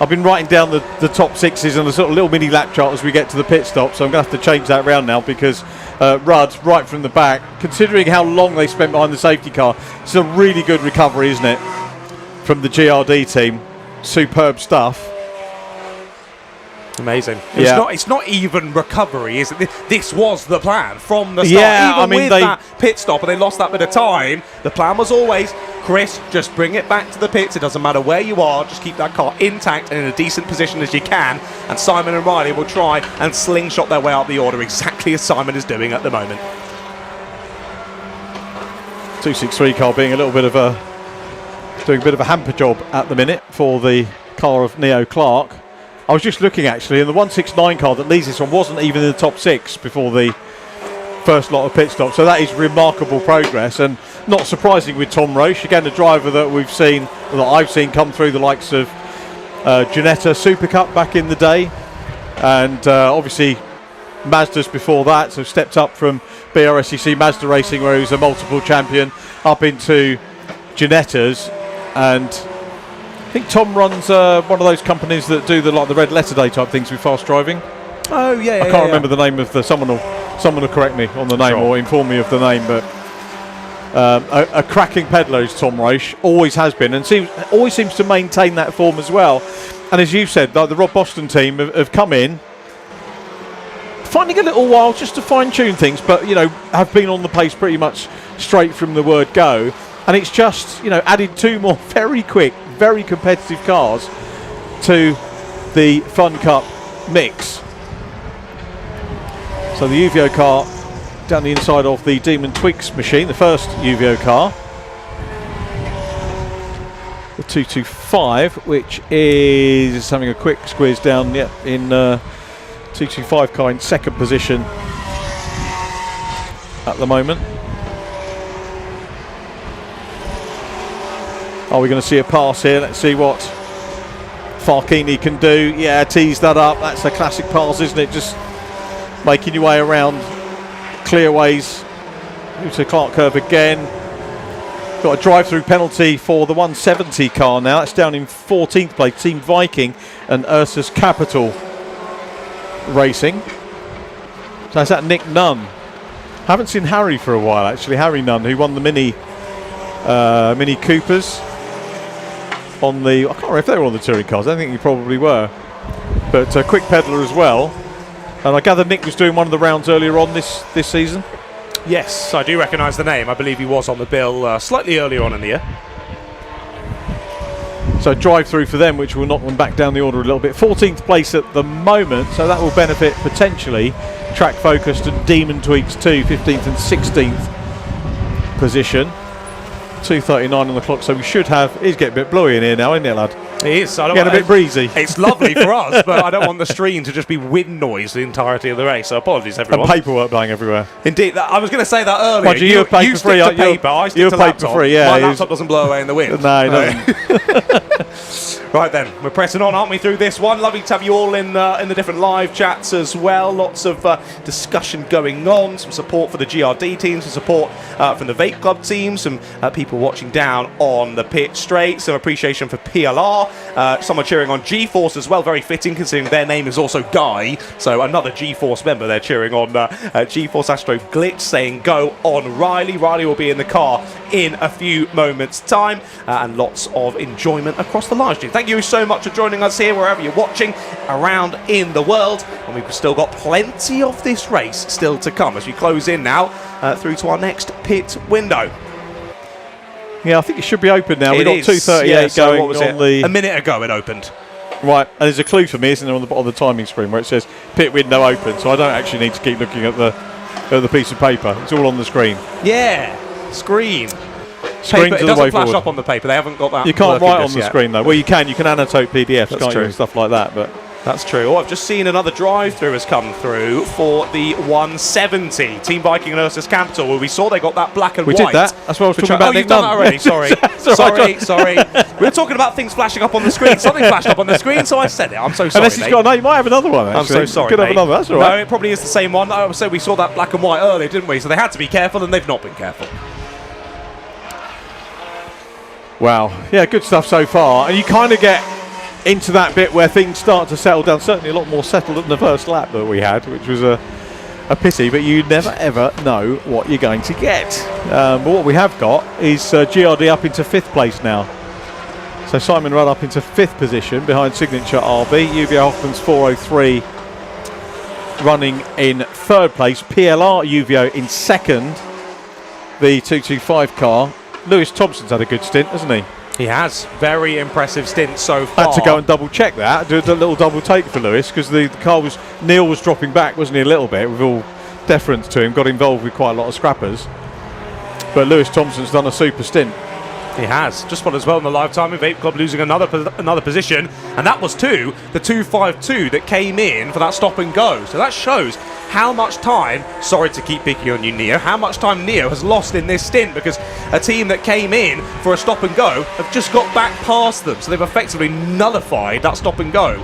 [SPEAKER 5] I've been writing down the top 6s on a sort of little mini lap chart as we get to the pit stop, so I'm going to have to change that round now because Rudd, right from the back, considering how long they spent behind the safety car, it's a really good recovery, isn't it, from the GRD team. Superb stuff.
[SPEAKER 12] Amazing. It's not even recovery, is it? This was the plan from the start.
[SPEAKER 5] Yeah,
[SPEAKER 12] even
[SPEAKER 5] I mean,
[SPEAKER 12] with that pit stop, and they lost that bit of time, the plan was always, Chris, just bring it back to the pits. It doesn't matter where you are, just keep that car intact and in a decent position as you can, and Simon and Riley will try and slingshot their way up the order, exactly as Simon is doing at the moment.
[SPEAKER 5] 263 car being doing a bit of a hamper job at the minute for the car of Neo Clark. I was just looking actually, and the 169 car that leads this one wasn't even in the top 6 before the first lot of pit stops, so that is remarkable progress, and not surprising with Tom Roche, again a driver that I've seen come through the likes of Ginetta Super Cup back in the day, and obviously Mazda's before that, so stepped up from Brscc Mazda Racing where he was a multiple champion up into Ginetta's, and I think Tom runs one of those companies that do the Red Letter Day type things with fast driving.
[SPEAKER 12] Oh yeah,
[SPEAKER 5] I can't remember the name of the. Someone will correct me on the name or inform me of the name, but a cracking peddler is Tom Roche, always has been, and always seems to maintain that form as well. And as you said, the Rob Boston team have come in, finding a little while just to fine tune things, but have been on the pace pretty much straight from the word go. And it's just, added 2 more very quick, very competitive cars to the Fun Cup mix. So the UVO car down the inside of the Demon Twix machine, the first UVO car. The 225, which is having a quick squeeze down in 225 car in second position. at the moment. Are we going to see a pass here? Let's see what Farkini can do. Yeah, tease that up. That's a classic pass, isn't it? Just making your way around clearways. To Clark curve again. Got a drive-through penalty for the 170 car now. That's down in 14th place. Team Viking and Ursus Capital Racing. So that's that Nick Nunn. Haven't seen Harry for a while actually. Harry Nunn, who won the Mini Coopers on the. I can't remember if they were on the touring cars. I think you probably were. But quick peddler as well. And I gather Nick was doing one of the rounds earlier on this season.
[SPEAKER 12] Yes, I do recognise the name. I believe he was on the bill slightly earlier on in the year.
[SPEAKER 5] So drive-through for them, which will knock them back down the order a little bit. 14th place at the moment, so that will benefit potentially Track Focused and Demon Tweaks too, 15th and 16th position. 2:39 on the clock, so we should have. It's getting a bit blowy in here now, isn't it, lad?
[SPEAKER 12] It is. I don't
[SPEAKER 5] getting a bit breezy.
[SPEAKER 12] It's lovely for us, but I don't want the stream to just be wind noise the entirety of the race. So apologies, everyone.
[SPEAKER 5] And paperwork blowing everywhere.
[SPEAKER 12] Indeed, I was going to say that earlier.
[SPEAKER 5] Mind you paper
[SPEAKER 12] stick
[SPEAKER 5] free,
[SPEAKER 12] to paper. I stick to laptop.
[SPEAKER 5] Free, yeah,
[SPEAKER 12] my laptop doesn't blow away in the wind.
[SPEAKER 5] No, it doesn't.
[SPEAKER 12] Right then, we're pressing on, aren't we, through this one? Lovely to have you all in the different live chats as well. Lots of discussion going on, some support for the GRD teams, some support from the Vape Club team, some people watching down on the pit straight, some appreciation for PLR, someone cheering on GeForce as well, very fitting considering their name is also Guy, so another GeForce member they're cheering on GeForce Astro Glitch saying go on Riley. Riley will be in the car in a few moments time and lots of enjoyment across the live stream. Thank you so much for joining us here wherever you're watching around in the world, and we've still got plenty of this race still to come as we close in now through to our next pit window.
[SPEAKER 5] Yeah, I think it should be open now. We've got
[SPEAKER 12] is.
[SPEAKER 5] 2:38
[SPEAKER 12] Yeah, so
[SPEAKER 5] going
[SPEAKER 12] what was
[SPEAKER 5] on
[SPEAKER 12] it?
[SPEAKER 5] the.
[SPEAKER 12] A minute ago it opened.
[SPEAKER 5] Right, and there's a clue for me, isn't there, on the bottom of the timing screen where it says pit window open, so I don't actually need to keep looking at the piece of paper. It's all on the screen.
[SPEAKER 12] Yeah, screen.
[SPEAKER 5] Screens
[SPEAKER 12] Paper, it
[SPEAKER 5] are the
[SPEAKER 12] doesn't
[SPEAKER 5] way
[SPEAKER 12] flash
[SPEAKER 5] forward.
[SPEAKER 12] up on the paper. They haven't got that.
[SPEAKER 5] You can't
[SPEAKER 12] working
[SPEAKER 5] write on
[SPEAKER 12] just
[SPEAKER 5] the
[SPEAKER 12] yet.
[SPEAKER 5] screen though. Well, you can annotate PDFs,
[SPEAKER 12] That's
[SPEAKER 5] can't
[SPEAKER 12] true.
[SPEAKER 5] you, and stuff like that. But
[SPEAKER 12] that's true. Oh, I've just seen another drive-through has come through for the 170. Team Viking and Ursus Capital, where we saw they got that black and
[SPEAKER 5] we
[SPEAKER 12] white.
[SPEAKER 5] did that. That's what I was talking about.
[SPEAKER 12] Oh,
[SPEAKER 5] Nick
[SPEAKER 12] you've done that
[SPEAKER 5] Nunn.
[SPEAKER 12] already. Sorry. sorry. We were talking about things flashing up on the screen. Something flashed up on the screen, so I said it. I'm so sorry,
[SPEAKER 5] Unless he's got, no, you might have another one. Actually.
[SPEAKER 12] I'm so sorry,
[SPEAKER 5] Could have
[SPEAKER 12] mate.
[SPEAKER 5] another. That's all right.
[SPEAKER 12] No, it probably is the same one. I said we saw that black and white earlier, didn't we? So they had to be careful, and they've not been careful.
[SPEAKER 5] Wow. Yeah, good stuff so far. And you kind of get into that bit where things start to settle down. Certainly a lot more settled than the first lap that we had, which was a pity, but you never ever know what you're going to get. But what we have got is GRD up into 5th place now. So Simon Rudd up into 5th position behind Signature RB. UVO Hoffman's 403 running in 3rd place. PLR UVO in 2nd. The 225 car. Lewis Thompson's had a good stint, hasn't he?
[SPEAKER 12] He has. Very impressive stint so far.
[SPEAKER 5] Had to go and double check that, do a little double take for Lewis, because the car was, Neil was dropping back, wasn't he, a little bit, with all deference to him, got involved with quite a lot of scrappers. But Lewis Thompson's done a super stint.
[SPEAKER 12] He has. Just spotted as well in the live time with Vape Club losing another position, and that was to the 252 that came in for that stop and go. So that shows how much time, sorry to keep picking on you, Neo, how much time Neo has lost in this stint, because a team that came in for a stop and go have just got back past them. So they've effectively nullified that stop and go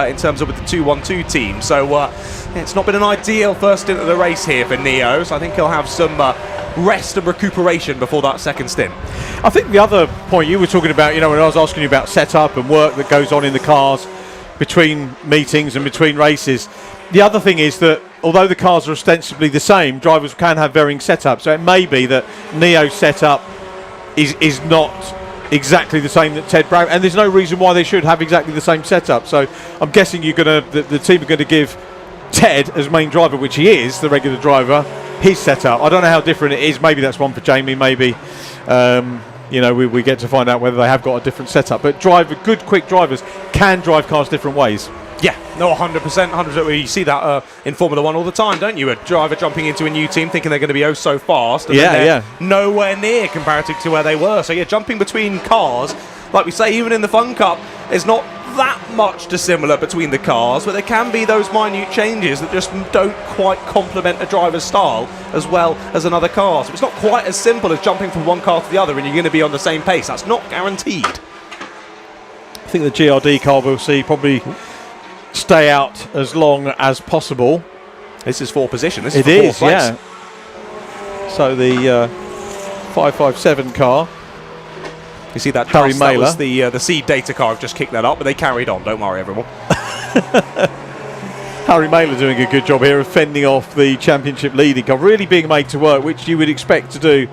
[SPEAKER 12] in terms of with the 212 team. So it's not been an ideal first stint of the race here for Neo. So I think he'll have some rest and recuperation before that second stint.
[SPEAKER 5] I think the other point you were talking about, when I was asking you about setup and work that goes on in the cars between meetings and between races, the other thing is that although the cars are ostensibly the same, drivers can have varying setups. So it may be that Neo's setup is not exactly the same that Ted Brown, and there's no reason why they should have exactly the same setup. So I'm guessing the team are going to give Ted as main driver, which he is, the regular driver, his setup. I don't know how different it is. Maybe that's one for Jamie. Maybe we get to find out whether they have got a different setup. But good, quick drivers can drive cars different ways.
[SPEAKER 12] Yeah, no, 100%. 100%. You see that in Formula One all the time, don't you? A driver jumping into a new team thinking they're going to be oh so fast, and then they're nowhere near comparative to where they were. So yeah, jumping between cars, like we say, even in the Fun Cup, is not that much dissimilar between the cars, but there can be those minute changes that just don't quite complement a driver's style as well as another car. So it's not quite as simple as jumping from one car to the other and you're going to be on the same pace. That's not guaranteed.
[SPEAKER 5] I think the GRD car we'll see probably stay out as long as possible.
[SPEAKER 12] This is 4th position. This is the 4th place.
[SPEAKER 5] Yeah. So the 557 car.
[SPEAKER 12] You see that
[SPEAKER 5] Harry
[SPEAKER 12] dust, that
[SPEAKER 5] Mailer.
[SPEAKER 12] was the seed data car. I've just kicked that up, but they carried on. Don't worry, everyone.
[SPEAKER 5] Harry Mailer doing a good job here of fending off the championship leading car, really being made to work, which you would expect to do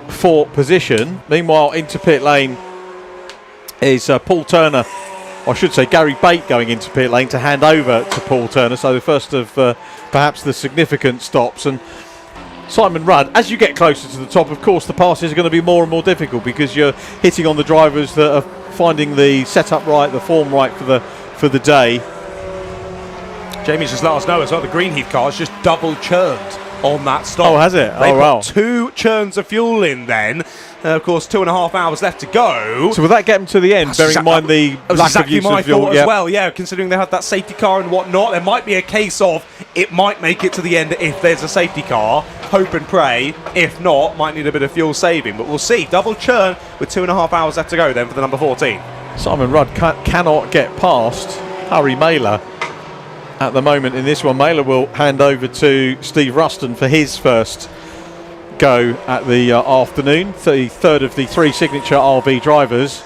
[SPEAKER 5] for position. Meanwhile, into pit lane is Paul Turner, or I should say Gary Bate, going into pit lane to hand over to Paul Turner. So the first of perhaps the significant stops. And Simon Rudd, as you get closer to the top, of course, the passes are going to be more and more difficult because you're hitting on the drivers that are finding the setup right, the form right for the day.
[SPEAKER 12] Jamie's just let us know as well, the Greenheath car is just double churned on that stop.
[SPEAKER 5] Oh, has it?
[SPEAKER 12] They
[SPEAKER 5] oh, wow.
[SPEAKER 12] put 2 churns of fuel in then. Of course, 2.5 hours left to go.
[SPEAKER 5] So will that get them to the end, bearing in mind the lack of use of fuel?
[SPEAKER 12] As well, yeah, considering they had that safety car and whatnot. There might be a case of it might make it to the end if there's a safety car. Hope and pray. If not, might need a bit of fuel saving. But we'll see. Double churn with 2.5 hours left to go then for the number 14.
[SPEAKER 5] Simon Rudd cannot get past Harry Mailer at the moment in this one. Mailer will hand over to Steve Ruston for his first go at the afternoon, the third of the 3 signature RB drivers.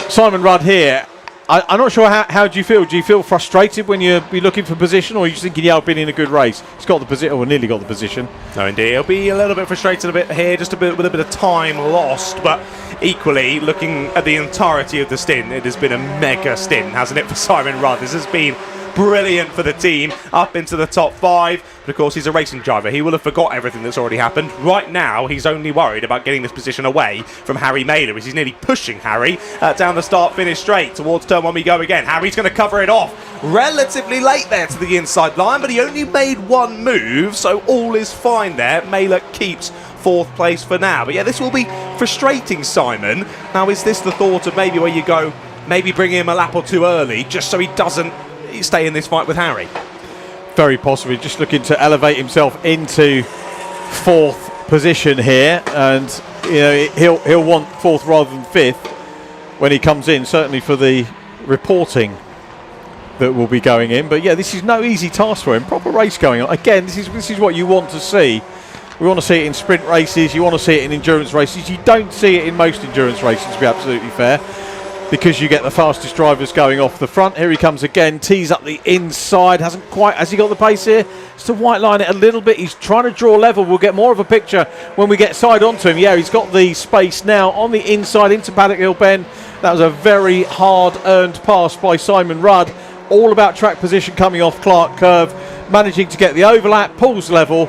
[SPEAKER 5] Simon Rudd here. I'm not sure how do you feel? Do you feel frustrated when you're looking for position, or are you just thinking, yeah, I've been in a good race? It's got the position, or nearly got the position.
[SPEAKER 12] No, indeed. It'll be a little bit frustrated a bit here, just with a bit of time lost, but equally, looking at the entirety of the stint, it has been a mega stint, hasn't it, for Simon Rudd? This has been brilliant for the team, up into the top 5. But of course, he's a racing driver. He will have forgot everything that's already happened. Right now, he's only worried about getting this position away from Harry Mailer, as he's nearly pushing Harry down the start-finish straight. Towards turn 1 we go again. Harry's going to cover it off relatively late there to the inside line, but he only made 1 move, so all is fine there. Mailer keeps 4th place for now. But yeah, this will be frustrating, Simon. Now, is this the thought of maybe where you go, maybe bring him a lap or 2 early, just so he doesn't stay in this fight with Harry?
[SPEAKER 5] Very possibly, just looking to elevate himself into 4th position here, and you know he'll want 4th rather than 5th when he comes in, certainly for the reporting that will be going in. But yeah, this is no easy task for him. Proper race going on again. This is what you want to see. We want to see it in sprint races. You want to see it in endurance races. You don't see it in most endurance races, to be absolutely fair, because you get the fastest drivers going off the front. Here he comes again, tees up the inside, hasn't quite, has he got the pace here? Just to white line it a little bit, he's trying to draw level. We'll get more of a picture when we get side onto him. Yeah, he's got the space now on the inside into Paddock Hill Bend. That was a very hard earned pass by Simon Rudd. All about track position coming off Clark Curve, managing to get the overlap, pulls level.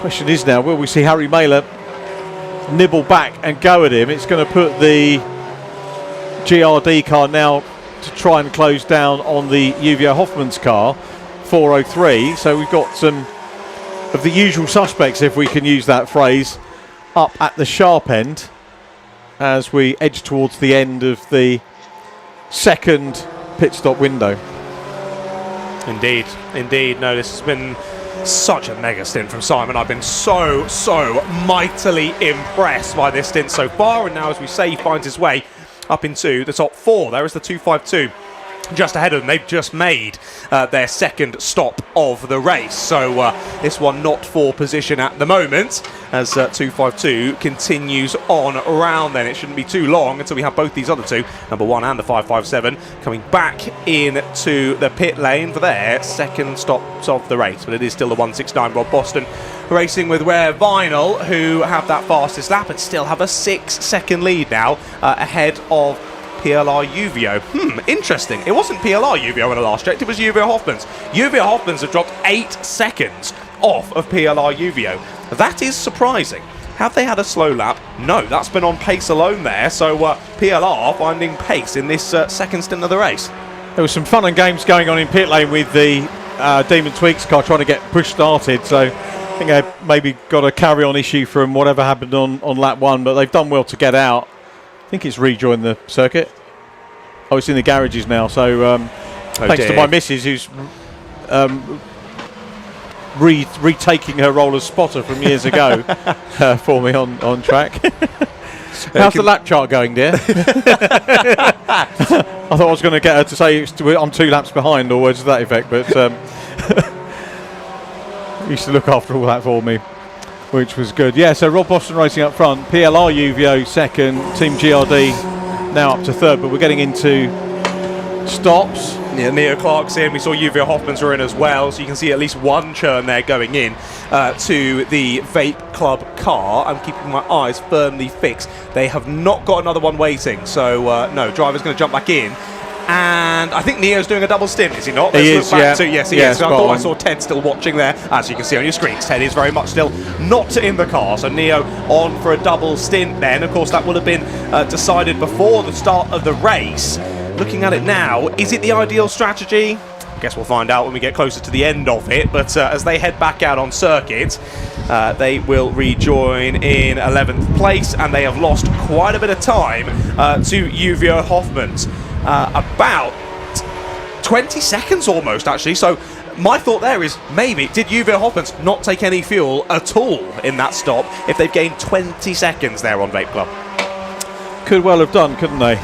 [SPEAKER 5] Question is now, will we see Harry Mailer nibble back and go at him? It's going to put the GRD car now to try and close down on the UVO Hoffman's car, 403. So we've got some of the usual suspects, if we can use that phrase, up at the sharp end as we edge towards the end of the second pit stop window.
[SPEAKER 12] Indeed, indeed. No, this has been such a mega stint from Simon. I've been so mightily impressed by this stint so far, and now, as we say, he finds his way up into the top 4. There is the 252 just ahead of them. They've just made their second stop of the race, so this one not for position at the moment, as 252 continues on around. Then it shouldn't be too long until we have both these other two, number 1 and the 557, coming back into the pit lane for their second stops of the race. But it is still the 169 Rob Boston racing with Rare Vinyl, who have that fastest lap and still have a 6-second lead now ahead of PLR UVO. Interesting. It wasn't PLR UVO when I last checked, it was UVO Hoffman's. UVO Hoffman's have dropped 8 seconds off of PLR UVO. That is surprising. Have they had a slow lap? No, that's been on pace alone there. So PLR finding pace in this second stint of the race.
[SPEAKER 5] There was some fun and games going on in pit lane with the Demon Tweaks car trying to get push started. So I think they maybe got a carry-on issue from whatever happened on lap 1, but they've done well to get out. I think it's rejoined the circuit. Oh, it's in the garages now. So thanks to my missus, who's retaking her role as spotter from years ago for me on track. How's the lap chart going, dear? I thought I was going to get her to say I'm 2 laps behind or words to that effect, but used to look after all that for me, which was good. Yeah, so Rob Boston racing up front, PLR UVO second, Team GRD now up to third, but we're getting into stops.
[SPEAKER 12] Yeah, Neo Clark's in. We saw UVO Hoffman's were in as well, so you can see at least one churn there going in to the Vape Club car. I'm keeping my eyes firmly fixed. They have not got another one waiting, so no, driver's going to jump back in. And I think Neo's doing a double stint, is he not?
[SPEAKER 5] He is, yeah.
[SPEAKER 12] So yes, he is. So I thought I saw Ted still watching there, as you can see on your screens. Ted is very much still not in the car, so Neo on for a double stint then. Of course, that would have been decided before the start of the race. Looking at it now, is it the ideal strategy? I guess we'll find out when we get closer to the end of it, but as they head back out on circuit, they will rejoin in 11th place, and they have lost quite a bit of time to UVO Hoffman's. About 20 seconds almost, actually. So my thought there is maybe did UVO Hoffman's not take any fuel at all in that stop if they've gained 20 seconds there on Vape Club?
[SPEAKER 5] Could well have done, couldn't they?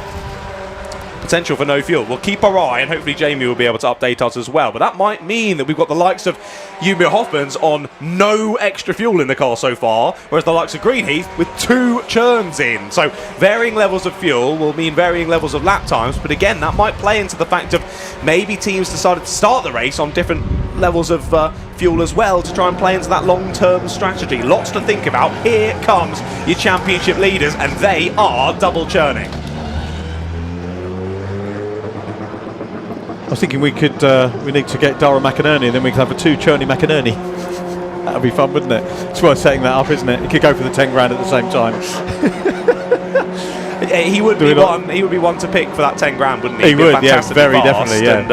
[SPEAKER 12] Potential for no fuel. We'll keep our eye, and hopefully Jamie will be able to update us as well. But that might mean that we've got the likes of UVO Hoffman's on no extra fuel in the car so far, whereas the likes of Greenheath with 2 churns in. So varying levels of fuel will mean varying levels of lap times, but again, that might play into the fact of maybe teams decided to start the race on different levels of fuel as well to try and play into that long-term strategy. Lots to think about. Here comes your championship leaders, and they are double churning.
[SPEAKER 5] I was thinking we need to get Dara McInerney, and then we could have a 2-churny McInerney. That would be fun, wouldn't it? It's worth setting that up, isn't it? It could go for the 10 grand at the same time.
[SPEAKER 12] He would be one. He would be one to pick for that 10 grand, wouldn't he?
[SPEAKER 5] He would, yeah, very definitely, yeah.
[SPEAKER 12] And,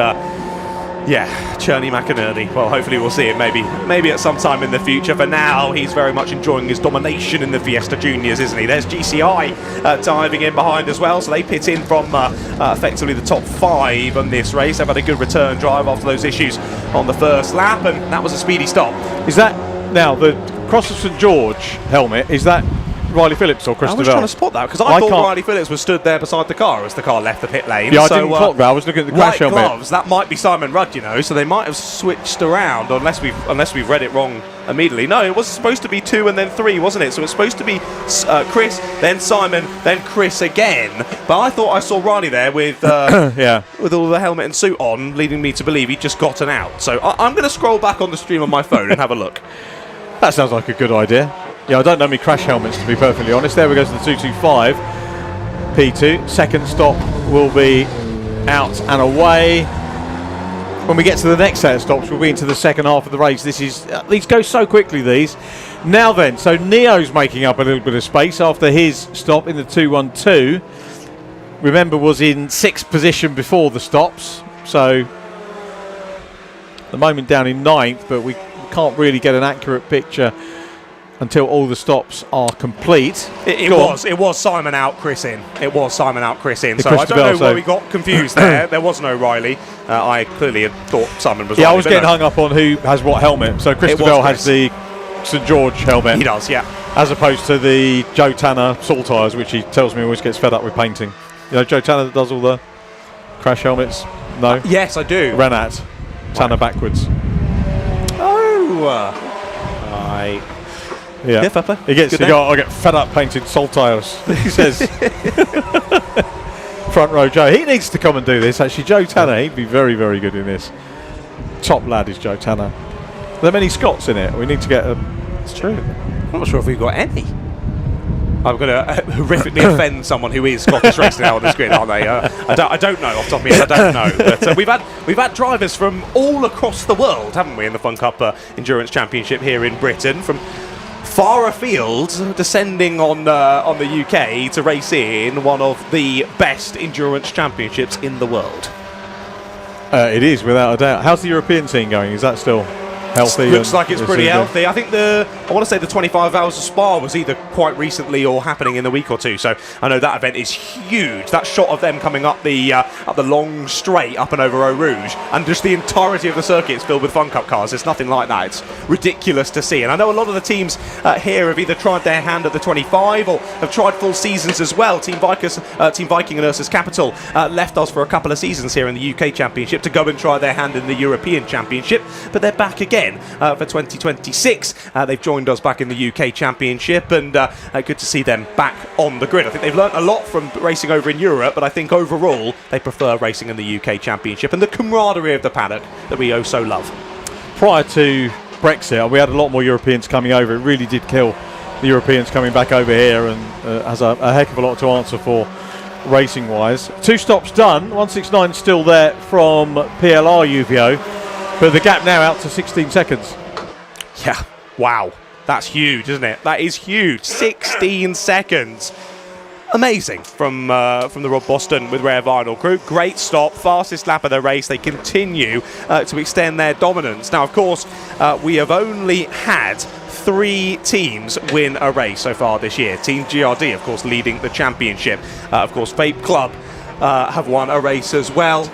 [SPEAKER 12] yeah, Cherney McInerney. Well, hopefully we'll see him maybe at some time in the future. For now, he's very much enjoying his domination in the Fiesta Juniors, isn't he? There's GCI diving in behind as well, so they pit in from effectively the top 5 on this race. They've had a good return drive after those issues on the first lap, and that was a speedy stop.
[SPEAKER 5] Is that now the Cross of St George helmet? Is that Riley Phillips or Chris
[SPEAKER 12] I was
[SPEAKER 5] Deville?
[SPEAKER 12] trying to spot that because I thought Riley Phillips was stood there beside the car as the car left the pit lane.
[SPEAKER 5] Yeah, I didn't clock that. I was looking at the crash helmet.
[SPEAKER 12] Gloves, that might be Simon Rudd, you know, so they might have switched around unless we've read it wrong immediately. No, it was supposed to be 2 and then 3, wasn't it? So it's supposed to be Chris, then Simon, then Chris again. But I thought I saw Riley there with
[SPEAKER 5] yeah,
[SPEAKER 12] with all the helmet and suit on, leading me to believe he'd just gotten out. So I'm going to scroll back on the stream on my phone and have a look.
[SPEAKER 5] That sounds like a good idea. Yeah, I don't know me crash helmets, to be perfectly honest. There we go to the 225 P2. Second stop will be out and away. When we get to the next set of stops, we'll be into the second half of the race. These go so quickly, these. Now then, so Neo's making up a little bit of space after his stop in the 212. Remember, was in 6th position before the stops. So, at the moment down in 9th, but we can't really get an accurate picture until all the stops are complete.
[SPEAKER 12] It was Simon out, Chris in. It was Simon out, Chris in. So I don't know where we got confused there. There was no Riley. I clearly had thought Simon was Riley.
[SPEAKER 5] Yeah, I was getting hung up on who has what helmet. So Chris Deville has the St George helmet.
[SPEAKER 12] He does, yeah.
[SPEAKER 5] As opposed to the Joe Tanner salt tyres, which he tells me always gets fed up with painting. You know Joe Tanner that does all the crash helmets? No?
[SPEAKER 12] Yes, I do.
[SPEAKER 5] Renat. Tanner backwards.
[SPEAKER 12] Oh!
[SPEAKER 5] Yeah, he gets. I get fed up painting salt tiles. He says. Front row Joe. He needs to come and do this. Actually, Joe Tanner. He'd be very, very good in this. Top lad is Joe Tanner. Are there many Scots in it? We need to get a.
[SPEAKER 12] It's true. I'm not sure if we've got any. I'm going to horrifically offend someone who is Scottish racing now on the screen, aren't they? I don't know off the top of my head. I don't know. But we've had drivers from all across the world, haven't we, in the Fun Cup Endurance Championship here in Britain, from far afield, descending on the UK to race in one of the best endurance championships in the world.
[SPEAKER 5] It is, without a doubt. How's the European scene going? Is that still healthy?
[SPEAKER 12] Looks like it's pretty healthy. I think I want to say the 25 hours of Spa was either quite recently or happening in the week or two. So I know that event is huge. That shot of them coming up the long straight up and over Eau Rouge, and just the entirety of the circuit is filled with Fun Cup cars. It's nothing like that. It's ridiculous to see. And I know a lot of the teams here have either tried their hand at the 25 or have tried full seasons as well. Team Viking and Ursus Capital left us for a couple of seasons here in the UK Championship to go and try their hand in the European Championship, but they're back again for 2026. They've joined us back in the UK Championship, and good to see them back on the grid. I think they've learnt a lot from racing over in Europe, but I think overall they prefer racing in the UK Championship and the camaraderie of the paddock that we oh so love.
[SPEAKER 5] Prior to Brexit, we had a lot more Europeans coming over. It really did kill the Europeans coming back over here, and has a heck of a lot to answer for racing wise. 2 stops done, 169 still there from PLR UVO, but the gap now out to 16 seconds.
[SPEAKER 12] Yeah, wow, that's huge, isn't it? That is huge. 16 seconds. Amazing from the Rob Boston with Rare Vinyl Group. Great stop, fastest lap of the race. They continue to extend their dominance. Now, of course, we have only had 3 teams win a race so far this year. Team GRD, of course, leading the championship. Of course, Vape Club have won a race as well.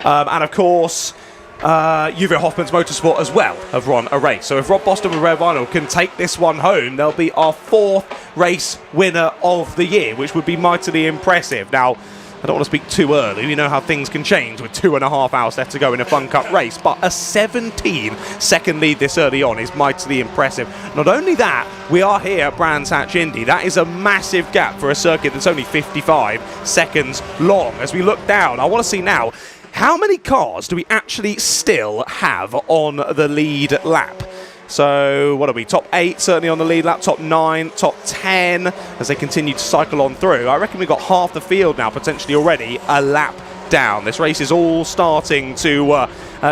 [SPEAKER 12] And of course, UV Hoffman's Motorsport as well have run a race. So if Rob Boston with Rare Vinyl can take this one home, they'll be our 4th race winner of the year, which would be mightily impressive. Now, I don't want to speak too early. We know how things can change with 2.5 hours left to go in a Fun Cup race, but a 17-second lead this early on is mightily impressive. Not only that, we are here at Brands Hatch Indy. That is a massive gap for a circuit that's only 55 seconds long. As we look down, I want to see now, how many cars do we actually still have on the lead lap? So what are we, top 8 certainly on the lead lap, top 9, top 10 as they continue to cycle on through. I reckon we've got half the field now potentially already a lap down. This race is all starting to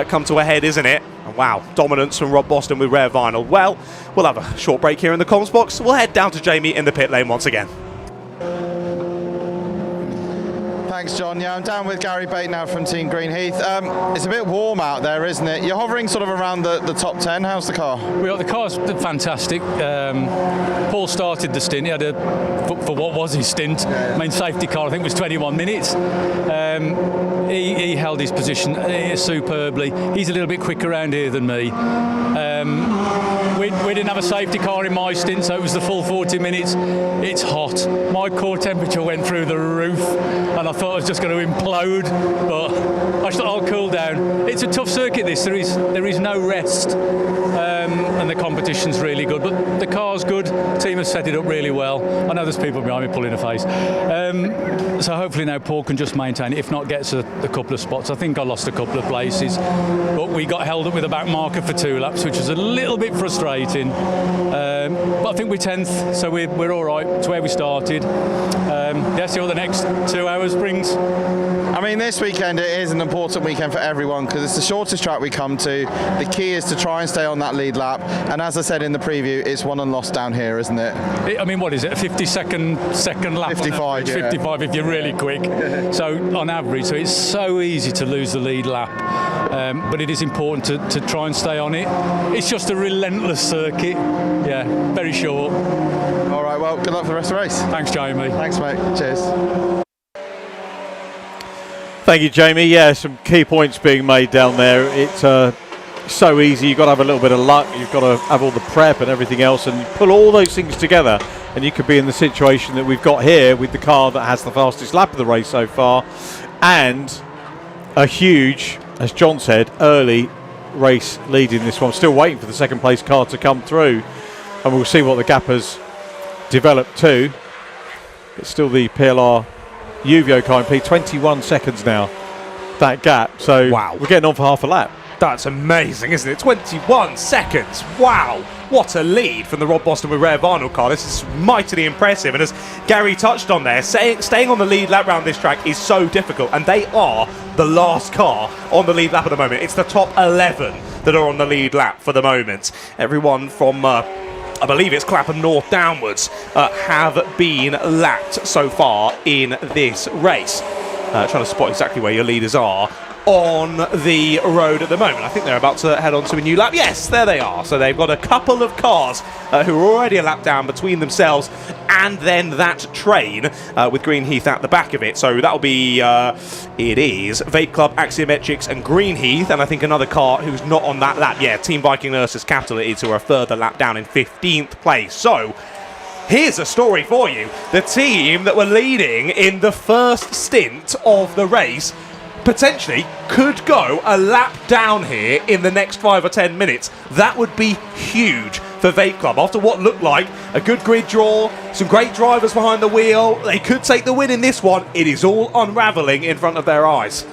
[SPEAKER 12] come to a head, isn't it? And wow, dominance from Rob Boston with Rare Vinyl. Well, we'll have a short break here in the comms box. We'll head down to Jamie in the pit lane once again.
[SPEAKER 17] Thanks, John. Yeah, I'm down with Gary Bate now from Team Greenheath. It's a bit warm out there, isn't it? You're hovering sort of around the top 10. How's the car?
[SPEAKER 4] The car's fantastic. Paul started the stint. He had for what was his stint, main safety car, I think was 21 minutes. He held his position superbly. He's a little bit quicker around here than me. We didn't have a safety car in my stint, so it was the full 40 minutes. It's hot. My core temperature went through the roof, and I thought I was just going to implode, but I thought I'll cool down. It's a tough circuit, this. There is no rest, and the competition's really good, but the car's good. The team has set it up really well. I know there's people behind me pulling a face. So hopefully now Paul can just maintain it, if not gets a couple of spots. I think I lost a couple of places, but we got held up with a back marker for 2 laps, which was a little bit frustrating. But I think we're 10th, so we're all right. It's where we started. See what the next 2 hours brings.
[SPEAKER 17] I mean, this weekend it is an important weekend for everyone because it's the shortest track we come to. The key is to try and stay on that lead lap, and as I said in the preview, it's won and lost down here, isn't it?
[SPEAKER 4] I mean, what is it, a 50-second lap?
[SPEAKER 17] 55,
[SPEAKER 4] yeah. 55 if you're really quick. So on average, so it's so easy to lose the lead lap, but it is important to try and stay on it. It's just a relentless circuit, very short.
[SPEAKER 17] All right, well, good luck for the rest of the race.
[SPEAKER 4] Thanks, Jamie.
[SPEAKER 17] Thanks, mate. Cheers.
[SPEAKER 5] Thank you, Jamie. Yeah, some key points being made down there. It's so easy. You've got to have a little bit of luck. You've got to have all the prep and everything else, and you pull all those things together, and you could be in the situation that we've got here with the car that has the fastest lap of the race so far, and a huge, as John said, early race lead in this one. Still waiting for the second place car to come through, and we'll see what the gap has developed to. It's still the PLR UVO car in P, 21 seconds now, that gap. So wow, we're getting on for half a lap.
[SPEAKER 12] That's amazing, isn't it? 21 seconds. Wow, what a lead from the Rob Boston with Rare Vinyl car. This is mightily impressive. And as Gary touched on there, staying on the lead lap round this track is so difficult. And they are the last car on the lead lap at the moment. It's the top 11 that are on the lead lap for the moment. Everyone from I believe it's Clapham North downwards, have been lapped so far in this race. trying to spot exactly where your leaders are on the road at the moment. I think they're about to head on to a new lap. Yes, there they are. So they've got a couple of cars who are already a lap down between themselves and then that train with Greenheath at the back of it. So that'll be, it is Vape Club, Axiometrics and Greenheath, and I think another car who's not on that lap. Yeah, Team Viking Ursus Capital it is, who are a further lap down in 15th place. So here's a story for you. The team that were leading in the first stint of the race potentially could go a lap down here in the next 5 or 10 minutes. That would be huge for Vape Club. After what looked like a good grid draw, some great drivers behind the wheel, they could take the win in this one. It is all unravelling in front of their eyes.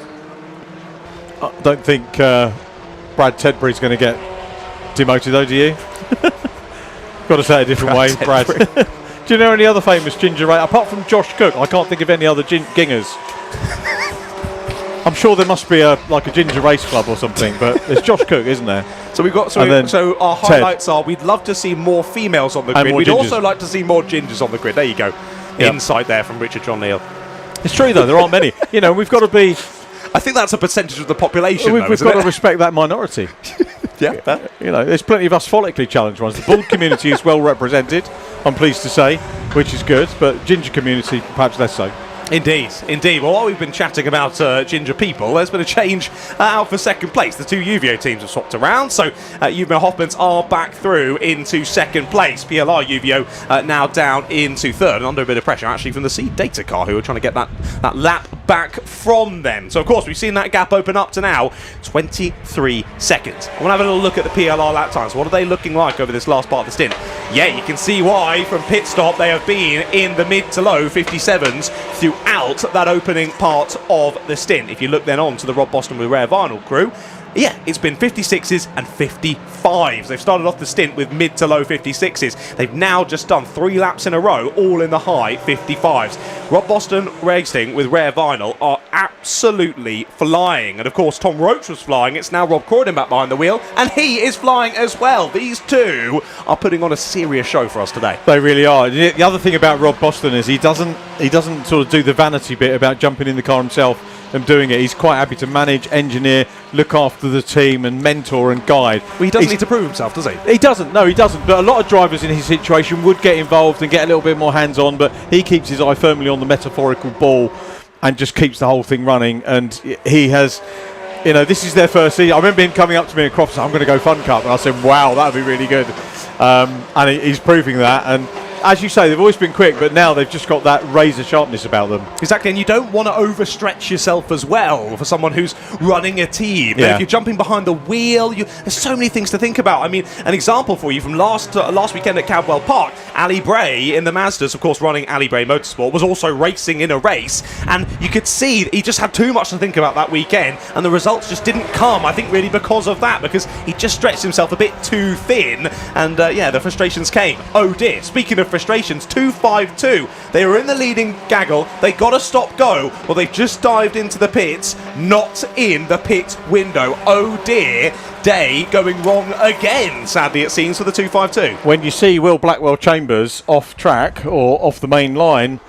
[SPEAKER 5] I don't think Brad Tedbury's going to get demoted, though, do you? Got to say it a different way, Brad. Do you know any other famous ginger race? Apart from Josh Cook, I can't think of any other gingers. I'm sure there must be a ginger race club or something, but there's Josh Cook, isn't there?
[SPEAKER 12] So we've got so our highlights are we'd love to see more females on the grid. We'd also like to see more gingers on the grid. There you go. Yep. Insight there from Richard John Neal.
[SPEAKER 5] It's true though, there aren't many. You know, we've got to be.
[SPEAKER 12] I think that's a percentage of the population.
[SPEAKER 5] We've got to respect that minority.
[SPEAKER 12] Yeah.
[SPEAKER 5] You know, there's plenty of us follically challenged ones. The bald community is well represented, I'm pleased to say, which is good, but ginger community perhaps less so.
[SPEAKER 12] Indeed, indeed. Well, while we've been chatting about ginger people, there's been a change out for second place. The two UVO teams have swapped around, so UVO Hoffmans are back through into second place. PLR UVO now down into third and under a bit of pressure, actually, from the Seed Data car, who are trying to get that lap back from them. So, of course, we've seen that gap open up to now 23 seconds. I want to have a little look at the PLR lap times. What are they looking like over this last part of the stint? Yeah, you can see why from pit stop they have been in the mid to low 57s throughout that opening part of the stint. If you look then on to the Rob Boston with Rare Vinyl crew, yeah, it's been 56s and 55s. They've started off the stint with mid to low 56s. They've now just done 3 laps in a row, all in the high 55s. Rob Boston racing with Rare Vinyl are absolutely flying. And of course, Tom Roach was flying. It's now Rob Croydon back behind the wheel, and he is flying as well. These two are putting on a serious show for us today.
[SPEAKER 5] They really are. The other thing about Rob Boston is he doesn't sort of do the vanity bit about jumping in the car himself and doing it. He's quite happy to manage, engineer, look after the team and mentor and guide.
[SPEAKER 12] Well, he doesn't need to prove himself, does he?
[SPEAKER 5] He doesn't. No, he doesn't. But a lot of drivers in his situation would get involved and get a little bit more hands-on, but he keeps his eye firmly on the metaphorical ball and just keeps the whole thing running. And he has, you know, this is their first season. I remember him coming up to me and Croft saying, I'm going to go Fun Cup. And I said, wow, that would be really good. And he's proving that. And as you say, they've always been quick, but now they've just got that razor sharpness about them.
[SPEAKER 12] Exactly, and you don't want to overstretch yourself as well for someone who's running a team.
[SPEAKER 5] Yeah.
[SPEAKER 12] And if you're jumping behind the wheel, there's so many things to think about. I mean, an example for you from last weekend at Cadwell Park, Ali Bray in the Mazdas, of course running Ali Bray Motorsport, was also racing in a race, and you could see he just had too much to think about that weekend, and the results just didn't come, I think, really because of that, because he just stretched himself a bit too thin, and yeah, the frustrations came. Oh dear, speaking of frustrations, 252. They were in the leading gaggle. They got a stop go. Well, they've just dived into the pits, not in the pit window. Oh dear, day going wrong again, sadly it seems, for the 252.
[SPEAKER 5] When you see Will Blackwell Chambers off track or off the main line,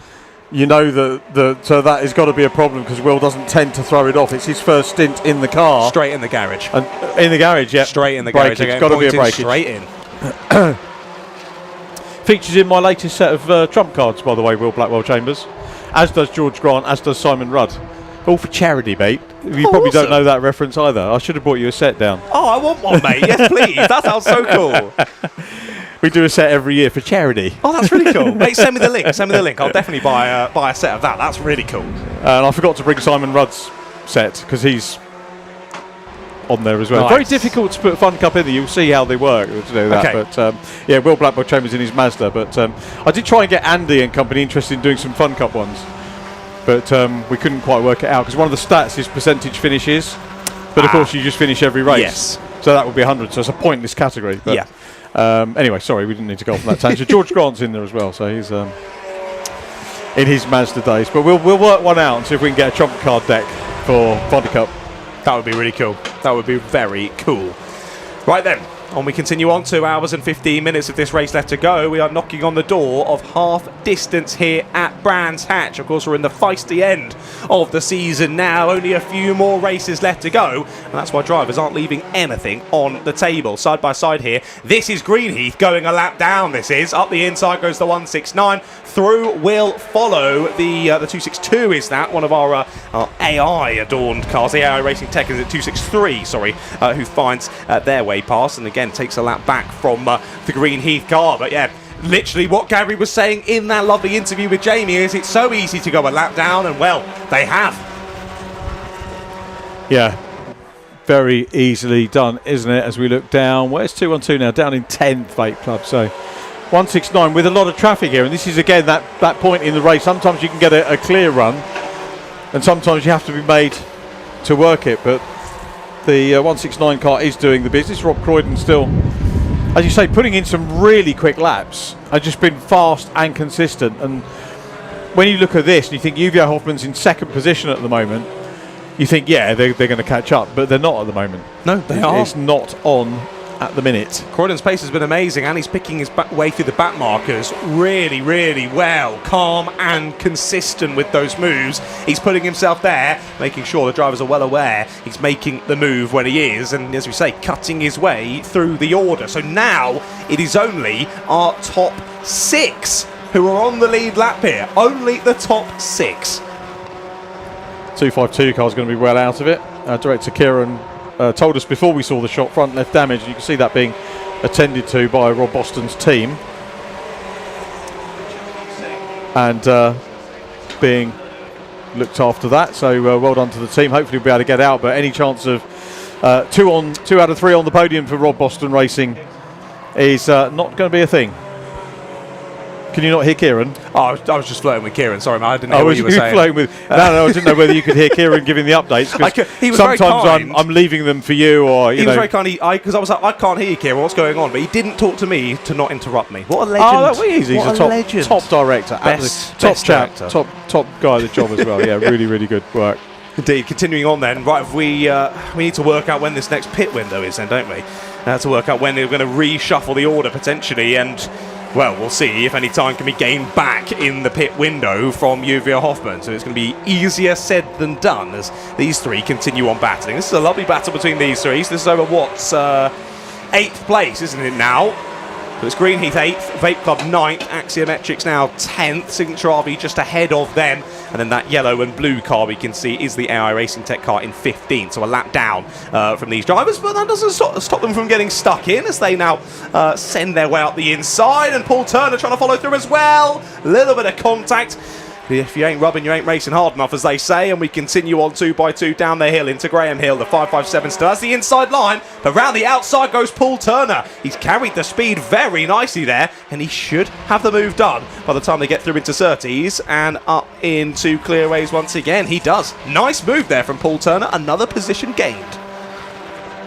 [SPEAKER 5] you know that has got to be a problem, because Will doesn't tend to throw it off. It's his first stint in the car.
[SPEAKER 12] Straight in the garage.
[SPEAKER 5] And in the garage, yeah.
[SPEAKER 12] Straight in the garage.
[SPEAKER 5] It's got to be a breakage.
[SPEAKER 12] Straight in.
[SPEAKER 5] Features in my latest set of trump cards, by the way, Will Blackwell Chambers. As does George Grant, as does Simon Rudd. All for charity, mate. You probably
[SPEAKER 12] awesome.
[SPEAKER 5] don't know that reference either. I should have brought you a set down.
[SPEAKER 12] Oh, I want one, mate. Yes, please. That sounds so cool.
[SPEAKER 5] We do a set every year for charity.
[SPEAKER 12] Oh, that's really cool. Mate, send me the link. Send me the link. I'll definitely buy a set of that. That's really cool.
[SPEAKER 5] And I forgot to bring Simon Rudd's set, because he's on there as well.
[SPEAKER 12] Nice.
[SPEAKER 5] Very difficult to put Fun Cup in there. You'll see how they work to do that.
[SPEAKER 12] Okay.
[SPEAKER 5] But yeah, Will Blackwell Chambers in his Mazda. But I did try and get Andy and company interested in doing some Fun Cup ones, but we couldn't quite work it out, because one of the stats is percentage finishes, but of course you just finish every race.
[SPEAKER 12] Yes.
[SPEAKER 5] So that would be 100. So it's a pointless category. But,
[SPEAKER 12] yeah.
[SPEAKER 5] Anyway, sorry, we didn't need to go off on that tangent. George Grant's in there as well, so he's in his Mazda days. But we'll work one out and see if we can get a trump card deck for Fun Cup.
[SPEAKER 12] That would be really cool. That would be very cool. Right then, And we continue on 2 hours and 15 minutes of this race left to go. We are knocking on the door of half distance here at Brands Hatch. Of course, we're in the feisty end of the season now. Only a few more races left to go. And that's why drivers aren't leaving anything on the table. Side by side here, this is Greenheath going a lap down. This is up the inside goes the 169. Through will follow the 262 is that. One of our AI-adorned cars. The AI Racing Tech is at 263, sorry, who finds their way past. And again, takes a lap back from the Greenheath car. But yeah, literally what Gary was saying in that lovely interview with Jamie is it's so easy to go a lap down, and well, they have.
[SPEAKER 5] Yeah, very easily done, isn't it? As we look down, where's 212 now? Down in 10th Vape Club. So 169 with a lot of traffic here, and this is again that point in the race. Sometimes you can get a clear run, and sometimes you have to be made to work it. But the 169 car is doing the business. Rob Croydon still, as you say, putting in some really quick laps. Has just been fast and consistent. And when you look at this and you think Uvia Hoffman's in second position at the moment, you think, yeah, they're going to catch up, but they're not at the moment.
[SPEAKER 12] No, they are.
[SPEAKER 5] It's not on at the minute.
[SPEAKER 12] Croydon's pace has been amazing, and he's picking his way through the back markers really, really well. Calm and consistent with those moves. He's putting himself there, making sure the drivers are well aware he's making the move when he is, and as we say, cutting his way through the order. So now it is only our top 6 who are on the lead lap here. Only the top 6.
[SPEAKER 5] 252 car's going to be well out of it. Director Kieran told us before we saw the shot, front left damage, and you can see that being attended to by Rob Boston's team and being looked after that. So well done to the team. Hopefully we'll be able to get out, but any chance of 2 out of 3 on the podium for Rob Boston Racing is not going to be a thing. Can you not hear Kieran?
[SPEAKER 12] Oh, I was just flirting with Kieran. Sorry, man, I didn't know what you were saying.
[SPEAKER 5] Flirting with, no, I didn't know whether you could hear Kieran giving the updates.
[SPEAKER 12] He was
[SPEAKER 5] sometimes
[SPEAKER 12] very kind.
[SPEAKER 5] I'm leaving them for you, or
[SPEAKER 12] he was very kind. Because I was like, I can't hear you, Kieran. What's going on? But he didn't talk to me to not interrupt me. What a legend!
[SPEAKER 5] Oh, that was easy. He's a
[SPEAKER 12] legend.
[SPEAKER 5] Top director, top chap,
[SPEAKER 12] director.
[SPEAKER 5] top guy at the job as well. Yeah, really, really good work.
[SPEAKER 12] Indeed. Continuing on then, right? We need to work out when this next pit window is, then, don't we? To work out when they're going to reshuffle the order potentially, and well, we'll see if any time can be gained back in the pit window from Uvia Hoffman. So it's going to be easier said than done as these 3 continue on battling. This is a lovely battle between these 3. So this is over what's 8th place, isn't it now? So it's Greenheath 8th, Vape Club 9th, Axiometrics now 10th, Signature RV just ahead of them. And then that yellow and blue car we can see is the AI Racing Tech car in 15th. So a lap down from these drivers, but that doesn't stop them from getting stuck in as they now send their way out the inside. And Paul Turner trying to follow through as well. A little bit of contact. If you ain't rubbing, you ain't racing hard enough, as they say. And we continue on 2 by 2 down the hill into Graham Hill. The 557 still has the inside line, but round the outside goes Paul Turner. He's carried the speed very nicely there, and he should have the move done by the time they get through into Surtees and up into Clearways once again. He does. Nice move there from Paul Turner. Another position gained.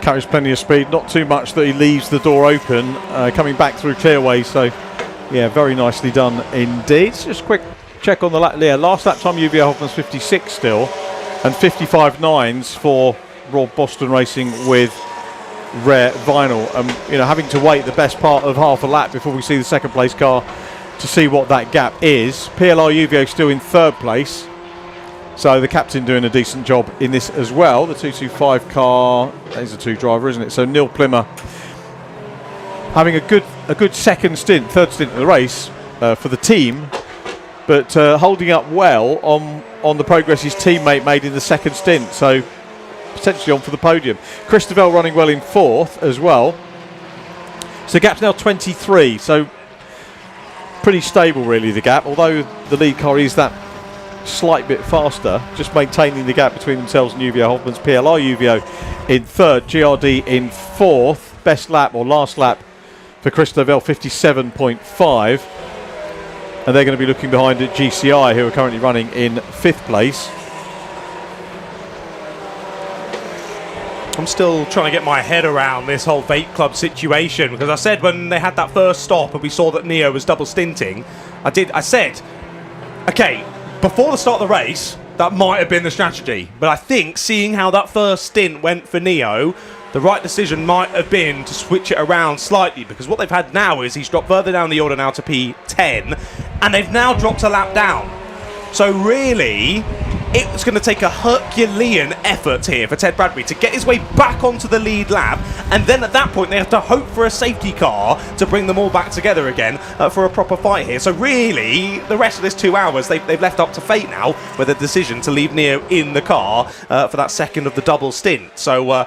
[SPEAKER 5] Carries plenty of speed, not too much that he leaves the door open, coming back through Clearways. So yeah, very nicely done indeed. Just a quick check on the lap. Yeah, last lap time Uvia Hoffman's 56 still, and 55.9s for Rob Boston Racing with rare vinyl. Having to wait the best part of half a lap before we see the second place car to see what that gap is. PLR Uvia still in 3rd place, so the captain doing a decent job in this as well. The 225 car is a 2 driver, isn't it? So Neil Plimmer having a good second stint, 3rd stint of the race for the team, but holding up well on the progress his teammate made in the second stint, so potentially on for the podium. Christabel running well in 4th as well. So gap's now 23, so pretty stable really the gap, although the lead car is that slight bit faster, just maintaining the gap between themselves and Uvia Hoffman's. PLR Uvio in 3rd, GRD in 4th. Best lap or last lap for Christabel, 57.5. And they're going to be looking behind at GCI, who are currently running in 5th place.
[SPEAKER 12] I'm still trying to get my head around this whole Vape Club situation, because I said when they had that first stop and we saw that Neo was double stinting, I said, okay, before the start of the race, that might have been the strategy. But I think seeing how that first stint went for Neo, the right decision might have been to switch it around slightly, because what they've had now is he's dropped further down the order now to P10, and they've now dropped a lap down. So really, it's going to take a Herculean effort here for Ted Bradbury to get his way back onto the lead lap, and then at that point they have to hope for a safety car to bring them all back together again for a proper fight here. So really, the rest of this 2 hours, they've left up to fate now with a decision to leave Neo in the car for that second of the double stint. So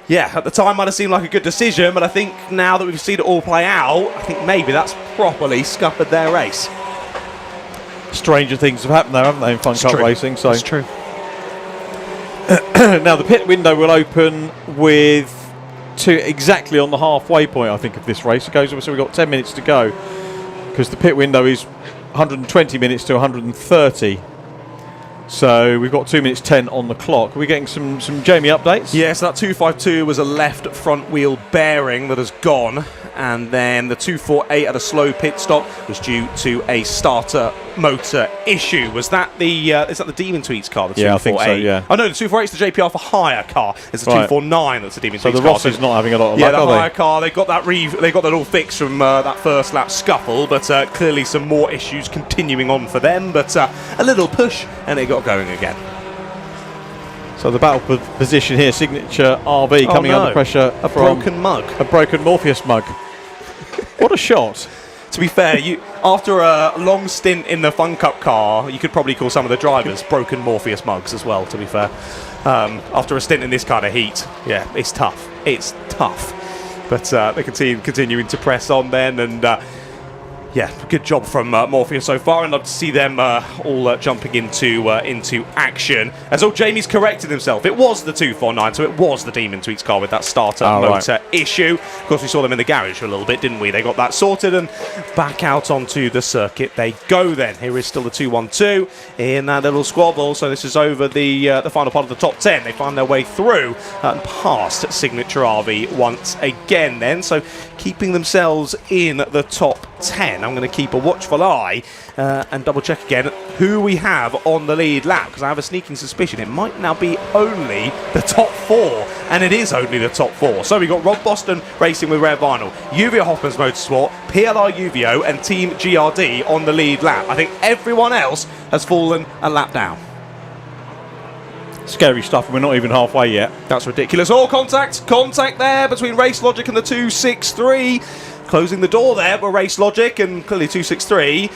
[SPEAKER 12] yeah, at the time might have seemed like a good decision, but I think now that we've seen it all play out, I think maybe that's properly scuppered their race.
[SPEAKER 5] Stranger things have happened though, haven't they, in Fun Cup racing? So
[SPEAKER 6] it's true.
[SPEAKER 5] Now the pit window will open with exactly on the halfway point, I think, of this race. It goes, so we've got 10 minutes to go, because the pit window is 120 minutes to 130. So we've got 2 minutes 10 on the clock. Are we getting some Jamie updates?
[SPEAKER 12] Yes, that 252 was a left front wheel bearing that has gone, and then the 248 at a slow pit stop was due to a starter motor issue. Was that the is that the Demon Tweets car? The 248?
[SPEAKER 5] Yeah, I think so. Yeah.
[SPEAKER 12] Oh no, the 248 is the JPR for hire car. It's the 249 that's the Demon Tweets car.
[SPEAKER 5] So the Ross is not having a lot of luck,
[SPEAKER 12] the
[SPEAKER 5] are
[SPEAKER 12] hire car. They got that all fixed from that first lap scuffle, but clearly some more issues continuing on for them. But a little push, and it got going again.
[SPEAKER 5] So the battle position here, Signature RV coming under pressure.
[SPEAKER 12] A broken mug.
[SPEAKER 5] A broken Morpheus mug. What a shot.
[SPEAKER 12] To be fair, after a long stint in the Fun Cup car, you could probably call some of the drivers broken Morpheus mugs as well, to be fair. After a stint in this kind of heat, yeah, it's tough. It's tough. But they continuing to press on then, and yeah, good job from Morpheus so far, and love to see them all jumping into action. As Jamie's corrected himself, it was the 249, so it was the Demon Tweets car with that starter motor issue. Of course, we saw them in the garage for a little bit, didn't we? They got that sorted, and back out onto the circuit they go then. Here is still the 212 in that little squabble, so this is over the final part of the top 10. They find their way through and past Signature RV once again then, so keeping themselves in the top 10. I'm going to keep a watchful eye and double check again who we have on the lead lap, because I have a sneaking suspicion it might now be only the top 4, and it is only the top 4. So we've got Rob Boston racing with Rare Vinyl, Uvio Hoffman's Motorsport, PLR Uvio and Team GRD on the lead lap. I think everyone else has fallen a lap down.
[SPEAKER 5] Scary stuff, and we're not even halfway yet.
[SPEAKER 12] That's ridiculous. All contact there between Race Logic and the 263. Closing the door there were Race Logic, and clearly 263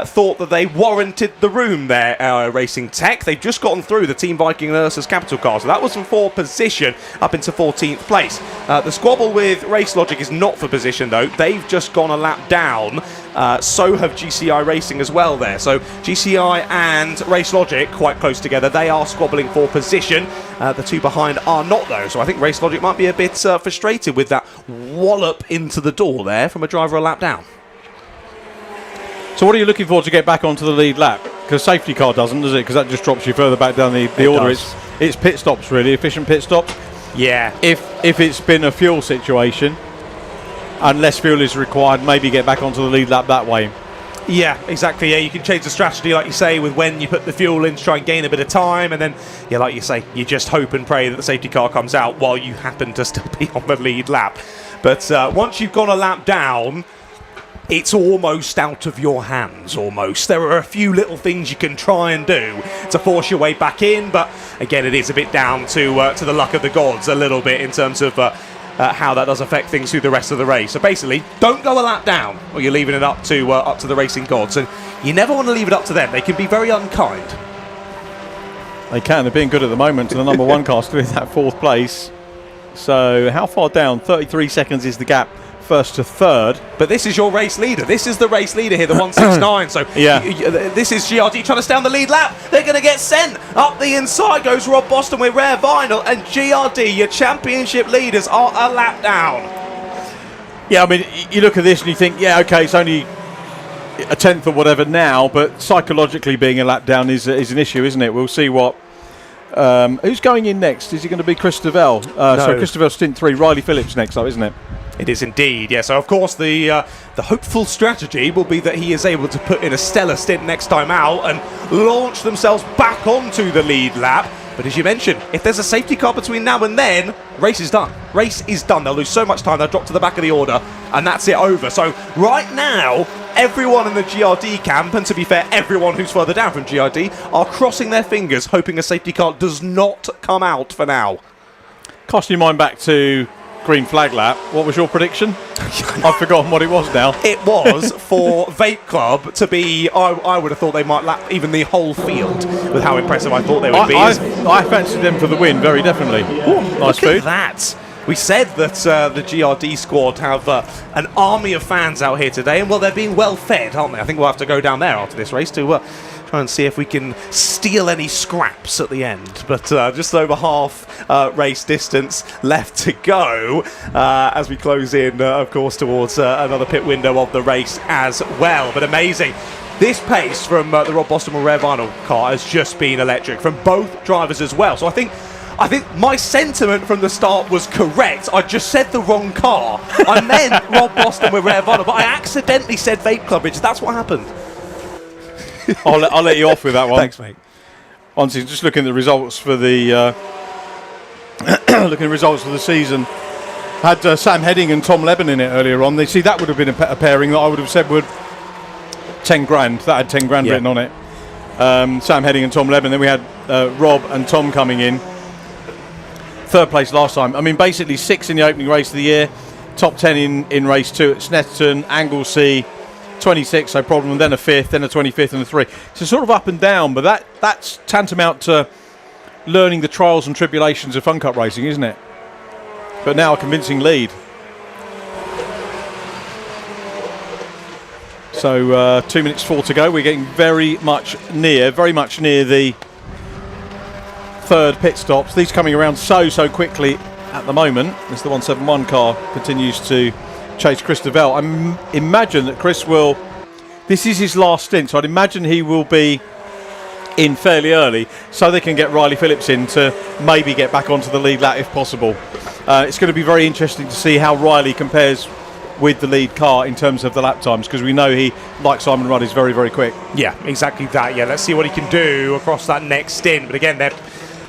[SPEAKER 12] thought that they warranted the room there, Racing Tech. They've just gotten through the Team Viking and Ursa's Capital car, so that was from 4th position up into 14th place. The squabble with Race Logic is not for position though. They've just gone a lap down. So have GCI Racing as well there. So GCI and Race Logic quite close together. They are squabbling for position. The two behind are not though. So I think Race Logic might be a bit frustrated with that wallop into the door there from a driver a lap down.
[SPEAKER 5] So what are you looking for to get back onto the lead lap? Because safety car doesn't, does it? Because that just drops you further back down the order. It's pit stops, really, efficient pit stops.
[SPEAKER 12] Yeah.
[SPEAKER 5] If it's been a fuel situation and less fuel is required, maybe get back onto the lead lap that way.
[SPEAKER 12] Yeah, exactly. Yeah, you can change the strategy, like you say, with when you put the fuel in to try and gain a bit of time, and then, yeah, like you say, you just hope and pray that the safety car comes out while you happen to still be on the lead lap. But once you've gone a lap down, it's almost out of your hands, almost. There are a few little things you can try and do to force your way back in, but again, it is a bit down to the luck of the gods a little bit in terms of how that does affect things through the rest of the race. So basically, don't go a lap down, or you're leaving it up to the racing gods, and you never want to leave it up to them. They can be very unkind.
[SPEAKER 5] They can. They're being good at the moment, and the number 1 car still in that 4th place. So how far down? 33 seconds is the gap, first to third.
[SPEAKER 12] But this is your race leader. This is the race leader here, the 169. So
[SPEAKER 5] yeah.
[SPEAKER 12] This is GRD trying to stay on the lead lap. They're going to get sent. Up the inside goes Rob Boston with Rare Vinyl, and GRD, your championship leaders, are a lap down.
[SPEAKER 5] Yeah, I mean, you look at this and you think, yeah, okay, it's only a 10th or whatever now, but psychologically being a lap down is an issue, isn't it? We'll see what... who's going in next? Is it going to be Christopher?
[SPEAKER 12] No.
[SPEAKER 5] So Christopher stint 3, Riley Phillips next up, isn't it?
[SPEAKER 12] It is indeed, yeah. So of course the hopeful strategy will be that he is able to put in a stellar stint next time out and launch themselves back onto the lead lap. But as you mentioned, if there's a safety car between now and then, race is done. race is done. They'll lose so much time, they'll drop to the back of the order, and that's it over. So right now, everyone in the GRD camp, and to be fair, everyone who's further down from GRD, are crossing their fingers, hoping a safety car does not come out for now.
[SPEAKER 5] Casting your mind back to green flag lap, what was your prediction? I've forgotten what it was now.
[SPEAKER 12] It was for Vape Club to be, I would have thought they might lap even the whole field with how impressive I thought they would be.
[SPEAKER 5] I fancied them for the win, very definitely.
[SPEAKER 12] Ooh,
[SPEAKER 5] nice food.
[SPEAKER 12] Look at that. We said that the GRD squad have an army of fans out here today, and well, they're being well fed, aren't they? I think we'll have to go down there after this race to try and see if we can steal any scraps at the end. But just over half race distance left to go as we close in, of course, towards another pit window of the race as well. But amazing. This pace from the Rob Boston Rare Vinyl car has just been electric from both drivers as well. So I think my sentiment from the start was correct. I just said the wrong car. I meant Rob Boston with Rare Vinyl, but I accidentally said Vape Club, Richard. That's what happened.
[SPEAKER 5] I'll let you off with that one.
[SPEAKER 12] Thanks, mate.
[SPEAKER 5] Honestly, just looking at the results for the season, had Sam Heading and Tom Leben in it earlier on. See, that would have been a pairing that I would have said would 10 grand. That had 10 grand written on it. Sam Heading and Tom Leben. Then we had Rob and Tom coming in. Third place last time. I mean, basically 6 in the opening race of the year, top 10 in race 2 at Snetterton, Anglesey, 26, no problem, and then a 5th, then a 25th and a 3. So sort of up and down, but that's tantamount to learning the trials and tribulations of Fun Cup racing, isn't it? But now a convincing lead. So 2 minutes 4 to go. We're getting very much near the third pit stops. These coming around so quickly at the moment as the 171 car continues to chase Chris DeVell. I imagine that Chris will, this is his last stint, so I'd imagine he will be in fairly early so they can get Riley Phillips in to maybe get back onto the lead lap if possible. It's going to be very interesting to see how Riley compares with the lead car in terms of the lap times, because we know he, like Simon Rudd, is very, very quick.
[SPEAKER 12] Yeah, exactly that. Yeah, let's see what he can do across that next stint. But again, they're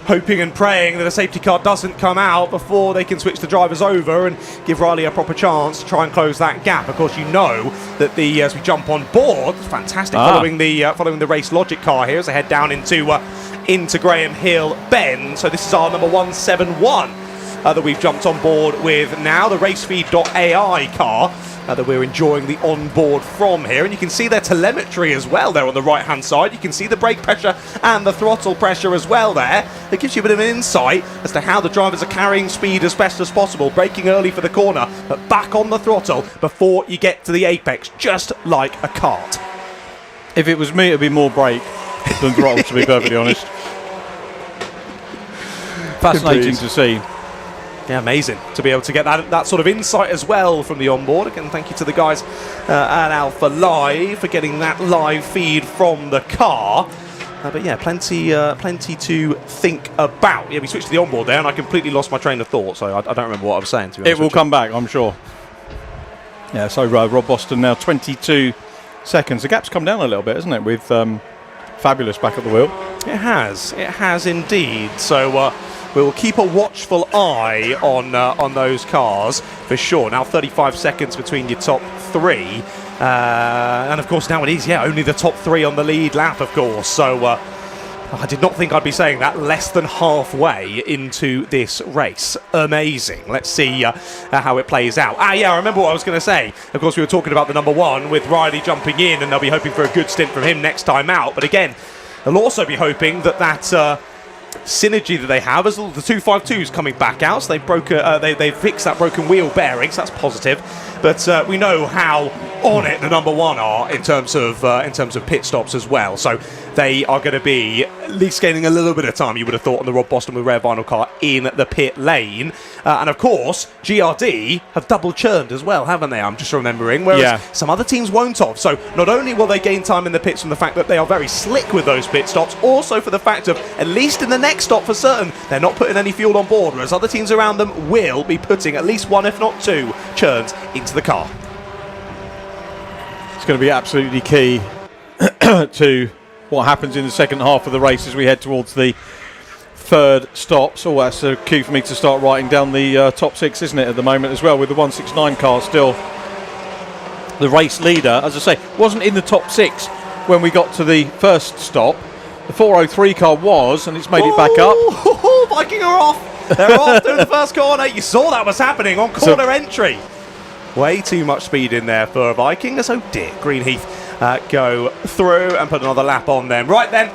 [SPEAKER 12] hoping and praying that a safety car doesn't come out before they can switch the drivers over and give Riley a proper chance to try and close that gap. Of course, you know that as we jump on board, it's fantastic following the Race Logic car here as they head down into Graham Hill Bend. So this is our number 171 that we've jumped on board with now, the racefeed.ai car that we're enjoying the onboard from here. And you can see their telemetry as well there on the right hand side. You can see the brake pressure and the throttle pressure as well there. It gives you a bit of an insight as to how the drivers are carrying speed as best as possible, braking early for the corner but back on the throttle before you get to the apex, just like a kart.
[SPEAKER 5] If it was me, it would be more brake than throttle, to be perfectly honest. Fascinating to see.
[SPEAKER 12] Yeah, amazing to be able to get that sort of insight as well from the onboard. Again, thank you to the guys at Alpha Live for getting that live feed from the car. But yeah, plenty to think about. Yeah, we switched to the onboard there, and I completely lost my train of thought, so I don't remember what I was saying. To be honest,
[SPEAKER 5] it will come back, I'm sure. Yeah, so Rob Boston now 22 seconds. The gap's come down a little bit, hasn't it, with Fabulous back at the wheel?
[SPEAKER 12] It has indeed. So we'll keep a watchful eye on those cars for sure. Now 35 seconds between your top 3. And of course now it is, only the top 3 on the lead lap, of course. So I did not think I'd be saying that less than halfway into this race. Amazing. Let's see how it plays out. I remember what I was going to say. Of course, we were talking about the number 1 with Riley jumping in, and they'll be hoping for a good stint from him next time out. But again, they'll also be hoping that synergy that they have as the 252's coming back out, so they've fixed that broken wheel bearing, so that's positive. But we know how on it the number 1 are in terms of pit stops as well, so they are going to be at least gaining a little bit of time, you would have thought, on the Rob Boston with Rare Vinyl car in the pit lane. And of course GRD have double churned as well, haven't they? I'm just remembering, whereas some other teams won't have. So not only will they gain time in the pits from the fact that they are very slick with those pit stops, also for the fact of, at least in the next stop for certain, they're not putting any fuel on board, whereas other teams around them will be putting at least 1, if not 2, churns into the car.
[SPEAKER 5] It's going to be absolutely key to what happens in the second half of the race as we head towards the third stops. Oh, that's a cue for me to start writing down the top 6, isn't it, at the moment as well, with the 169 car still the race leader. As I say, wasn't in the top 6 when we got to the first stop. The 403 car was, and it's made it back up.
[SPEAKER 12] Viking are off. They're off through the first corner. You saw that was happening on corner entry. Way too much speed in there for Viking. So dear, Greenheath go through and put another lap on them. Right then,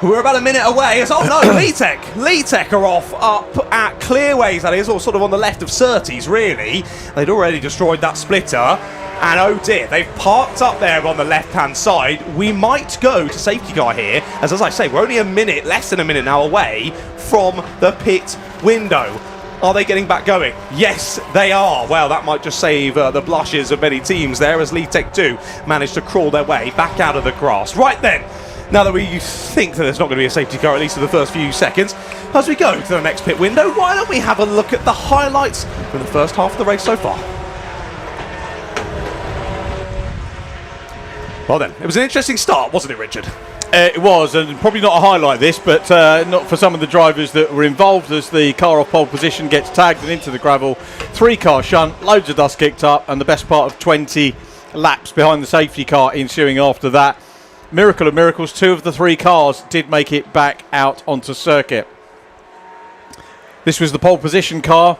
[SPEAKER 12] we're about a minute away. It's, oh no, Lee-Tech are off up at Clearways, that is, or sort of on the left of Surtees, really. They'd already destroyed that splitter. And oh dear, they've parked up there on the left-hand side. We might go to safety car here, as I say, we're only a minute, less than a minute now away from the pit window. Are they getting back going? Yes, they are. Well, that might just save the blushes of many teams there, as Lee-Tech do manage to crawl their way back out of the grass. Right then, now that we think that there's not going to be a safety car, at least in the first few seconds, as we go to the next pit window, why don't we have a look at the highlights from the first half of the race so far? Well then, it was an interesting start, wasn't it, Richard?
[SPEAKER 5] It was, and probably not a highlight this, but not for some of the drivers that were involved, as the car off pole position gets tagged and into the gravel. 3-car shunt, loads of dust kicked up, and the best part of 20 laps behind the safety car ensuing after that. Miracle of miracles, 2 of the 3 cars did make it back out onto circuit. This was the pole position car,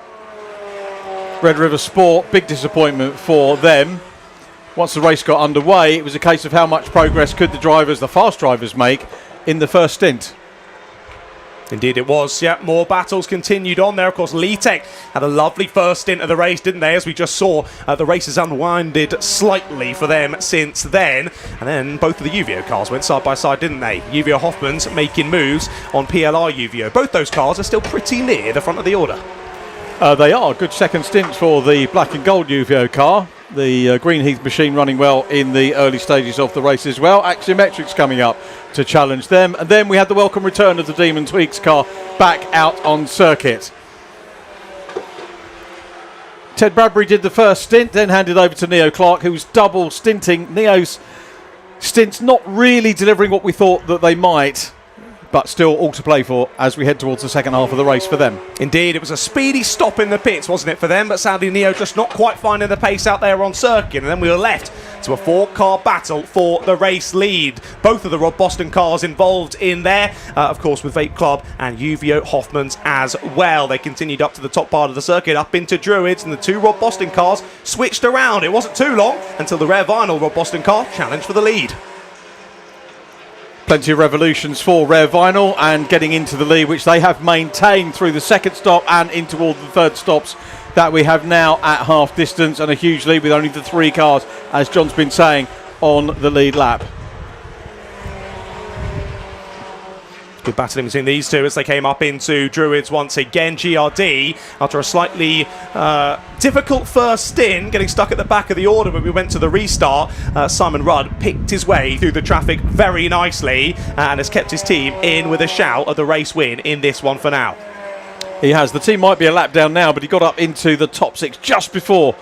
[SPEAKER 5] Red River Sport, big disappointment for them. Once the race got underway, it was a case of how much progress could the drivers, the fast drivers, make in the first stint.
[SPEAKER 12] Indeed it was, yeah, more battles continued on there. Of course, Lee-Tech had a lovely first stint of the race, didn't they? As we just saw, the race has unwinded slightly for them since then. And then both of the UVO cars went side by side, didn't they? UVO Hoffman's making moves on PLR UVO. Both those cars are still pretty near the front of the order.
[SPEAKER 5] They are. Good second stints for the black and gold UVO car. The Greenheath machine running well in the early stages of the race as well. Axiometrics coming up to challenge them. And then we had the welcome return of the Demon Tweaks car back out on circuit. Ted Bradbury did the first stint, then handed over to Neo Clark, who was double stinting. Neo's stints not really delivering what we thought that they might, but still all to play for as we head towards the second half of the race for them.
[SPEAKER 12] Indeed, it was a speedy stop in the pits, wasn't it, for them? But sadly, Neo just not quite finding the pace out there on circuit. And then we were left to a 4-car battle for the race lead. Both of the Rob Boston cars involved in there, of course, with Vape Club and UVO Hoffman's as well. They continued up to the top part of the circuit, up into Druids, and the 2 Rob Boston cars switched around. It wasn't too long until the Rare Vinyl Rob Boston car challenged for the lead.
[SPEAKER 5] Plenty of revolutions for Rare Vinyl and getting into the lead, which they have maintained through the second stop and into all the third stops that we have now at half distance, and a huge lead with only the 3 cars, as John's been saying, on the lead lap.
[SPEAKER 12] Good battling between these two as they came up into Druids once again. GRD, after a slightly difficult first stint, getting stuck at the back of the order when we went to the restart, Simon Rudd picked his way through the traffic very nicely and has kept his team in with a shout of the race win in this one for now.
[SPEAKER 5] He has. The team might be a lap down now, but he got up into the top 6 just before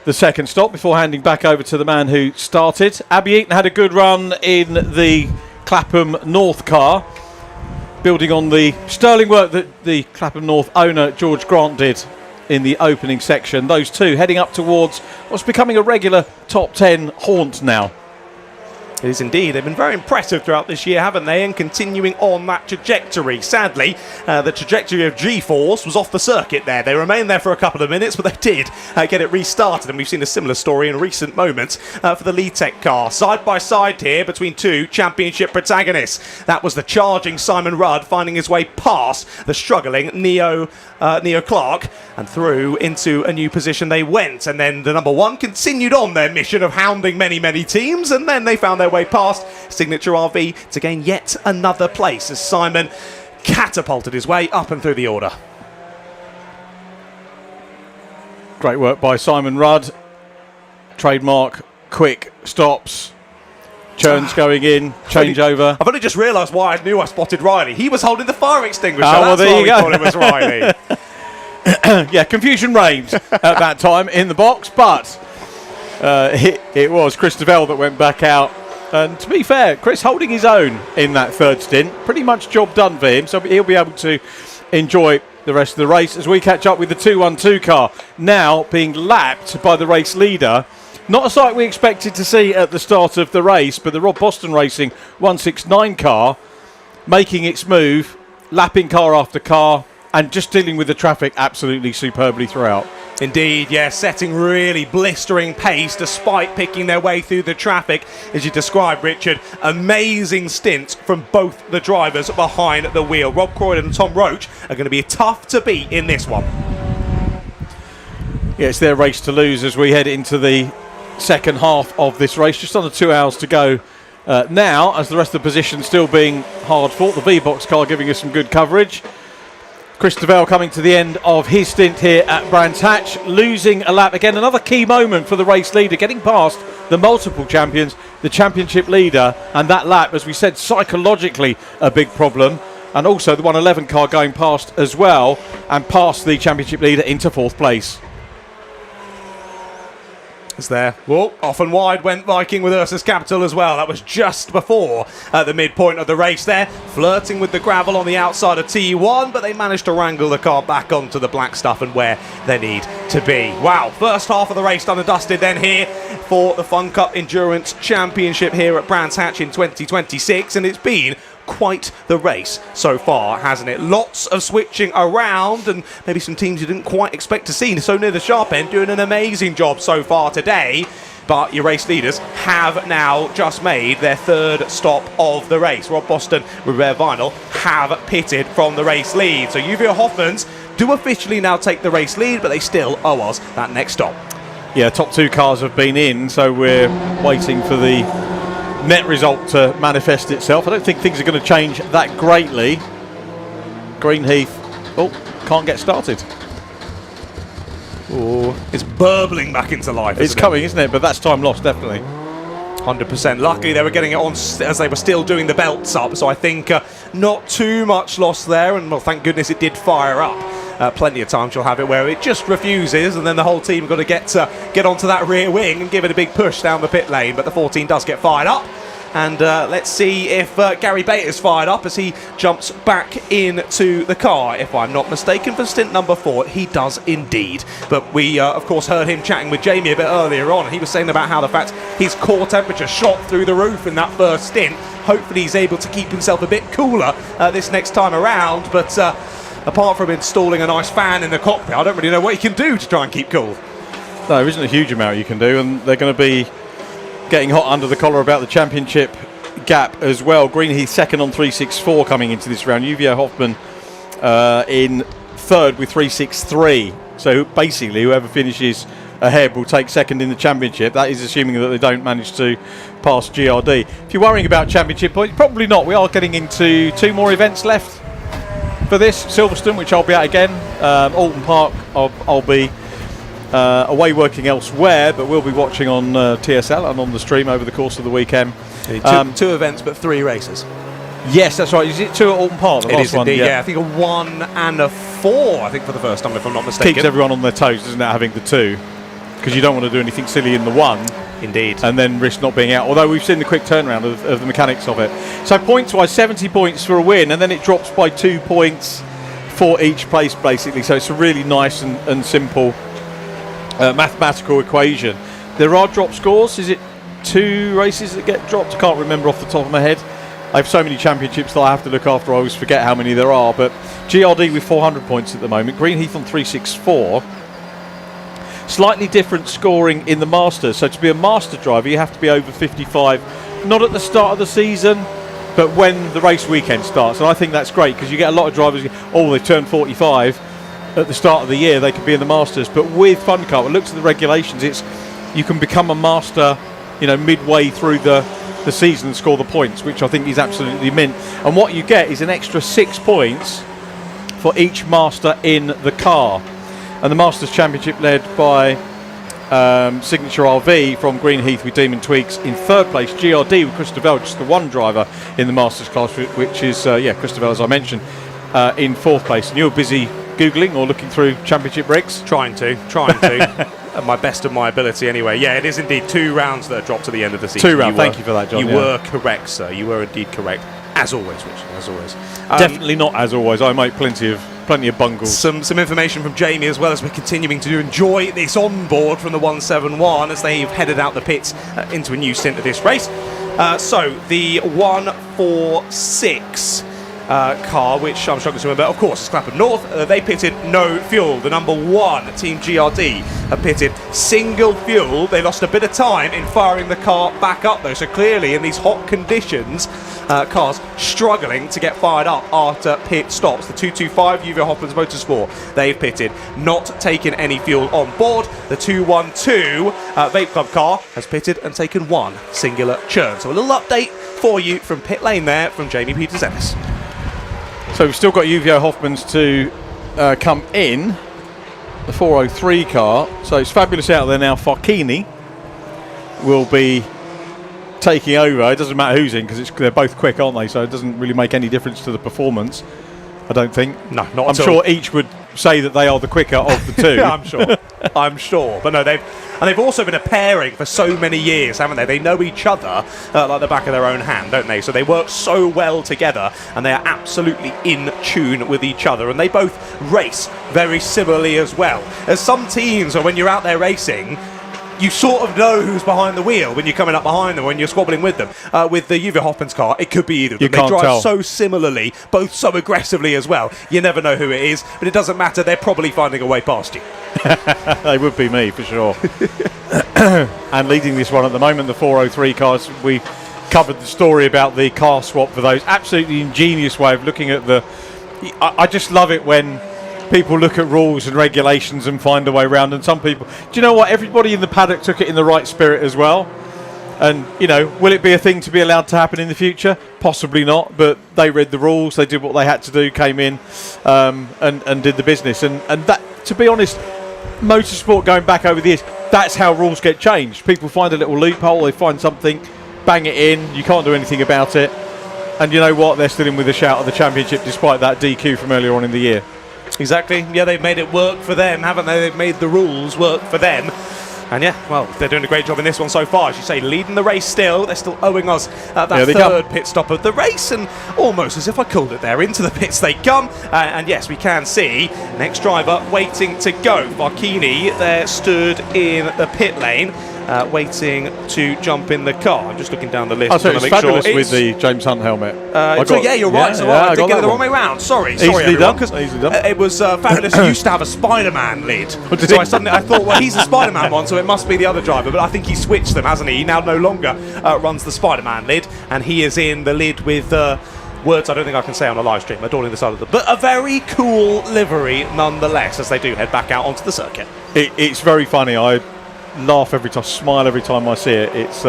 [SPEAKER 5] the second stop, before handing back over to the man who started. Abby Eaton had a good run in the Clapham North car, building on the sterling work that the Clapham North owner George Grant did in the opening section. Those two heading up towards what's becoming a regular top 10 haunt now.
[SPEAKER 12] It is indeed. They've been very impressive throughout this year, haven't they? And continuing on that trajectory. Sadly, the trajectory of G-Force was off the circuit there. They remained there for a couple of minutes, but they did get it restarted. And we've seen a similar story in recent moments for the Lee-Tech car. Side by side here between 2 championship protagonists. That was the charging Simon Rudd finding his way past the struggling Neo Clark and through into a new position they went. And then the number 1 continued on their mission of hounding many, many teams. And then they found their way past Signature RV to gain yet another place as Simon catapulted his way up and through the order.
[SPEAKER 5] Great work by Simon Rudd. Trademark quick stops. Churns going in, changeover.
[SPEAKER 12] I've only just realised why I knew I spotted Riley. He was holding the fire extinguisher.
[SPEAKER 5] Well,
[SPEAKER 12] That's
[SPEAKER 5] there
[SPEAKER 12] why
[SPEAKER 5] you
[SPEAKER 12] we
[SPEAKER 5] go.
[SPEAKER 12] thought it was Riley.
[SPEAKER 5] Yeah, confusion reigned at that time in the box, but it was Christabel that went back out And to be fair, Chris holding his own in that third stint, pretty much job done for him, so he'll be able to enjoy the rest of the race as we catch up with the 212 car, now being lapped by the race leader. Not a sight we expected to see at the start of the race, but the Rob Boston Racing 169 car making its move, lapping car after car, and just dealing with the traffic absolutely superbly throughout.
[SPEAKER 12] Indeed, yeah, setting really blistering pace despite picking their way through the traffic, as you described, Richard. Amazing stints from both the drivers behind the wheel. Rob Croydon and Tom Roach are going to be tough to beat in this one.
[SPEAKER 5] Yeah, it's their race to lose as we head into the second half of this race. Just under 2 hours to go now, as the rest of the position still being hard fought. The V-Box car giving us some good coverage. Chris Devell coming to the end of his stint here at Brands Hatch, losing a lap again. Another key moment for the race leader, getting past the multiple champions, the championship leader, and that lap, as we said, psychologically a big problem. And also the 111 car going past as well, and past the championship leader into fourth place.
[SPEAKER 12] It's there. Whoa, off and wide went Viking with Ursus Capital as well. That was just before the midpoint of the race there. Flirting with the gravel on the outside of T1, but they managed to wrangle the car back onto the black stuff and where they need to be. Wow, first half of the race done and dusted then here for the Fun Cup Endurance Championship here at Brands Hatch in 2026, and it's been quite the race so far, hasn't it? Lots of switching around and maybe some teams you didn't quite expect to see so near the sharp end doing an amazing job so far today. But your race leaders have now just made their third stop of the race. Rob Boston with Rare Vinyl have pitted from the race lead. So UVO Hoffmans do officially now take the race lead, but they still owe us that next stop.
[SPEAKER 5] Yeah, top two cars have been in, so we're waiting for the net result to manifest itself. I don't think things are going to change that greatly. Greenheath, can't get started.
[SPEAKER 12] Oh, it's burbling back into life.
[SPEAKER 5] It's coming, isn't it? But that's time lost, definitely.
[SPEAKER 12] 100%. Luckily, they were getting it on as they were still doing the belts up, so I think not too much loss there. And well, thank goodness it did fire up. Plenty of time she'll have it where it just refuses, and then the whole team have got to get onto that rear wing and give it a big push down the pit lane. But the 14 does get fired up. And let's see if Gary Bater's fired up as he jumps back into the car. If I'm not mistaken, for stint number 4, he does indeed. But we, of course, heard him chatting with Jamie a bit earlier on. He was saying about how the fact his core temperature shot through the roof in that first stint. Hopefully he's able to keep himself a bit cooler this next time around. But apart from installing a nice fan in the cockpit, I don't really know what he can do to try and keep cool.
[SPEAKER 5] No, there isn't a huge amount you can do, and they're going to be getting hot under the collar about the championship gap as well. Greenheath second on 3.64 coming into this round. UVO Hoffman in third with 3.63. So basically whoever finishes ahead will take second in the championship. That is assuming that they don't manage to pass GRD. If you're worrying about championship points, probably not. We are getting into 2 more events left for this. Silverstone, which I'll be at again. Alton Park, I'll be away working elsewhere, but we'll be watching on TSL and on the stream over the course of the weekend.
[SPEAKER 12] Two events, but 3 races.
[SPEAKER 5] Yes, that's right. Is it 2 at Alton Park? The
[SPEAKER 12] it
[SPEAKER 5] last
[SPEAKER 12] is
[SPEAKER 5] one?
[SPEAKER 12] Indeed, yeah. I think a 1 and a 4, I think, for the first time, if I'm not mistaken.
[SPEAKER 5] Keeps everyone on their toes, doesn't it, having the 2? Because you don't want to do anything silly in the 1.
[SPEAKER 12] Indeed.
[SPEAKER 5] And then risk not being out. Although we've seen the quick turnaround of the mechanics of it. So points-wise, 70 points for a win, and then it drops by 2 points for each place, basically. So it's a really nice and simple mathematical equation. There are drop scores. Is it 2 races that get dropped? I can't remember off the top of my head. I have so many championships that I have to look after. I always forget how many there are. But GRD with 400 points at the moment. Greenheath on 364. Slightly different scoring in the Masters. So to be a Master driver, you have to be over 55. Not at the start of the season, but when the race weekend starts. And I think that's great because you get a lot of drivers, they turned 45 at the start of the year, they could be in the Masters. But with Fun Cup, I looked at the regulations, you can become a Master, midway through the season and score the points, which I think is absolutely mint. And what you get is an extra 6 points for each Master in the car. And the Masters Championship led by Signature RV from Greenheath with Demon Tweaks in third place. GRD with Chris Devell, just the 1 driver in the Masters class, which is Chris Devell, as I mentioned, in fourth place. And you're busy Googling or looking through championship regs?
[SPEAKER 12] Trying to. at my best of my ability anyway. Yeah, it is indeed 2 rounds that are dropped to the end of the season.
[SPEAKER 5] 2 rounds. Thank you for that, John.
[SPEAKER 12] You were correct, sir. You were indeed correct. As always, Richard, as always.
[SPEAKER 5] Definitely not as always. I make plenty of bungles.
[SPEAKER 12] Some information from Jamie as well, as we're continuing to enjoy this onboard from the 171 as they've headed out the pits into a new stint of this race. So the 146 car, which I'm struggling to remember, of course, is Clapham North. They pitted no fuel. The number 1 Team GRD have pitted single fuel. They lost a bit of time in firing the car back up though, so clearly in these hot conditions, cars struggling to get fired up after pit stops. The 225 UV Hoffman's Motorsport, they've pitted, not taken any fuel on board. The 212 Vape Club car has pitted and taken 1 singular churn. So a little update for you from pit lane there from Jamie Peters-Ennis.
[SPEAKER 5] So we've still got UVO Hoffman's to come in, the 403 car. So it's fabulous out there now. Farkini will be taking over. It doesn't matter who's in because they're both quick, aren't they? So it doesn't really make any difference to the performance, I don't think.
[SPEAKER 12] No, not
[SPEAKER 5] I'm
[SPEAKER 12] at all.
[SPEAKER 5] sure each would say that they are the quicker of the two.
[SPEAKER 12] I'm sure. I'm sure. But no, they've also been a pairing for so many years, haven't they? They know each other like the back of their own hand, don't they? So they work so well together, and they are absolutely in tune with each other. And they both race very similarly as well. As some teams, or when you're out there racing, you sort of know who's behind the wheel when you're coming up behind them, when you're squabbling with them. With the UV Hoffman's car, it could be either of them. They drive so similarly, both so aggressively as well. You never know who it is, but it doesn't matter. They're probably finding a way past you.
[SPEAKER 5] They would be me, for sure. And leading this one at the moment, the 403 cars, we covered the story about the car swap for those. Absolutely ingenious way of looking at the... I just love it when people look at rules and regulations and find a way around, and some people... Do you know what? Everybody in the paddock took it in the right spirit as well. And, you know, will it be a thing to be allowed to happen in the future? Possibly not, but they read the rules, they did what they had to do, came in and did the business. And that, to be honest, motorsport going back over the years, that's how rules get changed. People find a little loophole, they find something, bang it in, you can't do anything about it. And you know what? They're still in with a shout at the championship despite that DQ from earlier on in the year.
[SPEAKER 12] Exactly. Yeah, they've made it work for them, haven't they? They've made the rules work for them. And yeah, well, they're doing a great job in this one so far. As you say, leading the race still. They're still owing us that third pit stop of the race. And almost as if I called it there, into the pits they come. And yes, we can see next driver waiting to go. Farkini there stood in the pit lane. Waiting to jump in the car. I'm just looking down the list.
[SPEAKER 5] Oh, so it's fabulous with the James Hunt helmet.
[SPEAKER 12] So yeah, you're right. So I did get it the wrong way round. Sorry, everyone. Because it was fabulous. He used to have a Spider-Man lid. So I thought, well, he's the Spider-Man one, so it must be the other driver. But I think he switched them, hasn't he? He now no longer runs the Spider-Man lid, and he is in the lid with words I don't think I can say on a live stream. Adorning the side of the... But a very cool livery nonetheless, as they do head back out onto the circuit.
[SPEAKER 5] It's very funny. I laugh every time, smile every time I see it. It's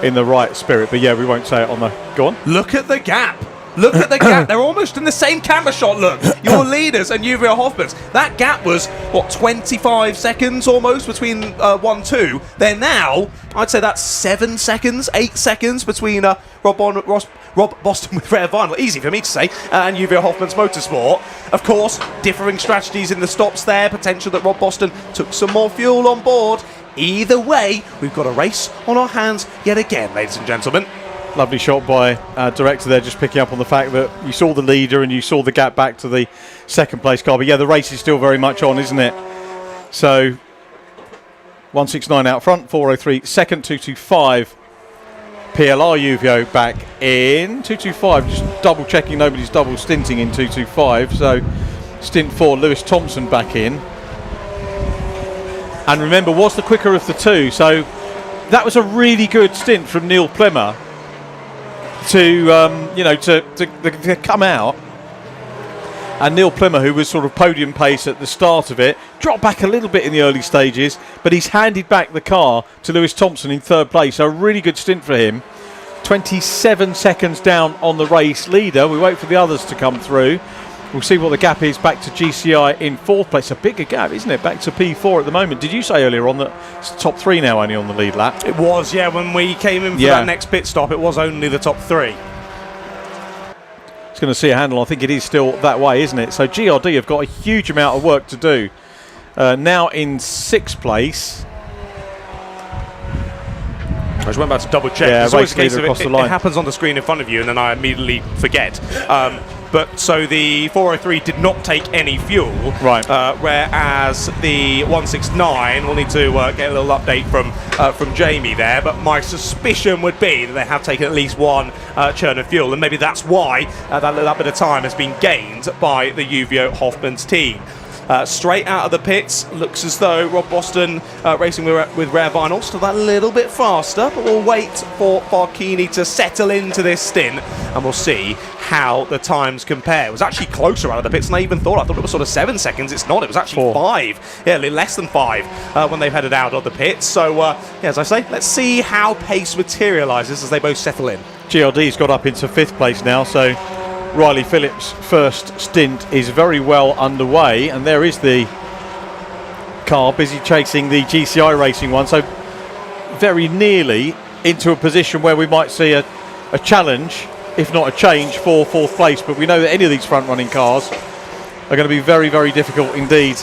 [SPEAKER 5] in the right spirit, but yeah, we won't say it on the... Go on.
[SPEAKER 12] Look at the gap. Look at the gap. They're almost in the same camera shot. Look, your leaders and UVO Hoffman's. That gap was, what, 25 seconds almost between 1-2. They're now, I'd say that's 7 seconds, 8 seconds between Rob Boston with Rare Vinyl, easy for me to say, and UVO Hoffman's Motorsport. Of course, differing strategies in the stops there, potential that Rob Boston took some more fuel on board. Either way, we've got a race on our hands yet again, ladies and gentlemen.
[SPEAKER 5] Lovely shot by director there, just picking up on the fact that you saw the leader and you saw the gap back to the second place car. But yeah, the race is still very much on, isn't it? So 169 out front, 403 second, 225 PLR UVO back in 225. Just double checking nobody's double stinting in 225. So stint 4, Lewis Thompson back in. And remember, was the quicker of the two. So that was a really good stint from Neil Plimmer to come out. And Neil Plimmer, who was sort of podium pace at the start of it, dropped back a little bit in the early stages, but he's handed back the car to Lewis Thompson in third place. So a really good stint for him. 27 seconds down on the race leader. We wait for the others to come through. We'll see what the gap is back to GCI in fourth place. A bigger gap, isn't it? Back to P4 at the moment. Did you say earlier on that it's top three now only on the lead lap?
[SPEAKER 12] It was, yeah. When we came in for that next pit stop, it was only the top three.
[SPEAKER 5] It's going to see a handle. I think it is still that way, isn't it? So GRD have got a huge amount of work to do Now in 6th place.
[SPEAKER 12] I just went back to double check.
[SPEAKER 5] Yeah,
[SPEAKER 12] It's always a case of
[SPEAKER 5] across the
[SPEAKER 12] it
[SPEAKER 5] line.
[SPEAKER 12] happens on the screen in front of you, and then I immediately forget. But so the 403 did not take any fuel,
[SPEAKER 5] right?
[SPEAKER 12] Whereas the 169 will need to get a little update from Jamie there. But my suspicion would be that they have taken at least one churn of fuel, and maybe that's why that bit of time has been gained by the UVO Hoffman's team. Straight out of the pits, looks as though Rob Boston racing with Rare Vinyl still that little bit faster, but we'll wait for Farkini to settle into this stint and we'll see how the times compare. It was actually closer out of the pits than I even thought. I thought it was sort of 7 seconds. It's not. It was actually 5. Yeah, less than 5 when they've headed out of the pits. So, yeah, as I say, let's see how pace materialises as they both settle in.
[SPEAKER 5] GRD's got up into 5th place now, so Riley Phillips' first stint is very well underway, and there is the car busy chasing the GCI Racing one, so very nearly into a position where we might see a challenge, if not a change, for 4th place. But we know that any of these front-running cars are going to be very, very difficult indeed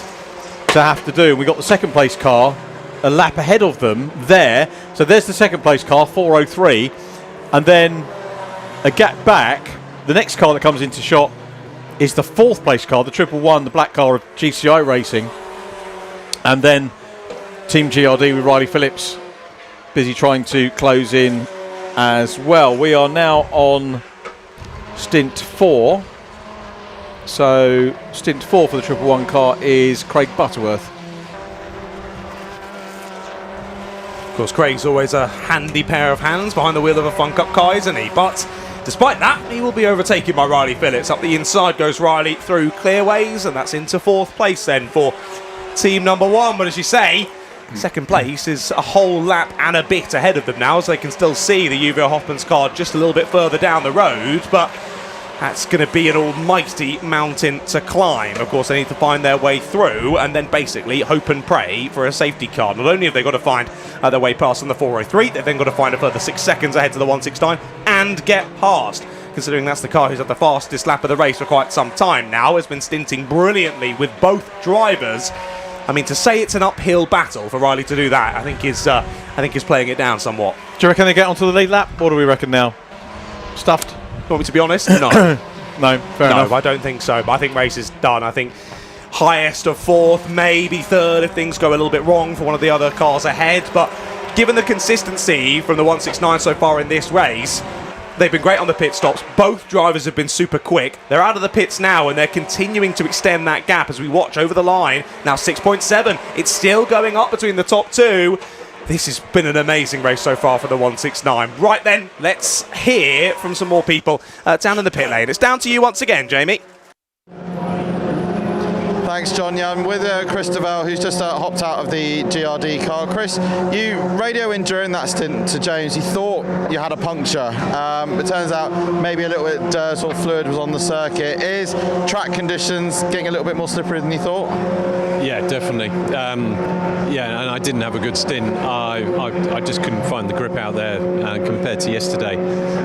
[SPEAKER 5] to have to do. We got the 2nd place car a lap ahead of them there, so there's the 2nd place car, 403, and then a gap back. The next car that comes into shot is the 4th place car, the 111, the black car of GCI Racing. And then Team GRD with Riley Phillips busy trying to close in as well. We are now on stint 4. So stint 4 for the 111 car is Craig Butterworth.
[SPEAKER 12] Of course, Craig's always a handy pair of hands behind the wheel of a Fun Cup car, isn't he? But despite that, he will be overtaken by Riley Phillips. Up the inside goes Riley through clearways, and that's into 4th place then for team number 1. But as you say, 2nd place is a whole lap and a bit ahead of them now, so they can still see the UVO Hoffman's car just a little bit further down the road. But that's going to be an almighty mountain to climb. Of course, they need to find their way through and then basically hope and pray for a safety car. Not only have they got to find their way past on the 403, they've then got to find a further 6 seconds ahead to the 169 and get past. Considering that's the car who's had the fastest lap of the race for quite some time now, has been stinting brilliantly with both drivers. I mean, to say it's an uphill battle for Riley to do that, I think is playing it down somewhat.
[SPEAKER 5] Do you reckon they get onto the lead lap? What do we reckon now? Stuffed?
[SPEAKER 12] Want me to be honest? No.
[SPEAKER 5] No, fair enough.
[SPEAKER 12] No, I don't think so. But I think race is done. I think highest of 4th, maybe 3rd if things go a little bit wrong for one of the other cars ahead. But given the consistency from the 169 so far in this race, they've been great on the pit stops. Both drivers have been super quick. They're out of the pits now, and they're continuing to extend that gap as we watch over the line. Now 6.7. It's still going up between the top 2. This has been an amazing race so far for the 169. Right then, let's hear from some more people down in the pit lane. It's down to you once again, Jamie.
[SPEAKER 17] Thanks, John. Yeah, I'm with Chris Devell, who's just hopped out of the GRD car. Chris, you radio in during that stint to James. You thought you had a puncture. It turns out maybe a little bit sort of fluid was on the circuit. Is track conditions getting a little bit more slippery than you thought?
[SPEAKER 9] Yeah, definitely. Yeah, and I didn't have a good stint. I just couldn't find the grip out there compared to yesterday.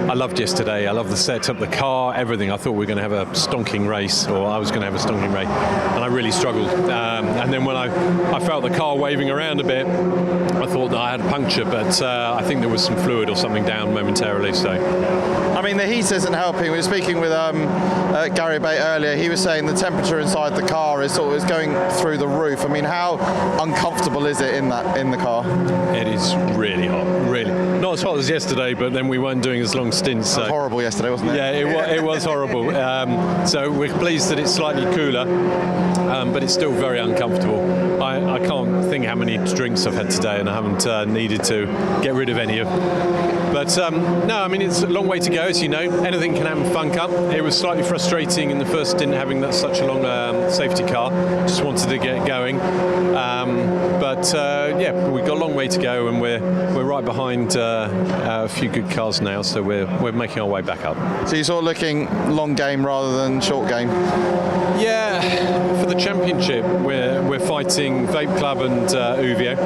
[SPEAKER 9] I loved yesterday. I loved the setup, the car, everything. I thought we were going to have a stonking race, or I was going to have a stonking race, and I really struggled. And then when I felt the car waving around a bit, I thought that I had a puncture, but I think there was some fluid or something down momentarily. So,
[SPEAKER 17] I mean, the heat isn't helping. We were speaking with Gary Bate earlier. He was saying the temperature inside the car is going through the roof. I mean, how uncomfortable is it in the car?
[SPEAKER 9] It is really hot, really. Not as hot as yesterday, but then we weren't doing as long stints. So.
[SPEAKER 17] It was horrible yesterday, wasn't it?
[SPEAKER 9] Yeah, it was horrible. So we're pleased that it's slightly cooler, but it's still very uncomfortable. I can't think how many drinks I've had today, and I haven't needed to get rid of any of them. But no, I mean, it's a long way to go, as you know. Anything can happen Fun Cup. It was slightly frustrating in the first stint having such a long safety car. Just wanted to get going. But yeah, we've got a long way to go, and we're right behind a few good cars now, so we're making our way back up.
[SPEAKER 17] So you're sort of looking long game rather than short game?
[SPEAKER 9] Yeah, for the championship, we're fighting Vape Club and UVO,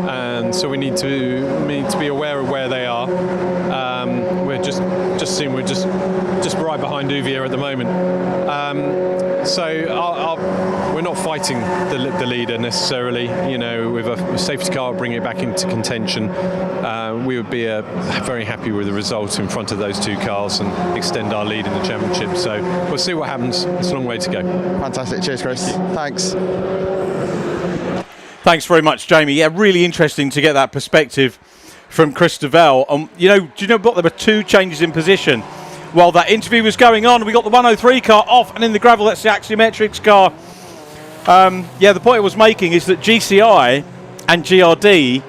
[SPEAKER 9] and so we need to be aware of where they are. We're just just assume we're just right behind Uvier at the moment. So we're not fighting the leader necessarily. You know, with a safety car bringing it back into contention, we would be very happy with the result in front of those two cars and extend our lead in the championship. So we'll see what happens. It's a long way to go.
[SPEAKER 17] Fantastic. Cheers, Chris. Thanks.
[SPEAKER 5] Thanks very much, Jamie. Yeah, really interesting to get that perspective from Chris Devell. Do you know what? There were two changes in position while that interview was going on. We got the 103 car off, and in the gravel, that's the Axiometrics car. The point I was making is that GCI and GRD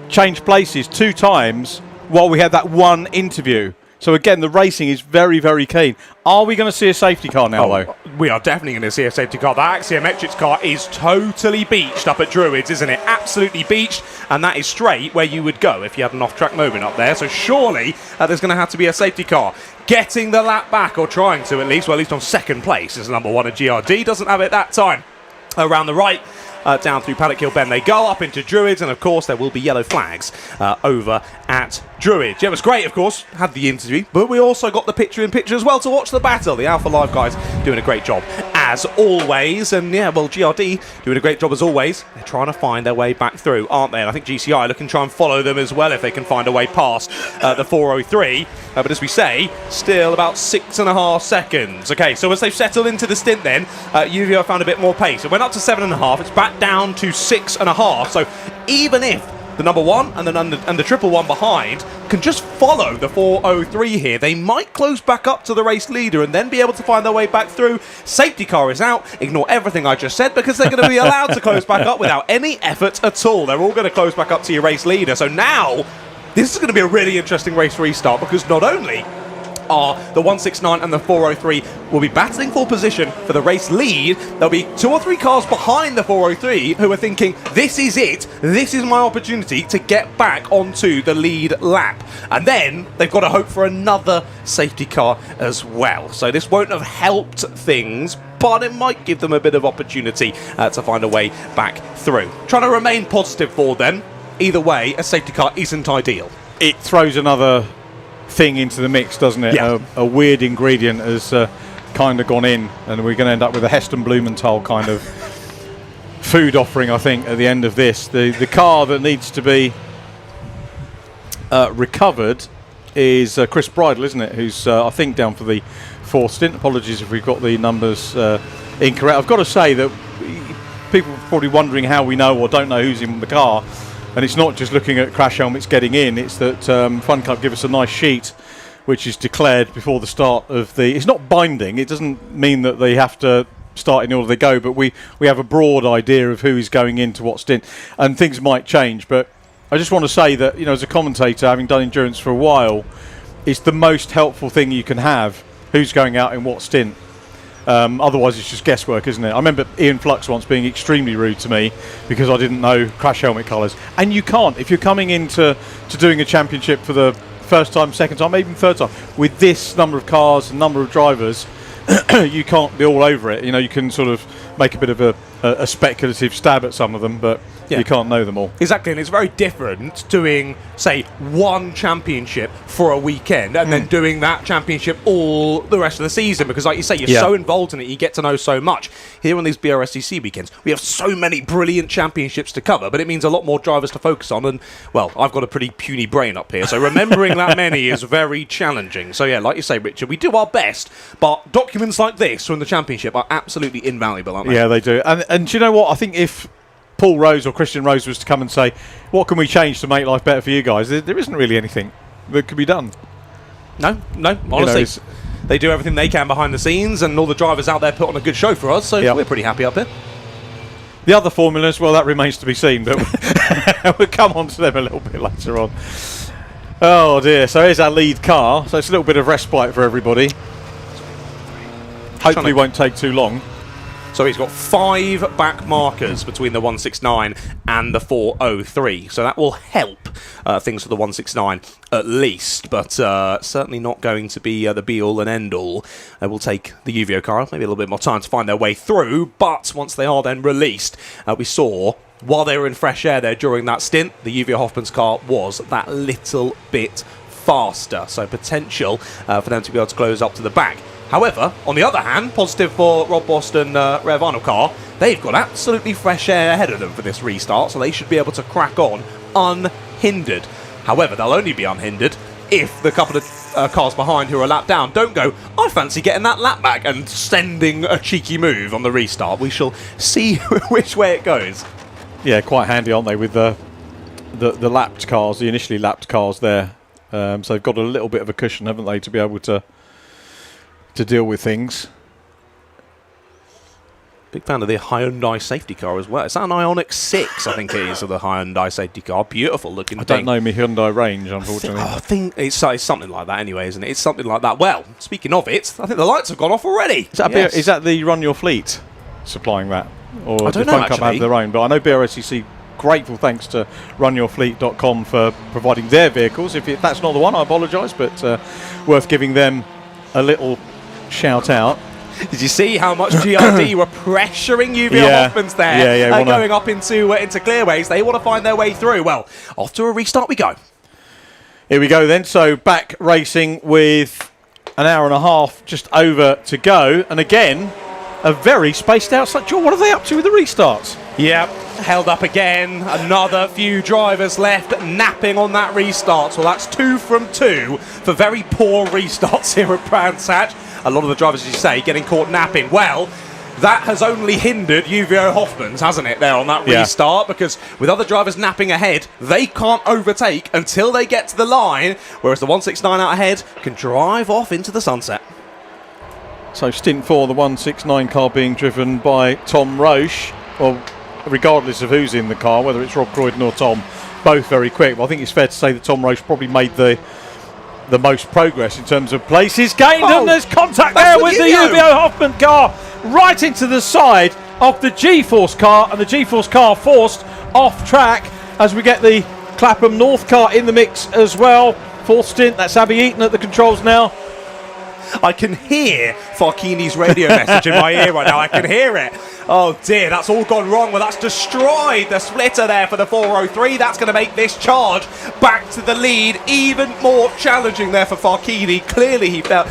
[SPEAKER 5] changed places 2 times while we had that one interview. So again, the racing is very, very keen. Are we going to see a safety car now, though?
[SPEAKER 12] We are definitely going to see a safety car. That Axiometrics car is totally beached up at Druids, isn't it? Absolutely beached, and that is straight where you would go if you had an off-track moment up there. So surely there's going to have to be a safety car. Getting the lap back, or trying to at least, well, at least on second place, is number 1 at GRD. Doesn't have it that time. Around the right, down through Paddock Hill Bend they go, up into Druids, and of course there will be yellow flags over at Druids. Yeah, it was great, of course, had the interview, but we also got the picture-in-picture as well to watch the battle. The Alpha Live guys doing a great job as always, and yeah, well, GRD doing a great job as always. They're trying to find their way back through, aren't they? And I think GCI looking to try and follow them as well if they can find a way past the 403. But as we say, still about 6.5 seconds. Okay, so as they've settled into the stint then, UVO found a bit more pace. It went up to 7.5, it's back down to 6.5. So even if the number 1 and the triple 1 behind can just follow the 403 here, they might close back up to the race leader and then be able to find their way back through. Safety car is out. Ignore everything I just said, because they're going to be allowed to close back up without any effort at all. They're all going to close back up to your race leader. So now this is going to be a really interesting race restart, because not only are the 169 and the 403 will be battling for position for the race lead, there'll be 2 or 3 cars behind the 403 who are thinking, this is it, this is my opportunity to get back onto the lead lap. And then they've got to hope for another safety car as well. So this won't have helped things, but it might give them a bit of opportunity to find a way back through. Trying to remain positive for them. Either way, a safety car isn't ideal.
[SPEAKER 5] It throws another thing into the mix, doesn't it?
[SPEAKER 12] Yeah.
[SPEAKER 5] A weird ingredient has kind of gone in, and we're going to end up with a Heston Blumenthal kind of food offering, I think, at the end of this. The car that needs to be recovered is Chris Bridle, isn't it? Who's, I think, down for the 4th stint. Apologies if we've got the numbers incorrect. I've got to say that people are probably wondering how we know or don't know who's in the car. And it's not just looking at crash helmets getting in, it's that Fun Club give us a nice sheet which is declared before the start of the... It's not binding, it doesn't mean that they have to start in order they go, but we have a broad idea of who is going into what stint, and things might change. But I just want to say that, as a commentator, having done endurance for a while, it's the most helpful thing you can have, who's going out in what stint. Otherwise it's just guesswork, isn't it? I remember Ian Flux once being extremely rude to me because I didn't know crash helmet colours. And you can't. If you're coming into doing a championship for the first time, second time, maybe third time, with this number of cars and number of drivers, you can't be all over it. You can sort of make a bit of a speculative stab at some of them, but you can't know them all.
[SPEAKER 12] Exactly, and it's very different doing, say, one championship for a weekend and then doing that championship all the rest of the season, because like you say, you're so involved in it, you get to know so much. Here on these Brscc weekends, we have so many brilliant championships to cover, but it means a lot more drivers to focus on, and, well, I've got a pretty puny brain up here, so remembering that many is very challenging. So yeah, like you say, Richard, we do our best, but documents like this from the championship are absolutely invaluable, aren't they?
[SPEAKER 5] Yeah, they do. And do you know what? I think if Paul Rose or Christian Rose was to come and say, what can we change to make life better for you guys? There isn't really anything that could be done.
[SPEAKER 12] No, honestly. They do everything they can behind the scenes, and all the drivers out there put on a good show for us, so we're pretty happy up here.
[SPEAKER 5] The other formulas, well, that remains to be seen, but we'll come on to them a little bit later on. Oh dear, so here's our lead car, so it's a little bit of respite for everybody. Hopefully won't take too long.
[SPEAKER 12] So he's got 5 back markers between the 169 and the 403. So that will help things for the 169 at least, but certainly not going to be the be-all and end-all. We'll take the UVO car, maybe a little bit more time to find their way through, but once they are then released, we saw, while they were in fresh air there during that stint, the UVO Hoffman's car was that little bit faster, so potential for them to be able to close up to the back. However, on the other hand, positive for Rob Boston Rare Vinyl car, they've got absolutely fresh air ahead of them for this restart, so they should be able to crack on unhindered. However, they'll only be unhindered if the couple of cars behind who are a lap down don't go, I fancy getting that lap back and sending a cheeky move on the restart. We shall see which way it goes.
[SPEAKER 5] Yeah, quite handy, aren't they, with the lapped cars, the initially lapped cars there. So they've got a little bit of a cushion, haven't they, to be able to deal with things.
[SPEAKER 12] Big fan of the Hyundai safety car as well. It's an Ioniq 6, I think it is, of the Hyundai safety car. Beautiful looking thing.
[SPEAKER 5] I don't know my Hyundai range, unfortunately.
[SPEAKER 12] I think it's something like that anyway, isn't it? It's something like that. Well, speaking of it, I think the lights have gone off already.
[SPEAKER 5] Is that the Run Your Fleet supplying that? Or
[SPEAKER 12] I don't
[SPEAKER 5] does
[SPEAKER 12] know,
[SPEAKER 5] Phone Club
[SPEAKER 12] actually.
[SPEAKER 5] have their own? But I know Brscc, grateful thanks to runyourfleet.com for providing their vehicles. If that's not the one, I apologise, but worth giving them a little shout out.
[SPEAKER 12] Did you see how much GRD were pressuring UVL Hoffmans there? Going up into clearways. They want to find their way through. Well, off to a restart we go.
[SPEAKER 5] Here we go then. So back racing with an hour and a half just over to go. And again, a very spaced out start. John, what are they up to with the restarts?
[SPEAKER 12] Yep, held up again. Another few drivers left napping on that restart. Well, that's 2 from 2 for very poor restarts here at Brands Hatch. A lot of the drivers, as you say, getting caught napping. Well, that has only hindered UVO Hoffmans, hasn't it, there on that restart? Because with other drivers napping ahead, they can't overtake until they get to the line, whereas the 169 out ahead can drive off into the sunset.
[SPEAKER 5] So stint 4, the 169 car being driven by Tom Roche. Well, regardless of who's in the car, whether it's Rob Croydon or Tom, both very quick. But I think it's fair to say that Tom Roche probably made the most progress in terms of places gained, and there's contact there with the UVO Hoffman car right into the side of the G-Force car, and the G-Force car forced off track as we get the Clapham North car in the mix as well. Fourth stint, that's Abby Eaton at the controls now.
[SPEAKER 12] I can hear Farkini's radio message in my ear right now. I can hear it. Oh dear, that's all gone wrong. Well, that's destroyed the splitter there for the 403. That's going to make this charge back to the lead even more challenging there for Farkini. Clearly he felt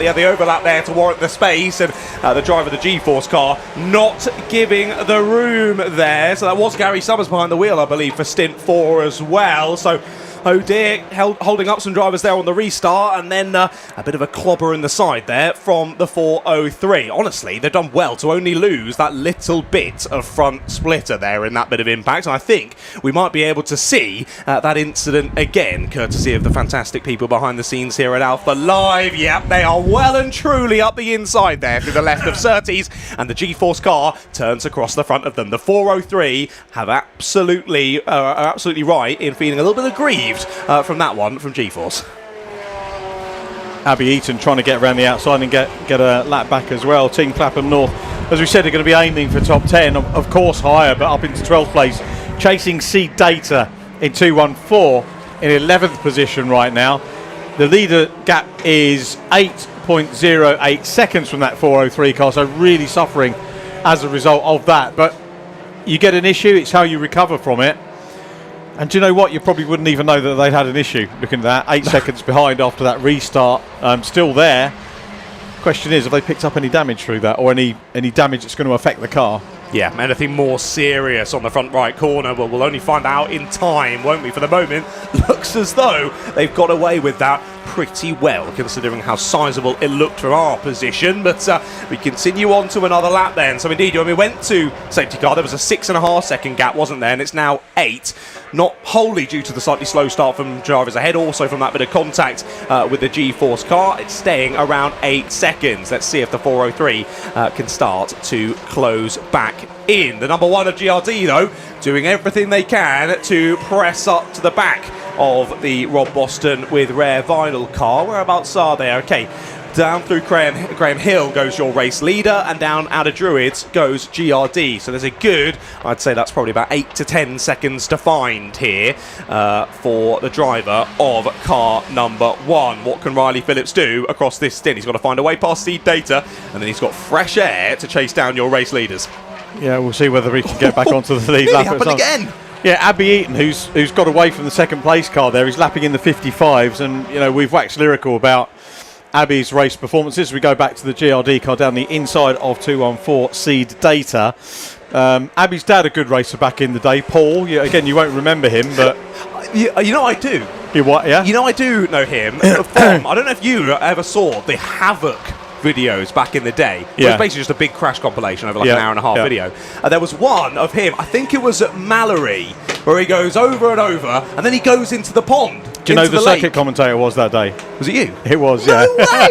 [SPEAKER 12] he had the overlap there to warrant the space, and the driver of the G-Force car not giving the room there. So that was Gary Summers behind the wheel, I believe, for stint 4 as well. So oh dear, holding up some drivers there on the restart, and then a bit of a clobber in the side there from the 403. Honestly, they've done well to only lose that little bit of front splitter there in that bit of impact, and I think we might be able to see that incident again, courtesy of the fantastic people behind the scenes here at Alpha Live. Yep, they are well and truly up the inside there through the left of Surtees, and the G-Force car turns across the front of them. The 403 are absolutely right in feeling a little bit aggrieved from that one from G-Force.
[SPEAKER 5] Abby Eaton trying to get around the outside and get a lap back as well. Team Clapham North, as we said, are going to be aiming for top 10, of course higher, but up into 12th place. Chasing Seed Data in 214 in 11th position right now. The leader gap is 8.08 seconds from that 403 car, so really suffering as a result of that. But you get an issue, it's how you recover from it. And do you know what? You probably wouldn't even know that they'd had an issue looking at that. 8 seconds behind after that restart. Still there. Question is, have they picked up any damage through that, or any damage that's going to affect the car?
[SPEAKER 12] Yeah, anything more serious on the front right corner? Well, we'll only find out in time, won't we? For the moment, looks as though they've got away with that pretty well, considering how sizable it looked from our position. But we continue on to another lap then. So indeed, when we went to safety car, there was a 6.5 second gap, wasn't there? And it's now 8. Not wholly due to the slightly slow start from drivers ahead, also from that bit of contact with the G-Force car. It's staying around 8 seconds. Let's see if the 403 can start to close back in. The number 1 of GRD, though, doing everything they can to press up to the back of the Rob Boston with Rare Vinyl car. Whereabouts are they? Okay, down through Graham Hill goes your race leader, and down out of Druids goes GRD. So there's a good, I'd say that's probably about 8 to 10 seconds to find here for the driver of car number 1. What can Riley Phillips do across this stint? He's got to find a way past Seed Data, and then he's got fresh air to chase down your race leaders.
[SPEAKER 5] Yeah, we'll see whether he can get back onto the lead lap.
[SPEAKER 12] Happened again.
[SPEAKER 5] Yeah, Abby Eaton, who's got away from the second place car there, he's lapping in the 55s, and we've waxed lyrical about Abby's race performances. We go back to the GRD car down the inside of 214 seed data. Abby's dad, a good racer back in the day, Paul. Again, you won't remember him, but
[SPEAKER 12] I do.
[SPEAKER 5] You what? Yeah.
[SPEAKER 12] I do know him from. I don't know if you ever saw the Havoc videos back in the day. It was basically just a big crash compilation over an hour and a half video. There was one of him, I think it was at Mallory, where he goes over and over, and then he goes into the pond.
[SPEAKER 5] Do you know the circuit commentator was that day?
[SPEAKER 12] Was it you?
[SPEAKER 5] It was,
[SPEAKER 12] no way!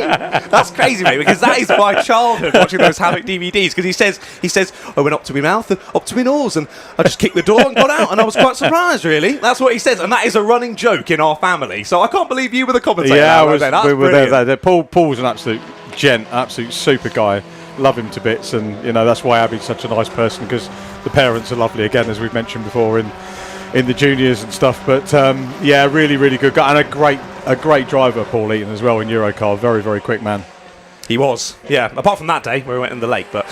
[SPEAKER 12] That's crazy, mate, because that is my childhood watching those Havoc DVDs, because he says, I went up to my mouth and up to my nose, and I just kicked the door and got out, and I was quite surprised, really. That's what he says, and that is a running joke in our family. So I can't believe you were the commentator.
[SPEAKER 5] Yeah,
[SPEAKER 12] we
[SPEAKER 5] were there. Paul's an absolute gent, absolute super guy. Love him to bits, and that's why Abby's such a nice person, because the parents are lovely, again, as we've mentioned before in the juniors and stuff. But really, really good guy, and a great driver, Paul Eaton, as well in Eurocar. Very, very quick man.
[SPEAKER 12] He was, yeah. Apart from that day where we went in the lake, but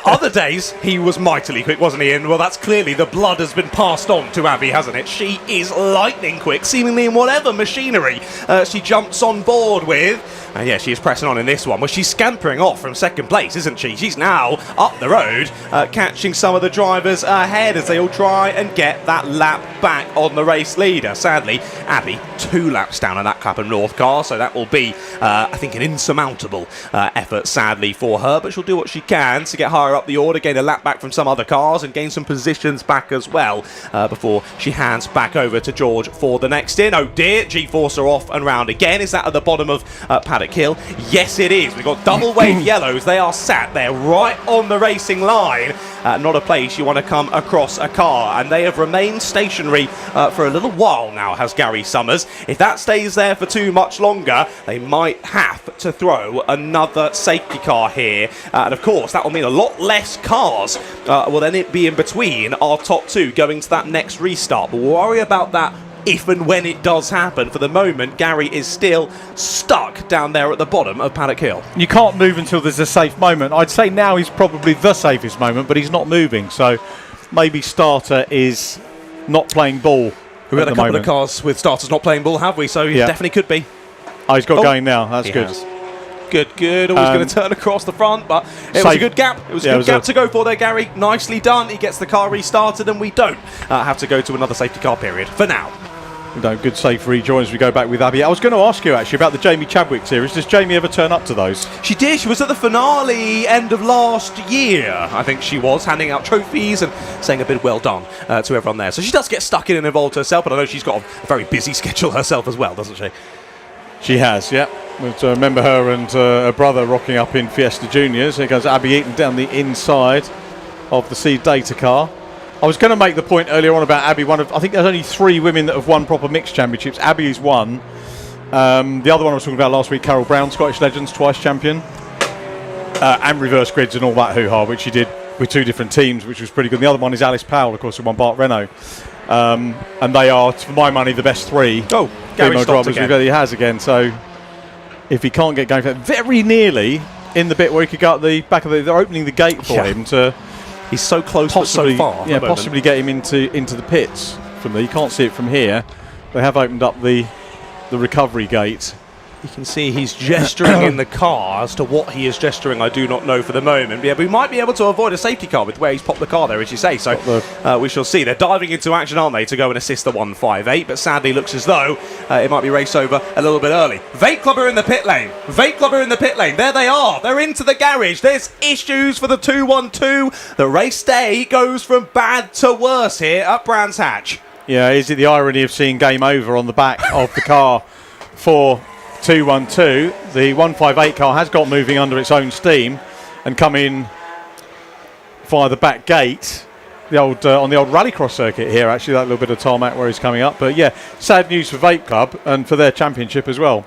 [SPEAKER 12] other days he was mightily quick, wasn't he? And well, that's clearly the blood has been passed on to Abby, hasn't it? She is lightning quick, seemingly in whatever machinery she jumps on board with. And she is pressing on in this one. Well, she's scampering off from second place, isn't she? She's now up the road, catching some of the drivers ahead as they all try and get that lap back on the race leader. Sadly, Abby 2 laps down on that Clapham North car, so that will be, I think, an insurmountable effort, sadly, for her. But she'll do what she can to get higher up the order, gain a lap back from some other cars, and gain some positions back as well before she hands back over to George for the next in. Oh dear, G-Force are off and round again. Is that at the bottom of Paddock Hill? Yes, it is. We've got double wave yellows. They are sat there right on the racing line. Not a place you want to come across a car, and they have remained stationary for a little while now, has Gary Summers. If that stays there for too much longer, they might have to throw another safety car here, and of course that will mean a lot less cars will then be in between our top 2 going to that next restart, but we'll worry about that if and when it does happen. For the moment, Gary is still stuck down there at the bottom of Paddock Hill.
[SPEAKER 5] You can't move until there's a safe moment. I'd say now is probably the safest moment, but he's not moving, so maybe starter is not playing ball.
[SPEAKER 12] We've had a couple of cars with starters not playing ball, have we? So he definitely could be.
[SPEAKER 5] Oh, he's got going now. That's good.
[SPEAKER 12] Has. Good. Always going to turn across the front, but it was a good gap. It was a good gap to go for there, Gary. Nicely done. He gets the car restarted, and we don't have to go to another safety car period for now.
[SPEAKER 5] Good safe rejoin as we go back with Abby. I was going to ask you actually about the Jamie Chadwick series. Does Jamie ever turn up to those?
[SPEAKER 12] She did. She was at the finale end of last year, I think she was, handing out trophies and saying a bit well done to everyone there. So she does get stuck in and involved herself, but I know she's got a very busy schedule herself as well, doesn't she?
[SPEAKER 5] She has, yeah. But remember her and her brother rocking up in Fiesta Juniors. Here goes Abby Eaton down the inside of the Seed Data car. I was going to make the point earlier on about Abby. I think there's only 3 women that have won proper mixed championships. Abby is one. The other one I was talking about last week, Carol Brown, Scottish Legends, twice champion. And reverse grids and all that hoo-ha, which she did with 2 different teams, which was pretty good. And the other one is Alice Powell, of course, who won Bart Renault. And they are, for my money, the best 3 female drivers he has again. So if he can't get going, very nearly in the bit where he could go up the back of they're opening the gate for him to.
[SPEAKER 12] He's so close, but so far.
[SPEAKER 5] Yeah, possibly get him into the pits from there. You can't see it from here. They have opened up the recovery gate.
[SPEAKER 12] You can see he's gesturing in the car. As to what he is gesturing, I do not know for the moment. Yeah, but we might be able to avoid a safety car with where he's popped the car there, as you say. So we shall see. They're diving into action, aren't they, to go and assist the 158. But sadly, looks as though it might be race over a little bit early. Vape Club are in the pit lane. Vape Club are in the pit lane. There they are. They're into the garage. There's issues for the 212. The race day goes from bad to worse here at Brands Hatch.
[SPEAKER 5] Yeah, is it the irony of seeing game over on the back of the car for 212? The 158 car has got moving under its own steam and come in via the back gate. The old on the old rallycross circuit here, actually, that little bit of tarmac where he's coming up. But yeah, sad news for Vape Club and for their championship as well.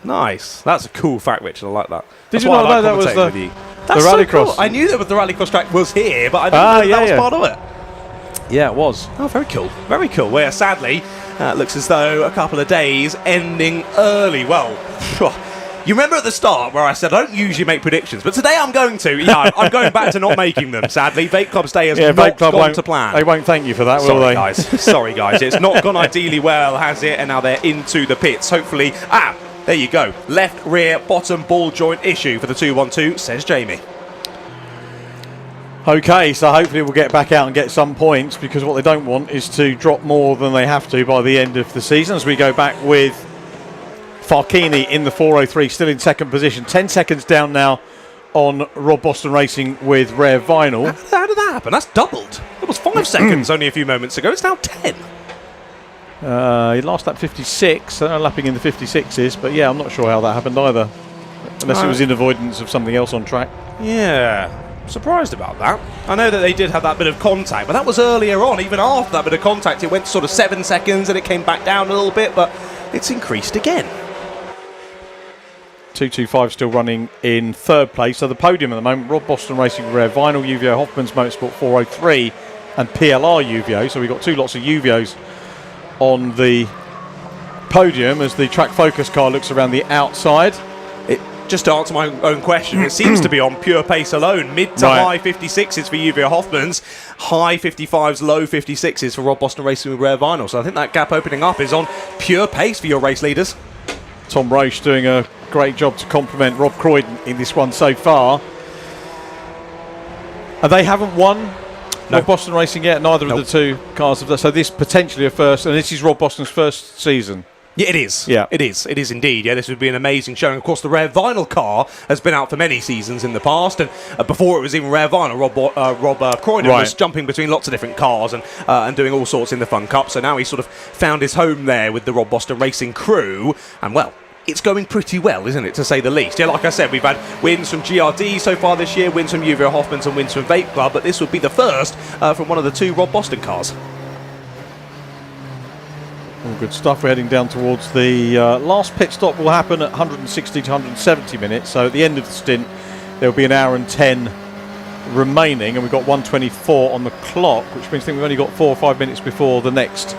[SPEAKER 12] Nice. That's a cool fact, Richard. I like that.
[SPEAKER 5] Did you not know that was the rallycross?
[SPEAKER 12] So cool. I knew that the rallycross track was here, but I didn't know that was part of it.
[SPEAKER 5] Yeah, it was.
[SPEAKER 12] Oh, very cool. Very cool. Where sadly, looks as though a couple of days ending early. Well, You remember at the start where I said I don't usually make predictions, but today I'm going to. Yeah, I'm going back to not making them, sadly. Vape Club's day has not gone to plan.
[SPEAKER 5] They won't thank you for that, will
[SPEAKER 12] Sorry,
[SPEAKER 5] they?
[SPEAKER 12] guys. Sorry, guys. It's not gone ideally well, has it? And now they're into the pits. Hopefully... there you go. Left rear bottom ball joint issue for the 212, says Jamie.
[SPEAKER 5] Okay, so hopefully we'll get back out and get some points, because what they don't want is to drop more than they have to by the end of the season. As we go back with Farkini in the 403, still in second position. 10 seconds down now on Rob Boston Racing with Rare Vinyl.
[SPEAKER 12] How did that happen? That's doubled. It was 5 seconds only a few moments ago. It's now 10.
[SPEAKER 5] He last lap 56, lapping in the 56s, but yeah, I'm not sure how that happened either. Unless it was in avoidance of something else on track.
[SPEAKER 12] Yeah. Surprised about that. I know that they did have that bit of contact, but that was earlier on. Even after that bit of contact, it went to sort of 7 seconds and it came back down a little bit, but it's increased again.
[SPEAKER 5] 225 still running in third place. So the podium at the moment, Rob Boston Racing Rare Vinyl, UVO Hoffman's Motorsport 403 and PLR UVO. So we've got 2 lots of UVOs on the podium as the track focus car looks around the outside.
[SPEAKER 12] Just to answer my own question, it seems to be on pure pace alone. Mid to high 56s for UVO Hoffman's, high 55s, low 56s for Rob Boston Racing with Rare Vinyl. So I think that gap opening up is on pure pace for your race leaders.
[SPEAKER 5] Tom Roche doing a great job to complement Rob Croydon in this one so far. And they haven't won Rob Boston Racing yet, neither of the 2 cars have. So this potentially a first, and this is Rob Boston's first season.
[SPEAKER 12] Yeah, it is.
[SPEAKER 5] Yeah.
[SPEAKER 12] It is. It is indeed. Yeah, this would be an amazing showing. Of course, the Rare Vinyl car has been out for many seasons in the past, and before it was even Rare Vinyl, Rob Croydon was jumping between lots of different cars and doing all sorts in the Fun Cup. So now he's sort of found his home there with the Rob Boston Racing crew, and well, it's going pretty well, isn't it, to say the least? Yeah, like I said, we've had wins from GRD so far this year, wins from UVO Hoffman's and wins from Vape Club, but this would be the first from one of the 2 Rob Boston cars.
[SPEAKER 5] All good stuff. We're heading down towards the last pit stop will happen at 160 to 170 minutes. So at the end of the stint, there'll be an hour and 10 remaining, and we've got 124 on the clock, which means I think we've only got 4 or 5 minutes before the next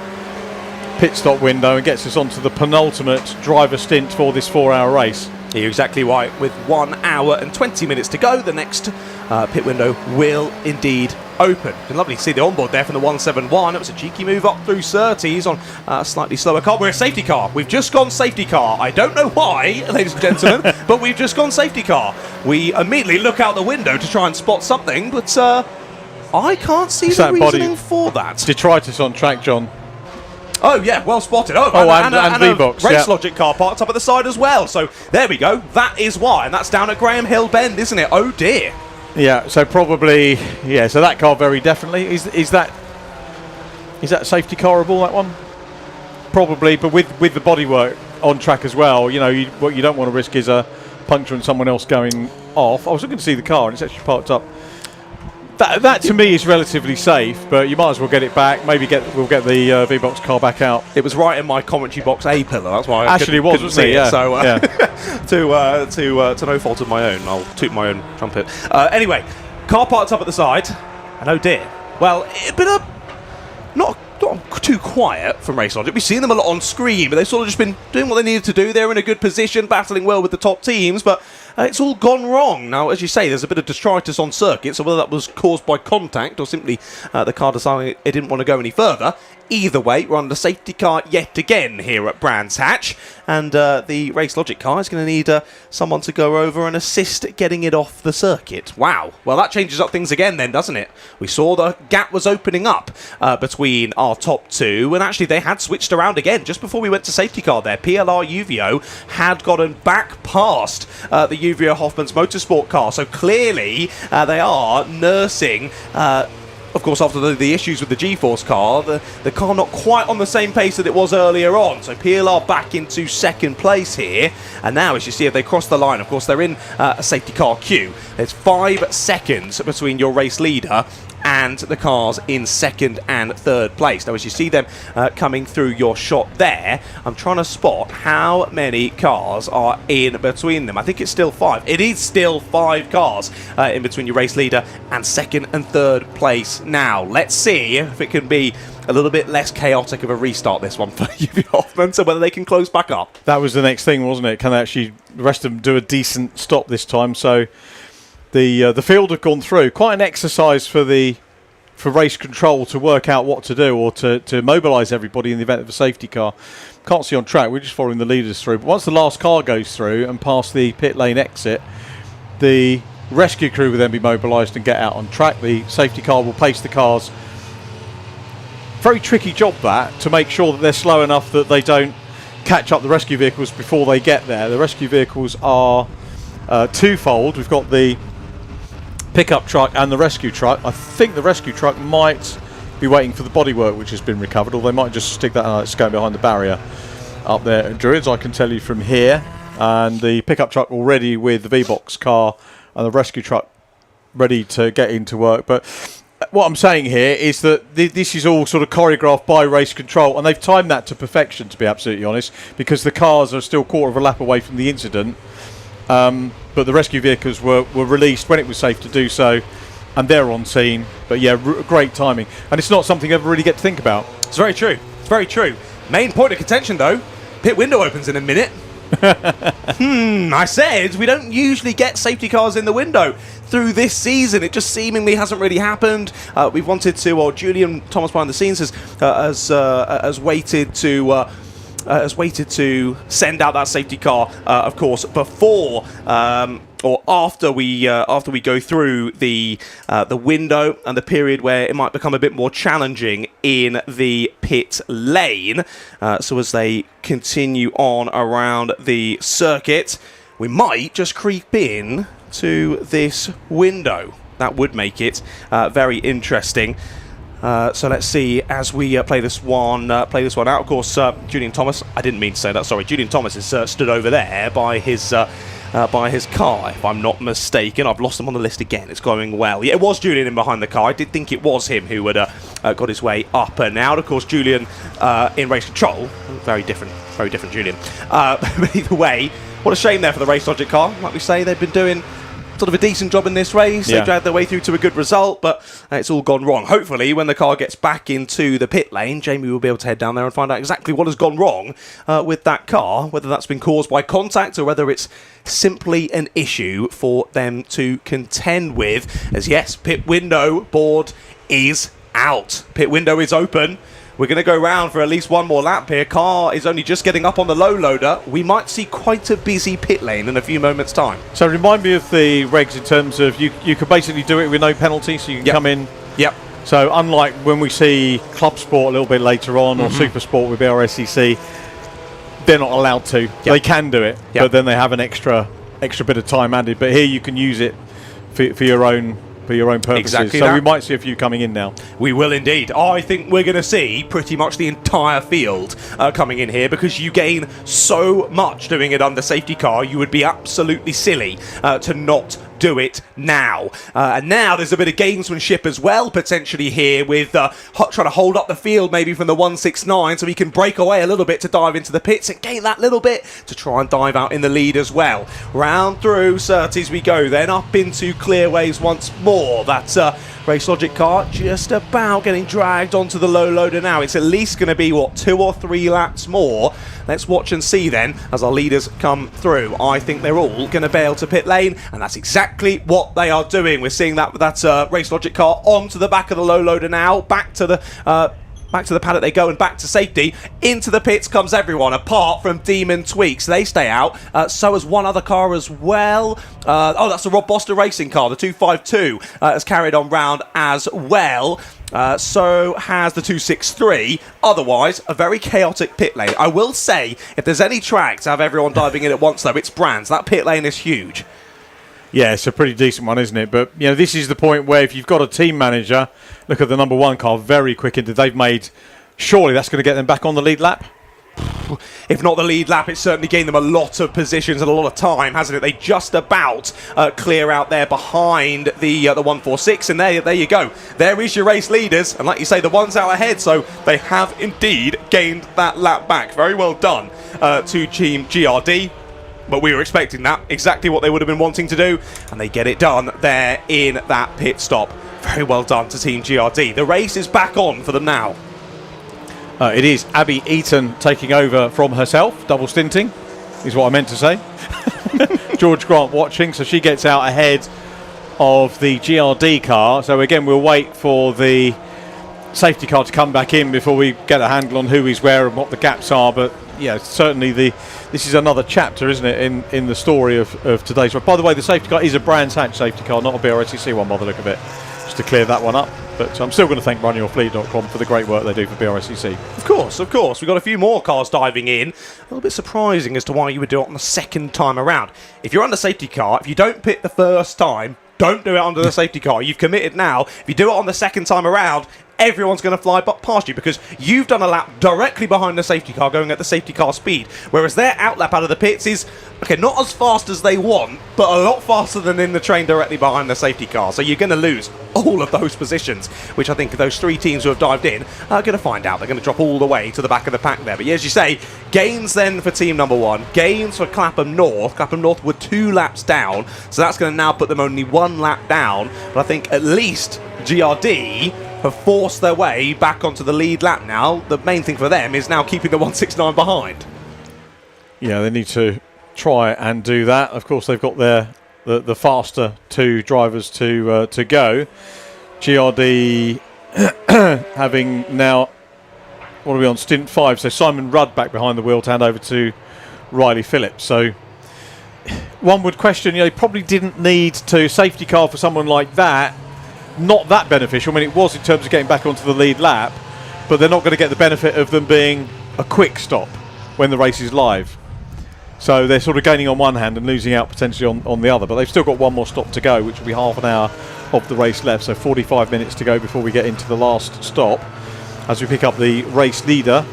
[SPEAKER 5] pit stop window, and gets us onto the penultimate driver stint for this 4-hour race.
[SPEAKER 12] You're exactly right. With 1 hour and 20 minutes to go, the next pit window will indeed open. It's lovely to see the onboard there from the 171. It was a cheeky move up through Surtees on a slightly slower car. We're a safety car. We've just gone safety car. I don't know why, ladies and gentlemen, but we've just gone safety car. We immediately look out the window to try and spot something, but I can't see the reasoning for that.
[SPEAKER 5] Detritus on track, John.
[SPEAKER 12] Oh yeah, well spotted. And
[SPEAKER 5] V-Box,
[SPEAKER 12] a Race Logic car parked up at the side as well. So there we go. That is why, and that's down at Graham Hill Bend, isn't it? Oh dear.
[SPEAKER 5] Yeah. So probably, yeah. So that car very definitely is that safety carable, that one? Probably, but with the bodywork on track as well. You know, what you don't want to risk is a puncture and someone else going off. I was looking to see the car, and it's actually parked up. That to me is relatively safe, but you might as well get it back. Maybe we'll get the V-Box car back out.
[SPEAKER 12] It was right in my commentary box A pillar. That's why I
[SPEAKER 5] actually was,
[SPEAKER 12] couldn't see it.
[SPEAKER 5] Yeah.
[SPEAKER 12] So
[SPEAKER 5] yeah.
[SPEAKER 12] to no fault of my own, I'll toot my own trumpet. Anyway, car parked up at the side, and oh dear. Well, it's been not too quiet from Race Logic. We've seen them a lot on screen, but they've sort of just been doing what they needed to do. They're in a good position, battling well with the top teams, but it's all gone wrong. Now, as you say, there's a bit of detritus on circuit, so whether that was caused by contact or simply the car deciding it didn't want to go any further, either way, we're on the safety car yet again here at Brands Hatch, and the Race Logic car is going to need someone to go over and assist getting it off the circuit. Wow. Well, that changes up things again then, doesn't it? We saw the gap was opening up between our top 2, and actually they had switched around again just before we went to safety car there. PLR UVO had gotten back past the UVO Hoffman's Motorsport car, so clearly they are nursing of course, after the issues with the G-Force car, the car not quite on the same pace that it was earlier on. So PLR back into second place here. And now, as you see, if they cross the line, of course, they're in a safety car queue. There's 5 seconds between your race leader and the cars in second and third place. Now, as you see them coming through your shot there, I'm trying to spot how many cars are in between them. I think it's still 5. It is still 5 cars in between your race leader and second and third place now. Let's see if it can be a little bit less chaotic of a restart, this one, for UV Hoffman, so whether they can close back up.
[SPEAKER 5] That was the next thing, wasn't it? Can they actually, the rest of them, do a decent stop this time? So the field have gone through. Quite an exercise for race control to work out what to do, or to mobilise everybody in the event of a safety car. Can't see on track, we're just following the leaders through. But once the last car goes through and past the pit lane exit, the rescue crew will then be mobilised and get out on track. The safety car will pace the cars. Very tricky job that, to make sure that they're slow enough that they don't catch up the rescue vehicles before they get there. The rescue vehicles are twofold. We've got the pickup truck and the rescue truck. I think the rescue truck might be waiting for the bodywork which has been recovered, or they might just stick that it's going behind the barrier up there at Druids, I can tell you from here. And the pickup truck already with the V-Box car, and the rescue truck ready to get into work. But what I'm saying here is that this is all sort of choreographed by race control, and they've timed that to perfection, to be absolutely honest, because the cars are still quarter of a lap away from the incident. But the rescue vehicles were released when it was safe to do so, and they're on scene. But yeah, great timing. And it's not something you ever really get to think about.
[SPEAKER 12] It's very true. It's very true. Main point of contention, though, pit window opens in a minute. I said we don't usually get safety cars in the window through this season. It just seemingly hasn't really happened. We've wanted to, or Julian Thomas behind the scenes has waited to send out that safety car, of course, before or after we go through the window and the period where it might become a bit more challenging in the pit lane. So as they continue on around the circuit, we might just creep in to this window. That would make it very interesting. So let's see as we play this one out. Of course, Julian Thomas. I didn't mean to say that. Sorry, Julian Thomas is stood over there by his car, if I'm not mistaken. I've lost him on the list again. It's going well. Yeah, it was Julian in behind the car. I did think it was him who had got his way up and out. Of course, Julian in race control. Very different Julian. But either way, what a shame there for the Race Logic car. Like we say, they've been doing sort of a decent job in this race. They dragged their way through to a good result, but it's all gone wrong. Hopefully, when the car gets back into the pit lane, Jamie will be able to head down there and find out exactly what has gone wrong with that car, whether that's been caused by contact or whether it's simply an issue for them to contend with. As yes, pit window board is out. Pit window is open. We're going to go round for at least one more lap here. Car is only just getting up on the low loader. We might see quite a busy pit lane in a few moments' time.
[SPEAKER 5] So remind me of the regs in terms of you could basically do it with no penalty, so you can come in.
[SPEAKER 12] Yep.
[SPEAKER 5] So unlike when we see Club Sport a little bit later on, or Super Sport with Brscc, they're not allowed to. Yep. They can do it, but then they have an extra bit of time added. But here you can use it for your own purposes.
[SPEAKER 12] Exactly
[SPEAKER 5] so
[SPEAKER 12] that.
[SPEAKER 5] we might see a few coming in now.
[SPEAKER 12] We will indeed. I think we're going to see pretty much the entire field coming in here, because you gain so much doing it under safety car. You would be absolutely silly to not do it now. And now there's a bit of gamesmanship as well, potentially here, with trying to hold up the field maybe from the 169 so he can break away a little bit to dive into the pits and gain that little bit to try and dive out in the lead as well. Round through Surtees we go, then up into Clearways once more. That's Race Logic car just about getting dragged onto the low loader now. It's at least going to be, 2 or 3 laps more. Let's watch and see then as our leaders come through. I think they're all going to bail to pit lane, and that's exactly what they are doing. We're seeing that Race Logic car onto the back of the low loader now, back to the paddock they go, and back to safety. Into the pits comes everyone, apart from Demon Tweaks. They stay out. So has one other car as well. That's the Rob Boston Racing car. The 252 has carried on round as well. So has the 263. Otherwise, a very chaotic pit lane. I will say, if there's any track to have everyone diving in at once, though, it's Brands. That pit lane is huge.
[SPEAKER 5] Yeah, it's a pretty decent one, isn't it? But this is the point where if you've got a team manager, look at the number 1 car, very quick into. They've made. Surely that's going to get them back on the lead lap.
[SPEAKER 12] if not the lead lap, it's certainly gained them a lot of positions and a lot of time, hasn't it? They just about clear out there behind the 146, and there you go. There is your race leaders, and like you say, the ones out ahead, so they have indeed gained that lap back. Very well done to Team GRD. But we were expecting that, exactly what they would have been wanting to do, and they get it done there in that pit stop. Very well done to Team GRD. The race is back on for them now.
[SPEAKER 5] It is Abby Eaton taking over from herself, double stinting, is what I meant to say. George Grant watching, so she gets out ahead of the GRD car. So again, we'll wait for the safety car to come back in before we get a handle on who is where and what the gaps are. But yeah, certainly this is another chapter, isn't it, in the story of today's race. By the way, the safety car is a Brands Hatch safety car, not a Brscc one by the look of it, just to clear that one up. But I'm still going to thank runyourfleet.com for the great work they do for Brscc.
[SPEAKER 12] Of course. We've got a few more cars diving in. A little bit surprising as to why you would do it on the second time around. If you're on the safety car, if you don't pit the first time, don't do it under the safety car. You've committed now. If you do it on the second time around, everyone's going to fly past you because you've done a lap directly behind the safety car going at the safety car speed, whereas their outlap out of the pits is, okay, not as fast as they want, but a lot faster than in the train directly behind the safety car. So you're going to lose all of those positions, which I think those three teams who have dived in are going to find out. They're going to drop all the way to the back of the pack there. But yeah, as you say, gains then for team number one, gains for Clapham North. Clapham North were 2 laps down, so that's going to now put them only 1 lap down. But I think at least GRD have forced their way back onto the lead lap now. The main thing for them is now keeping the 169 behind.
[SPEAKER 5] Yeah, they need to try and do that. Of course, they've got the faster 2 drivers to go. GRD having now, what are we on, stint 5, so Simon Rudd back behind the wheel to hand over to Riley Phillips. So one would question, they probably didn't need to safety car for someone like that. Not that beneficial. I mean, it was in terms of getting back onto the lead lap, but they're not going to get the benefit of them being a quick stop when the race is live. So they're sort of gaining on one hand and losing out potentially on the other. But they've still got one more stop to go, which will be half an hour of the race left. So 45 minutes to go before we get into the last stop as we pick up the race leader.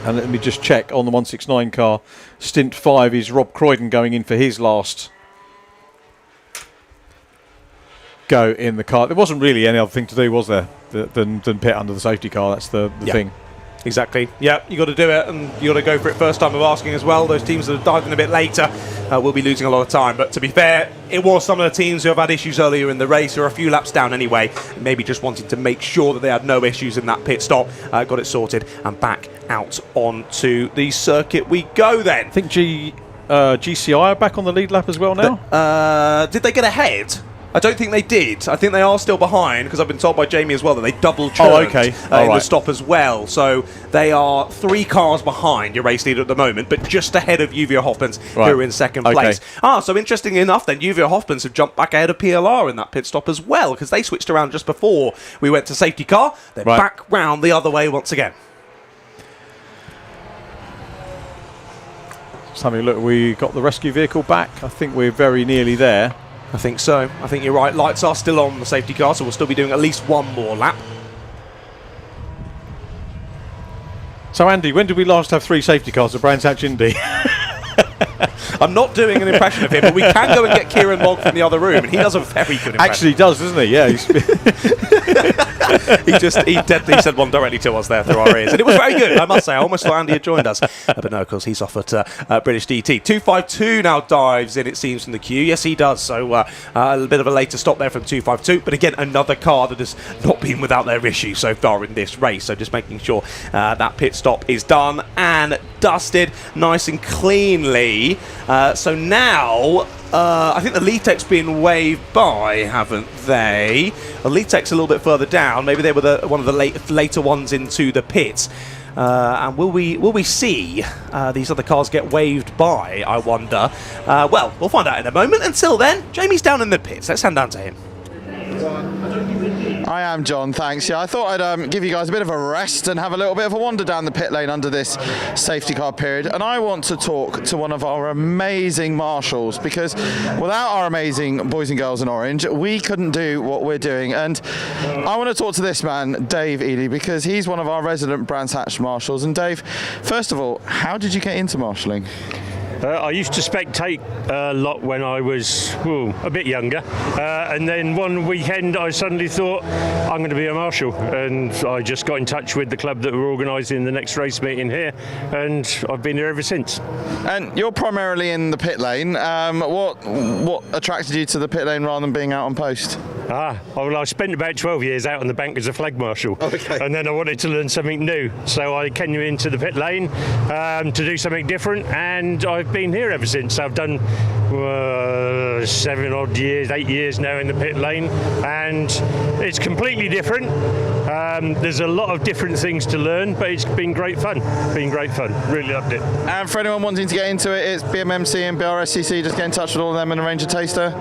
[SPEAKER 5] And let me just check on the 169 car. Stint 5 is Rob Croydon going in for his last go in the car. There wasn't really any other thing to do, was there, than pit under the safety car? That's the thing.
[SPEAKER 12] Exactly. Yeah, you got to do it, and you got to go for it first time of asking as well. Those teams that have dived in a bit later will be losing a lot of time. But to be fair, it was some of the teams who have had issues earlier in the race, or a few laps down anyway, maybe just wanting to make sure that they had no issues in that pit stop. Got it sorted, and back out onto the circuit we go then.
[SPEAKER 5] I think GCI are back on the lead lap as well now.
[SPEAKER 12] Did they get ahead? I don't think they did. I think they are still behind, because I've been told by Jamie as well that they double churned in the stop as well. So they are 3 cars behind your race leader at the moment, but just ahead of Uvia Hoffmans, who are in second place. So interestingly enough then, Uvia Hoffmans have jumped back ahead of PLR in that pit stop as well, because they switched around just before we went to safety car. They're back round the other way once again.
[SPEAKER 5] Let's have a look. We got the rescue vehicle back. I think we're very nearly there.
[SPEAKER 12] I think so. I think you're right. Lights are still on the safety car, so we'll still be doing at least 1 more lap.
[SPEAKER 5] So, Andy, when did we last have 3 safety cars at Brands Hatch Indy?
[SPEAKER 12] I'm not doing an impression of him, but we can go and get Kieran Mogg from the other room, and he does a very good impression.
[SPEAKER 5] Actually, he does, doesn't he? Yeah.
[SPEAKER 12] He definitely said one directly to us there through our ears, and it was very good, I must say. I almost thought Andy had joined us, but no, of course, he's off at British DT. 252 now dives in, it seems, from the queue. Yes, he does. So a little bit of a later stop there from 252, but again, another car that has not been without their issue so far in this race. So just making sure that pit stop is done and dusted nice and cleanly. So now I think the Letek's been waved by, haven't they? The Letek's a little bit further down. Maybe they were one of the later ones into the pits. And will we see these other cars get waved by, I wonder? Well, we'll find out in a moment. Until then, Jamie's down in the pits. Let's hand down to him.
[SPEAKER 17] I am, John, thanks. Yeah, I thought I'd give you guys a bit of a rest and have a little bit of a wander down the pit lane under this safety car period. And I want to talk to one of our amazing marshals, because without our amazing boys and girls in orange, we couldn't do what we're doing. And I want to talk to this man, Dave Ely, because he's one of our resident Brands Hatch marshals. And Dave, first of all, how did you get into marshalling?
[SPEAKER 14] I used to spectate a lot when I was a bit younger, and then one weekend I suddenly thought I'm going to be a marshal, and I just got in touch with the club that were organising the next race meeting here, and I've been here ever since.
[SPEAKER 17] And you're primarily in the pit lane. What attracted you to the pit lane rather than being out on post?
[SPEAKER 14] Well, I spent about 12 years out on the bank as a flag marshal, and then I wanted to learn something new, so I came into the pit lane to do something different, and I've been here ever since. I've done 8 years now in the pit lane, and it's completely different. There's a lot of different things to learn, but it's been great fun. Really loved it.
[SPEAKER 17] And for anyone wanting to get into it, it's BMMC and Brscc. Just get in touch with all of them and arrange a taster.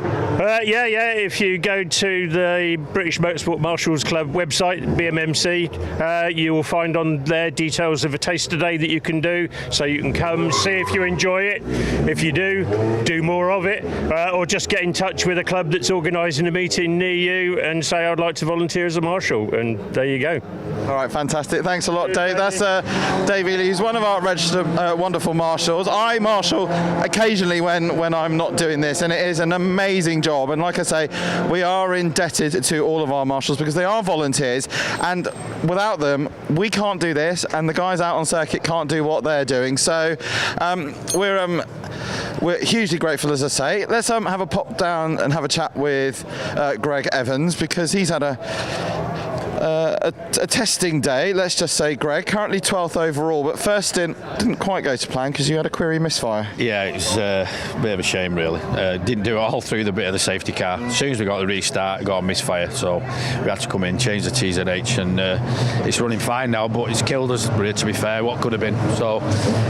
[SPEAKER 14] Yeah. If you go to the British Motorsport Marshals Club website, BMMC, you will find on there details of a taster day that you can do, so you can come see if you enjoy it. If you do more of it, or just get in touch with a club that's organising a meeting near you and say I'd like to volunteer as a marshal, and there you go.
[SPEAKER 17] All right, fantastic. Thanks a lot, Dave. That's Dave Ely. He's one of our registered wonderful marshals. I marshal occasionally when I'm not doing this, and it is an amazing job. And like I say, we are indebted to all of our marshals because they are volunteers, and without them, we can't do this, and the guys out on circuit can't do what they're doing. So we're hugely grateful, as I say. Let's have a pop down and have a chat with Greg Evans, because he's had a testing day, let's just say. Greg, currently 12th overall, but first stint didn't quite go to plan because you had a query misfire.
[SPEAKER 19] Yeah, it was a bit of a shame, really. Didn't do it all through the bit of the safety car. As soon as we got the restart, got a misfire, so we had to come in, change the TZH, and it's running fine now, but it's killed us, really, to be fair, what could have been. So,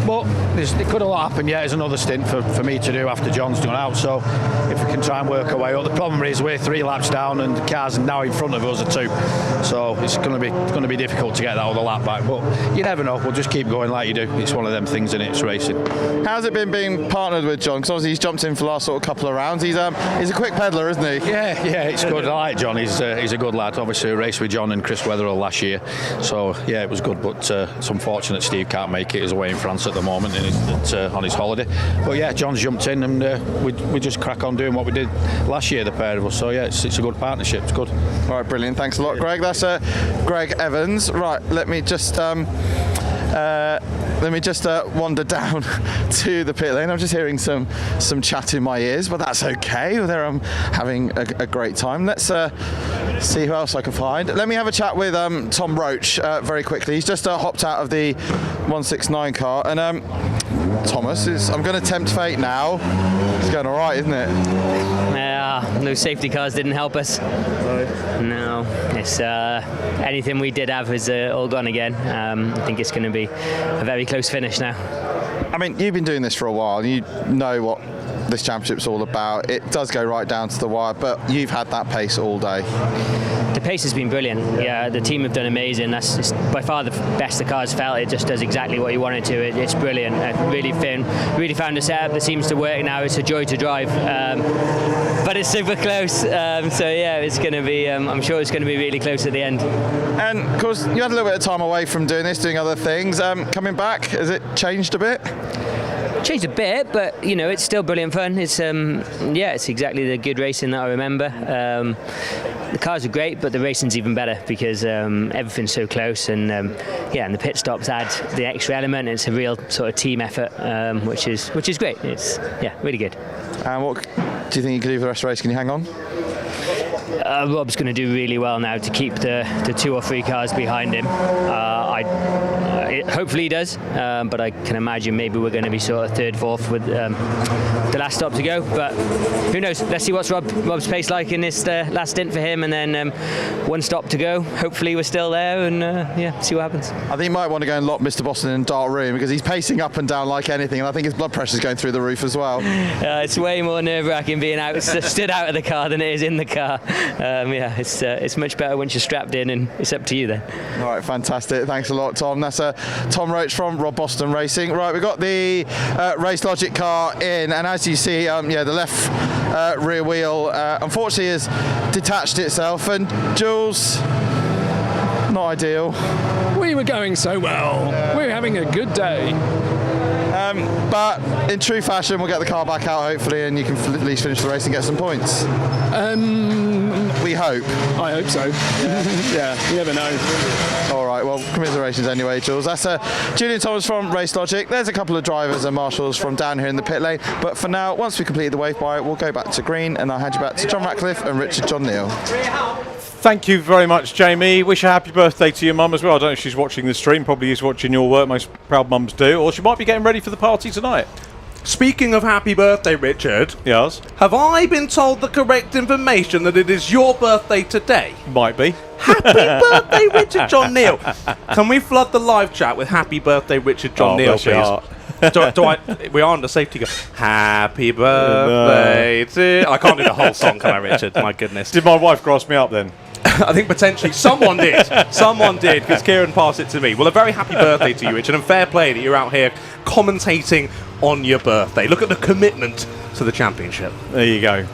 [SPEAKER 19] but it could have happened. Yeah, it's another stint for me to do after John's gone out, so if we can try and work our way up. The problem is we're 3 laps down and the cars now in front of us are 2, so it's going to be difficult to get that other lap back, but you never know. We'll just keep going like you do. It's one of them things, and it's racing.
[SPEAKER 17] How's it been being partnered with John? Because obviously he's jumped in for the last sort of couple of rounds. He's a quick peddler, isn't he?
[SPEAKER 19] Yeah, it's good. I like John. He's a good lad. Obviously, I raced with John and Chris Weatherall last year, so yeah, it was good. But it's unfortunate Steve can't make it. He's away in France at the moment and on his holiday. But yeah, John's jumped in, and we just crack on doing what we did last year, the pair of us. So yeah, it's a good partnership. It's good.
[SPEAKER 17] All right, brilliant. Thanks a lot, Greg. That's Greg Evans. Right, let me just wander down to the pit lane. I'm just hearing some chat in my ears, but that's okay. They're having a great time. Let's see who else I can find. Let me have a chat with Tom Roach very quickly. He's just hopped out of the 169 car, and Thomas, I'm going to tempt fate now. It's going all right, isn't it?
[SPEAKER 20] Yeah, those safety cars didn't help us. No, it's anything we did have is all gone again. I think it's going to be a very close finish now.
[SPEAKER 17] I mean, you've been doing this for a while. You know what this championship's all about. It does go right down to the wire, but you've had that pace all day.
[SPEAKER 20] The pace has been brilliant. Yeah, the team have done amazing. That's just by far the best the car's felt. It just does exactly what you want it to. It's brilliant. I've really found a setup that seems to work now. It's a joy to drive, but it's super close. So yeah, it's going to be. I'm sure it's going to be really close at the end.
[SPEAKER 17] And of course, you had a little bit of time away from doing this, doing other things. Coming back, has it changed a bit?
[SPEAKER 20] Changed a bit, but you know, it's still brilliant fun. It's it's exactly the good racing that I remember. The cars are great, but the racing's even better because everything's so close, and and the pit stops add the extra element. It's a real sort of team effort, which is great. It's really good.
[SPEAKER 17] And what do you think you can do for the rest of the race? Can you hang on?
[SPEAKER 20] Rob's going to do really well now to keep the 2 or 3 cars behind him. Hopefully he does, but I can imagine maybe we're going to be sort of 3rd, 4th with the last stop to go. But who knows? Let's see what's Rob's pace like in this last stint for him, and then 1 stop to go. Hopefully we're still there, and see what happens.
[SPEAKER 17] I think he might want to go and lock Mr. Boston in a dark room because he's pacing up and down like anything, and I think his blood pressure's going through the roof as well.
[SPEAKER 20] It's way more nerve-wracking being stood out of the car than it is in the car. car. Yeah, it's much better once you're strapped in, and it's up to you then.
[SPEAKER 17] All right, fantastic. Thanks a lot, Tom. That's Tom Roach from Rob Boston Racing. Right, we've got the Race Logic car in, and as you see, the left rear wheel unfortunately has detached itself, and Jules, not ideal.
[SPEAKER 21] We were going so well. We were having a good day.
[SPEAKER 17] But in true fashion, we'll get the car back out hopefully, and you can at least finish the race and get some points. We hope.
[SPEAKER 21] I hope so. Yeah, you never know.
[SPEAKER 17] All right, well, commiserations anyway, Jules. That's Julian Thomas from Race Logic. There's a couple of drivers and marshals from down here in the pit lane. But for now, once we complete the wave by, we'll go back to green, and I'll hand you back to John Ratcliffe and Richard John Neal.
[SPEAKER 5] Thank you very much, Jamie. Wish a happy birthday to your mum as well. I don't know if she's watching the stream. Probably is watching your work. Most proud mums do. Or she might be getting ready for the party tonight.
[SPEAKER 12] Speaking of happy birthday, Richard.
[SPEAKER 5] Yes?
[SPEAKER 12] Have I been told the correct information that it is your birthday today?
[SPEAKER 5] Might be.
[SPEAKER 12] Happy birthday, Richard John Neal. Can we flood the live chat with happy birthday, Richard John Neal, please? We are on the safety car. Happy birthday to... I can't do the whole song, can I, Richard? My goodness.
[SPEAKER 5] Did my wife grass me up then?
[SPEAKER 12] I think potentially someone did. Someone did, because Kieran passed it to me. Well, a very happy birthday to you, Richard, and fair play that you're out here commentating on your birthday. Look at the commitment to the championship.
[SPEAKER 5] There you go.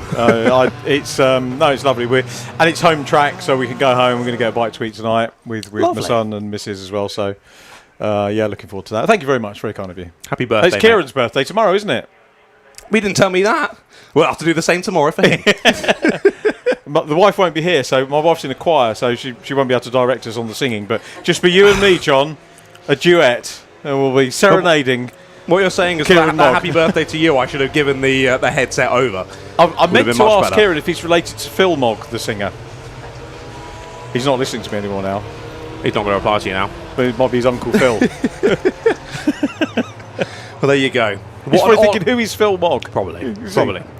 [SPEAKER 5] It's lovely. And it's home track, so we can go home. We're going to get a bite to eat tonight with my son and Mrs. as well. So, looking forward to that. Thank you very much. Very kind of you.
[SPEAKER 12] Happy birthday.
[SPEAKER 5] It's Kieran's birthday tomorrow, isn't it?
[SPEAKER 12] We didn't tell me that. We'll have to do the same tomorrow for him.
[SPEAKER 5] The wife won't be here, so my wife's in a choir, so she won't be able to direct us on the singing. But just for you and me, John, a duet, and we'll be serenading.
[SPEAKER 12] What you're saying is that happy birthday to you, I should have given the headset over.
[SPEAKER 5] I meant to ask Kieran if he's related to Phil Mogg, the singer. He's not listening to me anymore now.
[SPEAKER 12] He's not going to reply to you now.
[SPEAKER 5] But it might be his Uncle Phil.
[SPEAKER 12] Well, there you go.
[SPEAKER 5] He's probably thinking, who is Phil Mogg?
[SPEAKER 12] Probably.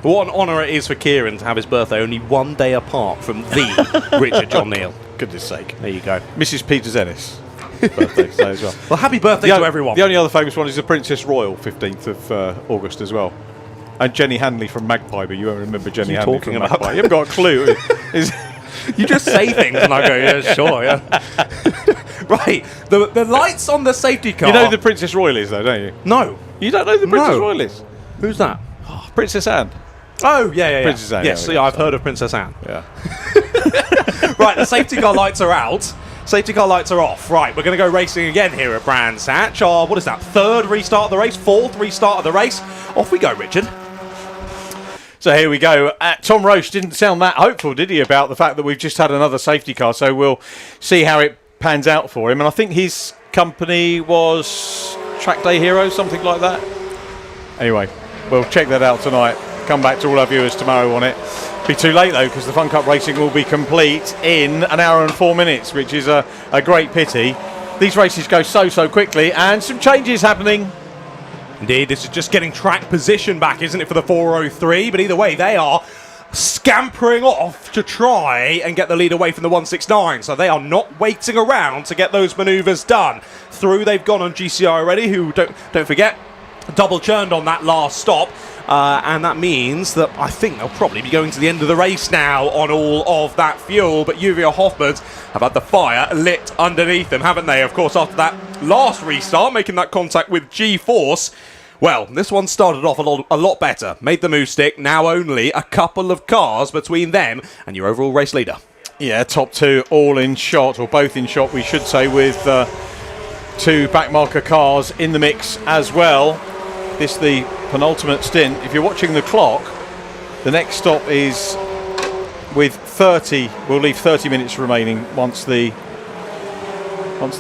[SPEAKER 12] What an honour it is for Kieran to have his birthday only one day apart from the Richard John Neal.
[SPEAKER 5] Goodness sake.
[SPEAKER 12] There you go.
[SPEAKER 5] Mrs. Peters Ennis. Birthday today as well.
[SPEAKER 12] Well, happy birthday to everyone.
[SPEAKER 5] The only other famous one is the Princess Royal, 15th of August as well. And Jenny Hanley from Magpie, but you won't remember Jenny Hanley from Magpie. You haven't got a clue.
[SPEAKER 12] You just say things and I go, yeah, sure, yeah. Right, the lights on the safety car.
[SPEAKER 5] You know who the Princess Royal is, though, don't you?
[SPEAKER 12] No.
[SPEAKER 5] You don't know who the Princess Royal is?
[SPEAKER 12] Who's that?
[SPEAKER 5] Oh, Princess Anne.
[SPEAKER 12] Oh, yeah.
[SPEAKER 5] Princess Anne.
[SPEAKER 12] Yes, I've heard of Princess Anne.
[SPEAKER 5] Yeah.
[SPEAKER 12] Right, the safety car lights are out. Safety car lights are off. Right, we're going to go racing again here at Brands Hatch. What is that? Third restart of the race? Fourth restart of the race? Off we go, Richard.
[SPEAKER 5] So here we go. Tom Roche didn't sound that hopeful, did he, about the fact that we've just had another safety car, so we'll see how it pans out for him. And I think his company was Track Day Hero, something like that. Anyway, we'll check that out tonight. Come back to all our viewers tomorrow on it. Be too late though, because the Fun Cup racing will be complete in an hour and 4 minutes, which is a great pity. These races go so quickly, and some changes happening.
[SPEAKER 12] Indeed, this is just getting track position back, isn't it, for the 403? But either way, they are scampering off to try and get the lead away from the 169. So they are not waiting around to get those manoeuvres done. Through, they've gone on GCI already, who, don't forget, double churned on that last stop. And that means that I think they'll probably be going to the end of the race now on all of that fuel. But Uvia Hoffmans have had the fire lit underneath them, haven't they? Of course, after that last restart, making that contact with G-Force. Well, this one started off a lot better. Made the move stick. Now only a couple of cars between them and your overall race leader.
[SPEAKER 5] Yeah, top two all in shot, or both in shot, we should say, with two backmarker cars in the mix as well. This the penultimate stint. If you're watching the clock, the next stop is with 30. We'll leave 30 minutes remaining once the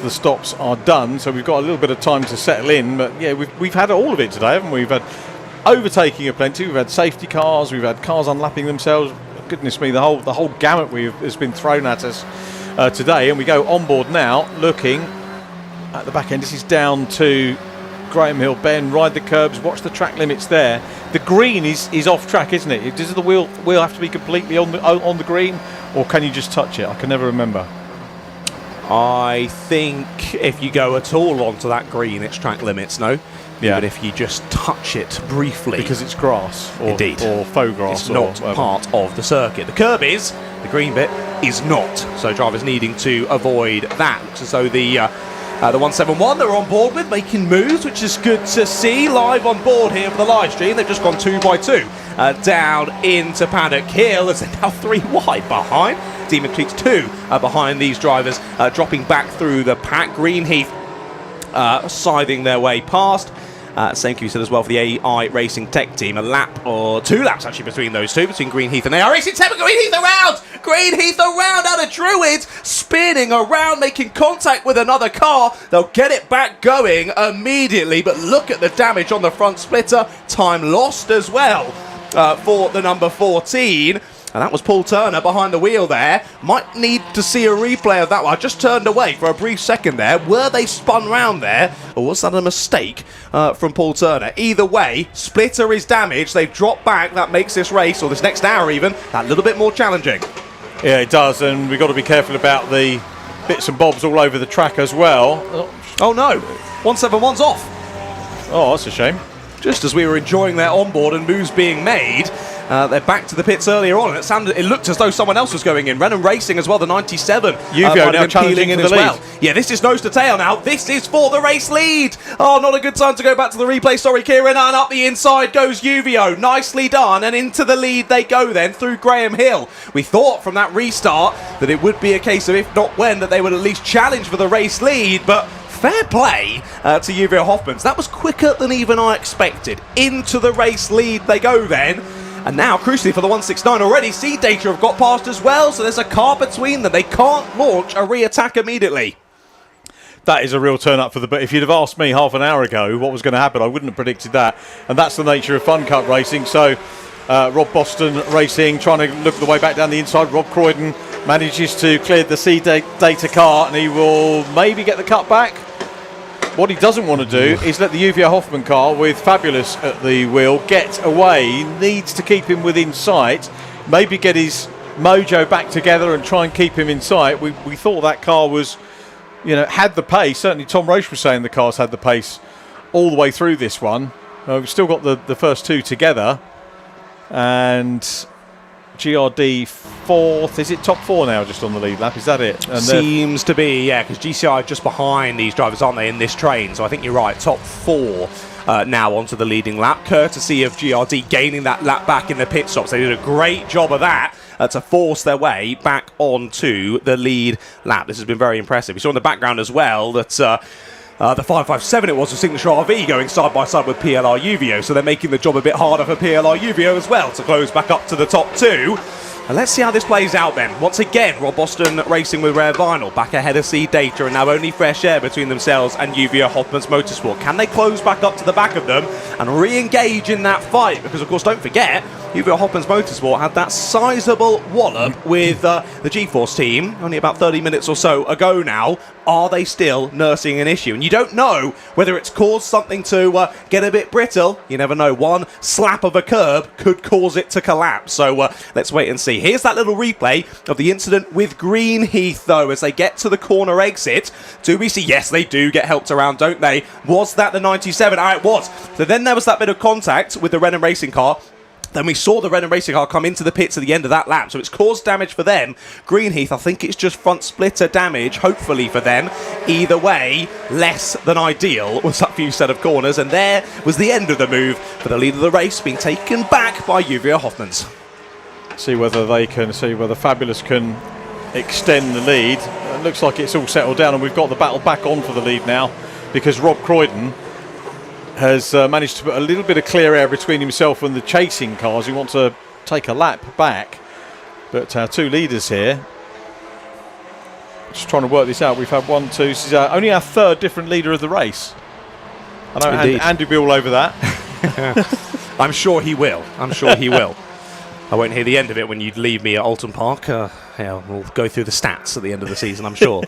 [SPEAKER 5] stops are done. So we've got a little bit of time to settle in. But yeah, we've had all of it today, haven't we? We've had overtaking of plenty. We've had safety cars. We've had cars unlapping themselves. Goodness me, the whole gamut has been thrown at us today. And we go on board now, looking at the back end. This is down to Graham Hill Bend, ride the curbs, watch the track limits there. The green is off track, isn't it? Does the wheel have to be completely on the green, or can you just touch it? I can never remember.
[SPEAKER 12] I think if you go at all onto that green, it's track limits, no?
[SPEAKER 5] Yeah.
[SPEAKER 12] Even if you just touch it briefly.
[SPEAKER 5] Because it's grass.
[SPEAKER 12] Indeed.
[SPEAKER 5] Or faux grass.
[SPEAKER 12] It's not part of the circuit. The curb is, the green bit is not. So drivers needing to avoid that. Looks as though the 171 that we're on board with making moves, which is good to see live on board here for the live stream. They've just gone 2 by 2 down into Paddock Hill as they're now 3 wide behind. Demon Creek's 2 behind these drivers, dropping back through the pack. Greenheath scything their way past. Same queue said as well for the AI Racing Tech team. A lap or 2 laps actually between those two, between Greenheath and AI Racing Tech. Greenheath around! Greenheath around out of Druids, spinning around, making contact with another car. They'll get it back going immediately, but look at the damage on the front splitter. Time lost as well for the number 14. And that was Paul Turner behind the wheel there. Might need to see a replay of that one. I just turned away for a brief second there. Were they spun round there? Or was that a mistake from Paul Turner? Either way, splitter is damaged. They've dropped back. That makes this race, or this next hour even, that little bit more challenging.
[SPEAKER 5] Yeah, it does. And we've got to be careful about the bits and bobs all over the track as well.
[SPEAKER 12] Oh no, 171's off.
[SPEAKER 5] Oh, that's a shame.
[SPEAKER 12] Just as we were enjoying their onboard and moves being made, they're back to the pits earlier on, and it looked as though someone else was going in. Renan Racing as well, the 97.
[SPEAKER 5] Uvio now challenging in
[SPEAKER 12] as
[SPEAKER 5] the
[SPEAKER 12] well.
[SPEAKER 5] lead.
[SPEAKER 12] Yeah, this is nose to tail now. This is for the race lead. Oh, not a good time to go back to the replay. Sorry, Kieran. And up the inside goes Uvio. Nicely done. And into the lead they go then through Graham Hill. We thought from that restart that it would be a case of if not when that they would at least challenge for the race lead, but fair play to Uvio Hoffmans. That was quicker than even I expected. Into the race lead they go then. And now, crucially for the 169 already, Seed Data have got past as well, so there's a car between them. They can't launch a re-attack immediately.
[SPEAKER 5] That is a real turn up for the... But if you'd have asked me half an hour ago what was going to happen, I wouldn't have predicted that. And that's the nature of Fun Cup racing. So Rob Boston Racing trying to look the way back down the inside. Rob Croydon manages to clear the Seed Data car, and he will maybe get the cut back. What he doesn't want to do is let the Uvio Hoffman car with Fabulous at the wheel get away. He needs to keep him within sight, maybe get his mojo back together and try and keep him in sight. We thought that car was, had the pace. Certainly Tom Roche was saying the car's had the pace all the way through this one. We've still got the first 2 together. And GRD 4th. Is it top 4 now just on the lead lap? Is that it? And
[SPEAKER 12] seems to be, yeah, because GCI are just behind these drivers, aren't they, in this train? So I think you're right, top 4 now onto the leading lap, courtesy of GRD gaining that lap back in the pit stops. They did a great job of that to force their way back onto the lead lap. This has been very impressive. We saw in the background as well that the 557 it was with Signature RV going side by side with PLR Uvio, so they're making the job a bit harder for PLR Uvio as well to close back up to the top 2. And let's see how this plays out then. Once again, Rob Boston Racing with Rare Vinyl back ahead of Seed Data, and now only fresh air between themselves and Uvio Hoffman's Motorsport. Can they close back up to the back of them and re-engage in that fight? Because of course, don't forget, Uvio Hoffman's Motorsport had that sizable wallop with the G-Force team only about 30 minutes or so ago now. Are they still nursing an issue? And you don't know whether it's caused something to get a bit brittle. You never know. One slap of a curb could cause it to collapse. So let's wait and see. Here's that little replay of the incident with Greenheath, though, as they get to the corner exit. Do we see? Yes, they do get helped around, don't they? Was that the 97? It was. So then there was that bit of contact with the Renan Racing car. Then we saw the Renan Racing car come into the pits at the end of that lap, so it's caused damage for them. Greenheath, I think it's just front splitter damage, hopefully for them. Either way, less than ideal was that few set of corners, and there was the end of the move for the lead of the race, being taken back by Uvio Hoffmans.
[SPEAKER 5] See whether Fabulous can extend the lead. It looks like it's all settled down, and we've got the battle back on for the lead now, because Rob Croydon has managed to put a little bit of clear air between himself and the chasing cars who want to take a lap back. But our 2 leaders here, just trying to work this out. We've had 1, 2, this is only our 3rd different leader of the race. I know Andy will be all over that.
[SPEAKER 12] I'm sure he will. I'm sure he will. I won't hear the end of it when you leave me at Alton Park. We'll go through the stats at the end of the season, I'm sure.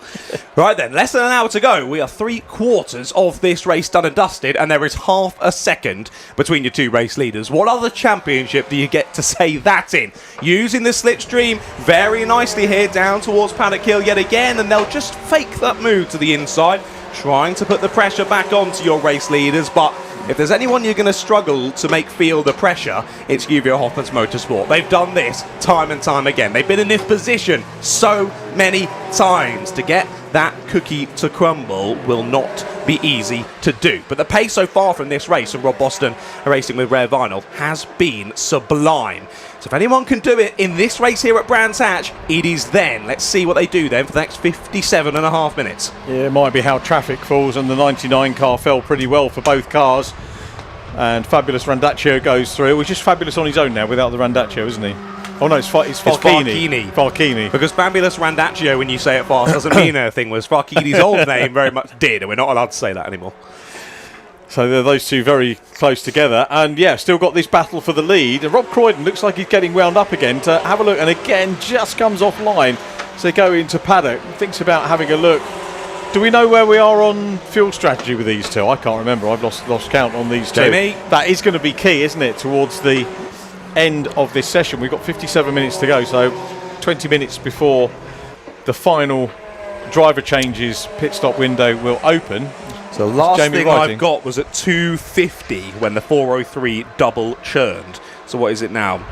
[SPEAKER 12] Right then, less than an hour to go. We are 3/4 of this race done and dusted, and there is half a second between your 2 race leaders. What other championship do you get to say that in? Using the slipstream very nicely here down towards Paddock Hill yet again, and they'll just fake that move to the inside, trying to put the pressure back onto your race leaders, but If there's anyone you're going to struggle to make feel the pressure, it's Uvio Hoffman's Motorsport. They've done this time and time again. They've been in this position so many times. To get that cookie to crumble will not be easy to do. But the pace so far from this race, and Rob Boston racing with Rare Vinyl, has been sublime. So if anyone can do it in this race here at Brands Hatch, it is then. Let's see what they do then for the next 57.5 minutes.
[SPEAKER 5] Yeah, it might be how traffic falls, and the 99 car fell pretty well for both cars. And Fabulous Randaccio goes through. He's just fabulous on his own now without the Randaccio, isn't he? Oh no, it's Farchini. Farchini.
[SPEAKER 12] Because Fabulous Randaccio, when you say it fast, doesn't mean anything. Was Farchini's old name very much did, and we're not allowed to say that anymore.
[SPEAKER 5] So they're those two very close together, and yeah, still got this battle for the lead. And Rob Croydon looks like he's getting wound up again to have a look, and again just comes offline. So they go into paddock, thinks about having a look. Do we know where we are on fuel strategy with these two? I can't remember. I've lost count on these two.
[SPEAKER 12] Jamie?
[SPEAKER 5] That is going to be key, isn't it, towards the end of this session. We've got 57 minutes to go, so 20 minutes before the final driver changes pit stop window will open.
[SPEAKER 12] So the last thing I've got was at 2:50 when the 403 double churned. So what is it now?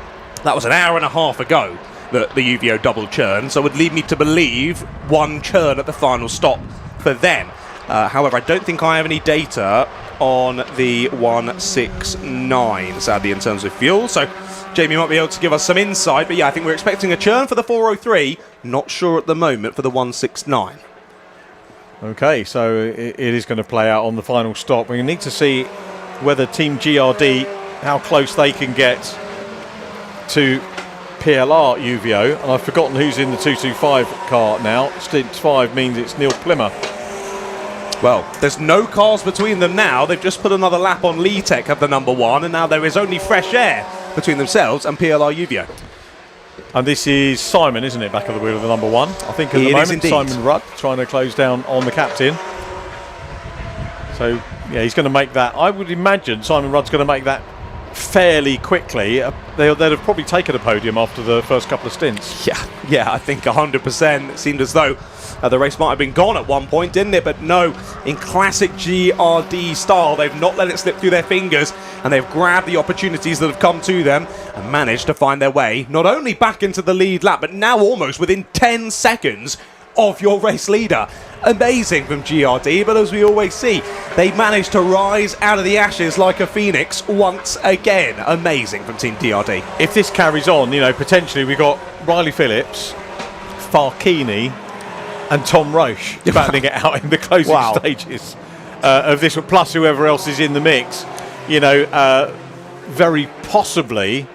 [SPEAKER 12] That was an hour and a half ago that the UVO double churned, so it would lead me to believe one churn at the final stop for them. However, I don't think I have any data on the 169, sadly, in terms of fuel. So Jamie might be able to give us some insight, but yeah, I think we're expecting a churn for the 403. Not sure at the moment for the 169.
[SPEAKER 5] Okay, so it is going to play out on the final stop. We need to see whether Team GRD, how close they can get to PLR UVO. And I've forgotten who's in the 225 car now. Stint 5 means it's Neil Plimmer.
[SPEAKER 12] Well, there's no cars between them now. They've just put another lap on Lee Tech of the number one, and now there is only fresh air between themselves and PLR UVO.
[SPEAKER 5] And this is Simon, isn't it, back of the wheel of the number one? I think at the moment Simon Rudd trying to close down on the captain. So, yeah, he's going to make that. I would imagine Simon Rudd's going to make that fairly quickly. They'd have probably taken a podium after the first couple of stints.
[SPEAKER 12] Yeah, I think 100%. It seemed as though the race might have been gone at one point, didn't it? But no, in classic GRD style, they've not let it slip through their fingers, and they've grabbed the opportunities that have come to them and managed to find their way not only back into the lead lap, but now almost within 10 seconds of your race leader. Amazing from GRD, but as we always see, they managed to rise out of the ashes like a phoenix once again. Amazing from Team GRD.
[SPEAKER 5] If this carries on, you know, potentially we've got Riley Phillips, Farchini and Tom Roche battling it out in the closing stages of this one, plus whoever else is in the mix. You know, very possibly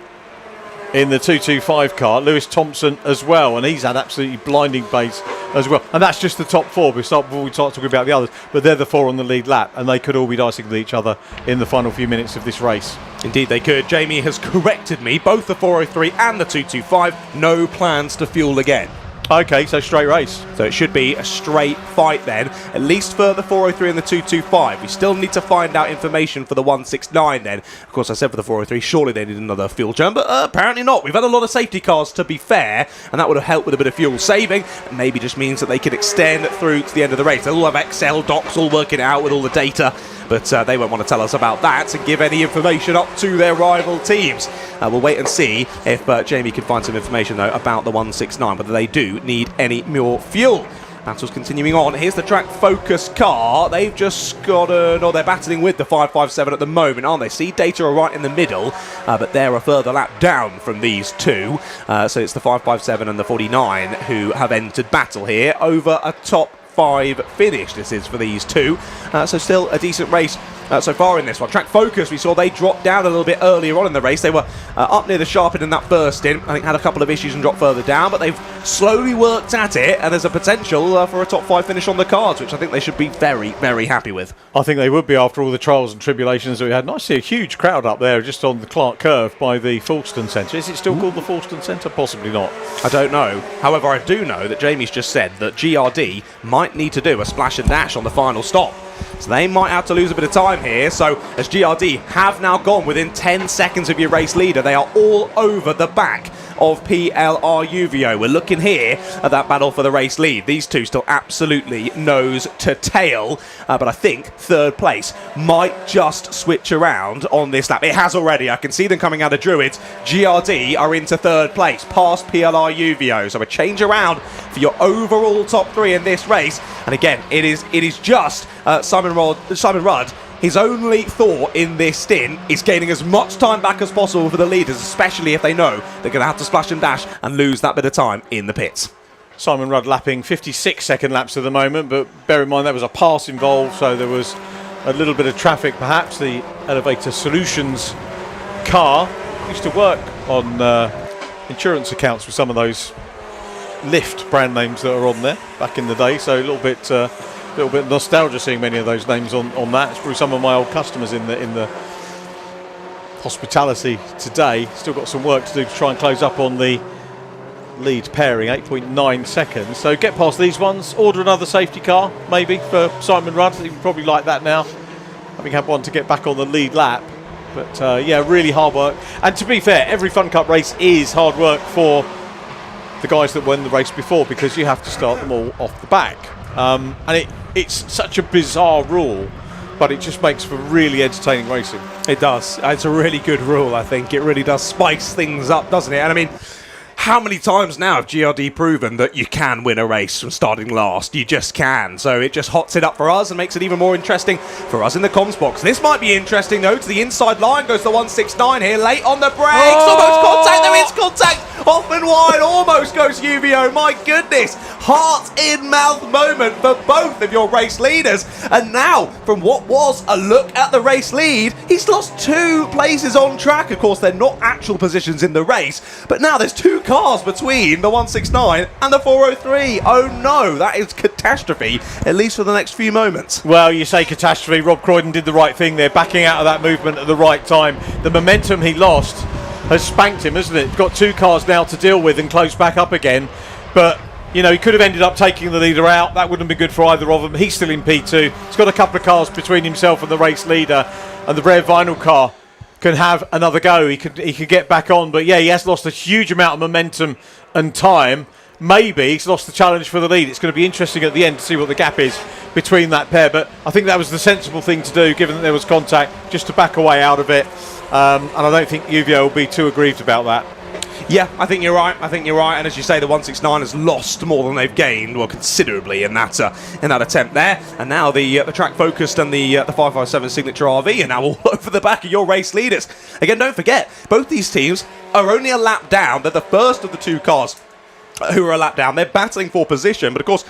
[SPEAKER 5] in the 225 car, Lewis Thompson as well, and he's had absolutely blinding pace as well. And that's just the top four before we start talking about the others, but they're the four on the lead lap, and they could all be dicing with each other in the final few minutes of this race.
[SPEAKER 12] Indeed they could. Jamie has corrected me, both the 403 and the 225, no plans to fuel again.
[SPEAKER 5] Okay, so straight race.
[SPEAKER 12] So it should be a straight fight then, at least for the 403 and the 225. We still need to find out information for the 169 then. Of course, I said for the 403, surely they need another fuel churn, but apparently not. We've had a lot of safety cars, to be fair, and that would have helped with a bit of fuel saving, and maybe just means that they can extend through to the end of the race. They'll all have Excel docs all working it out with all the data, but they won't want to tell us about that and give any information up to their rival teams. We'll wait and see if Jamie can find some information, though, about the 169, whether they do need any more fuel. Battle's continuing on. Here's the track focus car. They've just got they're battling with the 557 at the moment, aren't they? See, data are right in the middle, but they're a further lap down from these two. So it's the 557 and the 49 who have entered battle here over a top 5 finish. This is for these two, so still a decent race so far in this one. Track focus, we saw they dropped down a little bit earlier on in the race. They were up near the sharp end in that first stint. I think had a couple of issues and dropped further down, but they've slowly worked at it, and there's a potential for a top 5 finish on the cards, which I think they should be very, very happy with.
[SPEAKER 5] I think they would be after all the trials and tribulations that we had. And I see a huge crowd up there just on the Clark Curve by the Falston Centre. Is it still called the Falston Centre? Possibly not.
[SPEAKER 12] I don't know. However, I do know that Jamie's just said that GRD might need to do a splash and dash on the final stop. So they might have to lose a bit of time here. So as GRD have now gone within 10 seconds of your race leader, they are all over the back of PLR UVO. We're looking here at that battle for the race lead. These two still absolutely nose to tail, but I think third place might just switch around on this lap. It has already. I can see them coming out of Druids. GRD are into third place, past PLR UVO. So a change around for your overall top three in this race. And again, it is just Simon Rudd. His only thought in this stint is gaining as much time back as possible for the leaders, especially if they know they're going to have to splash and dash and lose that bit of time in the pits.
[SPEAKER 5] Simon Rudd lapping 56-second laps at the moment, but bear in mind there was a pass involved, so there was a little bit of traffic perhaps. The Elevator Solutions car used to work on insurance accounts with some of those Lyft brand names that are on there back in the day, so a little bit nostalgia seeing many of those names on that. It's probably some of my old customers in the hospitality today. Still got some work to do to try and close up on the lead pairing, 8.9 seconds. So get past these ones, order another safety car maybe for Simon Rudd. He would probably like that now, having had one to get back on the lead lap. But yeah, really hard work. And to be fair, every Fun Cup race is hard work for the guys that won the race before, because you have to start them all off the back. And it's such a bizarre rule, but it just makes for really entertaining racing.
[SPEAKER 12] It does. It's a really good rule, I think. It really does spice things up, doesn't it? And I mean, how many times now have GRD proven that you can win a race from starting last? You just can. So it just hots it up for us and makes it even more interesting for us in the comms box. This might be interesting, though. To the inside line goes the 169 here, late on the brakes. Almost contact. There is contact. Off and wide, almost goes UVO. My goodness. Heart in mouth moment for both of your race leaders. And now, from what was a look at the race lead, he's lost 2 places on track. Of course, they're not actual positions in the race, but now there's 2 cars between the 169 and the 403. Oh no, that is catastrophe, at least for the next few moments.
[SPEAKER 5] Well, you say catastrophe. Rob Croydon did the right thing there, backing out of that movement at the right time. The momentum he lost has spanked him, hasn't it? Got 2 cars now to deal with and close back up again. But, you know, he could have ended up taking the leader out. That wouldn't be good for either of them. He's still in P2. He's got a couple of cars between himself and the race leader. And the Rare Vinyl car can have another go. He could get back on. But, yeah, he has lost a huge amount of momentum and time. Maybe he's lost the challenge for the lead. It's going to be interesting at the end to see what the gap is between that pair. But I think that was the sensible thing to do, given that there was contact, just to back away out of it. And I don't think UVO will be too aggrieved about that.
[SPEAKER 12] Yeah, I think you're right. And as you say, the 169 has lost more than they've gained, well, considerably in that attempt there. And now the track focused and the 557 Signature RV are now all over the back of your race leaders. Again, don't forget, both these teams are only a lap down. They're the first of the 2 cars who are a lap down. They're battling for position, but of course,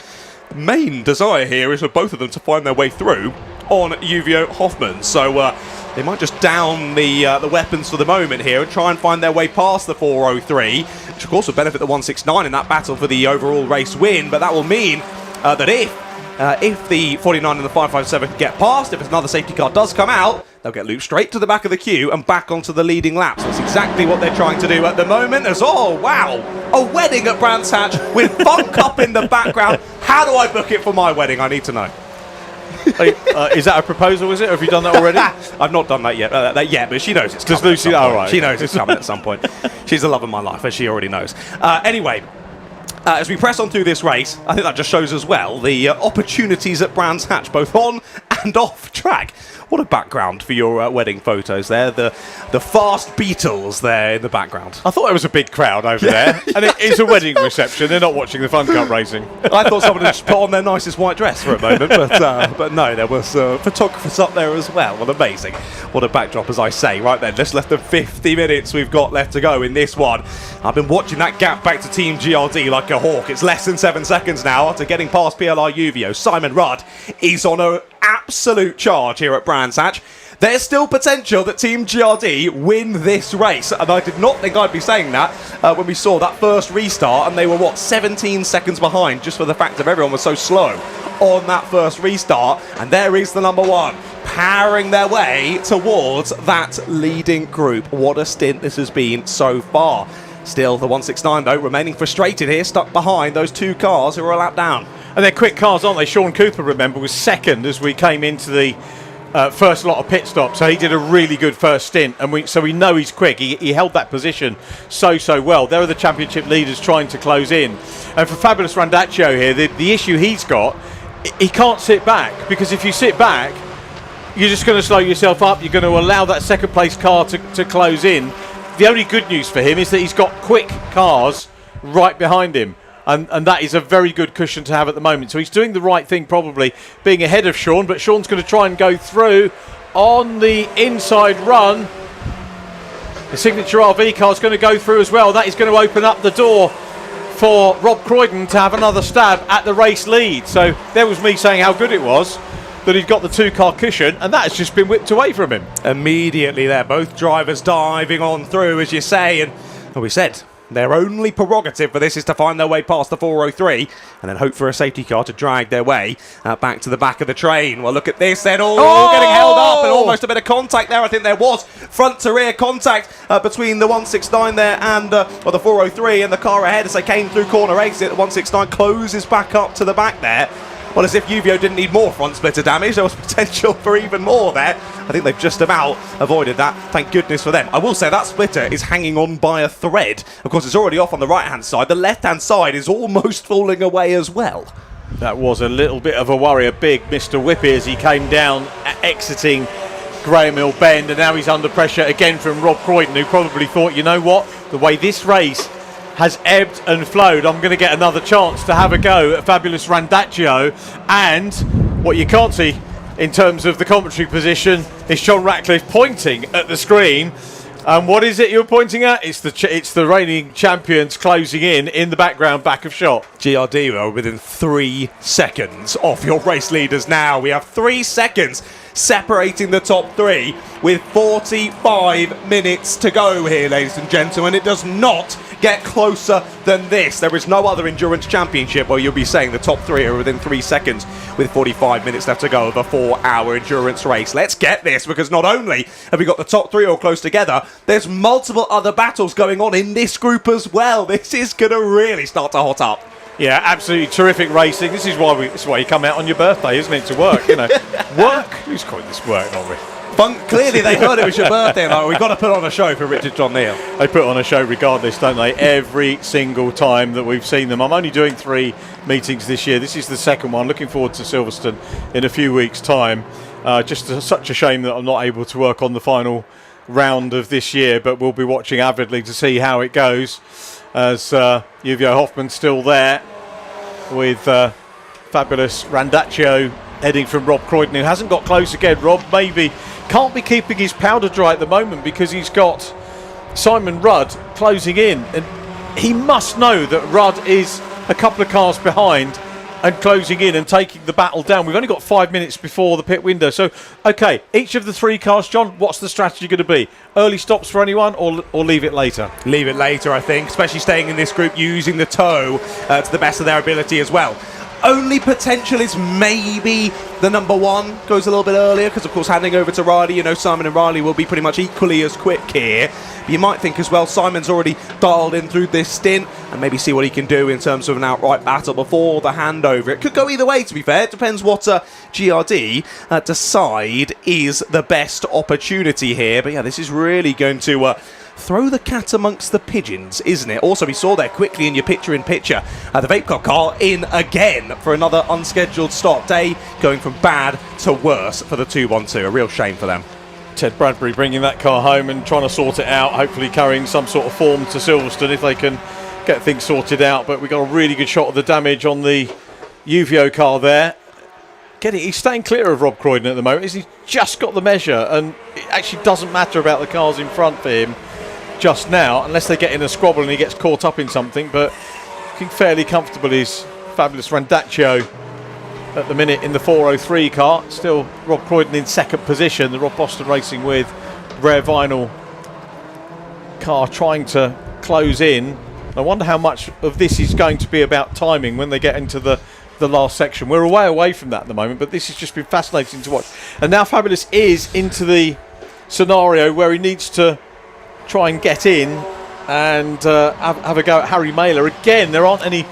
[SPEAKER 12] the main desire here is for both of them to find their way through on UVO Hoffman. So they might just down the weapons for the moment here and try and find their way past the 403, which of course will benefit the 169 in that battle for the overall race win. But that will mean that if the 49 and the 557 get past, if another safety car does come out, they'll get looped straight to the back of the queue and back onto the leading lap. So that's exactly what they're trying to do at the moment. Wow, a wedding at Brands Hatch with Fun Cup in the background. How do I book it for my wedding? I need to know.
[SPEAKER 5] Is that a proposal, is it? Have you done that already?
[SPEAKER 12] I've not done that yet, but she knows it's coming.
[SPEAKER 5] Does Lucy? Oh, right.
[SPEAKER 12] She knows it's coming at some point. She's the love of my life, as she already knows. Anyway, as we press on through this race, I think that just shows as well the opportunities at Brands Hatch, both on and off track. What a background for your wedding photos there. The fast Beatles there in the background.
[SPEAKER 5] I thought there was a big crowd over there. And it is a wedding reception. They're not watching the Fun Cup racing.
[SPEAKER 12] I thought someone had just put on their nicest white dress for a moment. But no, there was photographers up there as well. Well, amazing. What a backdrop, as I say. Right then, just less than 50 minutes we've got left to go in this one. I've been watching that gap back to Team GRD like a hawk. It's less than 7 seconds now after getting past PLR UVO. Simon Rudd is on an absolute charge here at Brands Hatch. There's still potential that Team GRD win this race, and I did not think I'd be saying that when we saw that first restart, and they were 17 seconds behind, just for the fact that everyone was so slow on that first restart. And there is the number 1 powering their way towards that leading group. What a stint this has been so far. Still, the 169 though remaining frustrated here, stuck behind those 2 cars who are a lap down.
[SPEAKER 5] And they're quick cars, aren't they? Sean Cooper, remember, was second as we came into the first lot of pit stops, so he did a really good first stint, and we know he's quick. He held that position so well. There are the championship leaders trying to close in, and for Fabulous Randaccio here, the issue he's got, he can't sit back, because if you sit back, you're just going to slow yourself up. You're going to allow that second place car to close in. The only good news for him is that he's got quick cars right behind him. And that is a very good cushion to have at the moment. So he's doing the right thing, probably being ahead of Sean, but Sean's going to try and go through on the inside run. The Signature RV car is going to go through as well. That is going to open up the door for Rob Croydon to have another stab at the race lead. So there was me saying how good it was that he'd got the 2-car cushion, and that has just been whipped away from him.
[SPEAKER 12] Immediately there, both drivers diving on through, as you say, and we said, their only prerogative for this is to find their way past the 403 and then hope for a safety car to drag their way back to the back of the train. Well, look at this then. Getting held up and almost a bit of contact there. I think there was front to rear contact between the 169 there and the 403 and the car ahead as they came through corner exit. The 169 closes back up to the back there. Well, as if Uvio didn't need more front splitter damage, there was potential for even more there. I think they've just about avoided that. Thank goodness for them. I will say that splitter is hanging on by a thread. Of course, it's already off on the right-hand side. The left-hand side is almost falling away as well.
[SPEAKER 5] That was a little bit of a worry. A big Mr. Whippy as he came down, exiting Graham Hill Bend, and now he's under pressure again from Rob Croydon, who probably thought, you know what, the way this race has ebbed and flowed, I'm going to get another chance to have a go at Fabulous Randaccio. And what you can't see in terms of the commentary position is John Ratcliffe pointing at the screen. And what is it you're pointing at? It's the reigning champions closing in the background, back of shot.
[SPEAKER 12] GRD are within 3 seconds off your race leaders now. We have 3 seconds separating the top 3 with 45 minutes to go here, ladies and gentlemen. It does not get closer than this. There is no other endurance championship where you'll be saying the top 3 are within 3 seconds with 45 minutes left to go of a 4-hour endurance race. Let's get this, because not only have we got the top 3 all close together, there's multiple other battles going on in this group as well. This is going to really start to hot up.
[SPEAKER 5] Yeah, absolutely terrific racing. This is why you come out on your birthday, isn't it, to work? You know, work. Who's calling this work, not we?
[SPEAKER 12] Clearly they heard it was your birthday, and we've got to put on a show for Richard John Neal.
[SPEAKER 5] They put on a show regardless, don't they? Every single time that we've seen them. I'm only doing 3 meetings this year. This is the second one. Looking forward to Silverstone in a few weeks' time. Such a shame that I'm not able to work on the final round of this year, but we'll be watching avidly to see how it goes, as Uvio Hoffman's still there with Fabulous Randaccio heading from Rob Croydon, who hasn't got close again. Rob maybe can't be keeping his powder dry at the moment because he's got Simon Rudd closing in, and he must know that Rudd is a couple of cars behind and closing in and taking the battle down. We've only got 5 minutes before the pit window. So, okay, each of the 3 cars, John, what's the strategy going to be? Early stops for anyone or leave it later?
[SPEAKER 12] Leave it later, I think, especially staying in this group, using the tow to the best of their ability as well. Only potential is maybe the number 1 goes a little bit earlier, because of course handing over to Riley, you know, Simon and Riley will be pretty much equally as quick here. But you might think as well, Simon's already dialed in through this stint and maybe see what he can do in terms of an outright battle before the handover. It could go either way, to be fair. It depends what GRD decide is the best opportunity here. But yeah, this is really going to throw the cat amongst the pigeons, isn't it? Also, we saw there quickly in your picture-in-picture, the Vape Club car in again for another unscheduled stop. Day going from bad to worse for the 212. A real shame for them.
[SPEAKER 5] Ted Bradbury bringing that car home and trying to sort it out, hopefully carrying some sort of form to Silverstone if they can get things sorted out. But we got a really good shot of the damage on the Uvio car there. He's staying clear of Rob Croydon at the moment. He's just got the measure, and it actually doesn't matter about the cars in front for him just now, unless they get in a squabble and he gets caught up in something. But looking fairly comfortable is Fabulous Randaccio at the minute in the 403 car. Still Rob Croydon in second position. The Rob Boston Racing with Rare Vinyl car trying to close in. I wonder how much of this is going to be about timing when they get into the last section. We're away from that at the moment, but this has just been fascinating to watch. And now Fabulous is into the scenario where he needs to try and get in and have a go at Harry Mailer. Again, there aren't any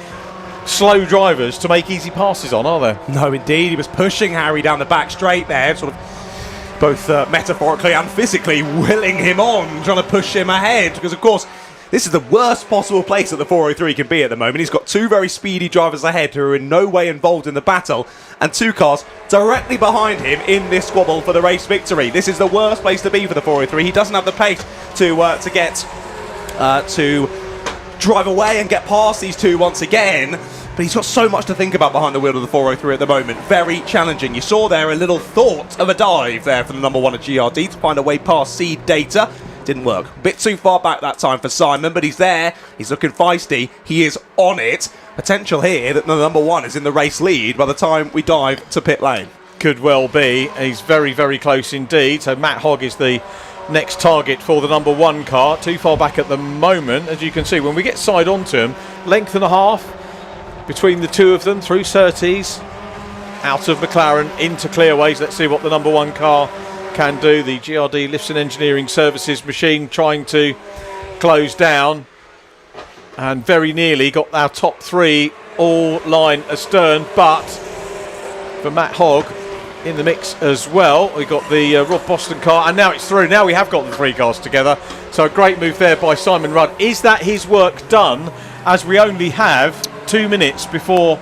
[SPEAKER 5] slow drivers to make easy passes on, are there?
[SPEAKER 12] No, indeed. He was pushing Harry down the back straight there, sort of both metaphorically and physically willing him on, trying to push him ahead, because of course this is the worst possible place that the 403 can be at the moment. He's got two very speedy drivers ahead who are in no way involved in the battle, and two cars directly behind him in this squabble for the race victory. This is the worst place to be for the 403. He doesn't have the pace to get to drive away and get past these two once again, but he's got so much to think about behind the wheel of the 403 at the moment. Very challenging. You saw there a little thought of a dive there for the number one at GRD to find a way past Seed Data. Didn't work. A bit too far back that time for Simon, but he's there. He's looking feisty. He is on it. Potential here that the number one is in the race lead by the time we dive to pit lane.
[SPEAKER 5] Could well be. He's very, very close indeed. So Matt Hogg is the next target for the number one car. Too far back at the moment. As you can see, when we get side onto him, length and a half between the two of them through Surtees, out of McLaren into Clearways. Let's see what the number one car can do. The GRD Lifts and Engineering Services machine trying to close down, and very nearly got our top three all line astern, but for Matt Hogg in the mix as well. We got the Rob Boston car, and now it's through. Now we have got the three cars together, so a great move there by Simon Rudd. Is that his work done, as we only have 2 minutes before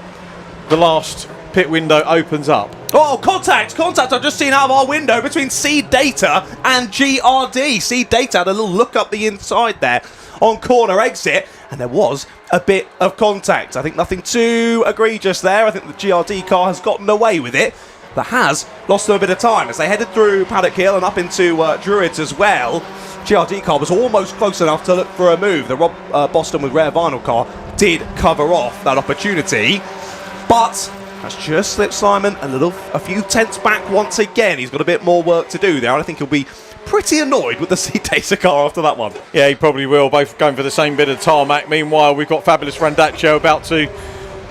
[SPEAKER 5] the last pit window opens up?
[SPEAKER 12] Oh, contact! I've just seen out of our window between Seed Data and GRD. Seed Data had a little look up the inside there on corner exit, and there was a bit of contact. I think nothing too egregious there. I think the GRD car has gotten away with it, but has lost them a bit of time as they headed through Paddock Hill and up into Druids as well. GRD car was almost close enough to look for a move. The Rob Boston with rare vinyl car did cover off that opportunity, but that's just slipped Simon a few tenths back once again. He's got a bit more work to do there, and I think he'll be pretty annoyed with the Seed Data car after that one.
[SPEAKER 5] Yeah, he probably will. Both going for the same bit of tarmac. Meanwhile, we've got Fabulous Randaccio about to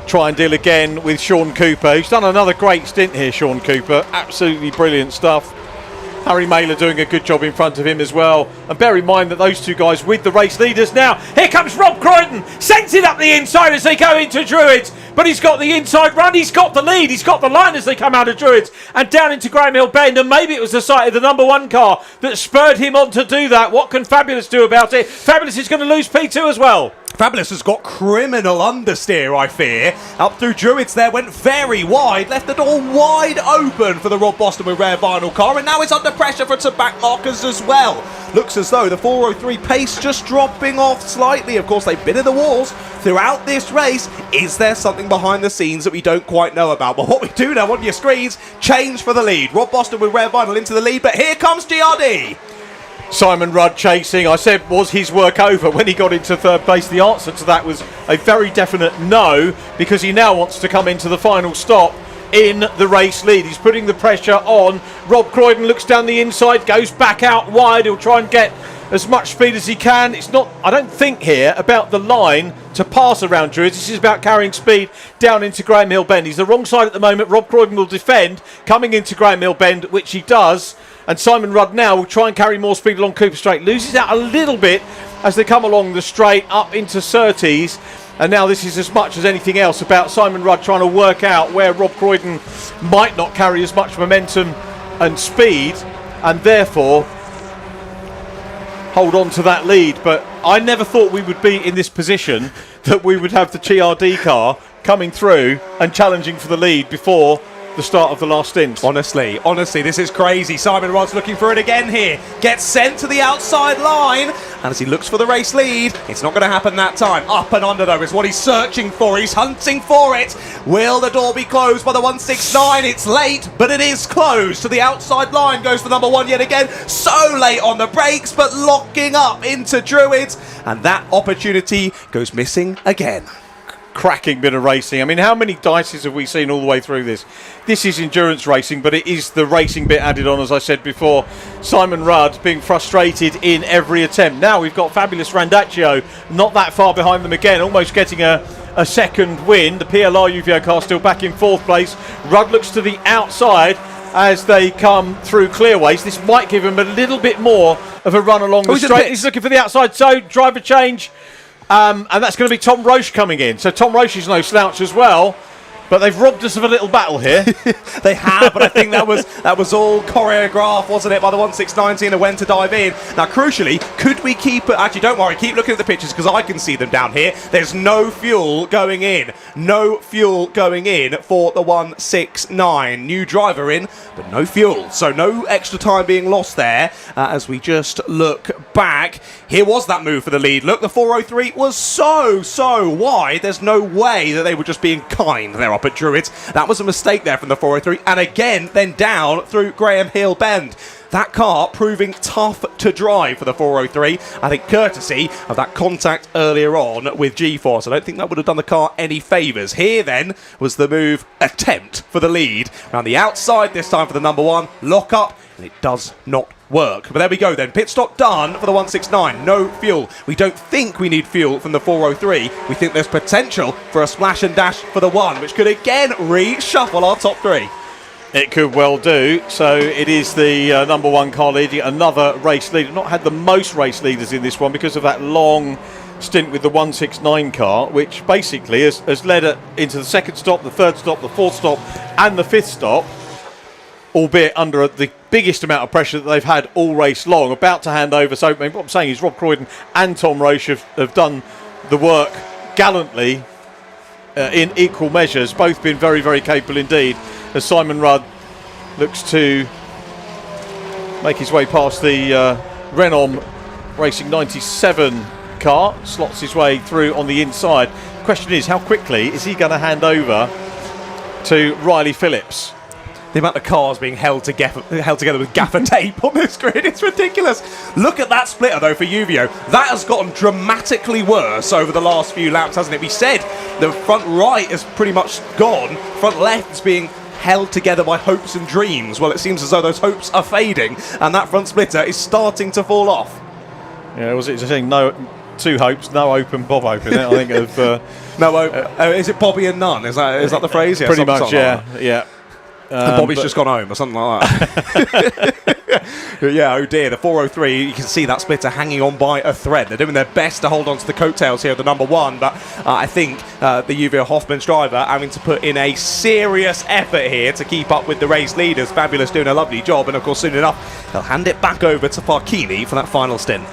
[SPEAKER 5] try and deal again with Sean Cooper. He's done another great stint here, Sean Cooper. Absolutely brilliant stuff. Harry Mailer doing a good job in front of him as well. And bear in mind that those two guys with the race leaders now. Here comes Rob Croydon, sends it up the inside as they go into Druids. But he's got the inside run, he's got the lead, he's got the line as they come out of Druids and down into Graham Hill Bend. And maybe it was the sight of the number one car that spurred him on to do that. What can Fabulous do about it? Fabulous is going to lose P2 as well.
[SPEAKER 12] Fabulous has got criminal understeer, I fear. Up through Druids there, went very wide, left the door wide open for the Rob Boston with rare vinyl car, and now it's under pressure for some back markers as well. Looks as though the 403 pace just dropping off slightly. Of course, they've been in the walls throughout this race. Is there something behind the scenes that we don't quite know about? But what we do know on your screens, change for the lead. Rob Boston with rare vinyl into the lead, but here comes GRD.
[SPEAKER 5] Simon Rudd chasing. I said, was his work over when he got into third place? The answer to that was a very definite no, because he now wants to come into the final stop in the race lead. He's putting the pressure on. Rob Croydon looks down the inside, goes back out wide. He'll try and get as much speed as he can. It's not, I don't think here, about the line to pass around Druids. This is about carrying speed down into Graham Hill Bend. He's the wrong side at the moment. Rob Croydon will defend coming into Graham Hill Bend, which he does. And Simon Rudd now will try and carry more speed along Cooper Straight. Loses out a little bit as they come along the straight up into Surtees. And now this is as much as anything else about Simon Rudd trying to work out where Rob Croydon might not carry as much momentum and speed, and therefore hold on to that lead. But I never thought we would be in this position, that we would have the GRD car coming through and challenging for the lead before the start of the last stint.
[SPEAKER 12] Honestly, this is crazy. Simon Rudd's looking for it again here. Gets sent to the outside line, and as he looks for the race lead, it's not going to happen that time. Up and under, though, is what he's searching for. He's hunting for it. Will the door be closed by the 169? It's late, but it is closed. To the outside line goes the number one yet again. So late on the brakes, but locking up into Druids, and that opportunity goes missing again.
[SPEAKER 5] Cracking bit of racing. I mean, how many dices have we seen all the way through this? This is endurance racing, but it is the racing bit added on, as I said before. Simon Rudd being frustrated in every attempt. Now we've got Fabulous Randaccio not that far behind them again, almost getting a second win. The PLR UVO car still back in fourth place. Rudd looks to the outside as they come through Clearways. This might give him a little bit more of a run along the straight. He's looking for the outside, so driver change. And that's going to be Tom Roche coming in. So Tom Roche is no slouch as well. But they've robbed us of a little battle here.
[SPEAKER 12] They have, but I think that was all choreographed, wasn't it, by the 1.6.19 and when to dive in. Now, crucially, could we keep it? Actually, don't worry, keep looking at the pictures because I can see them down here. There's no fuel going in. No fuel going in for the 1.6.9. New driver in, but no fuel. So no extra time being lost there as we just look back. Here was that move for the lead. Look, the 403 was so wide. There's no way that they were just being kind there up at Druids. That was a mistake there from the 403, and again then down through Graham Hill Bend. That car proving tough to drive for the 403, I think courtesy of that contact earlier on with G-Force. I don't think that would have done the car any favours. Here then was the move attempt for the lead. Around the outside this time for the number 1, lock up, and it does not work. But there we go then, pit stop done for the 1.6.9, no fuel. We don't think we need fuel from the 403. We think there's potential for a splash and dash for the 1, which could again reshuffle our top 3.
[SPEAKER 5] It could well do. So it is the number 1 car leading, another race leader. Not had the most race leaders in this one because of that long stint with the 1.6.9 car, which basically has led it into the second stop, the third stop, the fourth stop and the fifth stop, albeit under the biggest amount of pressure that they've had all race long. About to hand over. So what I'm saying is Rob Croydon and Tom Roche have done the work gallantly in equal measures. Both been very, very capable indeed, as Simon Rudd looks to make his way past the Renault Racing 97 car, slots his way through on the inside. Question is, how quickly is he going to hand over to Riley Phillips?
[SPEAKER 12] The amount of cars being held together with gaffer tape on this grid, it's ridiculous. Look at that splitter though for Uvio. That has gotten dramatically worse over the last few laps, hasn't it? We said the front right is pretty much gone, front left is being held together by hopes and dreams. Well, it seems as though those hopes are fading and that front splitter is starting to fall off.
[SPEAKER 5] Yeah, was it saying no? 2 hopes, no hope and Bob hope, isn't it? I think of
[SPEAKER 12] no hope. Is it Bobby and none? Is that the phrase? Yeah,
[SPEAKER 5] pretty much, yeah, like yeah.
[SPEAKER 12] Bobby's just gone home or something like that. Yeah, oh dear, the 403, you can see that splitter hanging on by a thread. They're doing their best to hold on to the coattails here of the number 1, but I think the Uvio Hoffman's driver having to put in a serious effort here to keep up with the race leaders. Fabulous doing a lovely job, and of course soon enough they'll hand it back over to Farkini for that final stint.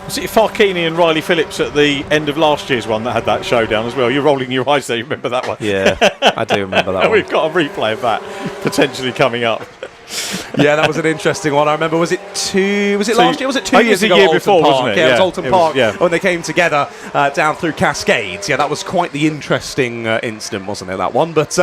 [SPEAKER 5] Was it Farkini and Riley Phillips at the end of last year's one that had that showdown as well? You're rolling your eyes there, you remember that one?
[SPEAKER 12] Yeah, I do remember that one.
[SPEAKER 5] We've got a replay of that potentially coming up.
[SPEAKER 12] Yeah, that was an interesting one. I remember, was it last year? Was it 2 years ago?
[SPEAKER 5] A year before, wasn't it?
[SPEAKER 12] Yeah, it was Alton Park
[SPEAKER 5] yeah.
[SPEAKER 12] when they came together down through Cascades. Yeah, that was quite the interesting incident, wasn't it, that one? But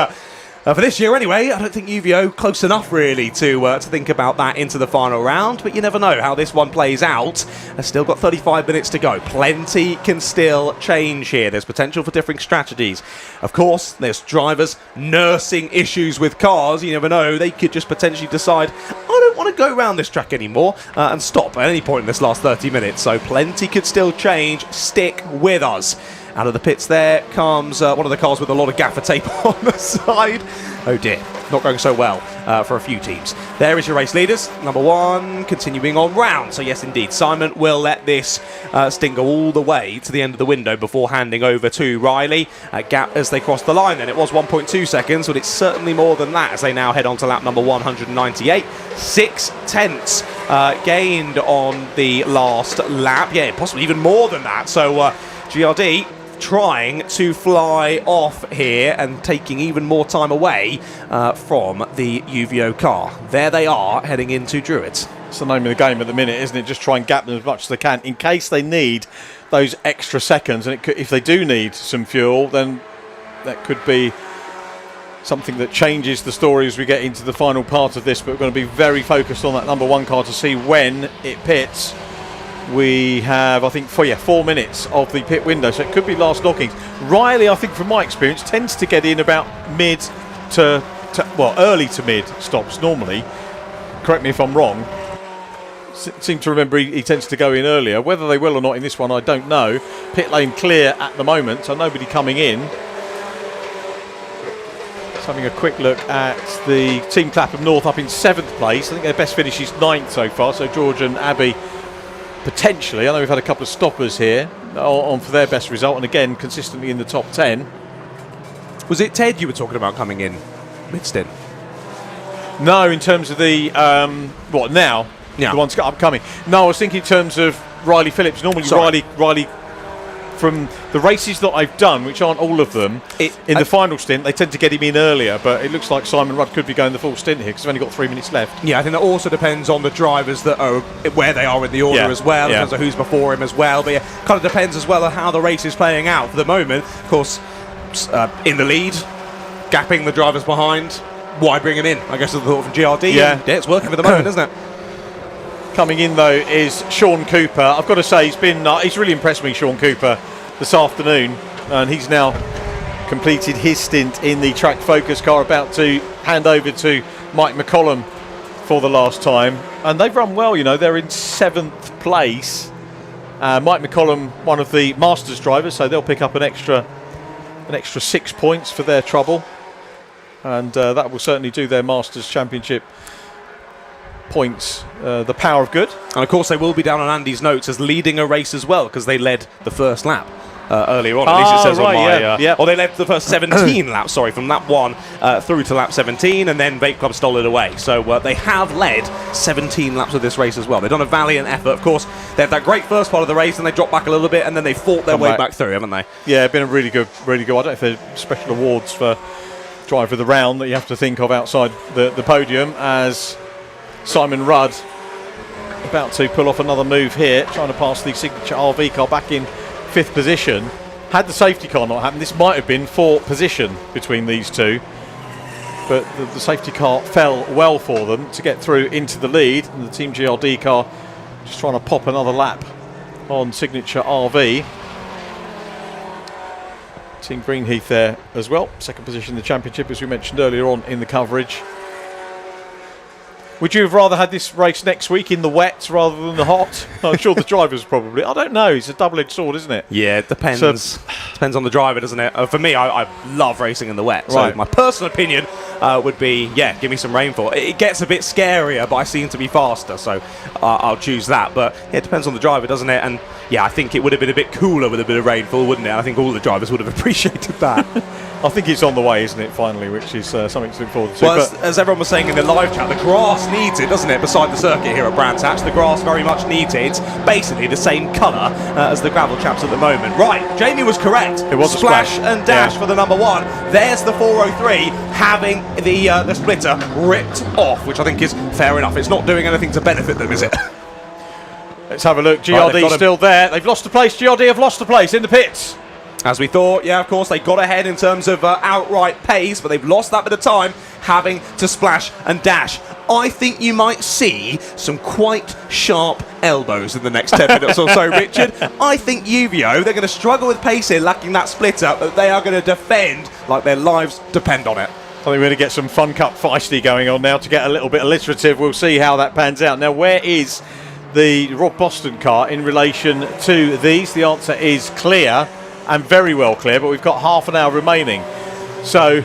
[SPEAKER 12] for this year anyway, I don't think Uvio close enough really to think about that into the final round, but you never know how this one plays out. They've still got 35 minutes to go. Plenty can still change here. There's potential for different strategies. Of course, there's drivers nursing issues with cars. You never know. They could just potentially decide, I don't want to go around this track anymore and stop at any point in this last 30 minutes. So plenty could still change. Stick with us. Out of the pits there comes one of the cars with a lot of gaffer tape on the side. Oh dear, not going so well for a few teams. There is your race leaders. Number 1 continuing on round. So yes, indeed, Simon will let this sting go all the way to the end of the window before handing over to Riley. Gap as they cross the line then. It was 1.2 seconds, but it's certainly more than that as they now head on to lap number 198. 6/10 gained on the last lap. Yeah, possibly even more than that. So GRD trying to fly off here and taking even more time away from the Uvio car. There they are heading into Druids.
[SPEAKER 5] It's the name of the game at the minute, isn't it? Just try and gap them as much as they can in case they need those extra seconds. And if they do need some fuel, then that could be something that changes the story as we get into the final part of this. But we're going to be very focused on that number 1 car to see when it pits. We have, I think, 4 minutes of the pit window, so it could be last knockings. Riley, I think, from my experience, tends to get in about mid to early to mid stops normally. Correct me if I'm wrong. Seem to remember he tends to go in earlier. Whether they will or not in this one, I don't know. Pit lane clear at the moment, so nobody coming in. Just having a quick look at the Team Clapham North up in 7th place. I think their best finish is 9th so far, so George and Abby potentially. I know we've had a couple of stoppers here on for their best result, and again consistently in the top 10.
[SPEAKER 12] Was it Ted you were talking about coming in mid-stint?
[SPEAKER 5] No, in terms of the what now?
[SPEAKER 12] Yeah.
[SPEAKER 5] The one's upcoming. No, I was thinking in terms of Riley Phillips. Normally, Riley, from the races that I've done, which aren't all of them, in the final stint, they tend to get him in earlier. But it looks like Simon Rudd could be going the full stint here because they've only got 3 minutes left.
[SPEAKER 12] Yeah, I think that also depends on the drivers that are where they are in the order as well, in terms of who's before him as well. But yeah, kind of depends as well on how the race is playing out. For the moment, of course, in the lead, gapping the drivers behind. Why bring him in? I guess it's the thought from GRD.
[SPEAKER 5] Yeah,
[SPEAKER 12] it's working for the moment, isn't it?
[SPEAKER 5] Coming in though is Sean Cooper. I've got to say he's really impressed me, Sean Cooper, this afternoon, and he's now completed his stint in the Track Focus car, about to hand over to Mike McCollum for the last time, and they've run well. They're in 7th place. Mike McCollum, one of the Masters drivers, so they'll pick up an extra 6 points for their trouble. And that will certainly do their Masters Championship points the power of good.
[SPEAKER 12] And of course they will be down on Andy's notes as leading a race as well, because they led the first lap earlier on. At least it says on my... Or they led the first 17 laps, from lap 1 through to lap 17, and then Vape Club stole it away. So they have led 17 laps of this race as well. They've done a valiant effort. Of course, they had that great first part of the race, and they dropped back a little bit, and then they fought their way back through, haven't they?
[SPEAKER 5] Yeah, been a really good. I don't know if there's special awards for driver of the round that you have to think of outside the podium, as Simon Rudd about to pull off another move here, trying to pass the Signature RV car back in 5th position. Had the safety car not happened, this might have been 4th position between these two, but the safety car fell well for them to get through into the lead, and the Team GRD car just trying to pop another lap on Signature RV. Team Greenheath there as well, 2nd position in the championship, as we mentioned earlier on in the coverage. Would you have rather had this race next week in the wet rather than the hot? I'm sure the drivers probably. I don't know. It's a double-edged sword, isn't it?
[SPEAKER 12] Yeah, it depends. Depends on the driver, doesn't it? For me, I love racing in the wet. So
[SPEAKER 5] Right.
[SPEAKER 12] my personal opinion would be, give me some rainfall. It gets a bit scarier, but I seem to be faster, so I'll choose that. But it depends on the driver, doesn't it? And I think it would have been a bit cooler with a bit of rainfall, wouldn't it? I think all the drivers would have appreciated that.
[SPEAKER 5] I think it's on the way, isn't it, finally, which is something to look forward to.
[SPEAKER 12] Well, as everyone was saying in the live chat, the grass needs it, doesn't it? Beside the circuit here at Brands Hatch, the grass very much needs it. It's basically the same colour as the gravel chaps at the moment. Right, Jamie was correct.
[SPEAKER 5] It was
[SPEAKER 12] splash
[SPEAKER 5] a splash
[SPEAKER 12] and dash for the number 1. There's the 403 having the splitter ripped off, which I think is fair enough. It's not doing anything to benefit them, is it?
[SPEAKER 5] Let's have a look. GRD still there. They've lost a place. GRD have lost a place in the pits.
[SPEAKER 12] As we thought, of course, they got ahead in terms of outright pace, but they've lost that bit of time having to splash and dash. I think you might see some quite sharp elbows in the next 10 minutes or so, Richard. I think UVO, they're going to struggle with pace here, lacking that splitter, but they are going to defend like their lives depend on it.
[SPEAKER 5] I think we're going to get some Fun Cup feisty going on now to get a little bit alliterative. We'll see how that pans out. Now, where is the Rob Boston car in relation to these? The answer is clear, and very well clear, but we've got half an hour remaining. So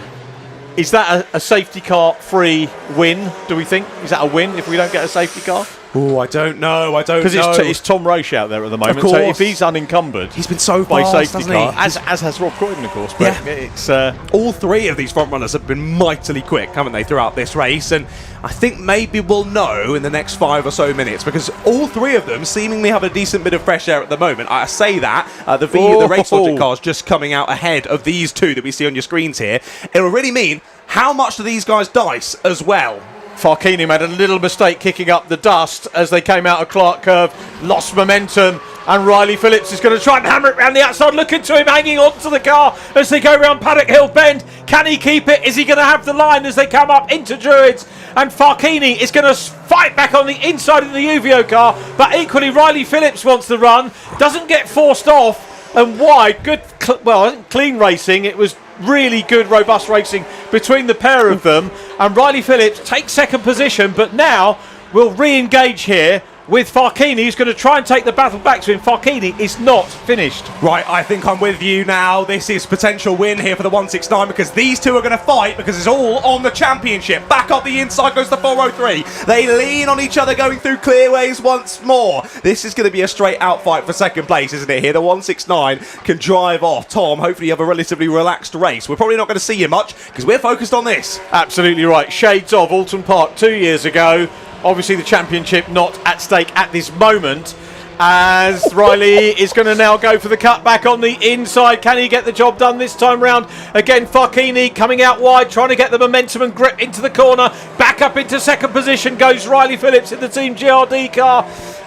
[SPEAKER 5] is that a safety car free win, do we think? Is that a win if we don't get a safety car?
[SPEAKER 12] Oh, I don't know.
[SPEAKER 5] Because it's Tom Roche out there at the moment. So if he's unencumbered,
[SPEAKER 12] he's been so
[SPEAKER 5] by
[SPEAKER 12] fast,
[SPEAKER 5] safety car, as has Rob Croydon, of course. But it's
[SPEAKER 12] all 3 of these front runners have been mightily quick, haven't they, throughout this race? And I think maybe we'll know in the next 5 or so minutes, because all 3 of them seemingly have a decent bit of fresh air at the moment. I say that the Race Logic car is just coming out ahead of these 2 that we see on your screens here. It will really mean how much do these guys dice as well.
[SPEAKER 5] Farkini made a little mistake kicking up the dust as they came out of Clark Curve, lost momentum, and Riley Phillips is going to try and hammer it round the outside. Looking to him, hanging on to the car as they go round Paddock Hill Bend. Can he keep it? Is he going to have the line as they come up into Druids? And Farkini is going to fight back on the inside of the UVO car, but equally Riley Phillips wants the run, doesn't get forced off, and wide. Good, I think clean racing. It was really good, robust racing between the pair of them, and Riley Phillips takes 2nd position, but now will re-engage here with Farkini, who's going to try and take the battle back to him. Farkini is not finished.
[SPEAKER 12] Right, I think I'm with you now. This is potential win here for the 169 because these two are going to fight because it's all on the championship. Back up the inside goes the 403. They lean on each other going through clearways once more. This is going to be a straight out fight for second place, isn't it? Here, the 169 can drive off. Tom, hopefully you have a relatively relaxed race. We're probably not going to see you much because we're focused on this.
[SPEAKER 5] Absolutely right. Shades of Alton Park 2 years ago. Obviously the championship not at stake at this moment, as Riley is going to now go for the cut back on the inside. Can he get the job done this time round? Again, Farkini coming out wide, trying to get the momentum and grip into the corner. Back up into second position goes Riley Phillips in the Team GRD car.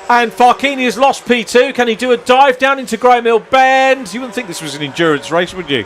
[SPEAKER 5] And Farkini has lost P2. Can he do a dive down into Graham Hill Bend? You wouldn't think this was an endurance race, would you?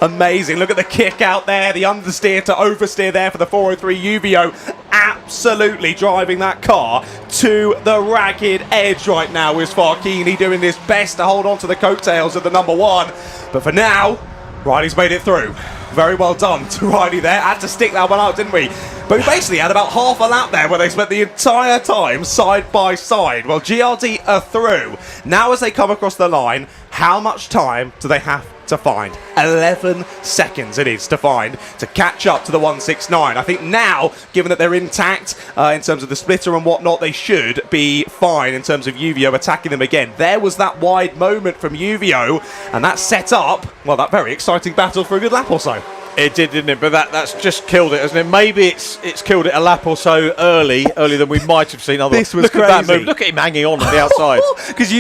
[SPEAKER 12] Amazing. Look at the kick out there, the understeer to oversteer there for the 403 UVO. Absolutely driving that car to the ragged edge right now is Farkini doing his best to hold on to the coattails of the number one. But for now, Riley's made it through. Very well done to Riley there. Had to stick that one out, didn't we? But we basically had about half a lap there where they spent the entire time side by side. Well, GRD are through. Now as they come across the line, how much time do they have to find? 11 seconds it is to find to catch up to the 169. I think now, given that they're intact in terms of the splitter and whatnot, they should be fine in terms of UVO attacking them again. There was that wide moment from UVO, and that set up, well, that very exciting battle for a good lap or so.
[SPEAKER 5] It did, didn't it? But that's just killed it, hasn't it? Maybe it's killed it a lap or so earlier than we might have seen otherwise.
[SPEAKER 12] This was
[SPEAKER 5] Look
[SPEAKER 12] crazy.
[SPEAKER 5] at that move. Look at him hanging on at the outside.
[SPEAKER 12] Because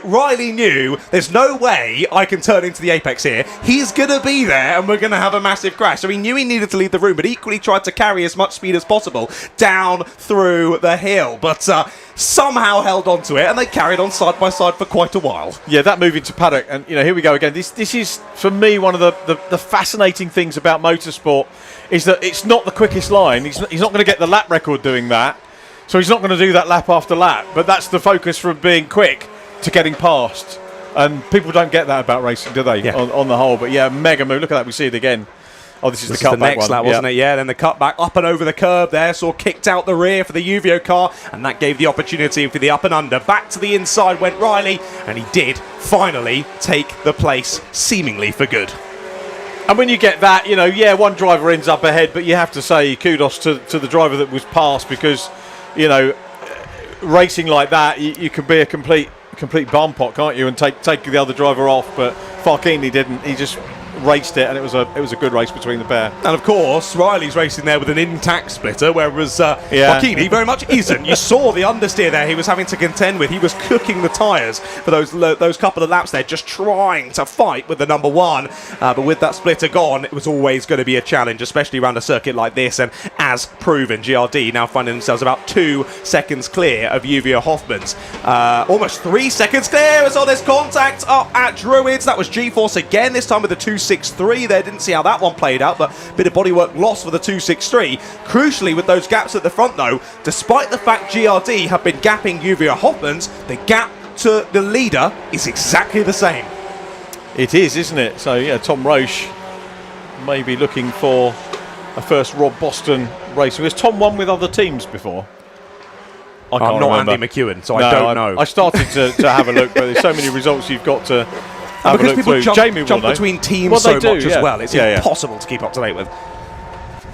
[SPEAKER 12] Riley knew, there's no way I can turn into the apex here. He's going to be there and we're going to have a massive crash. So he knew he needed to leave the room, but equally tried to carry as much speed as possible down through the hill. But somehow held on to it and they carried on side by side for quite a while.
[SPEAKER 5] Yeah, that move into paddock, and here we go again. This is, for me, one of the fascinating things about motorsport is that it's not the quickest line. He's not going to get the lap record doing that, so he's not going to do that lap after lap. But that's the focus from being quick to getting past, and people don't get that about racing, do they? Yeah. On the whole, but yeah, mega move. Look at that. We see it again. Oh, this is the cutback
[SPEAKER 12] next
[SPEAKER 5] one.
[SPEAKER 12] lap, wasn't it? Yeah, then the cutback up and over the curb there, saw kicked out the rear for the UVO car, and that gave the opportunity for the up and under. Back to the inside went Riley, and he did finally take the place, seemingly for good.
[SPEAKER 5] And when you get that, one driver ends up ahead, but you have to say kudos to the driver that was past, because, racing like that, you can be a complete barn pot, can't you, and take the other driver off. But Farkini didn't. He just raced it, and it was a good race between the pair.
[SPEAKER 12] And of course, Riley's racing there with an intact splitter, whereas Farkini very much isn't. You saw the understeer there he was having to contend with. He was cooking the tyres for those couple of laps there, just trying to fight with the number one. But with that splitter gone, it was always going to be a challenge, especially around a circuit like this. And as proven, GRD now finding themselves about 2 seconds clear of UVO Hoffman's. Almost 3 seconds clear as all this contact up at Druids. That was G-Force again, this time with the 263 there. Didn't see how that one played out, but a bit of bodywork lost for the 263. Crucially, with those gaps at the front though, despite the fact GRD have been gapping UVO Hoffman's, the gap to the leader is exactly the same.
[SPEAKER 5] It is, isn't it? So yeah, Tom Roche may be looking for a first Rob Boston race. Has Tom won with other teams before?
[SPEAKER 12] I'm not remember. Andy McEwen, so I don't know.
[SPEAKER 5] I started to have a look, but there's so many results you've got to have a look
[SPEAKER 12] people
[SPEAKER 5] through. Jamie
[SPEAKER 12] jump between teams so much as well. It's impossible to keep up to date with.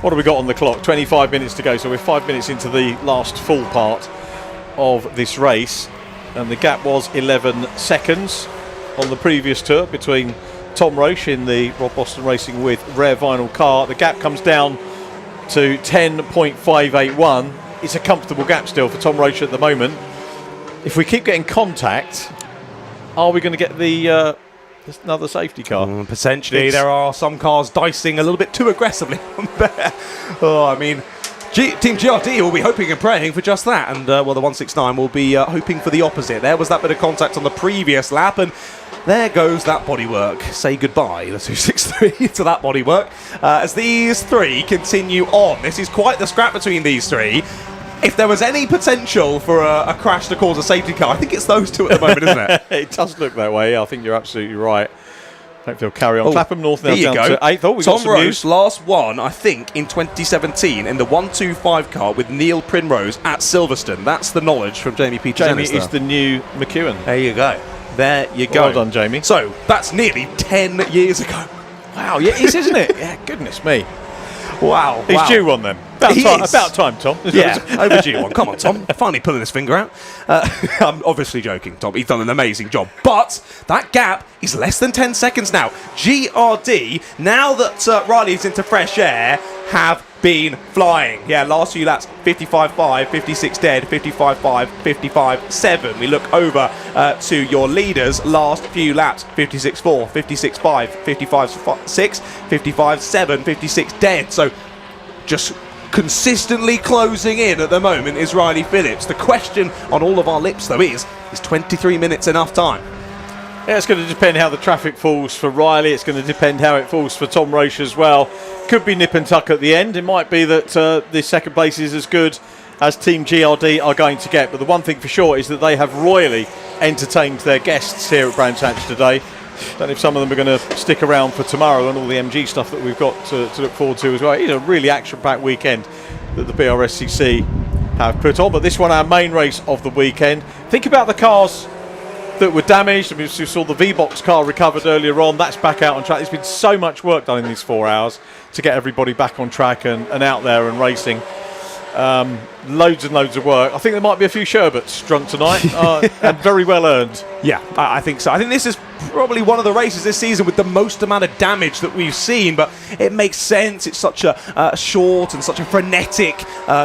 [SPEAKER 5] What have we got on the clock? 25 minutes to go, so we're 5 minutes into the last full part of this race, and the gap was 11 seconds on the previous tour between Tom Roche in the Rob Boston Racing with Rare Vinyl car. The gap comes down to 10.581. It's a comfortable gap still for Tom Roche at the moment. If we keep getting contact, are we going to get the another safety car?
[SPEAKER 12] Potentially. There are some cars dicing a little bit too aggressively on there. Oh, I mean, Team GRD will be hoping and praying for just that, and the 169 will be hoping for the opposite. There was that bit of contact on the previous lap, and there goes that bodywork. Say goodbye, the 263, to that bodywork. As these three continue on. This is quite the scrap between these three. If there was any potential for a crash to cause a safety car, I think it's those two at the moment, isn't it?
[SPEAKER 5] It does look that way. I think you're absolutely right. Hope they'll carry on. Clapham North now
[SPEAKER 12] Here you
[SPEAKER 5] down
[SPEAKER 12] go.
[SPEAKER 5] to 8th. Oh, we've
[SPEAKER 12] Tom
[SPEAKER 5] got some
[SPEAKER 12] Roche
[SPEAKER 5] news.
[SPEAKER 12] last won, I think, in 2017 in the 125 car with Neil Primrose at Silverstone. That's the knowledge from Jamie Peters.
[SPEAKER 5] Jamie is the new McEwen.
[SPEAKER 12] There you go. There you go.
[SPEAKER 5] Well done, Jamie.
[SPEAKER 12] So that's nearly 10 years ago.
[SPEAKER 5] Wow, yeah, it is, isn't it? Yeah, goodness me.
[SPEAKER 12] Wow.
[SPEAKER 5] He's
[SPEAKER 12] wow.
[SPEAKER 5] due one then. About time, Tom.
[SPEAKER 12] Yeah, overdue one. Come on, Tom. Finally pulling his finger out. I'm obviously joking, Tom. He's done an amazing job. But that gap is less than 10 seconds now. GRD, now that Riley's into fresh air, have been flying. Yeah, last few laps, 55.5, 56 dead, 55.5, 55.7. We look over to your leaders. Last few laps, 56.4, 56.5, 55.6, 55.7, 56 dead. So just consistently closing in at the moment is Riley Phillips. The question on all of our lips, though, is 23 minutes enough time?
[SPEAKER 5] Yeah, it's going to depend how the traffic falls for Riley. It's going to depend how it falls for Tom Roche as well. Could be nip and tuck at the end. It might be that the second place is as good as Team GRD are going to get. But the one thing for sure is that they have royally entertained their guests here at Brands Hatch today. Don't know if some of them are going to stick around for tomorrow and all the MG stuff that we've got to look forward to as well. It's a really action-packed weekend that the Brscc have put on. But this one, our main race of the weekend. Think about the cars that were damaged. I mean, we saw the V-Box car recovered earlier on. That's back out on track. There's been so much work done in these 4 hours to get everybody back on track and out there and racing. Loads and loads of work. I think there might be a few sherbets drunk tonight and very well earned.
[SPEAKER 12] Yeah, I think so. I think this is probably one of the races this season with the most amount of damage that we've seen, but it makes sense. It's such a short and such a frenetic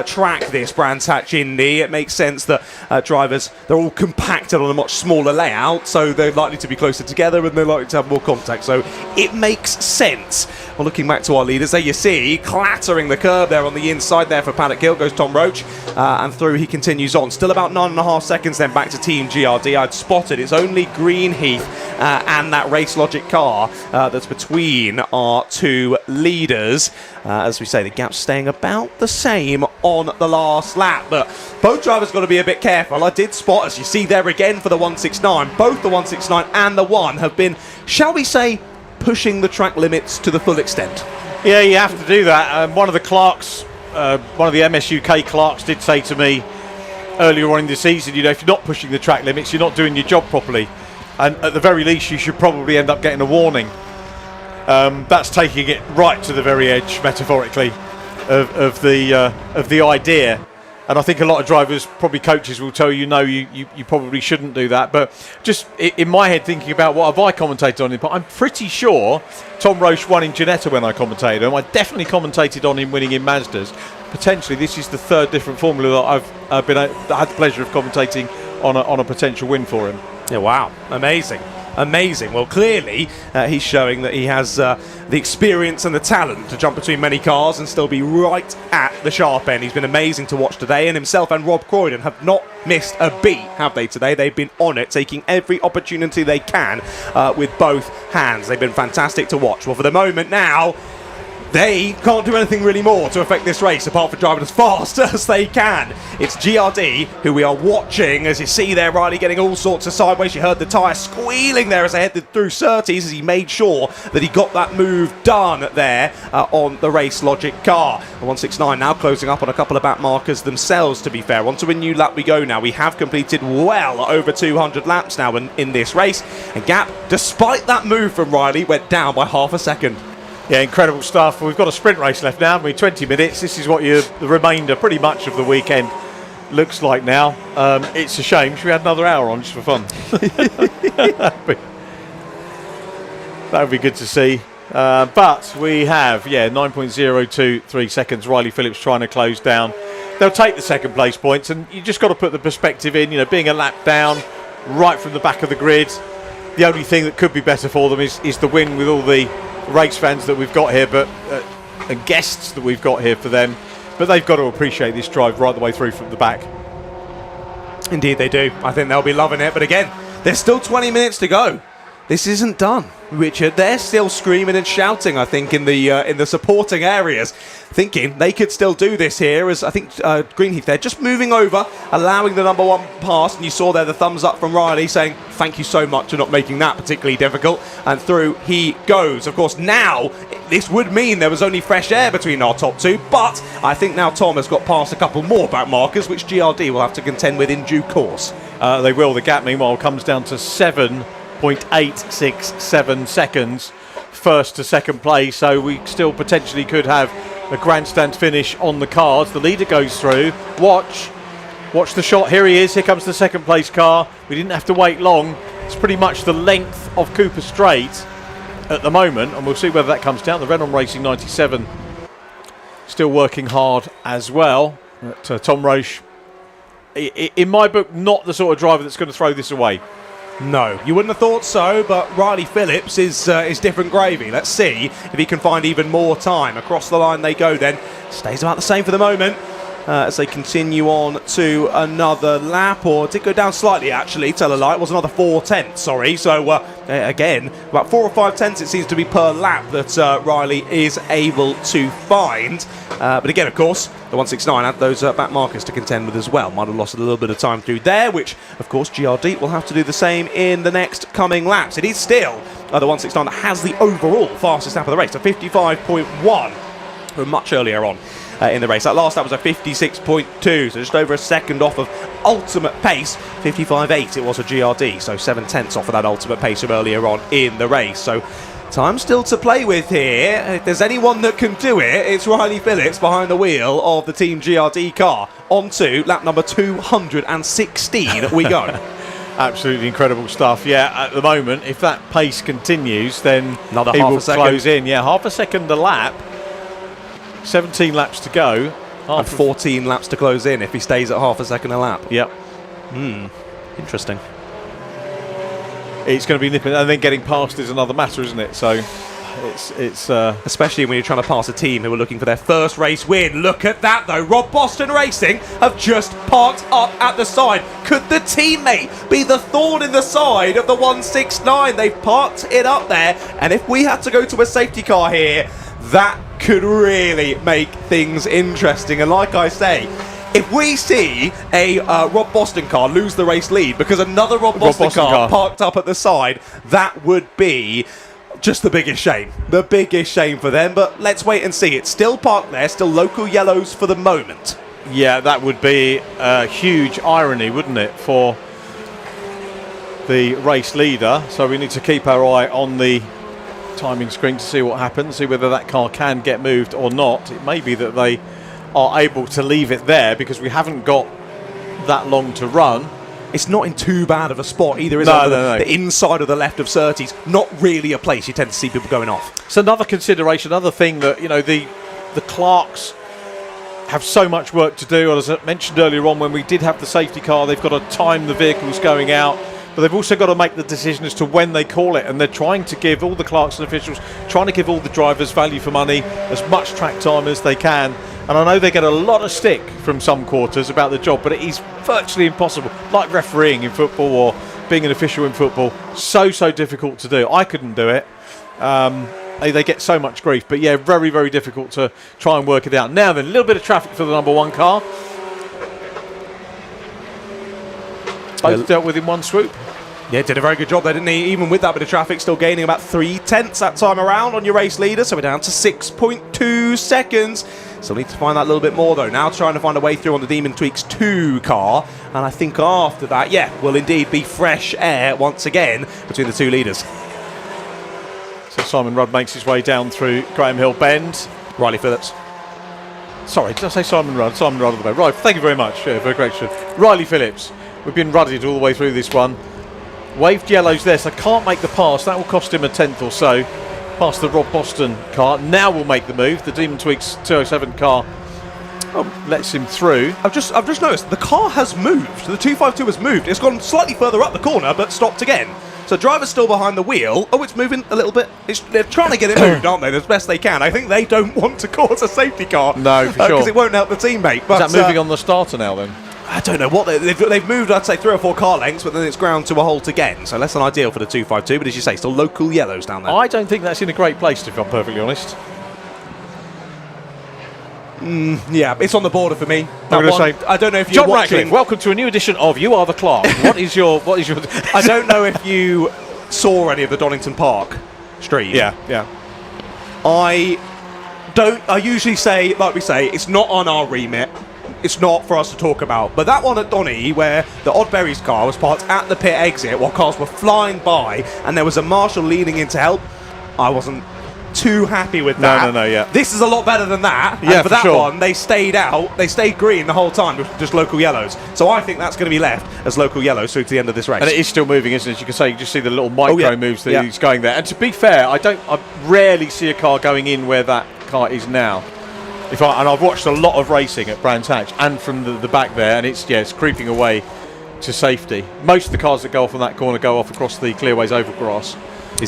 [SPEAKER 12] track, this Brands Hatch Indy. It makes sense that drivers, they're all compacted on a much smaller layout, so they're likely to be closer together and they're likely to have more contact. So it makes sense. Well, looking back to our leaders, there you see, clattering the curb there on the inside there for Paddock Hill goes Tom Roche, and through he continues on. Still about 9.5 seconds then back to Team GRD. I'd spotted it's only Greenheath and that Race Logic car that's between our two leaders. As we say, the gap's staying about the same on the last lap, but both drivers got to be a bit careful. I did spot, as you see there again for the 169, both the 169 and the 1 have been, shall we say, pushing the track limits to the full extent.
[SPEAKER 5] Yeah, you have to do that. One of the clerks, one of the MSUK clerks did say to me earlier on in the season, you know, if you're not pushing the track limits, you're not doing your job properly. And at the very least, you should probably end up getting a warning. That's taking it right to the very edge, metaphorically, of the idea. And I think a lot of drivers, probably coaches, will tell you, no, you probably shouldn't do that. But just in my head, thinking about what have I commentated on him, but I'm pretty sure Tom Roche won in Ginetta when I commentated him. I definitely commentated on him winning in Mazdas. Potentially, this is the third different formula that I've had the pleasure of commentating on a potential win for him.
[SPEAKER 12] Yeah, wow, amazing. Amazing. Well, clearly he's showing that he has the experience and the talent to jump between many cars and still be right at the sharp end. He's been amazing to watch today, and himself and Rob Croydon have not missed a beat, have they, today? They've been on it, taking every opportunity they can with both hands. They've been fantastic to watch. Well, for the moment now, they can't do anything really more to affect this race apart from driving as fast as they can. It's GRD who we are watching. As you see there, Riley getting all sorts of sideways. You heard the tyre squealing there as they headed through Surtees as he made sure that he got that move done there on the Race Logic car. The 169 now closing up on a couple of back markers themselves, to be fair. Onto a new lap we go now. We have completed well over 200 laps now in this race. And gap, despite that move from Riley, went down by half a second.
[SPEAKER 5] Yeah, incredible stuff. We've got a sprint race left now, haven't we? 20 minutes. This is what the remainder, pretty much, of the weekend looks like now. It's a shame. Should we add another hour on just for fun? That would be good to see. But we have, 9.023 seconds. Riley Phillips trying to close down. They'll take the second place points, and you just got to put the perspective in. You know, being a lap down, right from the back of the grid. The only thing that could be better for them is the win with all the race fans that we've got here, but and guests that we've got here for them. But they've got to appreciate this drive right the way through from the back.
[SPEAKER 12] Indeed they do. I think they'll be loving it. But again, there's still 20 minutes to go. this isn't done, Richard. They're still screaming and shouting, I think, in the supporting areas, thinking they could still do this here, as I think Greenheath, they're just moving over, allowing the number one pass, and you saw there the thumbs up from Riley saying, thank you so much for not making that particularly difficult, and through he goes. Of course, now, this would mean there was only fresh air between our top two, but I think now Tom has got past a couple more back markers, which GRD will have to contend with in due course.
[SPEAKER 5] They will. The gap, meanwhile, comes down to 7.867 seconds first to second place, so we still potentially could have a grandstand finish on the cards. The leader goes through. Watch the shot. Here he is. Here comes the second place car. We didn't have to wait long. It's pretty much the length of Cooper Straight at the moment, and we'll see whether that comes down. The Renault Racing 97 still working hard as well. But, Tom Roche, in my book, not the sort of driver that's going to throw this away.
[SPEAKER 12] No, you wouldn't have thought so, but Riley Phillips is different gravy. Let's see if he can find even more time. Across the line they go then. Stays about the same for the moment as they continue on to another lap, or did go down slightly actually, tell a lie. It was another 4 tenths, sorry. So again, about 4 or 5 tenths it seems to be per lap that Riley is able to find. But again, of course, the 169 had those back markers to contend with as well. Might have lost a little bit of time through there, which, of course, GRD will have to do the same in the next coming laps. It is still the 169 that has the overall fastest lap of the race, a 55.1 from much earlier on in the race. That last lap was a 56.2, so just over a second off of ultimate pace. 55.8 it was a GRD, so 7 tenths off of that ultimate pace from earlier on in the race. So time still to play with here. If there's anyone that can do it, it's Riley Phillips behind the wheel of the Team GRD car. On to lap number 216 we go.
[SPEAKER 5] Absolutely incredible stuff. Yeah, at the moment, if that pace continues, then
[SPEAKER 12] another
[SPEAKER 5] he
[SPEAKER 12] half
[SPEAKER 5] will
[SPEAKER 12] a second.
[SPEAKER 5] close in. Yeah, half a second a lap. 17 laps to go.
[SPEAKER 12] And 14 laps to close in if he stays at half a second a lap.
[SPEAKER 5] Yep.
[SPEAKER 12] Interesting.
[SPEAKER 5] It's going to be nipping, and then getting past is another matter, isn't it? So it's
[SPEAKER 12] especially when you're trying to pass a team who are looking for their first race win. Look at that though. Rob Boston Racing have just parked up at the side. Could the teammate be the thorn in the side of the 169? They've parked it up there, and if we had to go to a safety car here, that could really make things interesting. And like I say, if we see a Rob Boston car lose the race lead because another Rob Boston car parked up at the side, that would be just the biggest shame. The biggest shame for them. But let's wait and see. It's still parked there, still local yellows for the moment.
[SPEAKER 5] Yeah, that would be a huge irony, wouldn't it, for the race leader. So we need to keep our eye on the timing screen to see what happens, see whether that car can get moved or not. It may be that they are able to leave it there because we haven't got that long to run.
[SPEAKER 12] It's not in too bad of a spot either, is it?
[SPEAKER 5] No.
[SPEAKER 12] The inside of the left of Surtees, not really a place you tend to see people going off.
[SPEAKER 5] It's another consideration, another thing that, you know, the clerks have so much work to do. As I mentioned earlier on, when we did have the safety car, they've got to time the vehicles going out, but they've also got to make the decision as to when they call it, and they're trying to give all the clerks and officials, trying to give all the drivers value for money, as much track time as they can. And I know they get a lot of stick from some quarters about the job, but it is virtually impossible, like refereeing in football or being an official in football. So difficult to do. I couldn't do it. They get so much grief, but yeah, very, very difficult to try and work it out. Now then, a little bit of traffic for the number one car. Both dealt with in one swoop.
[SPEAKER 12] Yeah, did a very good job there, didn't he? Even with that bit of traffic, still gaining about 3 tenths that time around on your race leader. So we're down to 6.2 seconds. Still need to find that a little bit more, though. Now trying to find a way through on the Demon Tweaks 2 car. And I think after that, yeah, will indeed be fresh air once again between the two leaders.
[SPEAKER 5] So Simon Rudd makes his way down through Graham Hill Bend.
[SPEAKER 12] Riley Phillips.
[SPEAKER 5] Sorry, did I say Simon Rudd? Simon Rudd on the way. Right, thank you very much for the correction. Riley Phillips. We've been ruddied all the way through this one. Waved yellows there, so can't make the pass. That will cost him a tenth or so. Past the Rob Boston car. Now will make the move. The Demon Tweaks 207 car lets him through.
[SPEAKER 12] I've just noticed the car has moved. The 252 has moved. It's gone slightly further up the corner, but stopped again. So driver's still behind the wheel. Oh, it's moving a little bit. They're trying to get it moved, aren't they? As best they can. I think they don't want to cause a safety car.
[SPEAKER 5] No, for sure.
[SPEAKER 12] Because it won't help the teammate.
[SPEAKER 5] But is that moving on the starter now then?
[SPEAKER 12] I don't know what they've moved. I'd say 3 or 4 car lengths, but then it's ground to a halt again. So less than ideal for the 252. But as you say, still local yellows down there.
[SPEAKER 5] I don't think that's in a great place, if I'm perfectly honest.
[SPEAKER 12] Yeah, it's on the border for me.
[SPEAKER 5] I'm going to say,
[SPEAKER 12] I don't know if you're
[SPEAKER 5] John
[SPEAKER 12] watching.
[SPEAKER 5] Ratcliffe, welcome to a new edition of You Are the Clerk. What is your?
[SPEAKER 12] I don't know if you saw any of the Donington Park stream.
[SPEAKER 5] Yeah.
[SPEAKER 12] I usually say, like we say, it's not on our remit. It's not for us to talk about. But that one at Donny, where the Oddberry's car was parked at the pit exit while cars were flying by, and there was a marshal leaning in to help, I wasn't too happy with that.
[SPEAKER 5] No, yeah.
[SPEAKER 12] This is a lot better than that.
[SPEAKER 5] Yeah,
[SPEAKER 12] and for that
[SPEAKER 5] sure.
[SPEAKER 12] one, they stayed out. They stayed green the whole time with just local yellows. So I think that's going to be left as local yellows through to the end of this race.
[SPEAKER 5] And it is still moving, isn't it? As you can say, you just see the little micro moves that
[SPEAKER 12] Yeah.
[SPEAKER 5] he's going there. And to be fair, I rarely see a car going in where that car is now. And I've watched a lot of racing at Brands Hatch and from the back there, and it's creeping away to safety. Most of the cars that go off on that corner go off across the Clearways Oval grass.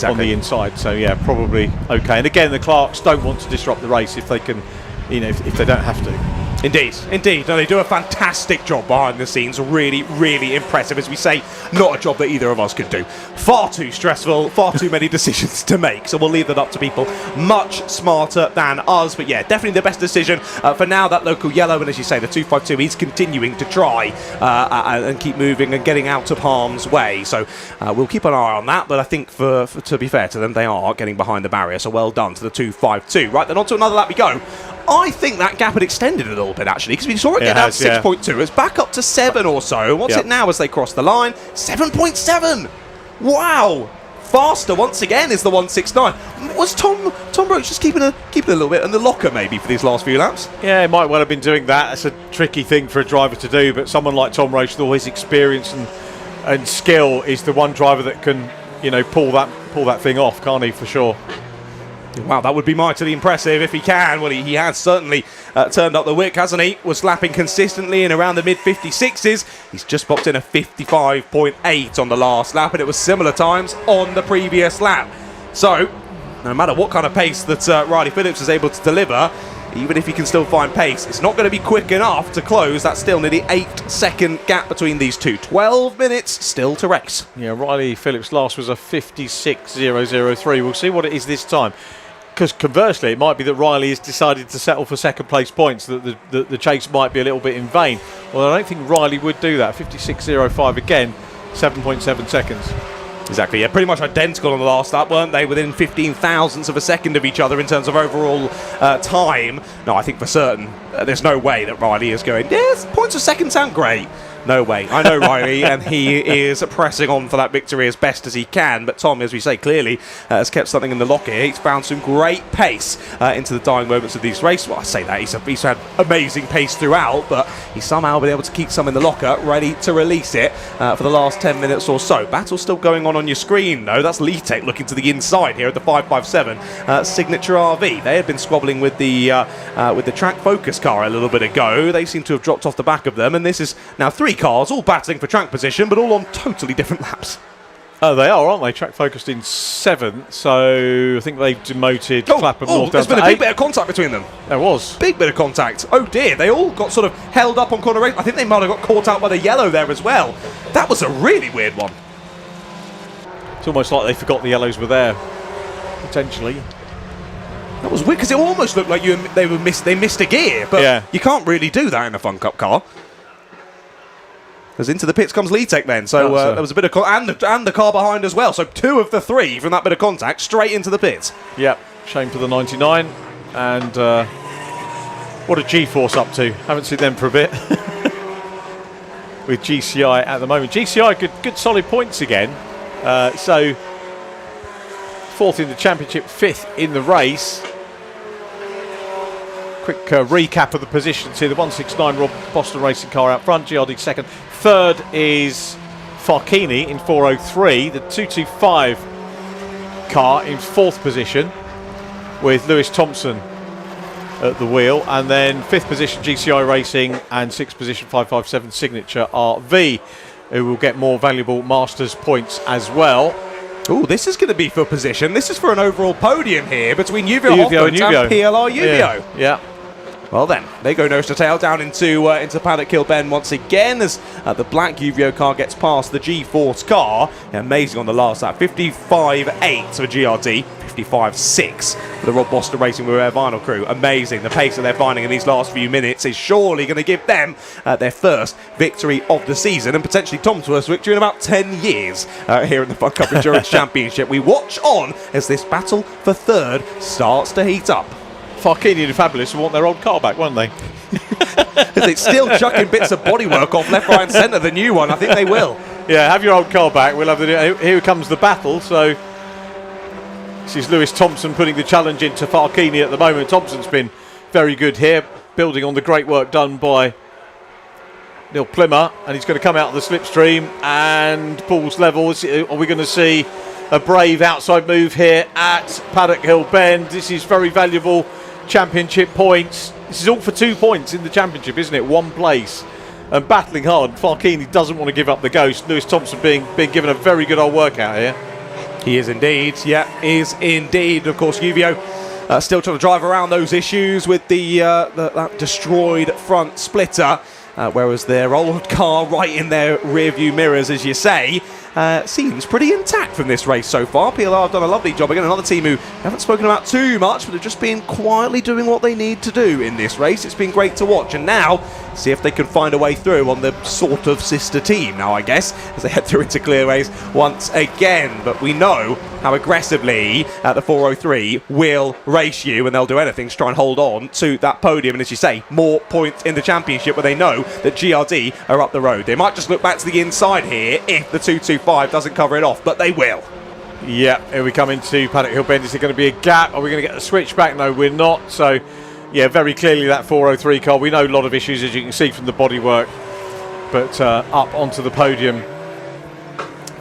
[SPEAKER 5] On the inside, so yeah, probably okay. And again, the Clarks don't want to disrupt the race if they can, if they don't have to.
[SPEAKER 12] Indeed. No, they do a fantastic job behind the scenes. Really, really impressive. As we say, not a job that either of us could do. Far too stressful, far too many decisions to make. So we'll leave that up to people much smarter than us. But yeah, definitely the best decision for now, that local yellow. And as you say, the 252 is continuing to try and keep moving and getting out of harm's way. So we'll keep an eye on that. But I think to be fair to them, they are getting behind the barrier. So well done to the 252. Right, then on to another lap we go. I think that gap had extended a little bit, actually, because we saw it get down to 6.2. It's back up to 7 or so. What's it now as they cross the line? 7.7! Wow! Faster once again is the 169. Was Tom Roach just keeping a little bit in the locker maybe for these last few laps?
[SPEAKER 5] Yeah, he might well have been doing that. That's a tricky thing for a driver to do, but someone like Tom Roach, with all his experience and skill, is the one driver that can, pull that thing off, can't he, for sure.
[SPEAKER 12] Wow, that would be mightily impressive if he can. Well, he has certainly turned up the wick, hasn't he? Was lapping consistently in around the mid-56s. He's just popped in a 55.8 on the last lap, and it was similar times on the previous lap. So, no matter what kind of pace that Riley Phillips is able to deliver, even if he can still find pace, it's not going to be quick enough to close that still nearly 8-second gap between these two. 12 minutes still to race.
[SPEAKER 5] Yeah, Riley Phillips' last was a 56.003. We'll see what it is this time. Because conversely, it might be that Riley has decided to settle for second place points, that the chase might be a little bit in vain. Well, I don't think Riley would do that. 56.05 again, 7.7 seconds.
[SPEAKER 12] Exactly, yeah, pretty much identical on the last lap, weren't they? Within 15 thousandths of a second of each other in terms of overall time. No, I think for certain, there's no way that Riley is going, yes, points a second sound great. No way. I know Riley, and he is pressing on for that victory as best as he can. But Tom, as we say, clearly has kept something in the locker here. He's found some great pace into the dying moments of these races. Well, I say that. He's had amazing pace throughout, but he's somehow been able to keep some in the locker, ready to release it for the last 10 minutes or so. Battle's still going on your screen, though. That's Leatech looking to the inside here at the 557 Signature RV. They had been squabbling with the track focus car a little bit ago. They seem to have dropped off the back of them, and this is now 3 cars all battling for track position, but all on totally different laps.
[SPEAKER 5] Oh, they are, aren't they? Track focused in 7th, so I think they've demoted Clapham North down
[SPEAKER 12] there's been
[SPEAKER 5] to
[SPEAKER 12] a big
[SPEAKER 5] 8th.
[SPEAKER 12] bit of contact between them.
[SPEAKER 5] There was.
[SPEAKER 12] Big bit of contact. Oh dear, they all got sort of held up on corner race. I think they might have got caught out by the yellow there as well. That was a really weird one.
[SPEAKER 5] It's almost like they forgot the yellows were there, potentially.
[SPEAKER 12] That was weird, because it almost looked like they missed a gear, but you can't really do that in a Fun Cup car. As into the pits comes Leatech then, so there was a bit of and the car behind as well. So 2 of the 3 from that bit of contact straight into the pits.
[SPEAKER 5] Yep, shame for the 99, and what a G-Force up to? Haven't seen them for a bit. With GCI at the moment, GCI good solid points again. So 4th in the championship, 5th in the race. Quick recap of the positions here. The 169 Rob Boston Racing car out front, GRD second. 3rd is Farkini in 403. The 225 car in 4th position with Lewis Thompson at the wheel. And then 5th position GCI Racing and 6th position 557 Signature RV, who will get more valuable Masters points as well.
[SPEAKER 12] Oh, this is going to be for position. This is for an overall podium here between Uvio
[SPEAKER 5] and
[SPEAKER 12] PLR Uvio.
[SPEAKER 5] Yeah.
[SPEAKER 12] Well then, they go nose to tail down into Paddock Hill Bend once again as the black UVO car gets past the G-Force car. Amazing on the last lap, 55.8 for GRD, 55.6 for the Rob Boston Racing with their vinyl crew. Amazing, the pace that they're finding in these last few minutes is surely going to give them their first victory of the season and potentially Tom's first victory in about 10 years here in the Fun Cup Endurance Championship. We watch on as this battle for third starts to heat up.
[SPEAKER 5] Farkini and Fabulous want their old car back, weren't they?
[SPEAKER 12] It's still chucking bits of bodywork off left, right and centre, the new one. I think they will.
[SPEAKER 5] Yeah, have your old car back. We'll have here comes the battle. So this is Lewis Thompson putting the challenge into Farkini at the moment. Thompson's been very good here, building on the great work done by Neil Plimmer, and he's going to come out of the slipstream and pulls level. Are we going to see a brave outside move here at Paddock Hill Bend? This is very valuable championship points. This is all for 2 points in the championship, isn't it? One place. And battling hard. Farkini doesn't want to give up the ghost. Lewis Thompson being given a very good old workout here.
[SPEAKER 12] He is indeed. Yeah, is indeed. Of course, UVO still trying to drive around those issues with that destroyed front splitter. Whereas their old car right in their rear view mirrors, as you say, seems pretty intact from this race so far. PLR have done a lovely job. Again, another team who haven't spoken about too much, but have just been quietly doing what they need to do in this race. It's been great to watch. And now, see if they can find a way through on the sort of sister team now, I guess, as they head through into clear race once again. But we know how aggressively the 403 will race you, and they'll do anything to try and hold on to that podium. And as you say, more points in the championship where they know that GRD are up the road. They might just look back to the inside here if the 225 doesn't cover it off, but they will.
[SPEAKER 5] Yeah, here we come into Paddock Hill Bend. Is there going to be a gap? Are we going to get the switch back? No, we're not. So, yeah, very clearly that 403 car. We know a lot of issues, as you can see from the bodywork. But up onto the podium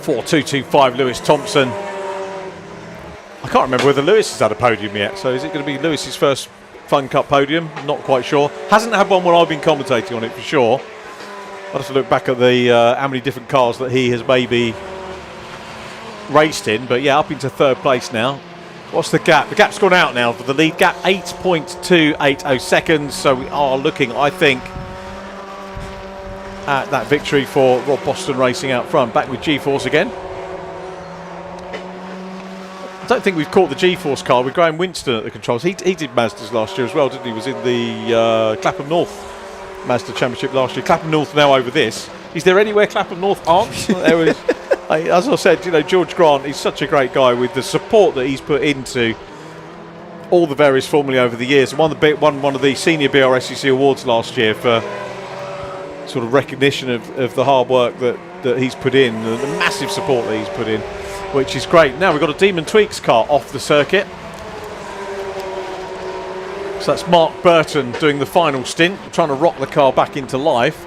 [SPEAKER 5] for 225, Lewis Thompson. I can't remember whether Lewis has had a podium yet. So is it going to be Lewis's first Fun Cup podium? Not quite sure. Hasn't had one when I've been commentating on it for sure. I'll have to look back at the how many different cars that he has maybe raced in. But yeah, up into third place now. What's the gap? The gap's gone out now for the lead gap, 8.280 seconds. So we are looking, I think, at that victory for Rob Boston Racing out front. Back with G-Force again. I don't think we've caught the G-Force car with Graham Winston at the controls. He did Mazdas last year as well, didn't he? He was in the Clapham North Mazda Championship last year. Clapham North now over this. Is there anywhere Clapham North aren't? There was, as I said, you know, George Grant is such a great guy with the support that he's put into all the various formulae over the years. And won one of the senior Brscc awards last year for sort of recognition of the hard work that he's put in, the massive support that he's put in, which is great. Now we've got a Demon Tweaks car off the circuit. So that's Mark Burton doing the final stint, trying to rock the car back into life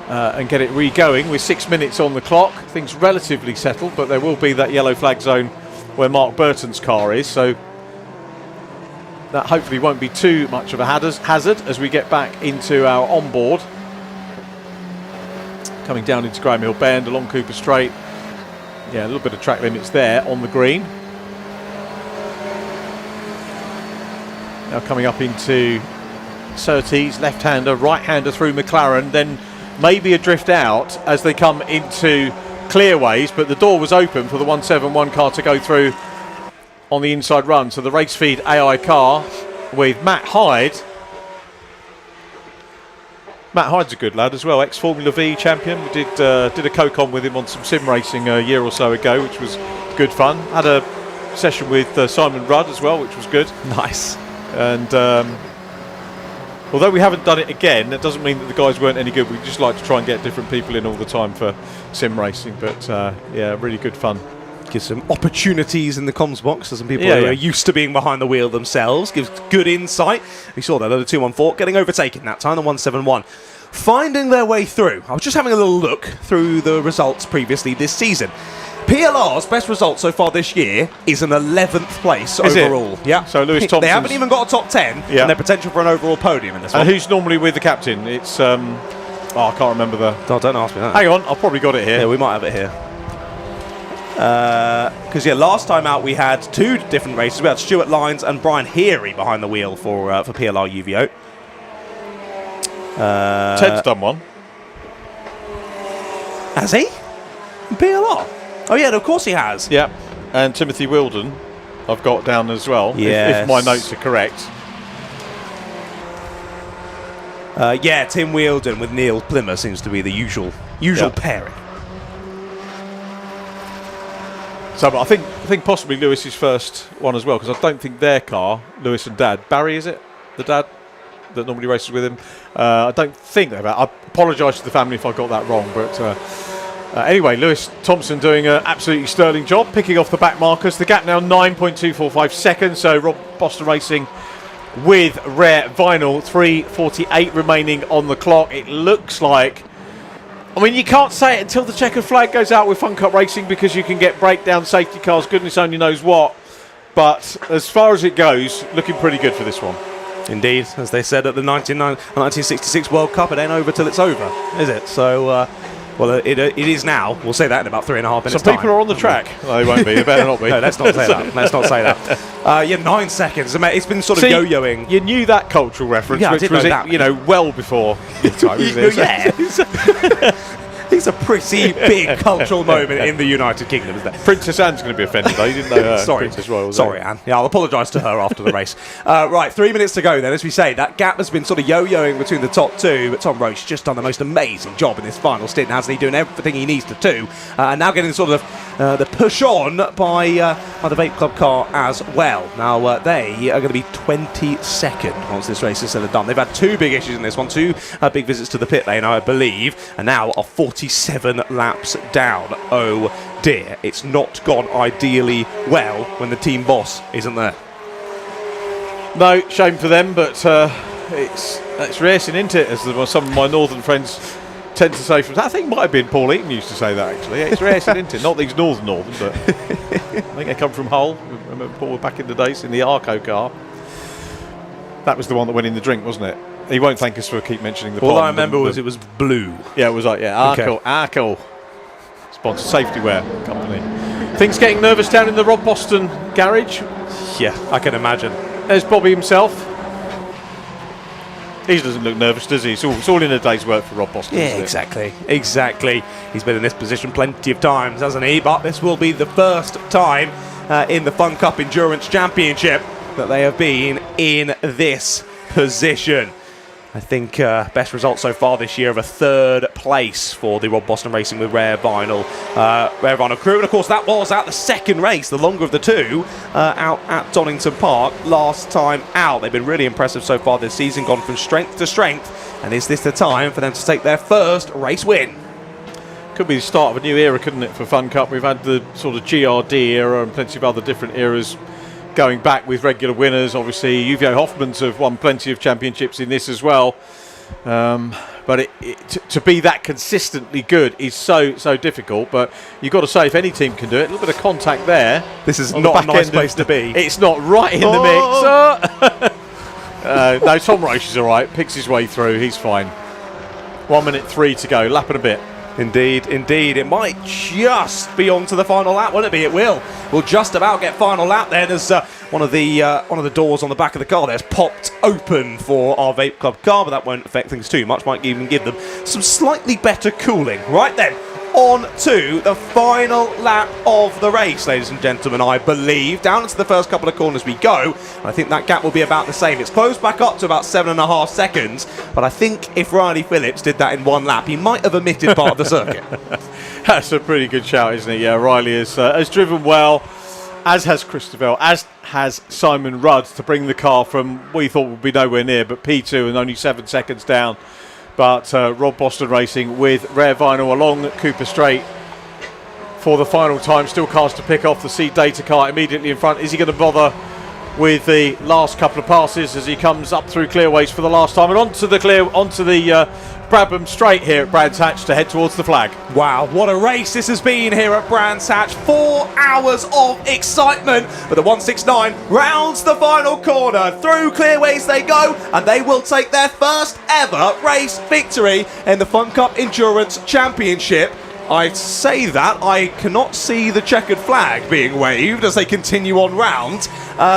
[SPEAKER 5] and get it re-going with 6 minutes on the clock. Things relatively settled, but there will be that yellow flag zone where Mark Burton's car is, so that hopefully won't be too much of a hazard as we get back into our onboard. Coming down into Graham Hill Bend along Cooper Straight. Yeah, a little bit of track limits there on the green. Now coming up into Surtees, left-hander, right-hander through McLaren, then maybe a drift out as they come into clearways, but the door was open for the 171 car to go through on the inside run. So the race feed AI car with Matt Hyde. Matt Hyde's a good lad as well, ex-Formula V champion. We did a co-com with him on some sim racing a year or so ago, which was good fun. Had a session with Simon Rudd as well, which was good.
[SPEAKER 12] Nice.
[SPEAKER 5] And although we haven't done it again, that doesn't mean that the guys weren't any good. We just like to try and get different people in all the time for sim racing. But yeah, really good fun.
[SPEAKER 12] Gives some opportunities in the comms box to some people who are used to being behind the wheel themselves. Gives good insight. We saw that at the 214 getting overtaken that time, the 171. Finding their way through. I was just having a little look through the results previously this season. PLR's best result so far this year is an 11th place overall. Yeah.
[SPEAKER 5] So Lewis Thompson.
[SPEAKER 12] They haven't even got a top 10, and their potential for an overall podium in this one.
[SPEAKER 5] And who's normally with the captain? It's I can't remember the.
[SPEAKER 12] Oh, don't ask me that.
[SPEAKER 5] Hang on, I've probably got it here.
[SPEAKER 12] Yeah, we might have it here. Because last time out we had two different races. We had Stuart Lyons and Brian Heary behind the wheel for PLR UVO.
[SPEAKER 5] Ted's done one.
[SPEAKER 12] Has he? PLR? Oh yeah, of course he has.
[SPEAKER 5] Yep. And Timothy Wilden I've got down as well, if my notes are correct.
[SPEAKER 12] Yeah, Tim Wheeldon with Neil Plymouth seems to be the usual pairing.
[SPEAKER 5] So I think possibly Lewis's first one as well, because I don't think their car, Lewis and Dad, Barry, is it? The dad that normally races with him? I don't think they've. I apologise to the family if I got that wrong, but anyway, Lewis Thompson doing an absolutely sterling job, picking off the back markers. The gap now 9.245 seconds, so Rob Boston Racing with Rare Vinyl, 3:48 remaining on the clock. It looks like, I mean, you can't say it until the checkered flag goes out with Fun Cup Racing, because you can get breakdown safety cars, goodness only knows what. But as far as it goes, looking pretty good for this one.
[SPEAKER 12] Indeed, as they said at the 1966 World Cup, it ain't over till it's over, is it? So, well, it is now. We'll say that in about 3.5 minutes.
[SPEAKER 5] Some people are on the track. No, they won't be. They better not be.
[SPEAKER 12] No, let's not say that. Let's not say that. Yeah, 9 seconds. It's been sort of yo-yoing.
[SPEAKER 5] You knew that cultural reference,
[SPEAKER 12] Yeah, I
[SPEAKER 5] which
[SPEAKER 12] did
[SPEAKER 5] was,
[SPEAKER 12] know that.
[SPEAKER 5] well before your time, isn't it?
[SPEAKER 12] Yeah. It's a pretty big cultural moment in the United Kingdom, isn't it?
[SPEAKER 5] Princess Anne's going to be offended, though. You didn't know her.
[SPEAKER 12] Sorry,
[SPEAKER 5] Princess Royal.
[SPEAKER 12] Sorry, Anne. Yeah, I'll apologise to her after the race. Right, 3 minutes to go then. As we say, that gap has been sort of yo-yoing between the top two, but Tom Roche just done the most amazing job in this final stint, hasn't he? Doing everything he needs to do. And now getting sort of the push on by the Vape Club car as well. Now, they are going to be 22nd once this race is said and done. They've had two big issues in this one, two big visits to the pit lane, I believe, and now are 47 laps down. Oh dear, it's not gone ideally well when the team boss isn't there.
[SPEAKER 5] No, shame for them, but it's racing, isn't it? As some of my northern friends tend to say. I think it might have been Paul Eaton used to say that, actually. It's racing, isn't it? Not these northern, but I think they come from Hull. I remember Paul back in the days in the Arco car. That was the one that went in the drink, wasn't it? He won't thank us for keep mentioning the pond.
[SPEAKER 12] All I remember was it was blue.
[SPEAKER 5] Yeah, it was like, Arco. Sponsor safety wear company. Things getting nervous down in the Rob Boston garage?
[SPEAKER 12] Yeah, I can imagine.
[SPEAKER 5] There's Bobby himself. He doesn't look nervous, does he? It's all in a day's work for Rob Boston.
[SPEAKER 12] Yeah, exactly. He's been in this position plenty of times, hasn't he? But this will be the first time in the Fun Cup Endurance Championship that they have been in this position. I think best result so far this year of a third place for the Rob Boston Racing with Rare Vinyl crew. And of course that was at the second race, the longer of the two, out at Donington Park last time out. They've been really impressive so far this season, gone from strength to strength. And is this the time for them to take their first race win?
[SPEAKER 5] Could be the start of a new era, couldn't it, for Fun Cup? We've had the sort of GRD era and plenty of other different eras going back with regular winners. Obviously, Uvio Hoffmans have won plenty of championships in this as well. But to be that consistently good is so difficult. But you've got to say, if any team can do it, a little bit of contact there.
[SPEAKER 12] This is not a nice place to be.
[SPEAKER 5] It's not right in the mix. No, Tom Roche is all right. Picks his way through. He's fine. 1 minute 3 to go. Lap and a bit.
[SPEAKER 12] Indeed. It might just be on to the final lap, won't it be? It will. We'll just about get final lap then, as one of the doors on the back of the car there's popped open for our Vape Club car, but that won't affect things too much. Might even give them some slightly better cooling. Right then, on to the final lap of the race, ladies and gentlemen, I believe. Down into the first couple of corners we go. I think that gap will be about the same. It's closed back up to about 7.5 seconds, but I think if Riley Phillips did that in one lap, he might have omitted part of the circuit.
[SPEAKER 5] That's a pretty good shout, isn't it? Yeah, Riley has driven well, as has Christopher, as has Simon Rudd, to bring the car from what we thought would be nowhere near, but P2 and only 7 seconds down. But Rob Boston Racing with Rare Vinyl along Cooper Straight for the final time. Still cars to pick off. The Seed Data car immediately in front. Is he going to bother with the last couple of passes as he comes up through Clearways for the last time and onto the Brabham Straight here at Brands Hatch to head towards the flag?
[SPEAKER 12] Wow, what a race this has been here at Brands Hatch. 4 hours of excitement, but the 169 rounds the final corner. Through Clearways they go, and they will take their first ever race victory in the Fun Cup Endurance Championship. I say that, I cannot see the checkered flag being waved as they continue on round.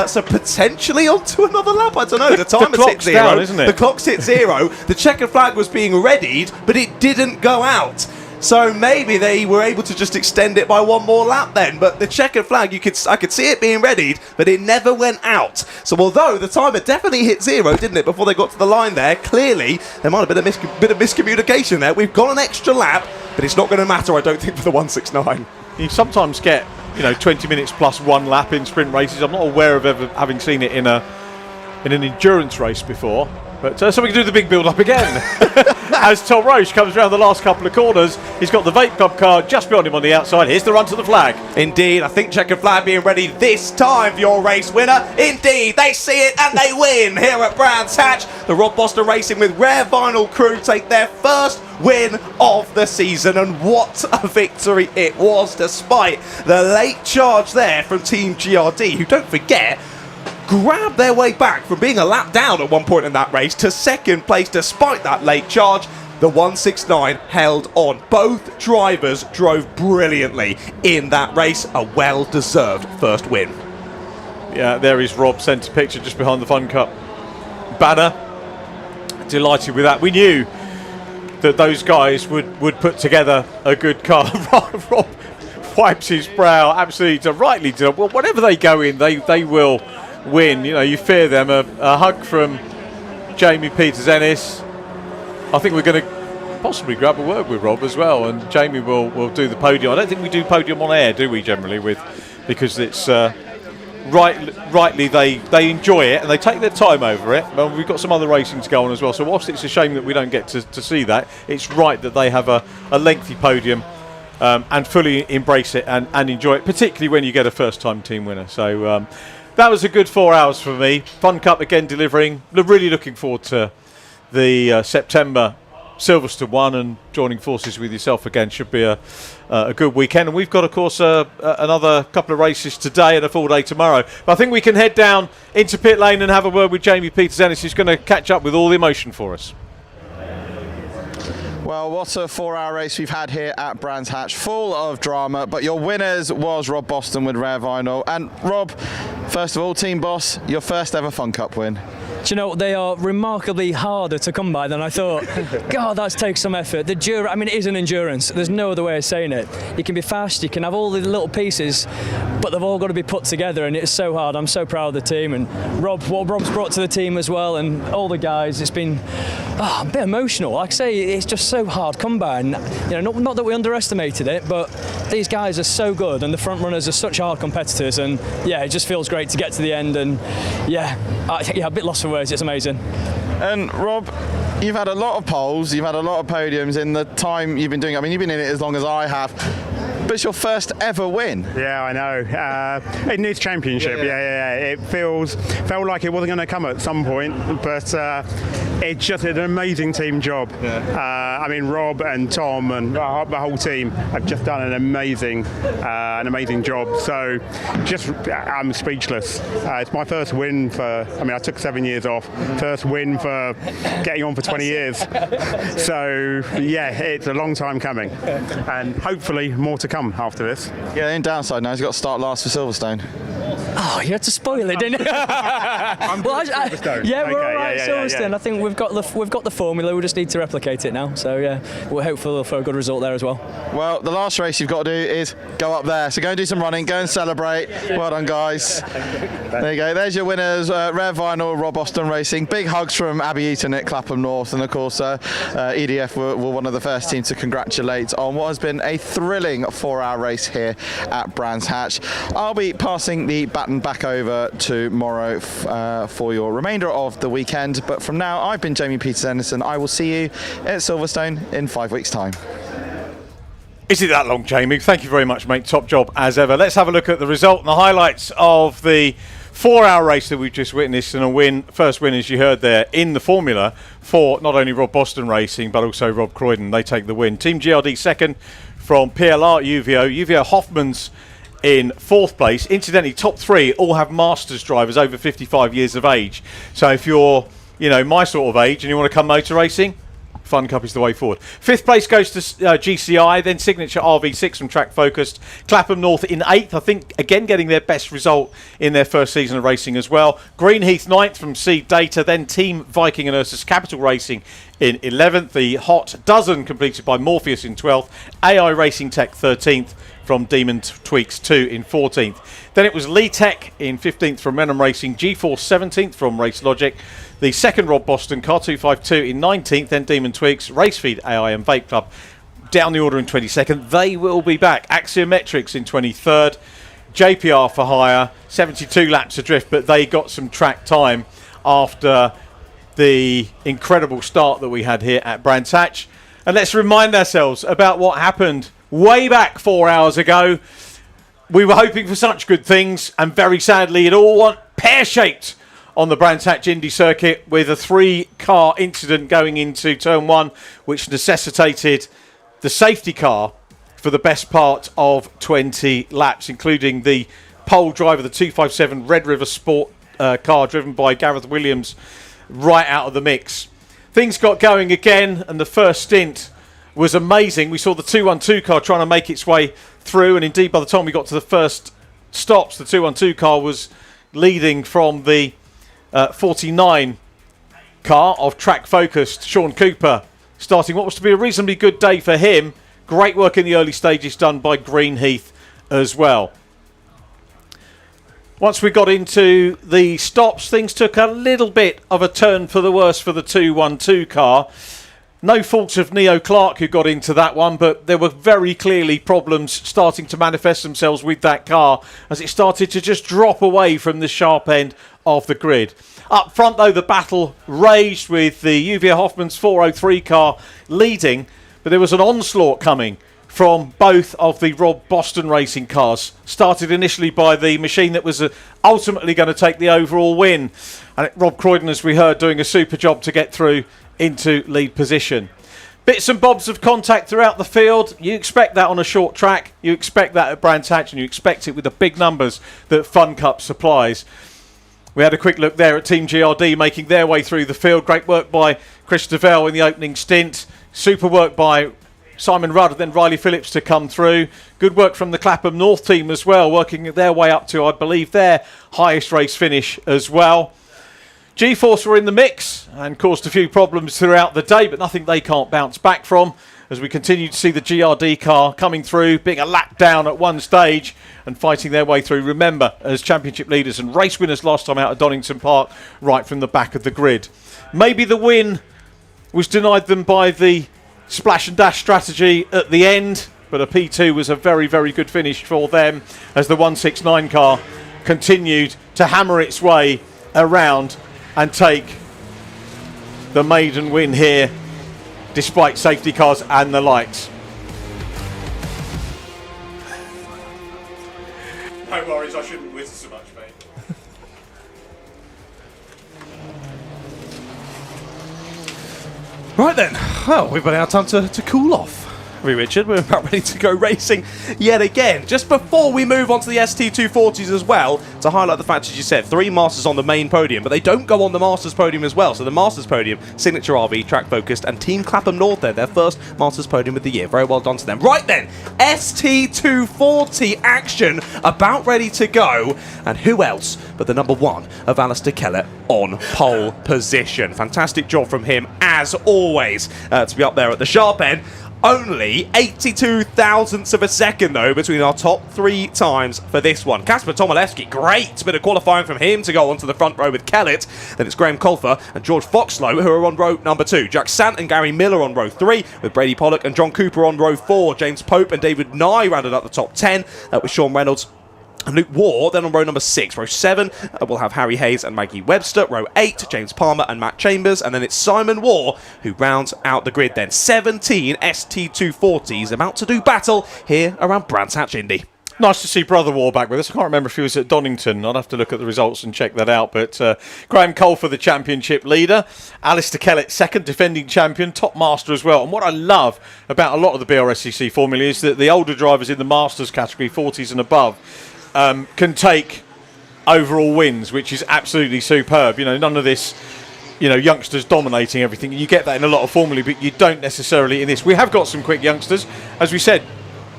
[SPEAKER 12] So potentially onto another lap. I don't know. The time has hit 0.
[SPEAKER 5] Down, isn't it?
[SPEAKER 12] The clock's hit 0. The checkered flag was being readied, but it didn't go out. So maybe they were able to just extend it by one more lap then. But the checkered flag, I could see it being readied, but it never went out. So although the timer definitely hit 0, didn't it, before they got to the line there, clearly there might have been a bit of miscommunication there. We've got an extra lap, but it's not going to matter, I don't think, for the 169.
[SPEAKER 5] You sometimes get 20 minutes plus 1 lap in sprint races. I'm not aware of ever having seen it in an endurance race before. But so we can do the big build-up again. As Tom Roche comes around the last couple of corners, he's got the Vape Club car just beyond him on the outside. Here's the run to the flag.
[SPEAKER 12] Indeed, I think checkered flag being ready this time for your race winner. Indeed, they see it and they win here at Brands Hatch. The Rob Boston Racing with Rare Vinyl crew take their first win of the season, and what a victory it was, despite the late charge there from Team GRD, who, don't forget, grabbed their way back from being a lap down at one point in that race to second place despite that late charge. The 169 held on. Both drivers drove brilliantly in that race. A well-deserved first win.
[SPEAKER 5] Yeah, there is Rob, centre picture just behind the Fun Cup banner. Delighted with that. We knew that those guys would put together a good car. Rob wipes his brow, absolutely rightly. Well, whatever they go in, they will win. You fear them. A hug from Jamie Peters-Ennis. I think we're going to possibly grab a word with Rob as well, and Jamie will do the podium. I don't think we do podium on air, do we, generally, because it's rightly they enjoy it and they take their time over it. Well, we've got some other racing to go on as well, so whilst it's a shame that we don't get to see that, it's right that they have a lengthy podium and fully embrace it and enjoy it, particularly when you get a first-time team winner. So that was a good 4 hours for me. Fun Cup again delivering. Really looking forward to the September Silverstone 1 and joining forces with yourself again. Should be a good weekend. And we've got, of course, another couple of races today and a full day tomorrow. But I think we can head down into pit lane and have a word with Jamie Peters-Ennis, who's going to catch up with all the emotion for us.
[SPEAKER 17] Well, what a 4 hour race we've had here at Brands Hatch, full of drama, but your winners was Rob Boston with Rare Vinyl. And Rob, first of all, Team Boss, your first ever Fun Cup win.
[SPEAKER 11] Do you know, they are remarkably harder to come by than I thought. God, that takes some effort. It is an endurance. There's no other way of saying it. You can be fast, you can have all the little pieces, but they've all got to be put together, and it's so hard. I'm so proud of the team, and what Rob's brought to the team as well, and all the guys. It's been a bit emotional. Like I say, it's just so hard come by, and not that we underestimated it, but these guys are so good, and the front runners are such hard competitors, and it just feels great to get to the end, and a bit lost for words. It's amazing.
[SPEAKER 17] And Rob, you've had a lot of poles, you've had a lot of podiums in the time you've been doing it. I mean, you've been in it as long as I have, but it's your first ever win.
[SPEAKER 22] Yeah, I know. In this championship, it felt like it wasn't going to come at some point, but it's just an amazing team job. I mean, Rob and Tom and the whole team have just done an amazing job. So, I'm speechless. It's my first win I took 7 years off. First win for getting on for 20 years. So, it's a long time coming, and hopefully more to come after this.
[SPEAKER 17] Yeah, in downside now, he's got to start last for Silverstone.
[SPEAKER 11] Oh, you had to spoil it, didn't you?
[SPEAKER 22] Silverstone.
[SPEAKER 11] Yeah, we're all right, Silverstone. I think we've got the formula. We just need to replicate it now. So we're hopeful for a good result there as well.
[SPEAKER 17] Well, the last race you've got to do is go up there. So go and do some running. Go and celebrate. Well done, guys. There you go. There's your winners. Rare Vinyl, Rob Boston Racing. Big hugs from Abby Eaton at Clapham North, and of course EDF were one of the first teams to congratulate on what has been a thrilling 4 hour race here at Brands Hatch. I'll be passing the baton back over to Morrow for your remainder of the weekend, but from now I've been Jamie Peters-Ennis, and I will see you at Silverstone in 5 weeks' time.
[SPEAKER 5] Is it that long, Jamie? Thank you very much, mate. Top job as ever. Let's have a look at the result and the highlights of the 4 hour race that we've just witnessed, and first win, as you heard there, in the formula for not only Rob Boston Racing but also Rob Croydon. They take the win. Team GRD second from PLR UVO Hoffman's in fourth place. Incidentally, top three all have Masters drivers over 55 years of age. So if you're, my sort of age and you want to come motor racing, Fun Cup is the way forward. 5th place goes to GCI, then Signature RV6 from Track Focused. Clapham North in 8th, I think, again getting their best result in their first season of racing as well. Greenheath 9th from Seed Data, then Team Viking and Ursus Capital Racing in 11th. The Hot Dozen completed by Morpheus in 12th. AI Racing Tech 13th from Demon Tweaks 2 in 14th. Then it was Lee Tech in 15th from Renham Racing, G-Force 17th from Race Logic, the second Rob Boston, Car 252 in 19th, then Demon Tweaks, Racefeed, AI and Vape Club down the order in 22nd. They will be back. Axiometrics in 23rd, JPR for hire, 72 laps adrift, but they got some track time after the incredible start that we had here at Brands Hatch. And let's remind ourselves about what happened way back 4 hours ago. We were hoping for such good things, and very sadly it all went pear-shaped on the Brands Hatch Indy circuit with a 3-car incident going into turn 1, which necessitated the safety car for the best part of 20 laps, including the pole driver, the 257 Red River Sport car driven by Gareth Williams, right out of the mix. Things got going again, and the first stint was amazing. We saw the 212 car trying to make its way through, and indeed by the time we got to the first stops, the 212 car was leading from the 49 car of Track Focused. Sean Cooper starting what was to be a reasonably good day for him. Great work in the early stages done by Greenheath as well. Once we got into the stops, things took a little bit of a turn for the worse for the 212 car. No fault of Neo Clark who got into that one, but there were very clearly problems starting to manifest themselves with that car as it started to just drop away from the sharp end of the grid. Up front, though, the battle raged with the Uvia Hoffman's 403 car leading, but there was an onslaught coming from both of the Rob Boston racing cars. Started initially by the machine that was ultimately going to take the overall win. And Rob Croydon, as we heard, doing a super job to get through into lead position. Bits and bobs of contact throughout the field. You expect that on a short track. You expect that at Brands Hatch, and you expect it with the big numbers that Fun Cup supplies. We had a quick look there at Team GRD making their way through the field. Great work by Chris DeVell in the opening stint. Super work by Simon Rudd and then Riley Phillips to come through. Good work from the Clapham North team as well, working their way up to, I believe, their highest race finish as well. G-Force were in the mix and caused a few problems throughout the day, but nothing they can't bounce back from, as we continue to see the GRD car coming through, being a lap down at one stage and fighting their way through. Remember, as championship leaders and race winners last time out at Donington Park, right from the back of the grid. Maybe the win was denied them by the splash and dash strategy at the end, but a P2 was a very, very good finish for them as the 169 car continued to hammer its way around and take the maiden win here despite safety cars and the lights. No worries, I shouldn't whistle so much, mate.
[SPEAKER 12] Right then, well, we've got our time to cool off. Richard, we're about ready to go racing yet again. Just before we move on to the ST240s as well, to highlight the fact, as you said, 3 Masters on the main podium, but they don't go on the Masters podium as well. So the Masters podium, Signature RV, Track Focused, and Team Clapham North there, their first Masters podium of the year. Very well done to them. Right then, ST240 action about ready to go. And who else but the number 1 of Alistair Kellett on pole position. Fantastic job from him, as always, to be up there at the sharp end. Only 82 thousandths of a second, though, between our top 3 times for this one. Kasper Tomilewski, great bit of qualifying from him to go onto the front row with Kellett. Then it's Graham Colfer and George Foxlow who are on row number 2. Jack Sant and Gary Miller on row 3, with Brady Pollock and John Cooper on row 4. James Pope and David Nye rounded up the top 10, with Sean Reynolds and Luke Ward. Then on row number 6. Row 7, we'll have Harry Hayes and Maggie Webster. Row 8, James Palmer and Matt Chambers. And then it's Simon Waugh who rounds out the grid then. 17 ST240s about to do battle here around Brands Hatch Indy.
[SPEAKER 5] Nice to see Brother Waugh back with us. I can't remember if he was at Donington. I'd have to look at the results and check that out. But Graham Colfer, the championship leader. Alistair Kellett, second defending champion, top master as well. And what I love about a lot of the Brscc formula is that the older drivers in the Masters category, 40s and above, can take overall wins, which is absolutely superb. You know, none of this, youngsters dominating everything. You get that in a lot of Formula, but you don't necessarily in this. We have got some quick youngsters, as we said.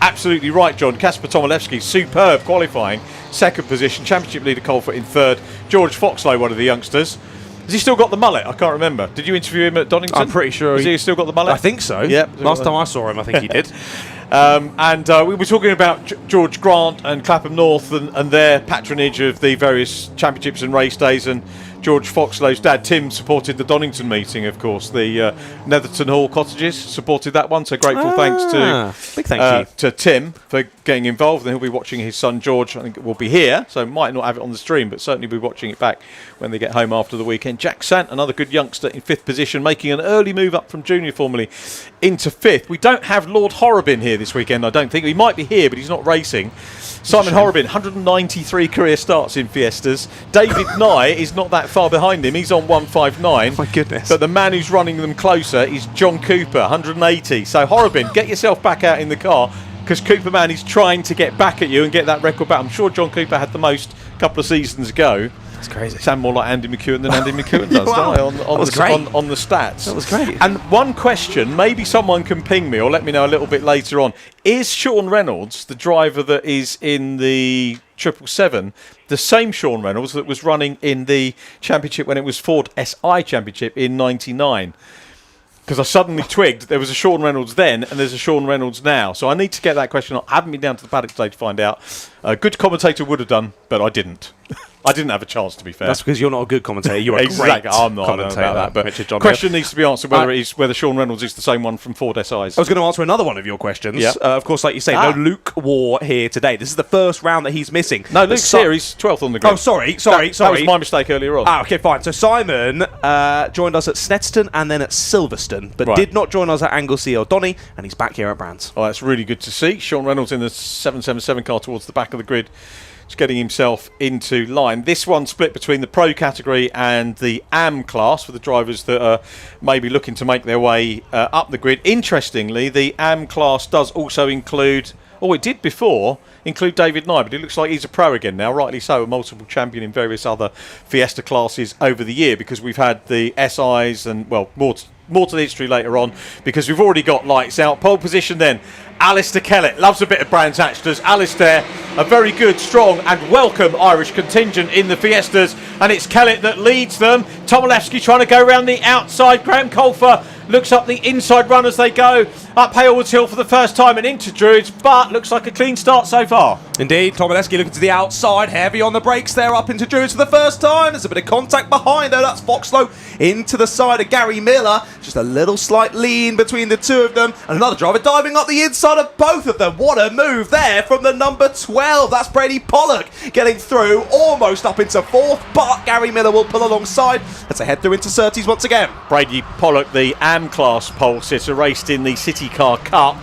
[SPEAKER 5] Absolutely right, John. Kasper Tomilewski, superb qualifying, second position. Championship leader Colford in third. George Foxlow, one of the youngsters. Has he still got the mullet? I can't remember. Did you interview him at Donington?
[SPEAKER 12] I'm pretty sure.
[SPEAKER 5] Has he still got the mullet?
[SPEAKER 12] I think so.
[SPEAKER 5] Yeah.
[SPEAKER 12] Last time I saw him, I think he did.
[SPEAKER 5] We were talking about George Grant and Clapham North and their patronage of the various championships and race days, and George Foxlow's dad Tim supported the Donington meeting, of course. The Netherton Hall Cottages supported that one, so grateful thanks to
[SPEAKER 12] big thank you
[SPEAKER 5] to Tim for getting involved, and he'll be watching his son George. I think will be here, so might not have it on the stream, but certainly be watching it back when they get home after the weekend. Jack Sant, another good youngster in fifth position, making an early move up from junior formally into fifth. We don't have Lord Horrobin here this weekend, I don't think. He might be here, but he's not racing. Simon Horrobin, 193 career starts in Fiestas. David Nye is not that far behind him. He's on 159.
[SPEAKER 12] My goodness.
[SPEAKER 5] But the man who's running them closer is John Cooper, 180. So Horrobin, get yourself back out in the car, because Cooper man is trying to get back at you and get that record back. I'm sure John Cooper had the most a couple of seasons ago.
[SPEAKER 12] That's crazy.
[SPEAKER 5] Sound more like Andy McEwen than Andy McEwen does,
[SPEAKER 12] Wow.
[SPEAKER 5] don't I? On the stats.
[SPEAKER 12] That was great.
[SPEAKER 5] And one question, maybe someone can ping me or let me know a little bit later on. Is Sean Reynolds, the driver that is in the 777, the same Sean Reynolds that was running in the championship when it was Ford SI Championship in '99? Because I suddenly twigged there was a Sean Reynolds then and there's a Sean Reynolds now. So I need to get that question. I haven't been down to the paddock today to find out. A good commentator would have done, but I didn't. I didn't have a chance, to be fair.
[SPEAKER 12] That's because you're not a good commentator. You're a
[SPEAKER 5] exactly.
[SPEAKER 12] great
[SPEAKER 5] I'm not
[SPEAKER 12] commentator.
[SPEAKER 5] about that. But
[SPEAKER 12] Richard John
[SPEAKER 5] question needs to be answered whether Sean Reynolds is the same one from Ford SIs.
[SPEAKER 12] I was going to answer another one of your questions.
[SPEAKER 5] Yep.
[SPEAKER 12] Of course, like you say, no Luke War here today. This is the first round that he's missing.
[SPEAKER 5] No, Luke's here. He's 12th on the grid.
[SPEAKER 12] Oh, sorry.
[SPEAKER 5] That was my mistake earlier on.
[SPEAKER 12] Okay, fine. So Simon joined us at Snetterton and then at Silverstone, but did not join us at Anglesey or Donny, and he's back here at Brands.
[SPEAKER 5] Oh, that's really good to see. Sean Reynolds in the 777 car towards the back of the grid. Just getting himself into line. This one split between the Pro category and the AM class for the drivers that are maybe looking to make their way up the grid. Interestingly, the AM class does also include, it did before, include David Nye, but it looks like he's a pro again now, rightly so, a multiple champion in various other Fiesta classes over the year, because we've had the SIs and, well, more to the history later on, because we've already got lights out. Pole position then, Alistair Kellett, loves a bit of Brands Hatch, does Alistair, a very good, strong and welcome Irish contingent in the Fiestas, and it's Kellett that leads them. Tomilewski trying to go around the outside. Graham Colfer looks up the inside run as they go up Hailwoods Hill for the first time and into Druids, but looks like a clean start so far.
[SPEAKER 12] Indeed, Tomilewski looking to the outside, heavy on the brakes there, up into Druids for the first time. There's a bit of contact behind though. That's Foxlow into the side of Gary Miller. Just a little slight lean between the two of them, and another driver diving up the inside of both of them. What a move there from the number 12. That's Brady Pollock getting through, almost up into fourth, but Gary Miller will pull alongside as they head through into Surtees once again.
[SPEAKER 5] Brady Pollock, the AM class pole sitter, raced in the City Car Cup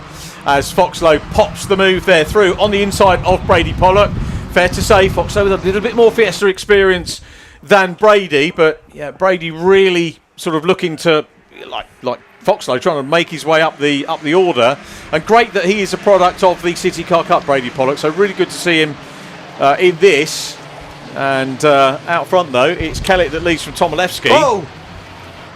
[SPEAKER 5] as Foxlow pops the move there through on the inside of Brady Pollock. Fair to say, Foxlow with a little bit more Fiesta experience than Brady, but yeah, Brady really sort of looking to, like Foxlow, trying to make his way up the order, and great that he is a product of the City Car Cup, Brady Pollock, so really good to see him in this. And out front though, it's Kellett that leads from Tomilewski.
[SPEAKER 12] Oh!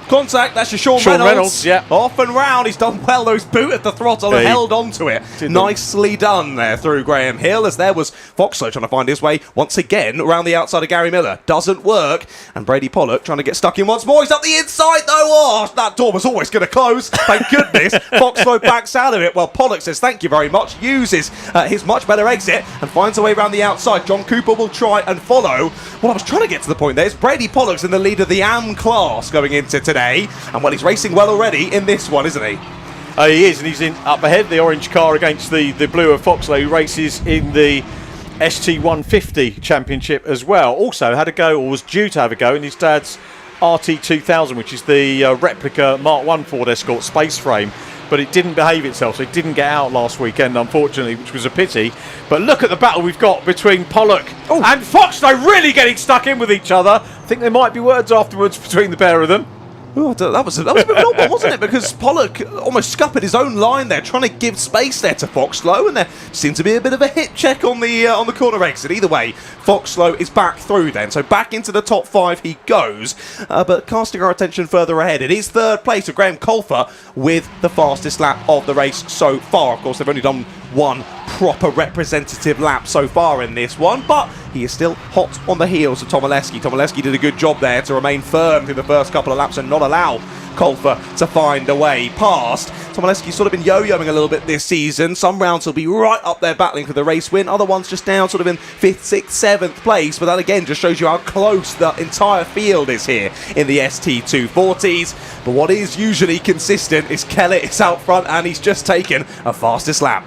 [SPEAKER 12] Contact, that's your Sean Reynolds.
[SPEAKER 5] Yeah.
[SPEAKER 12] Off and round, he's done well, though. He's booted the throttle and held on to it. Nicely done there through Graham Hill, as there was Foxlow trying to find his way once again around the outside of Gary Miller. Doesn't work, and Brady Pollock trying to get stuck in once more. He's up the inside though. Oh, that door was always going to close. Thank goodness. Foxlow backs out of it. Well, Pollock says thank you very much, uses his much better exit and finds a way around the outside. John Cooper will try and follow. Well, I was trying to get to the point there. It's Brady Pollock's in the lead of the AM class going into today. And well, he's racing well already in this one, isn't he?
[SPEAKER 5] He is, and he's in up ahead, the orange car against the blue of Foxlow, who races in the ST150 Championship as well. Also had a go, or was due to have a go, in his dad's RT2000, which is the replica Mark 1 Ford Escort space frame. But it didn't behave itself, so it didn't get out last weekend, unfortunately, which was a pity. But look at the battle we've got between Pollock and Foxlow, really getting stuck in with each other. I think there might be words afterwards between the pair of them.
[SPEAKER 12] Oh, that was a bit of an odd one, wasn't it? Because Pollock almost scuppered his own line there, trying to give space there to Foxlow, and there seemed to be a bit of a hip check on the corner exit. Either way, Foxlow is back through then, so back into the top 5 he goes. But casting our attention further ahead, it is third place of Graham Colfer with the fastest lap of the race so far. Of course, they've only done one proper representative lap so far in this one, but he is still hot on the heels of Tomileski. Tomileski did a good job there to remain firm through the first couple of laps and not allow Colfer to find a way past. Tomileski's sort of been yo-yoing a little bit this season. Some rounds will be right up there battling for the race win, other ones just down sort of in 5th, 6th, 7th place, but that again just shows you how close the entire field is here in the ST240s. But what is usually consistent is Kellett is out front and he's just taken a fastest lap.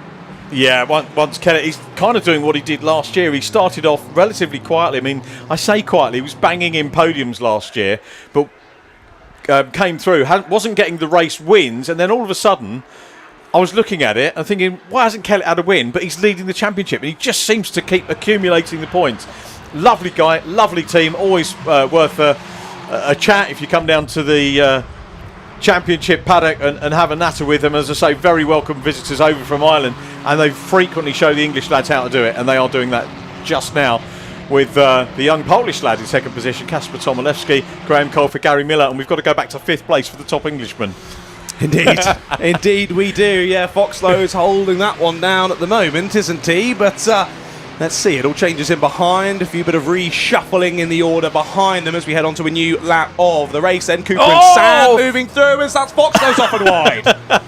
[SPEAKER 5] Yeah, once Kellett, he's kind of doing what he did last year. He started off relatively quietly. I mean, I say quietly, he was banging in podiums last year, but came through, wasn't getting the race wins, and then all of a sudden, I was looking at it and thinking, why hasn't Kellett had a win? But he's leading the championship, and he just seems to keep accumulating the points. Lovely guy, lovely team, always worth a chat if you come down to the championship paddock and have a natter with them. As I say, very welcome visitors over from Ireland, and they frequently show the English lads how to do it, and they are doing that just now with the young Polish lad in second position, Kasper Tomilewski, Graham Colfer, Gary Miller, and we've got to go back to 5th place for the top Englishman.
[SPEAKER 12] Indeed, indeed we do. Yeah, Foxlow's holding that one down at the moment, isn't he? But let's see, it all changes in behind. A few bit of reshuffling in the order behind them as we head on to a new lap of the race. Then Cooper and Sam moving through as that's Foxlow's off and wide.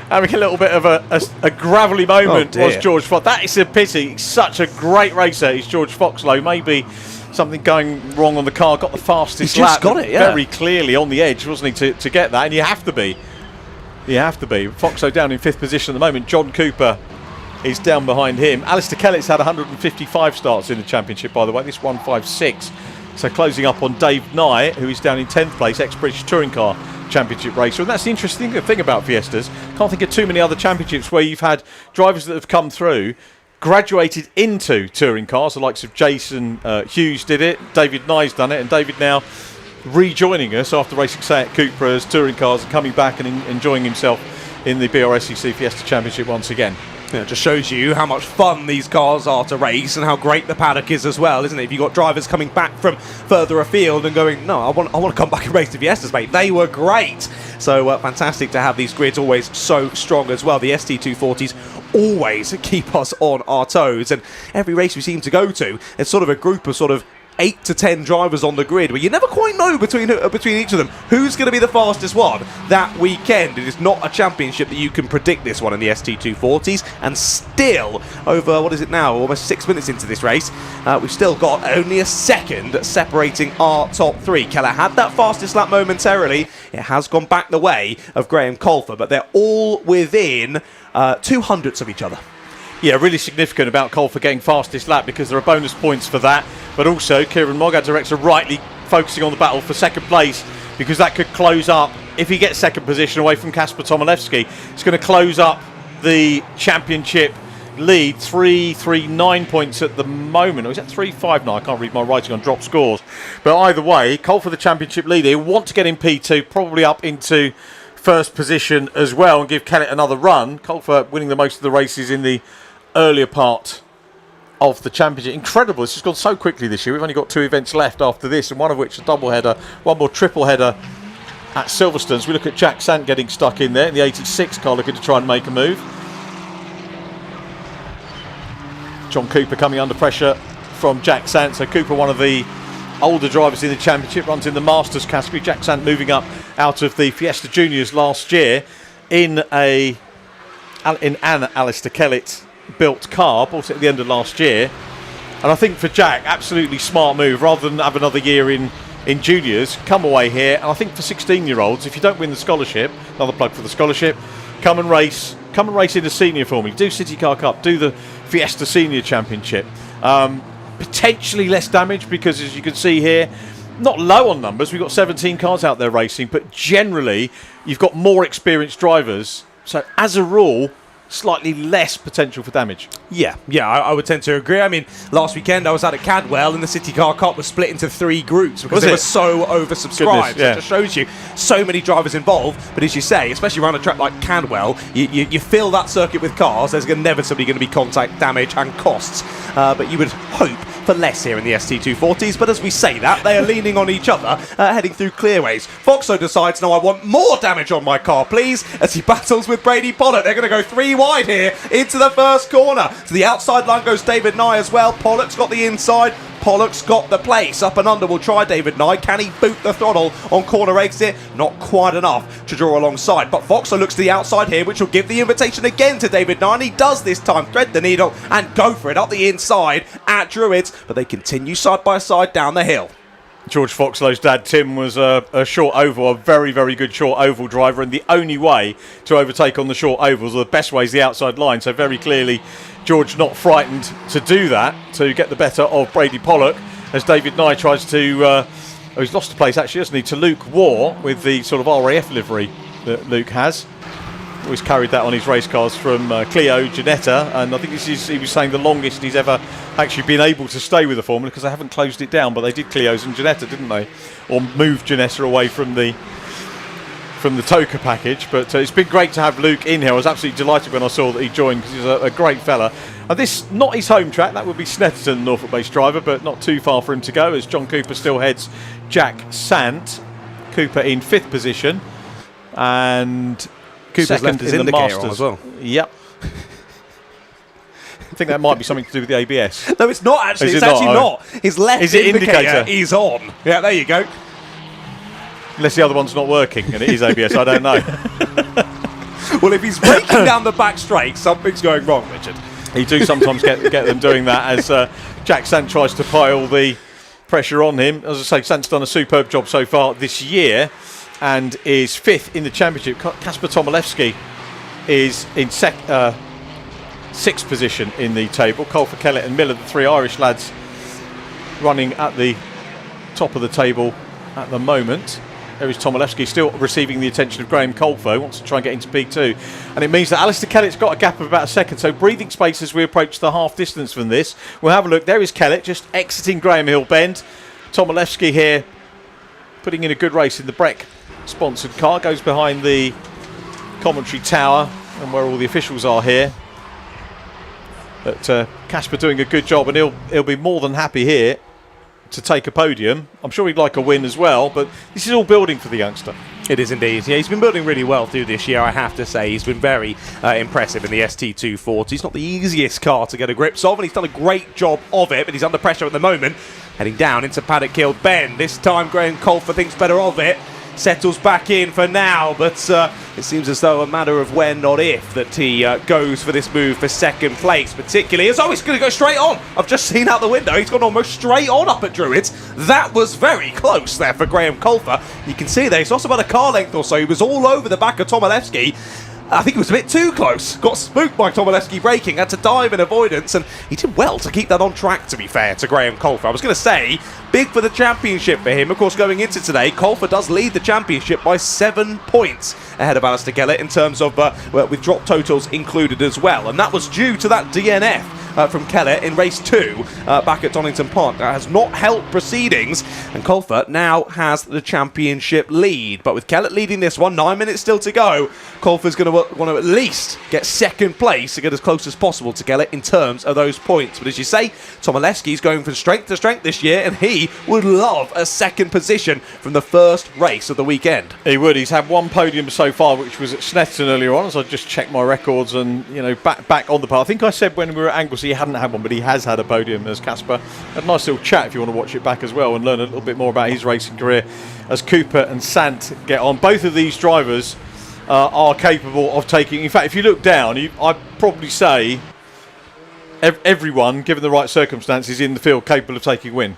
[SPEAKER 5] Having a little bit of a gravelly moment was George Fox. That is a pity. He's such a great racer. He's George Foxlow. Maybe something going wrong on the car. Got the fastest lap.
[SPEAKER 12] Got it, yeah.
[SPEAKER 5] Very clearly on the edge, wasn't he, to get that? And you have to be. You have to be. Foxlow down in 5th position at the moment. John Cooper is down behind him. Alistair Kellett's had 155 starts in the championship, by the way. This 156. So closing up on Dave Knight, who is down in 10th place, ex-British Touring Car Championship racer. And that's the interesting thing about Fiestas. Can't think of too many other championships where you've had drivers that have come through, graduated into touring cars. The likes of Jason Hughes did it, David Nye's done it, and David now rejoining us after racing Seat Cupras, touring cars, and coming back and enjoying himself in the Brscc Fiesta Championship once again.
[SPEAKER 12] Yeah, it just shows you how much fun these cars are to race and how great the paddock is as well, isn't it? If you've got drivers coming back from further afield and going, no, I want to come back and race the Fiestas, mate. They were great. So fantastic to have these grids always so strong as well. The ST240s always keep us on our toes. And every race we seem to go to, it's sort of a group of sort of 8 to 10 drivers on the grid where you never quite know between each of them who's going to be the fastest one that weekend. It is not a championship that you can predict this one in the ST240s, and still over, what is it now, almost 6 minutes into this race, we've still got only a second separating our top 3. Kellett had that fastest lap momentarily. It has gone back the way of Graham Colfer, but they're all within 200ths of each other.
[SPEAKER 5] Yeah, really significant about Colfer getting fastest lap because there are bonus points for that. But also, Kieran Mogad director rightly focusing on the battle for second place because that could close up, if he gets second position away from Kasper Tomilewski, it's going to close up the championship lead. 339 points at the moment. Or is that 3-5 now? I can't read my writing on drop scores. But either way, Colfer the championship leader. He'll want to get in P2, probably up into first position as well, and give Kellett another run. Colfer winning the most of the races in the earlier part of the championship. Incredible, it's just gone so quickly this year. We've only got 2 events left after this, and one of which a double header, one more triple header at Silverstone's. We look at Jack Sant getting stuck in there in the 86 car, looking to try and make a move. John Cooper coming under pressure from Jack Sant. So Cooper, one of the older drivers in the championship, runs in the Masters category. Jack Sant moving up out of the Fiesta Juniors last year in an Alistair Kellett built car, bought it at the end of last year. And I think for Jack, absolutely smart move, rather than have another year in juniors, come away here. And I think for 16-year-olds, if you don't win the scholarship, another plug for the scholarship, come and race in the senior for me. Do City Car Cup, do the Fiesta Senior Championship. Potentially less damage because, as you can see here, not low on numbers, we've got 17 cars out there racing, but generally you've got more experienced drivers. So as a rule, slightly less potential for damage.
[SPEAKER 12] Yeah, I would tend to agree. I mean, last weekend I was out at Cadwell and the City Car Cup was split into 3 groups because they were so oversubscribed.
[SPEAKER 5] Goodness,
[SPEAKER 12] It just shows you so many drivers involved. But as you say, especially around a track like Cadwell, you fill that circuit with cars, there's inevitably going to be contact damage and costs. But you would hope for less here in the ST240s. But as we say that, they are leaning on each other, heading through clearways. Foxo decides, no, I want more damage on my car, please, as he battles with Brady Pollock. They're going to go 3 wide here into the first corner. To the outside line goes David Nye as well. Pollock's got the inside. Pollock's got the place. Up and under will try David Nye. Can he boot the throttle on corner exit? Not quite enough to draw alongside. But Foxo looks to the outside here, which will give the invitation again to David Nye. And he does this time thread the needle and go for it up the inside at Druids. But they continue side by side down the hill.
[SPEAKER 5] George Foxlow's dad, Tim, was a short oval, a very, very good short oval driver, and the only way to overtake on the short ovals, or the best way, is the outside line. So very clearly, George not frightened to do that, to get the better of Brady Pollock, as David Nye tries to... he's lost the place, actually, hasn't he, to Luke Waugh, with the sort of RAF livery that Luke has. Always carried that on his race cars from Clio, Ginetta, and I think he was saying the longest he's ever actually been able to stay with the Formula, because they haven't closed it down, but they did Clios and Ginetta, didn't they? Or moved Ginetta away from the Toka package. But it's been great to have Luke in here. I was absolutely delighted when I saw that he joined, because he's a great fella. And this, not his home track, that would be Snetterton, Norfolk-based driver, but not too far for him to go, as John Cooper still heads Jack Sant. Cooper in 5th position, and
[SPEAKER 12] Cooper's
[SPEAKER 5] second
[SPEAKER 12] left his
[SPEAKER 5] in the
[SPEAKER 12] indicator
[SPEAKER 5] Masters
[SPEAKER 12] on as well.
[SPEAKER 5] Yep. I think that might be something to do with the ABS.
[SPEAKER 12] No, it's not actually.
[SPEAKER 5] Is
[SPEAKER 12] It's
[SPEAKER 5] it
[SPEAKER 12] actually
[SPEAKER 5] not?
[SPEAKER 12] not. His left indicator is on. Yeah, there you go.
[SPEAKER 5] Unless the other one's not working and it is ABS, I don't know.
[SPEAKER 12] Well, if he's breaking down the back straight, something's going wrong, Richard.
[SPEAKER 5] You do sometimes get them doing that, as Jack Sant tries to pile the pressure on him. As I say, Sant's done a superb job so far this year and is 5th in the championship. Kasper Tomilewski is in 6th position in the table. Colfer, Kellett and Miller, the 3 Irish lads, running at the top of the table at the moment. There is Tomilewski still receiving the attention of Graham Colfer, wants to try and get into P2. And it means that Alistair Kellett's got a gap of about a second. So breathing space as we approach the half distance from this. We'll have a look. There is Kellett just exiting Graham Hill Bend. Tomilewski here putting in a good race in the Breck sponsored car. Goes behind the commentary tower and where all the officials are here. But Kasper doing a good job, and he'll be more than happy here to take a podium. I'm sure he'd like a win as well, but this is all building for the youngster.
[SPEAKER 12] It is indeed. Yeah, he's been building really well through this year, I have to say. He's been very impressive in the ST240. It's not the easiest car to get a grip of, and he's done a great job of it, but he's under pressure at the moment. Heading down into Paddock Hill Bend. This time Graham Colfer thinks better of it. Settles back in for now, but it seems as though a matter of when, not if, that he goes for this move for 2nd place, particularly as, he's going to go straight on. I've just seen out the window, he's gone almost straight on up at Druids. That was very close there for Graham Colfer. You can see there, he's lost about a car length or so. He was all over the back of Tomilewski. I think it was a bit too close. Got spooked by Tomilewski braking, had to dive in avoidance, and he did well to keep that on track, to be fair, to Graham Colfer. I was going to say, big for the championship for him. Of course, going into today, Colfer does lead the championship by 7 points ahead of Alistair Kellett in terms of with drop totals included as well. And that was due to that DNF from Kellett in race 2 back at Donington Park. That has not helped proceedings, and Colfer now has the championship lead. But with Kellett leading this one, 9 minutes still to go, Colfer's going to want to at least get 2nd place to get as close as possible to Kellett in terms of those points. But as you say, Tomilewski's going from strength to strength this year, and he would love a 2nd position from the first race of the weekend.
[SPEAKER 5] He would. He's had 1 podium so far, which was at Snetterton earlier on, as I just checked my records and, back on the path. I think I said when we were at Anglesey he hadn't had one, but he has had a podium as Kasper. Had a nice little chat if you want to watch it back as well and learn a little bit more about his racing career as Cooper and Sant get on. Both of these drivers are capable of taking... In fact, if you look down, I'd probably say everyone, given the right circumstances in the field, capable of taking a win.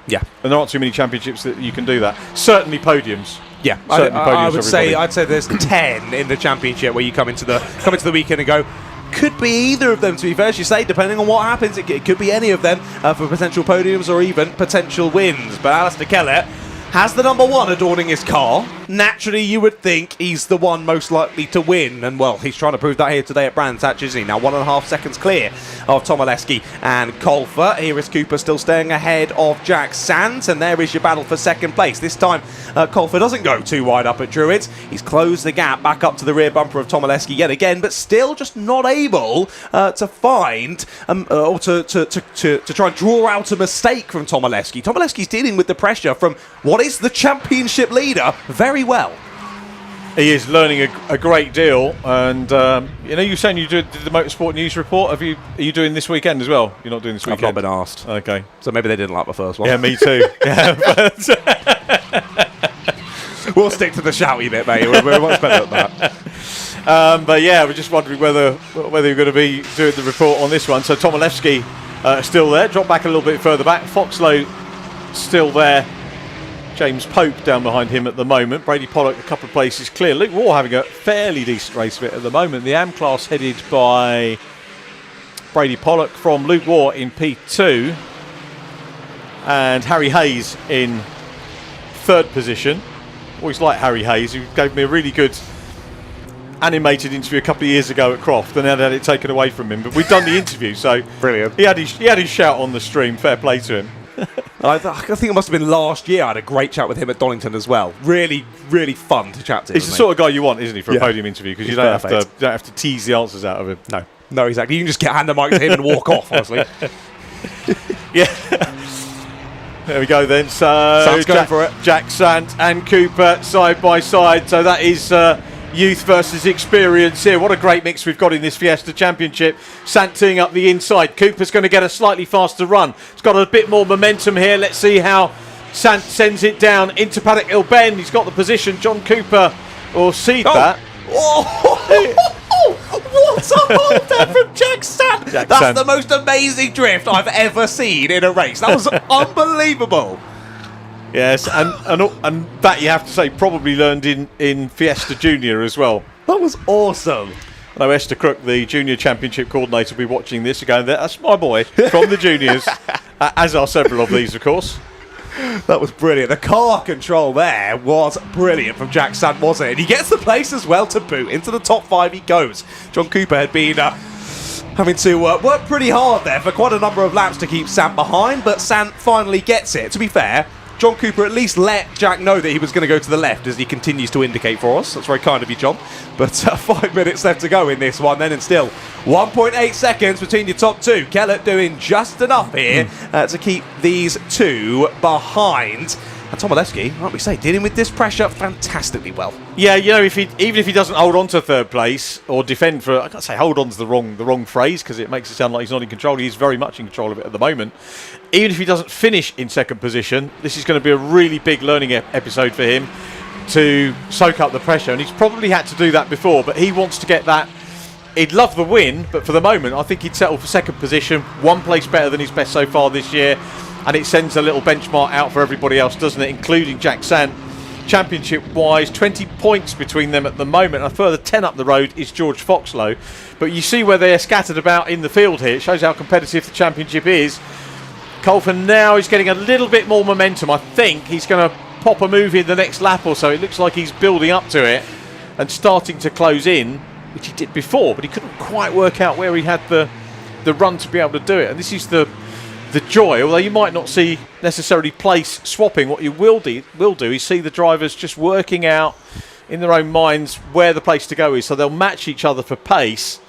[SPEAKER 12] Yeah. And
[SPEAKER 5] there aren't too many championships that you can do that. Certainly podiums.
[SPEAKER 12] Yeah,
[SPEAKER 5] certainly
[SPEAKER 12] I would
[SPEAKER 5] for
[SPEAKER 12] say
[SPEAKER 5] everybody.
[SPEAKER 12] I'd say there's 10 in the championship where you come into the weekend and go, could be either of them, to be fair, as you say, depending on what happens. It could be any of them for potential podiums or even potential wins. But Alistair Kellett has the number 1 adorning his car. naturally you would think he's the one most likely to win. And, well, he's trying to prove that here today at Brands Hatch, isn't he? Now 1.5 seconds clear of Tomaszewski and Kolfer. Here is Cooper still staying ahead of Jack Sands, and there is your battle for second place. This time, Kolfer doesn't go too wide up at Druids. He's closed the gap back up to the rear bumper of Tomaszewski yet again, but still just not able to find or to try and draw out a mistake from Tomaszewski. Tomaszewski's dealing with the pressure from what is the championship leader very well.
[SPEAKER 5] He is learning a great deal, and you're saying you did the Motorsport News report. Are you doing this weekend as well? You're not doing this weekend?
[SPEAKER 12] I've not been asked.
[SPEAKER 5] Okay,
[SPEAKER 12] so maybe they didn't like the first one.
[SPEAKER 5] Yeah, me too.
[SPEAKER 12] We'll stick to the shouty bit, mate. We're much better at that.
[SPEAKER 5] But yeah, we're just wondering whether you're going to be doing the report on this one. So Tomaszewski still there, dropped back a little bit further back. Foxlow still there. James Pope down behind him at the moment. Brady Pollock a couple of places clear. Luke Waugh having a fairly decent race of it at the moment. The AM class headed by Brady Pollock from Luke Waugh in P2 and Harry Hayes in third position. Always liked Harry Hayes, who gave me a really good animated interview a couple of years ago at Croft, and then had it taken away from him. But we've done the interview, so
[SPEAKER 12] brilliant.
[SPEAKER 5] He had his shout on the stream. Fair play to him.
[SPEAKER 12] I think it must have been last year. I had a great chat with him at Donington as well. Really, really fun to chat to.
[SPEAKER 5] He's the sort of guy you want, isn't he, for a podium interview? Because you don't have to tease the answers out of him.
[SPEAKER 12] No, exactly. You can just hand the mic to him and walk off, honestly.
[SPEAKER 5] Yeah. There we go then. So
[SPEAKER 12] Sand's going for it.
[SPEAKER 5] Jack Sant and Cooper side by side. So that is youth versus experience here. What a great mix we've got in this Fiesta Championship. Sant teeing up the inside. Cooper's going to get a slightly faster run. It's got a bit more momentum here. Let's see how Sant sends it down into Paddock Hill Bend. He's got the position. John Cooper will cede that.
[SPEAKER 12] What a hold there from Jack Sant! That's the most amazing drift I've ever seen in a race. That was unbelievable.
[SPEAKER 5] Yes, and that you have to say probably learned in Fiesta Junior as well.
[SPEAKER 12] That was awesome.
[SPEAKER 5] I know Esther Crook, the Junior Championship coordinator, will be watching this and going, that's my boy from the juniors, as are several of these, of course.
[SPEAKER 12] That was brilliant. The car control there was brilliant from Jack Sant, wasn't it? And he gets the place as well to boot. Into the top 5 he goes. John Cooper had been having to work pretty hard there for quite a number of laps to keep Sant behind, but Sant finally gets it. To be fair, John Cooper at least let Jack know that he was going to go to the left, as he continues to indicate for us. That's very kind of you, John. But 5 minutes left to go in this one then, and still 1.8 seconds between your top two. Kellett doing just enough here to keep these two behind. And Tomaszewski, like we say, dealing with this pressure fantastically well.
[SPEAKER 5] Yeah, even if he doesn't hold on to third place or defend for, I can't say hold on's the wrong phrase because it makes it sound like he's not in control. He's very much in control of it at the moment. Even if he doesn't finish in second position, this is going to be a really big learning episode for him to soak up the pressure. And he's probably had to do that before, but he wants to get that. He'd love the win, but for the moment, I think he'd settle for second position. One place better than his best so far this year. And it sends a little benchmark out for everybody else, doesn't it? Including Jack Sant. Championship-wise, 20 points between them at the moment. A further 10 up the road is George Foxlow. But you see where they're scattered about in the field here. It shows how competitive the championship is. Colfer now is getting a little bit more momentum. I think he's going to pop a move in the next lap or so. It looks like he's building up to it and starting to close in, which he did before, but he couldn't quite work out where he had the run to be able to do it. And this is the joy, although you might not see necessarily place swapping, what you will do is see the drivers just working out in their own minds where the place to go is, so they'll match each other for pace,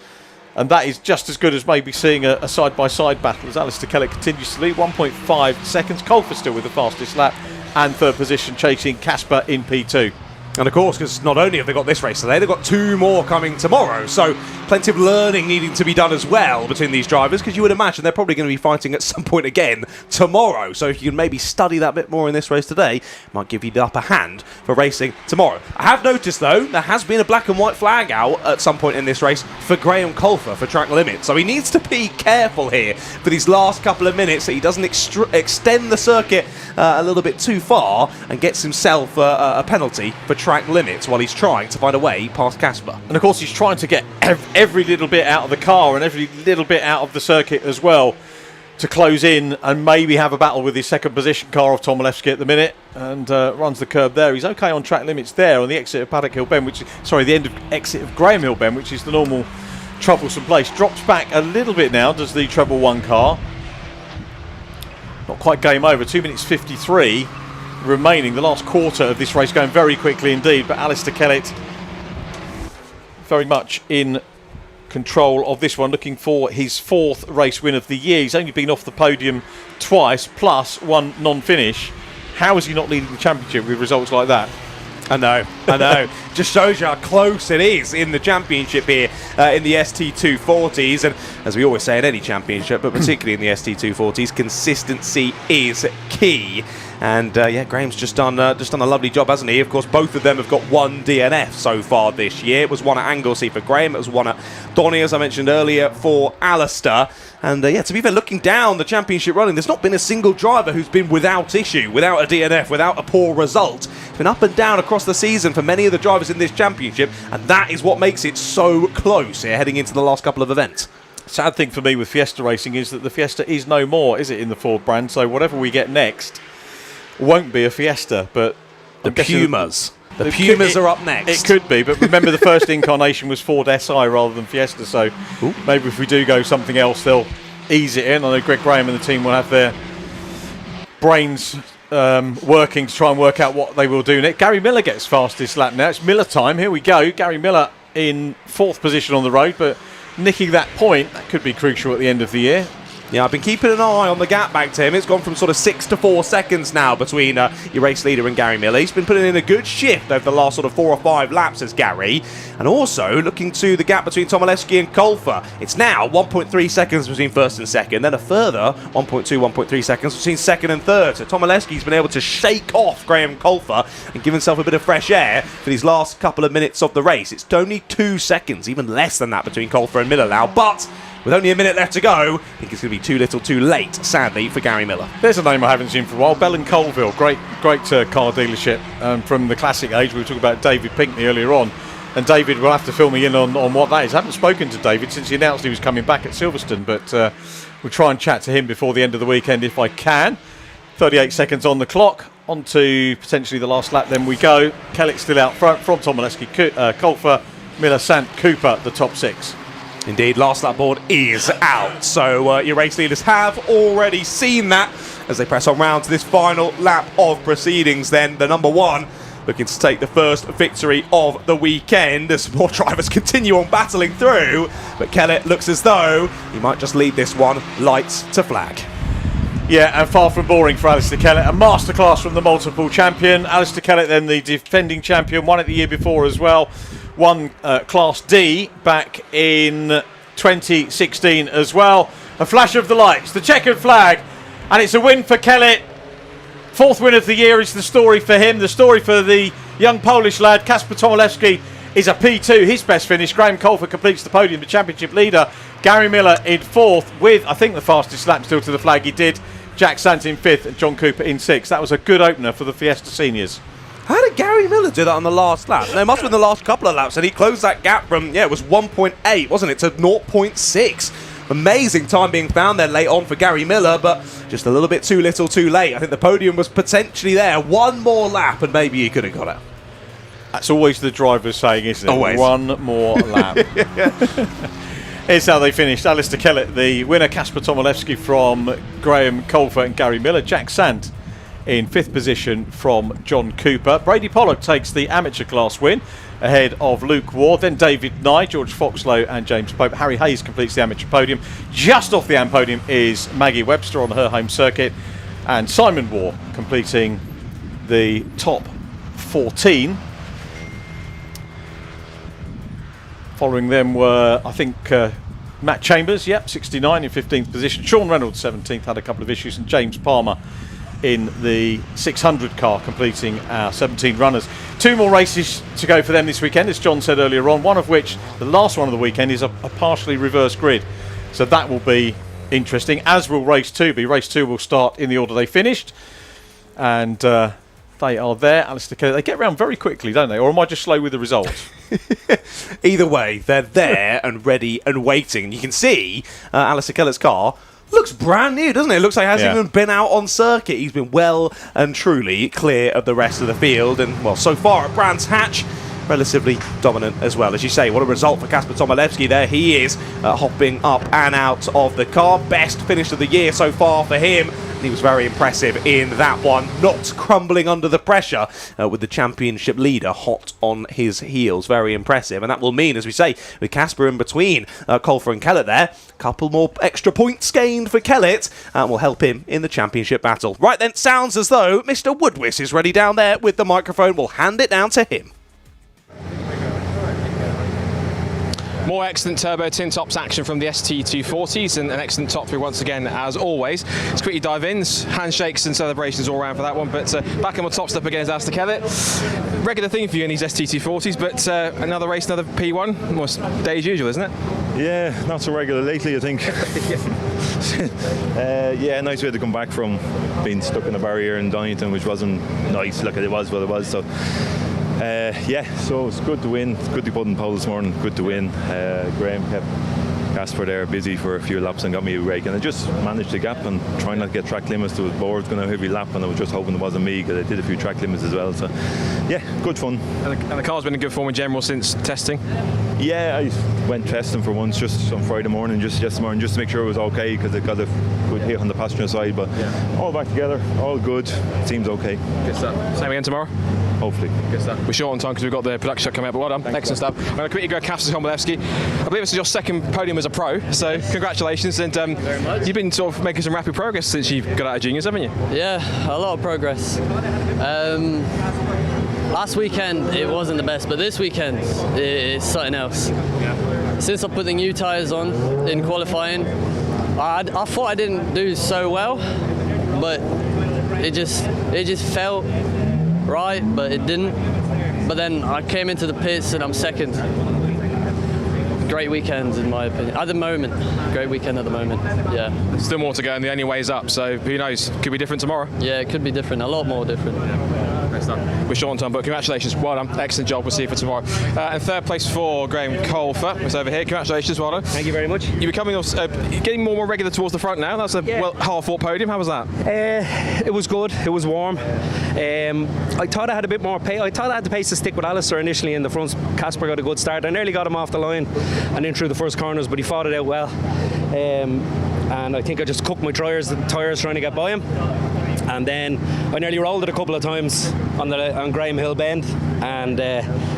[SPEAKER 5] and that is just as good as maybe seeing a side-by-side battle as Alistair Kellett continues to lead. 1.5 seconds. Colfer still with the fastest lap and third position, chasing Casper in P2.
[SPEAKER 12] And of course, because not only have they got this race today, they've got 2 more coming tomorrow. So plenty of learning needing to be done as well between these drivers, because you would imagine they're probably going to be fighting at some point again tomorrow. So if you can maybe study that bit more in this race today, it might give you the upper hand for racing tomorrow. I have noticed, though, there has been a black and white flag out at some point in this race for Graham Colfer for track limit. So he needs to be careful here for these last couple of minutes that he doesn't extend the circuit a little bit too far and gets himself a penalty for track limits while he's trying to find a way past Casper.
[SPEAKER 5] And of course he's trying to get every little bit out of the car and every little bit out of the circuit as well. to close in and maybe have a battle with his second position car of Tomilewski at the minute, and runs the curb there. He's okay on track limits there on the exit of Paddock Hill Bend, the end of exit of Graham Hill Bend, which is the normal troublesome place. Drops back a little bit now, does the treble one car. Not quite game over. 2 minutes 53 remaining. The last quarter of this race going very quickly indeed, but Alistair Kellett very much in control of this one, looking for his 4th race win of the year. He's only been off the podium twice, plus one non-finish. How is he not leading the championship with results like that?
[SPEAKER 12] I know. Just shows you how close it is in the championship here in the ST240s. And as we always say in any championship, but particularly in the ST240s, consistency is key. And Graham's just done a lovely job, hasn't he? Of course, both of them have got one DNF so far this year. It was one at Anglesey for Graham. It was one at Donny, as I mentioned earlier, for Alistair. And to be fair, looking down the championship running, there's not been a single driver who's been without issue, without a DNF, without a poor result. It's been up and down across the season for many of the drivers in this championship, and that is what makes it so close here heading into the last couple of events.
[SPEAKER 5] Sad thing for me with Fiesta Racing is that the Fiesta is no more, is it, in the Ford brand? So whatever we get next won't be a Fiesta, but
[SPEAKER 12] the Pumas. The Pumas are up next.
[SPEAKER 5] It could be, but remember the first incarnation was Ford SI rather than Fiesta, so maybe if we do go something else, they'll ease it in. I know Greg Graham and the team will have their brains working to try and work out what they will do next. Gary Miller gets fastest lap now. It's Miller time. Here we go. Gary Miller in 4th position on the road, but nicking that point, that could be crucial at the end of the year.
[SPEAKER 12] Yeah, I've been keeping an eye on the gap back to him. It's gone from sort of 6 to 4 seconds now between your race leader and Gary Miller. He's been putting in a good shift over the last sort of 4 or 5 laps as Gary. And also looking to the gap between Tomilewski and Colfer. It's now 1.3 seconds between first and second, then a further 1.3 seconds between second and third. So Tomilewski's been able to shake off Graham Colfer and give himself a bit of fresh air for these last couple of minutes of the race. It's only 2 seconds, even less than that, between Colfer and Miller now. But with only a minute left to go, I think it's going to be too little too late, sadly, for Gary Miller.
[SPEAKER 5] There's a name I haven't seen for a while, Bell & Colville, great car dealership from the classic age. We were talking about David Pinkney earlier on, and David will have to fill me in on what that is. I haven't spoken to David since he announced he was coming back at Silverstone, but we'll try and chat to him before the end of the weekend if I can. 38 seconds on the clock, on to potentially the last lap, then we go. Kellett's still out front from Tomilewski, Colfer, Miller, Sant, Cooper, the top 6.
[SPEAKER 12] Indeed, last lap board is out. So your race leaders have already seen that as they press on round to this final lap of proceedings. Then the number 1 looking to take the first victory of the weekend as more drivers continue on battling through. But Kellett looks as though he might just lead this one lights to flag.
[SPEAKER 5] Yeah, and far from boring for Alistair Kellett. A masterclass from the multiple champion. Alistair Kellett, then the defending champion, won it the year before as well. Won Class D back in 2016 as well. A flash of the lights, the checkered flag, and it's a win for Kellett. 4th win of the year is the story for him. The story for the young Polish lad, Kasper Tomilewski, is a P2, his best finish. Graham Colfer completes the podium, the championship leader. Gary Miller in 4th with, I think, the fastest lap still to the flag he did. Jack Sant in 5th and John Cooper in 6th. That was a good opener for the Fiesta seniors.
[SPEAKER 12] How did Gary Miller do that on the last lap? No, it must have been the last couple of laps, and he closed that gap from, it was 1.8, wasn't it, to 0.6. Amazing time being found there late on for Gary Miller, but just a little bit too little too late. I think the podium was potentially there. One more lap, and maybe he could have got it.
[SPEAKER 5] That's always the driver's saying, isn't it?
[SPEAKER 12] Always.
[SPEAKER 5] One more lap. Here's how they finished. Alistair Kellett, the winner. Kasper Tomilewski from Graham Colfer and Gary Miller. Jack Sant in 5th position from John Cooper. Brady Pollock takes the amateur class win ahead of Luke Ward. Then David Nye, George Foxlow and James Pope. Harry Hayes completes the amateur podium. Just off the AM podium is Maggie Webster on her home circuit. And Simon Waugh completing the top 14. Following them were, I think, Matt Chambers, 69 in 15th position. Sean Reynolds, 17th, had a couple of issues. And James Palmer in the 600 car, completing our 17 runners. 2 more races to go for them this weekend, as John said earlier on, one of which, the last one of the weekend, is a partially reverse grid. So that will be interesting, as will race 2 be. Race 2 will start in the order they finished. And they are there. Alistair Kellett, they get around very quickly, don't they? Or am I just slow with the results?
[SPEAKER 12] Either way, they're there and ready and waiting. And you can see Alistair Kellett's car looks brand new, doesn't it? It looks like he hasn't even been out on circuit. He's been well and truly clear of the rest of the field. And, well, so far at Brands Hatch, relatively dominant as well. As you say, what a result for Kasper Tomaszewski there. He is hopping up and out of the car. Best finish of the year so far for him. And he was very impressive in that one, not crumbling under the pressure with the championship leader hot on his heels. Very impressive. And that will mean, as we say, with Kasper in between Colfer and Kellett there, a couple more extra points gained for Kellett and will help him in the championship battle. Right then, sounds as though Mr. Woodwiss is ready down there with the microphone. We'll hand it down to him.
[SPEAKER 2] More excellent turbo tin tops action from the ST240s and an excellent top through once again as always. Let's quickly dive in. Handshakes and celebrations all around for that one, but back on the top step again is Alistair Kellett. Regular thing for you in these ST240s, but another race, another P1, almost day as usual, isn't it?
[SPEAKER 3] Yeah, not so regular lately, I think. Yeah, nice way to come back from being stuck in a barrier in Donington, which wasn't nice. Look, it was what it was. So. Yeah, so it's good to win. It's good to put in pole this morning. Good to win. Graham kept Kasper there busy for a few laps and got me a break, and I just managed the gap and trying not to get track limits. There was boards going to every lap, and I was just hoping it wasn't me because I did a few track limits as well. So yeah, good fun.
[SPEAKER 2] And the car's been in good form in general since testing.
[SPEAKER 3] Yeah, I went testing for once just on Friday morning, just yesterday morning, just to make sure it was okay because it got a good hit on the passenger side. But all back together, all good. Seems okay.
[SPEAKER 2] Good stuff. Same again tomorrow.
[SPEAKER 3] Hopefully.
[SPEAKER 2] Good stuff. We're short on time because we've got the production shot coming out, but well done. Thanks. Excellent stuff. I'm going to quickly go Kasper Tomaszewski. I believe this is your second podium as a pro, so congratulations. And you've been sort of making some rapid progress since you've got out of juniors, haven't you?
[SPEAKER 23] Yeah, a lot of progress. Last weekend it wasn't the best, but this weekend it's something else. Since I put the new tyres on in qualifying, I thought I didn't do so well, but it just felt right, but it didn't. But then I came into the pits and I'm second. Great weekend in my opinion. At the moment, great weekend at the moment. Yeah.
[SPEAKER 2] Still more to go, and the only way's up. So who knows? Could be different tomorrow.
[SPEAKER 23] Yeah, it could be different. A lot more different.
[SPEAKER 2] We're short on time, but congratulations. Well done. Excellent job. We'll see you for tomorrow. And third place for Graham Colfer was over here. Congratulations. Well done.
[SPEAKER 24] Thank you very much.
[SPEAKER 2] You're becoming getting more and more regular towards the front now. That's a half-fought podium. How was that?
[SPEAKER 24] It was good. It was warm. I thought I had a bit more pace. I thought I had the pace to stick with Alistair initially in the front. Kasper got a good start. I nearly got him off the line and in through the first corners, but he fought it out well. And I think I just cooked my tyres trying to get by him. And then I nearly rolled it a couple of times on Graham Hill Bend and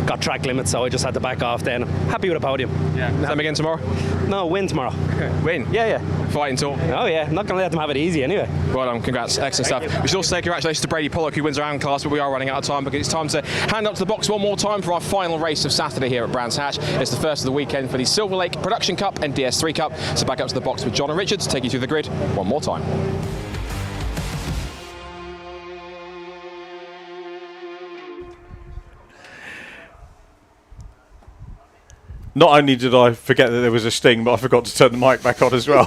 [SPEAKER 24] got track limits, so I just had to back off then. Happy with a podium.
[SPEAKER 2] Yeah. Same again tomorrow?
[SPEAKER 24] No, win tomorrow.
[SPEAKER 2] Win?
[SPEAKER 24] Yeah.
[SPEAKER 2] Fighting talk?
[SPEAKER 24] Oh yeah, not going to let them have it easy anyway.
[SPEAKER 2] Well done, congrats, excellent stuff. We should also say congratulations to Brady Pollock, who wins our round class, but we are running out of time because it's time to hand up to the box one more time for our final race of Saturday here at Brands Hatch. It's the first of the weekend for the Silver Lake Production Cup and DS3 Cup. So back up to the box with John and Richard to take you through the grid one more time.
[SPEAKER 5] Not only did I forget that there was a sting, but I forgot to turn the mic back on as well.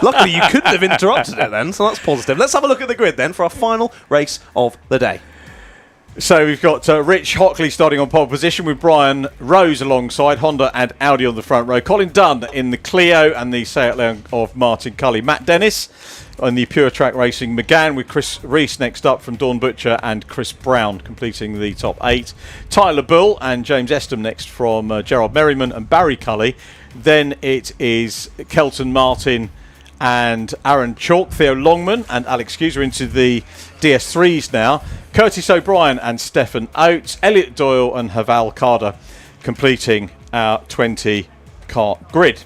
[SPEAKER 12] Luckily, you couldn't have interrupted it then, so that's positive. Let's have a look at the grid then for our final race of the day.
[SPEAKER 5] So we've got Rich Hockley starting on pole position with Brian Rose alongside, Honda and Audi on the front row. Colin Dunn in the Clio and the Seat Leon of Martin Cully. Matt Dennis on the Pure Track Racing McGann with Chris Reese next up from Dawn Butcher and Chris Brown completing the top 8. Tyler Bull and James Estham next from Gerard Merriman and Barry Cully. Then it is Kelton Martin and Aaron Chalk, Theo Longman and Alex Hughes are into the DS3s now. Curtis O'Brien and Stefan Oates, Elliot Doyle and Haval Carter completing our 20-car grid.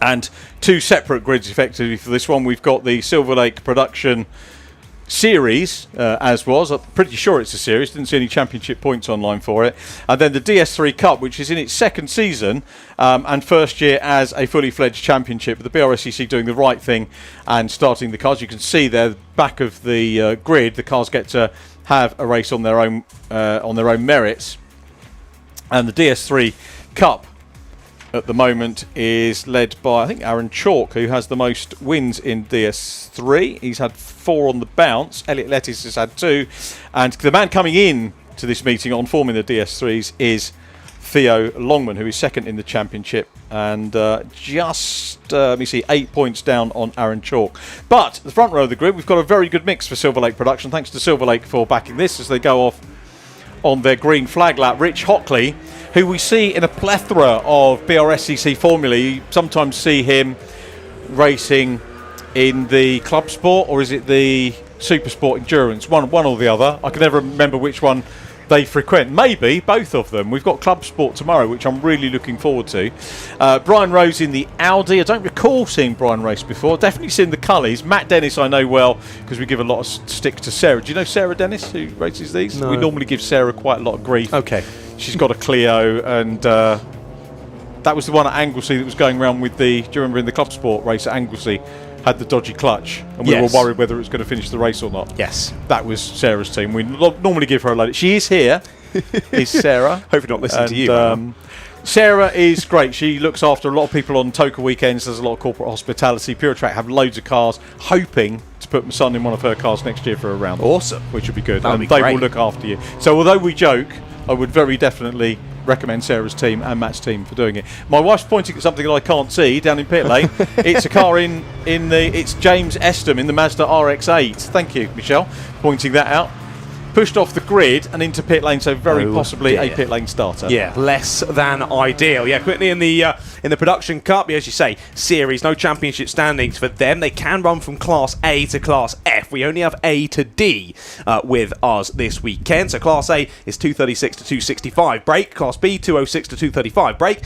[SPEAKER 5] And two separate grids effectively for this one. We've got the Silver Lake Production Series, as was. I'm pretty sure it's a series. Didn't see any championship points online for it. And then the DS3 Cup, which is in its second season and first year as a fully fledged championship. The Brscc doing the right thing and starting the cars. You can see there, back of the grid, the cars get to have a race on their own merits. And the DS3 Cup at the moment is led by, I think, Aaron Chalk, who has the most wins in DS3. He's had 4 on the bounce. Elliot Lettis has had 2. And the man coming in to this meeting on forming the DS3s is Theo Longman, who is second in the championship, and just, let me see, 8 points down on Aaron Chalk. But the front row of the group, we've got a very good mix for Silver Lake Production. Thanks to Silver Lake for backing this as they go off on their green flag lap. Rich Hockley, who we see in a plethora of Brscc formulae. You sometimes see him racing in the club sport, or is it the super sport endurance? One or the other. I can never remember which one they frequent. Maybe both of them. We've got club sport tomorrow, which I'm really looking forward to. Brian Rose in the Audi. I don't recall seeing Brian race before. Definitely seen the Cullies. Matt Dennis I know well because we give a lot of stick to Sarah. Do you know Sarah Dennis, who races these?
[SPEAKER 12] No.
[SPEAKER 5] We normally give Sarah quite a lot of grief.
[SPEAKER 12] Okay.
[SPEAKER 5] She's got a Clio, and that was the one at Anglesey that was going around with the, do you remember in the club sport race at Anglesey, had the dodgy clutch, and we were worried whether it was going to finish the race or not.
[SPEAKER 12] Yes.
[SPEAKER 5] That was Sarah's team. We normally give her a load. She is here, is Sarah.
[SPEAKER 12] Hopefully not listening to you.
[SPEAKER 5] Sarah is great. She looks after a lot of people on Toka weekends, does a lot of corporate hospitality. Pure Track have loads of cars, hoping to put my son in one of her cars next year for a round.
[SPEAKER 12] Awesome.
[SPEAKER 5] Which would be good.
[SPEAKER 12] That'd
[SPEAKER 5] And
[SPEAKER 12] be
[SPEAKER 5] they
[SPEAKER 12] great.
[SPEAKER 5] will look after you. So although we joke, I would very definitely recommend Sarah's team and Matt's team for doing it. My wife's pointing at something that I can't see down in pit lane. It's a car it's James Estham in the Mazda RX-8. Thank you, Michelle, pointing that out. Pushed off the grid and into pit lane, so very possibly a pit lane starter.
[SPEAKER 12] Yeah, less than ideal. Yeah, quickly in the production cup, as you say, series, no championship standings for them. They can run from Class A to Class F. We only have A to D with us this weekend. So Class A is 236 to 265 brake. Class B 206 to 235 brake.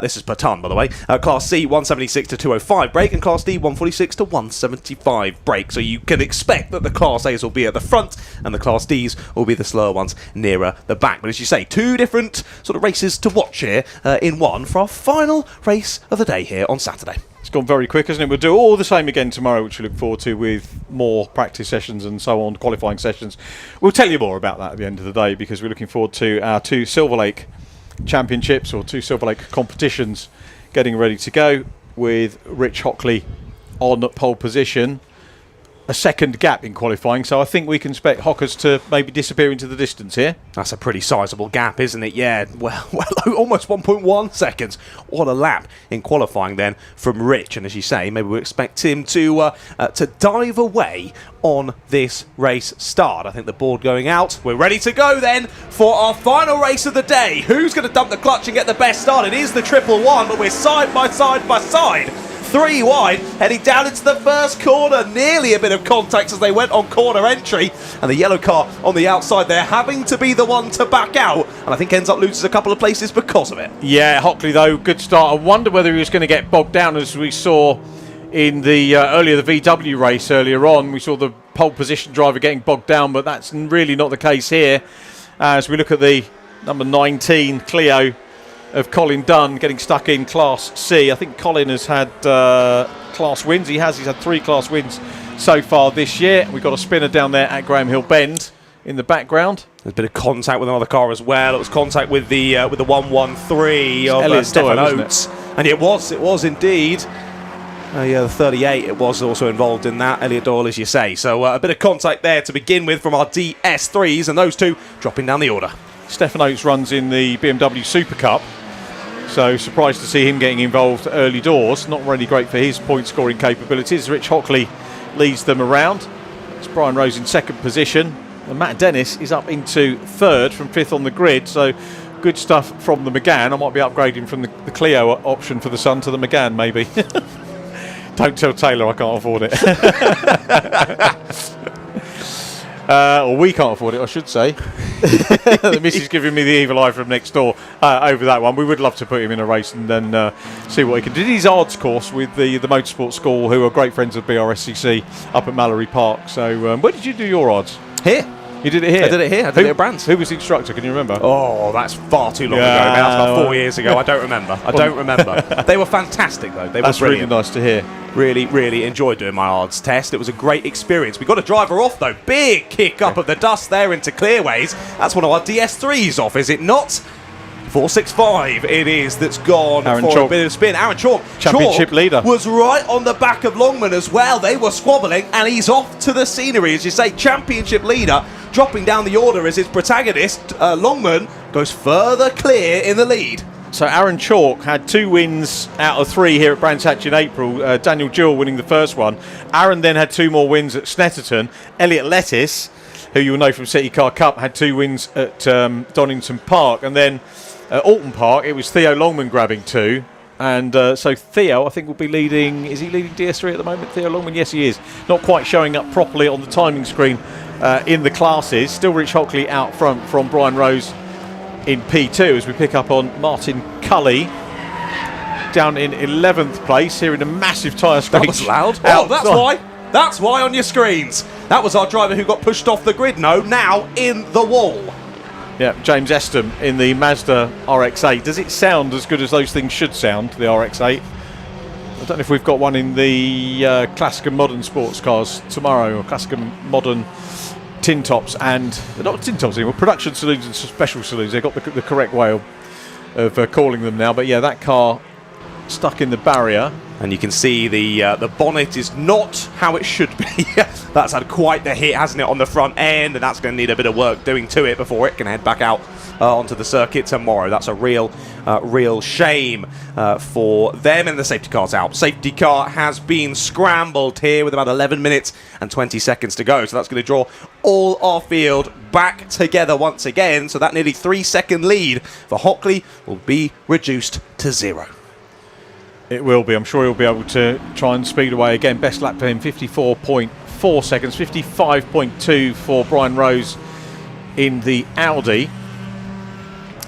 [SPEAKER 12] This is per tonne, by the way. Class C 176 to 205 brake, and Class D 146 to 175 brake. So you can expect that the Class A's will be at the front and the Class D's will be the slower ones nearer the back. But as you say, two different sort of races to watch here in one for our final race of the day here on Saturday.
[SPEAKER 5] It's gone very quick, hasn't it? We'll do all the same again tomorrow, which we look forward to, with more practice sessions and so on, qualifying sessions. We'll tell you more about that at the end of the day, because we're looking forward to our two Silver Lake championships, or two Silver Lake competitions, getting ready to go, with Rich Hockley on pole position. A second gap in qualifying, so I think we can expect Hockers to maybe disappear into the distance here.
[SPEAKER 12] That's a pretty sizable gap, isn't it? Yeah, well almost 1.1 seconds. What a lap in qualifying then from Rich, and as you say, maybe we expect him to dive away on this race start. I think the board going out. We're ready to go then for our final race of the day. Who's going to dump the clutch and get the best start? It is the 111, but we're side by side by side. 3 wide, heading down into the first corner. Nearly a bit of contact as they went on corner entry. And the yellow car on the outside there having to be the one to back out. And I think ends up losing a couple of places because of it.
[SPEAKER 5] Yeah, Hockley though, good start. I wonder whether he was going to get bogged down, as we saw in the earlier the VW race earlier on. We saw the pole position driver getting bogged down, but that's really not the case here. As we look at the number 19 Clio of Colin Dunn getting stuck in Class C. I think Colin has had class wins. He's had 3 class wins so far this year. We've got a spinner down there at Graham Hill Bend in the background.
[SPEAKER 12] There's a bit of contact with another car as well. It was contact with the 113 of Stefan Oates. And it was indeed. The 38, it was also involved in that. Elliot Doyle, as you say. So a bit of contact there to begin with from our DS3s, and those two dropping down the order.
[SPEAKER 5] Stefan Oates runs in the BMW Super Cup, so surprised to see him getting involved early doors. Not really great for his point scoring capabilities. Rich Hockley leads them around. It's Brian Rose in second position, and Matt Dennis is up into third from 5th on the grid. So good stuff from the Megane. I might be upgrading from the Clio option for the son to the Megane, maybe. Don't tell Taylor I can't afford it. Or we can't afford it, I should say. The missus giving me the evil eye from next door over that one. We would love to put him in a race and then see what he can do. Did his odds course with the Motorsport School, who are great friends of Brscc up at Mallory Park. So where did you do your odds?
[SPEAKER 12] Here.
[SPEAKER 5] You did it here?
[SPEAKER 12] I did it here. I did it at Brands.
[SPEAKER 5] Who was the instructor? Can you remember?
[SPEAKER 12] Oh, that's far too long ago. That's about 4 years ago. I don't remember. They were fantastic, though. They were
[SPEAKER 5] That's
[SPEAKER 12] brilliant.
[SPEAKER 5] really nice to hear.
[SPEAKER 12] Really, really enjoyed doing my odds test. It was a great experience. We got a driver off, though. Big kick up of the dust there into clearways. That's one of our DS3s off, is it not? 465 it is that's gone
[SPEAKER 5] Aaron
[SPEAKER 12] for
[SPEAKER 5] Chalk.
[SPEAKER 12] a bit of spin. Aaron Chalk,
[SPEAKER 5] Championship leader,
[SPEAKER 12] was right on the back of Longman as well. They were squabbling, and he's off to the scenery, as you say. Championship leader dropping down the order as its protagonist, Longman, goes further clear in the lead.
[SPEAKER 5] So Aaron Chalk had 2 wins out of 3 here at Brands Hatch in April. Daniel Jewell winning the first one. Aaron then had 2 more wins at Snetterton. Elliot Lettis, who you'll know from City Car Cup, had 2 wins at Donington Park. And then at Alton Park, it was Theo Longman grabbing 2. And so Theo, I think, will be leading... Is he leading DS3 at the moment, Theo Longman? Yes, he is. Not quite showing up properly on the timing screen in the classes. Still Rich Hockley out front from Brian Rose in P2 as we pick up on Martin Cully down in 11th place here in a massive tyre scratch.
[SPEAKER 12] That was loud. Oh, that's why. That's why on your screens. That was our driver who got pushed off the grid. No, now in the wall.
[SPEAKER 5] Yeah, James Eston in the Mazda RX-8. Does it sound as good as those things should sound, the RX-8? I don't know if we've got one in the Classic and Modern sports cars tomorrow, or Classic and Modern tin tops, and not tin tops anymore, production saloons and special saloons. They've got the correct way of calling them now. But yeah, that car stuck in the barrier.
[SPEAKER 12] And you can see the bonnet is not how it should be. That's had quite the hit, hasn't it, on the front end, and that's going to need a bit of work doing to it before it can head back out onto the circuit tomorrow. That's a real shame for them, and the safety car's out. Safety car has been scrambled here with about 11 minutes and 20 seconds to go, so that's going to draw all our field back together once again, so that nearly 3-second lead for Hockley will be reduced to 0.
[SPEAKER 5] It will be. I'm sure he'll be able to try and speed away again. Best lap for him, 54.4 seconds, 55.2 for Brian Rose in the Audi.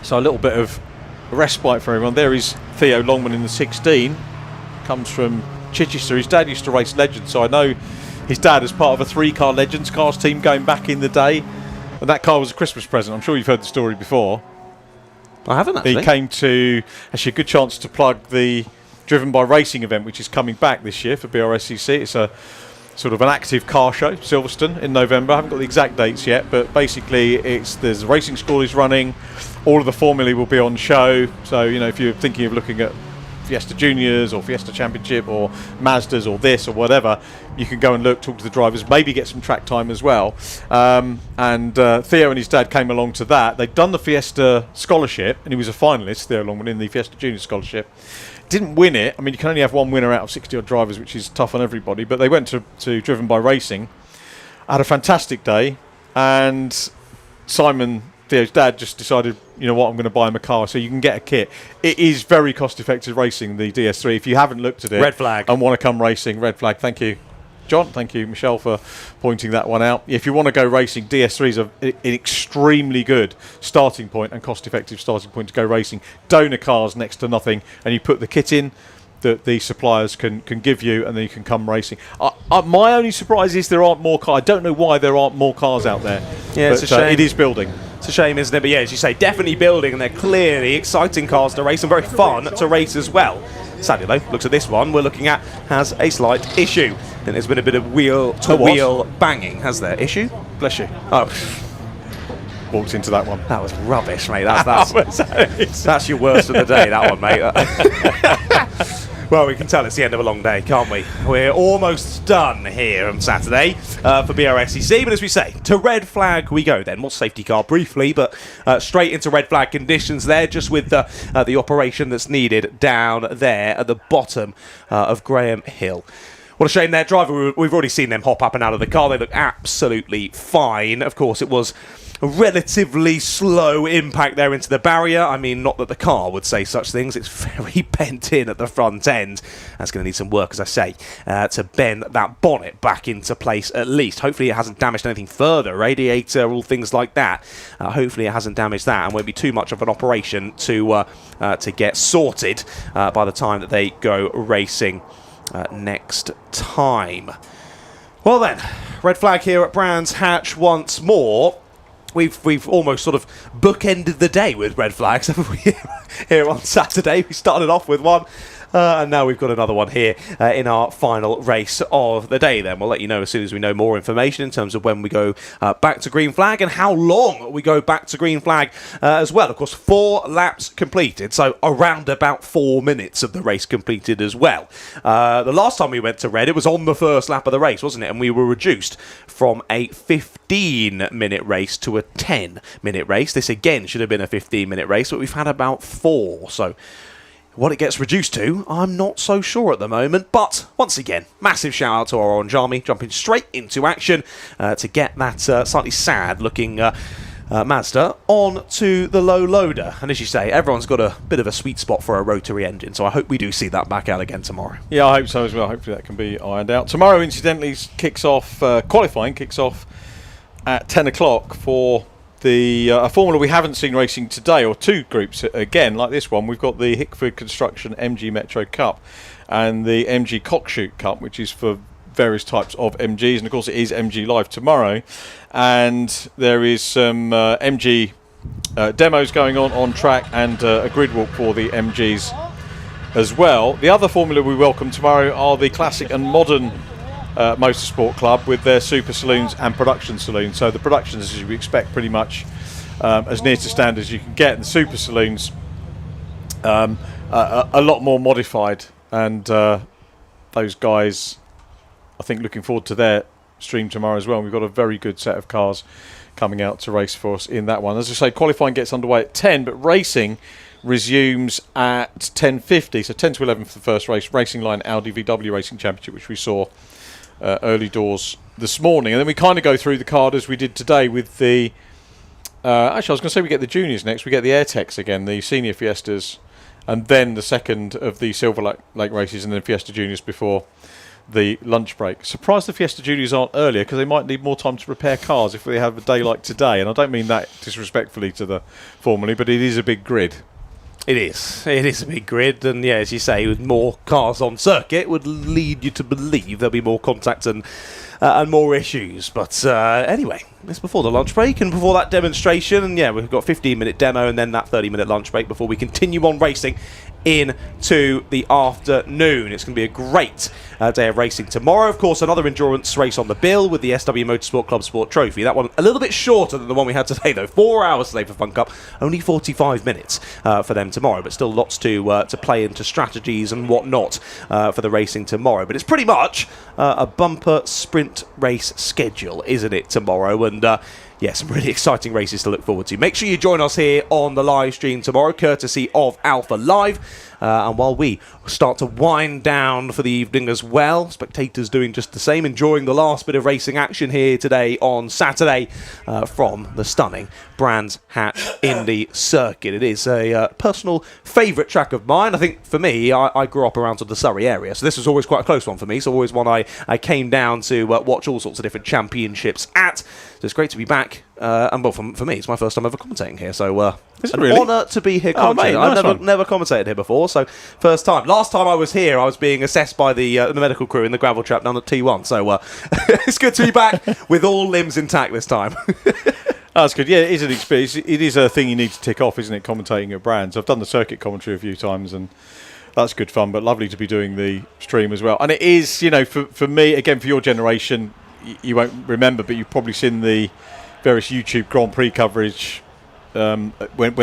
[SPEAKER 5] So a little bit of respite for everyone. There is Theo Longman in the 16. Comes from Chichester. His dad used to race Legends, so I know his dad as part of a 3-car Legends cars team going back in the day. And that car was a Christmas present. I'm sure you've heard the story before.
[SPEAKER 12] I haven't actually.
[SPEAKER 5] He came to, actually a good chance to plug the Driven by Racing event, which is coming back this year for Brscc. It's a sort of an active car show, Silverstone, in November. I haven't got the exact dates yet, but basically there's a racing school is running. All of the formulae will be on show. So, you know, if you're thinking of looking at Fiesta Juniors or Fiesta Championship or Mazdas or this or whatever, you can go and look, talk to the drivers, maybe get some track time as well. Theo and his dad came along to that. They'd done the Fiesta Scholarship, and he was a finalist, Theo Longman, in the Fiesta Junior Scholarship. Didn't win it. I mean, you can only have one winner out of 60 odd drivers, which is tough on everybody, but they went to Driven by Racing, had a fantastic day, and Simon, Theo's dad, just decided, you know what, I'm going to buy him a car so you can get a kit. It is very cost effective racing, the DS3. If you haven't looked at it,
[SPEAKER 12] Red flag,
[SPEAKER 5] and want to come racing, red flag. Thank you, John. Thank you, Michelle, for pointing that one out. If you want to go racing, DS3 is an extremely good starting point and cost-effective starting point to go racing. Donor cars next to nothing, and you put the kit in that the suppliers can give you, and then you can come racing. My only surprise is there aren't more cars. I don't know why there aren't more cars out there.
[SPEAKER 12] Yeah,
[SPEAKER 5] but,
[SPEAKER 12] it's a shame.
[SPEAKER 5] It is building.
[SPEAKER 12] It's a shame, isn't it? But yeah, as you say, definitely building, and they're clearly exciting cars to race and very fun to race as well. Sadly though, looks at this one we're looking at has a slight issue. And there's been a bit of wheel-to-wheel banging, has there? Issue?
[SPEAKER 5] Bless you.
[SPEAKER 12] Oh.
[SPEAKER 5] Walked into that one.
[SPEAKER 12] That was rubbish, mate. That's your worst of the day, that one, mate. Well, we can tell it's the end of a long day, can't we? We're almost done here on Saturday for Brscc, but as we say, to red flag we go then. More safety car briefly, but straight into red flag conditions there, just with the operation that's needed down there at the bottom of Graham Hill. What a shame there, driver. We've already seen them hop up and out of the car. They look absolutely fine. Of course, it was a relatively slow impact there into the barrier. I mean, not that the car would say such things. It's very bent in at the front end. That's going to need some work, as I say, to bend that bonnet back into place at least. Hopefully it hasn't damaged anything further, radiator, all things like that. Hopefully it hasn't damaged that and won't be too much of an operation to get sorted by the time that they go racing next time. Well then, red flag here at Brands Hatch once more. We've almost sort of bookended the day with red flags, haven't we? Here on Saturday, we started off with one. And now we've got another one here in our final race of the day. Then we'll let you know as soon as we know more information in terms of when we go back to green flag and how long we go back to green flag as well. Of course, 4 laps completed, so around about 4 minutes of the race completed as well. The last time we went to red, it was on the first lap of the race, wasn't it? And we were reduced from a 15-minute race to a 10-minute race. This again should have been a 15-minute race, but we've had about 4. So what it gets reduced to, I'm not so sure at the moment. But once again, massive shout out to our Orange Army, jumping straight into action to get that slightly sad-looking Mazda on to the low loader. And as you say, everyone's got a bit of a sweet spot for a rotary engine, so I hope we do see that back out again tomorrow.
[SPEAKER 5] Yeah, I hope so as well. Hopefully that can be ironed out. Tomorrow, incidentally, kicks off, qualifying kicks off at 10 o'clock for the a formula we haven't seen racing today, or 2 groups again like this one. We've got the Hickford Construction MG Metro Cup and the MG Cockshoot Cup, which is for various types of MGs, and of course it is MG Live tomorrow, and there is some MG demos going on track, and a grid walk for the MGs as well. The other formula we welcome tomorrow are the Classic and Modern Motorsport Club with their super saloons and production saloons. So the productions, as you would expect, pretty much as near to standard as you can get, and the super saloons a lot more modified, and those guys, I think, looking forward to their stream tomorrow as well. We've got a very good set of cars coming out to race for us in that one. As I say, qualifying gets underway at 10, but racing resumes at 10:50, so 10 to 11 for the first race, Racing Line Audi VW Racing Championship, which we saw early doors this morning. And then we kind of go through the card as we did today with the actually I was going to say we get the juniors next. We get the Airtex again, the senior Fiestas, and then the second of the Silver Lake races, and then Fiesta Juniors before the lunch break. Surprised the Fiesta Juniors aren't earlier, because they might need more time to repair cars if they have a day like today. And I don't mean that disrespectfully to the formula, but it is a big grid.
[SPEAKER 12] It is a big grid, and yeah, as you say, with more cars on circuit would lead you to believe there'll be more contact and more issues. But anyway, it's before the lunch break and before that demonstration, and yeah, we've got a 15-minute demo and then that 30-minute lunch break before we continue on racing into the afternoon. It's going to be a great day of racing tomorrow. Of course, another endurance race on the bill with the SW Motorsport Club Sport Trophy. That one a little bit shorter than the one we had today, though. 4 hours today for Fun Cup, only 45 minutes for them tomorrow, but still lots to play into strategies and whatnot for the racing tomorrow. But it's pretty much a bumper sprint race schedule, isn't it, tomorrow? And yeah, some really exciting races to look forward to. Make sure you join us here on the live stream tomorrow, courtesy of Alpha Live. And while we start to wind down for the evening as well, spectators doing just the same, enjoying the last bit of racing action here today on Saturday from the stunning Brands Hatch Indy Circuit. It is a personal favourite track of mine. I think for me, I grew up around sort of the Surrey area, so this was always quite a close one for me. So always one I came down to watch all sorts of different championships at. So it's great to be back. And well, for me, it's my first time ever commentating here, so it's an honour to be here commentating. I've never commentated here before, so first time. Last time I was here, I was being assessed by the medical crew in the gravel trap down at T1, so it's good to be back with all limbs intact this time.
[SPEAKER 5] That's good. Yeah, it is an experience. It is a thing you need to tick off, isn't it, commentating at Brands? I've done the circuit commentary a few times, and that's good fun, but lovely to be doing the stream as well. And it is, you know, for me, again, for your generation, you won't remember, but you've probably seen the various YouTube Grand Prix coverage when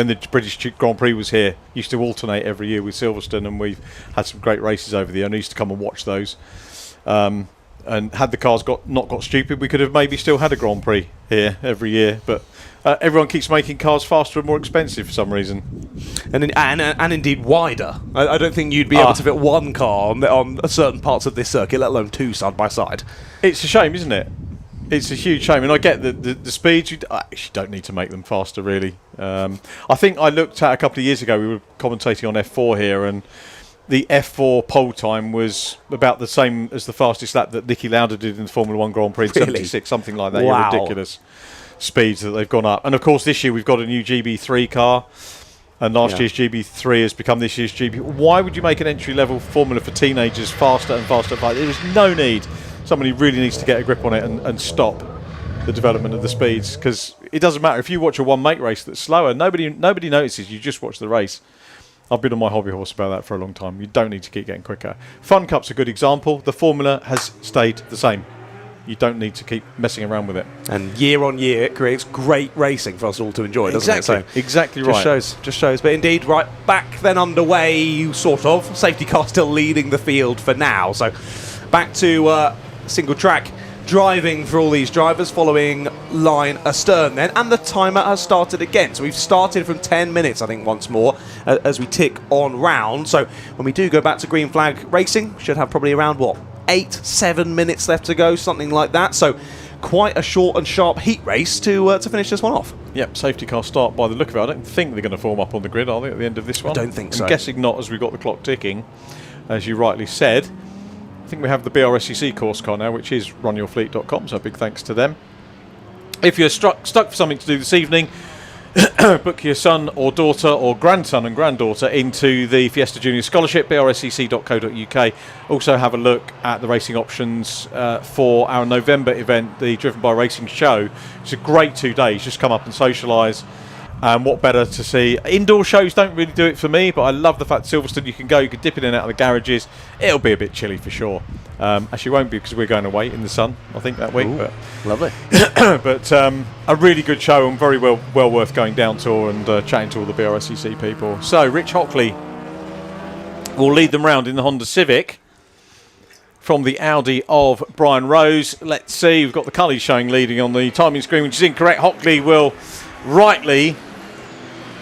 [SPEAKER 5] the British Grand Prix was here. Used to alternate every year with Silverstone, and we've had some great races over there, and I used to come and watch those. And had the cars not got stupid, we could have maybe still had a Grand Prix here every year, but everyone keeps making cars faster and more expensive for some reason,
[SPEAKER 12] and indeed wider. I don't think you'd be able to fit one car on certain parts of this circuit, let alone 2 side by side.
[SPEAKER 5] It's a shame, isn't it? It's a huge shame, and I get the speeds. You actually don't need to make them faster, really. I think I looked at a couple of years ago, we were commentating on F4 here, and the F4 pole time was about the same as the fastest lap that Niki Lauda did in the Formula 1 Grand Prix, really? 76, something like that.
[SPEAKER 12] Wow.
[SPEAKER 5] Ridiculous speeds that they've gone up. And of course, this year we've got a new GB3 car, and last year's GB3 has become this year's GB. Why would you make an entry-level formula for teenagers faster and faster and faster? There is no need. Somebody really needs to get a grip on it and stop the development of the speeds, because it doesn't matter if you watch a one-make race that's slower. Nobody notices. You just watch the race. I've been on my hobby horse about that for a long time. You don't need to keep getting quicker. Fun Cup's a good example. The formula has stayed the same. You don't need to keep messing around with it.
[SPEAKER 12] And year on year, it creates great racing for us all to enjoy, doesn't it? So
[SPEAKER 5] exactly right.
[SPEAKER 12] Just shows. But indeed, right back then underway, sort of. Safety car still leading the field for now. So back to single track driving for all these drivers, following line astern then. And the timer has started again. So we've started from 10 minutes, I think, once more, as we tick on round. So when we do go back to green flag racing, we should have probably around, 8-7 minutes left to go, something like that. So quite a short and sharp heat race to finish this one off.
[SPEAKER 5] Yep, safety car start by the look of it. I don't think they're going to form up on the grid, are they, at the end of this one?
[SPEAKER 12] I don't think so.
[SPEAKER 5] I'm guessing not, as we've got the clock ticking, as you rightly said. I think we have the Brscc course car now, which is runyourfleet.com, so big thanks to them. If you're stuck for something to do this evening, book your son or daughter or grandson and granddaughter into the Fiesta Junior Scholarship, brscc.co.uk. Also have a look at the racing options for our November event, the Driven by Racing show. It's a great 2 days. Just come up and socialise. What better to see? Indoor shows don't really do it for me, but I love the fact Silverstone you can go, you can dip in and out of the garages. It'll be a bit chilly for sure. Actually won't be, because we're going away in the sun, I think, that week.
[SPEAKER 12] Ooh,
[SPEAKER 5] but
[SPEAKER 12] lovely.
[SPEAKER 5] But a really good show, and very well worth going down to and chatting to all the BRSCC people. So Rich Hockley will lead them round in the Honda Civic from the Audi of Brian Rose. Let's see, we've got the Cullies showing leading on the timing screen, which is incorrect. Hockley will rightly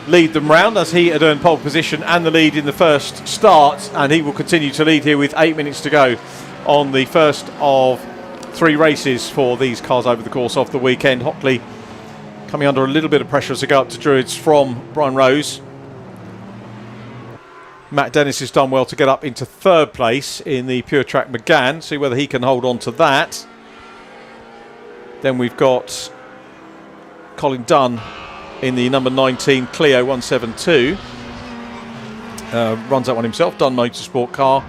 [SPEAKER 5] lead them round, as he had earned pole position and the lead in the first start, and he will continue to lead here with 8 minutes to go on the first of 3 races for these cars over the course of the weekend. Hockley coming under a little bit of pressure as they go up to Druids from Brian Rose. Matt Dennis has done well to get up into 3rd place in the Pure Track McGann. See whether he can hold on to that. Then we've got Colin Dunn in the number 19 Clio 172. Runs that one himself, Dunn Motorsport car.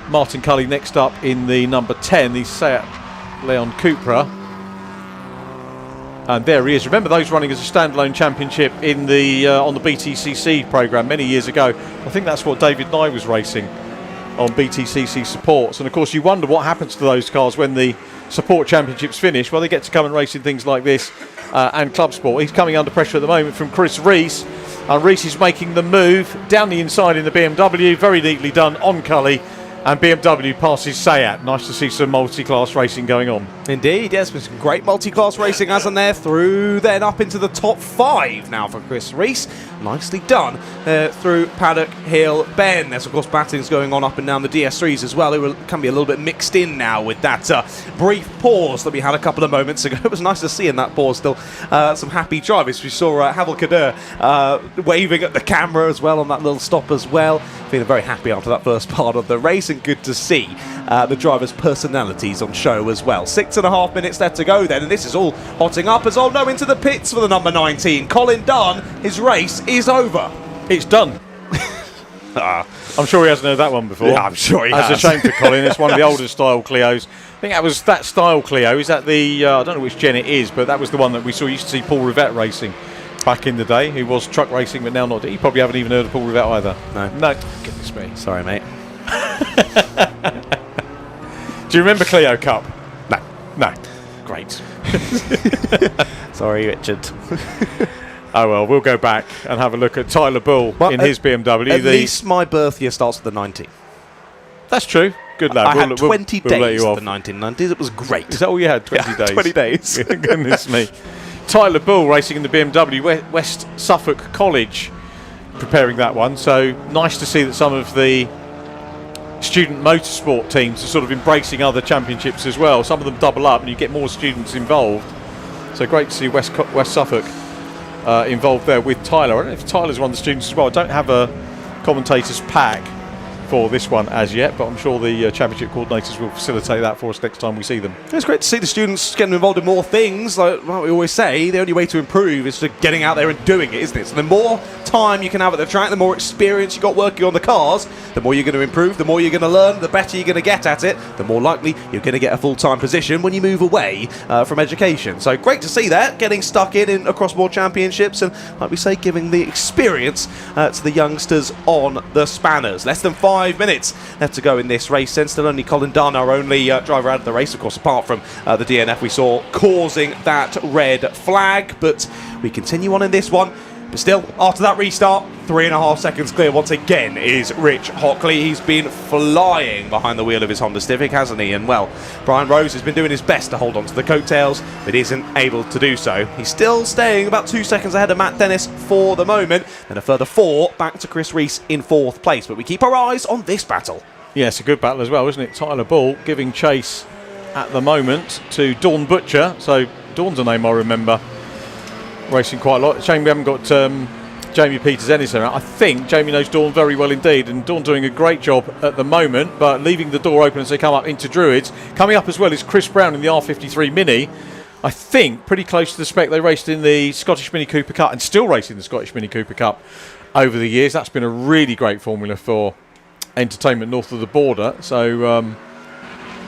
[SPEAKER 5] Martin Cully next up in the number 10, the Seat Leon Cupra. And there he is. Remember those running as a standalone championship in the on the BTCC programme many years ago. I think that's what David Nye was racing on BTCC supports. And of course you wonder what happens to those cars when the support championships finish. Well, they get to come and race in things like this and club sport. He's coming under pressure at the moment from Chris Rees, and Rees is making the move down the inside in the BMW, very neatly done on Cully, and BMW passes Seat. Nice to see some multi-class racing going on.
[SPEAKER 12] Indeed, yes, with some great multi-class racing, hasn't there? Through then up into the top 5 now for Chris Rees. Nicely done through Paddock Hill Bend. There's of course battings going on up and down the DS3s as well. It can be a little bit mixed in now with that brief pause that we had a couple of moments ago. It was nice to see in that pause still some happy drivers. We saw Havel Kader waving at the camera as well on that little stop as well. Feeling very happy after that first part of the race, and good to see the drivers' personalities on show as well. 6.5 minutes left to go then, and this is all hotting up as no into the pits for the number 19. Colin Dunn, his race is over.
[SPEAKER 5] It's done. I'm sure he hasn't heard that one before.
[SPEAKER 12] Yeah, I'm sure he has.
[SPEAKER 5] That's a shame for Colin. It's one of the older style Clios. I think that was that style Clio. Is that the, I don't know which gen it is, but that was the one that we used to see Paul Rivette racing back in the day. He was truck racing, but now not. You probably haven't even heard of Paul Rivette either.
[SPEAKER 12] No.
[SPEAKER 5] Goodness me.
[SPEAKER 12] Sorry, mate.
[SPEAKER 5] Do you remember Clio Cup? No.
[SPEAKER 12] Great. Sorry, Richard.
[SPEAKER 5] Oh well, we'll go back and have a look at Tyler Bull in his BMW.
[SPEAKER 12] At least my birth year starts at the 90.
[SPEAKER 5] That's true. Good lad.
[SPEAKER 12] I had 20 days of the 1990s. It was great.
[SPEAKER 5] Is that all you had? 20 days?
[SPEAKER 12] 20 days.
[SPEAKER 5] Goodness me. Tyler Bull racing in the BMW, West Suffolk College preparing that one. So nice to see that some of the student motorsport teams are sort of embracing other championships as well. Some of them double up and you get more students involved. So great to see West Suffolk involved there with Tyler. I don't know if Tyler's one of the students as well. I don't have a commentator's pack for this one as yet, but I'm sure the championship coordinators will facilitate that for us next time we see them.
[SPEAKER 12] It's great to see the students getting involved in more things. Like we always say, the only way to improve is to getting out there and doing it, isn't it? So the more time you can have at the track, the more experience you got working on the cars, the more you're going to improve, the more you're going to learn, the better you're going to get at it, the more likely you're going to get a full-time position when you move away from education. So great to see that, getting stuck in across more championships and, like we say, giving the experience to the youngsters on the spanners. Less than 5 minutes left to go in this race. Then still only Colin Dunn, our only driver out of the race, of course, apart from the DNF we saw causing that red flag. But we continue on in this one. But still, after that restart, 3.5 seconds clear once again is Rich Hockley. He's been flying behind the wheel of his Honda Civic, hasn't he? And well, Brian Rose has been doing his best to hold on to the coattails, but isn't able to do so. He's still staying about 2 seconds ahead of Matt Dennis for the moment, and a further 4 back to Chris Rees in 4th place. But we keep our eyes on this battle.
[SPEAKER 5] Yeah, it's a good battle as well, isn't it? Tyler Bull giving chase at the moment to Dawn Butcher. So Dawn's a name I remember, racing quite a lot. Shame we haven't got Jamie Peters-Ennis around. I think Jamie knows Dawn very well indeed, and Dawn doing a great job at the moment, but leaving the door open as they come up into Druids. Coming up as well is Chris Brown in the R53 Mini. I think pretty close to the spec they raced in the Scottish Mini Cooper Cup, and still racing the Scottish Mini Cooper Cup over the years. That's been a really great formula for entertainment north of the border. So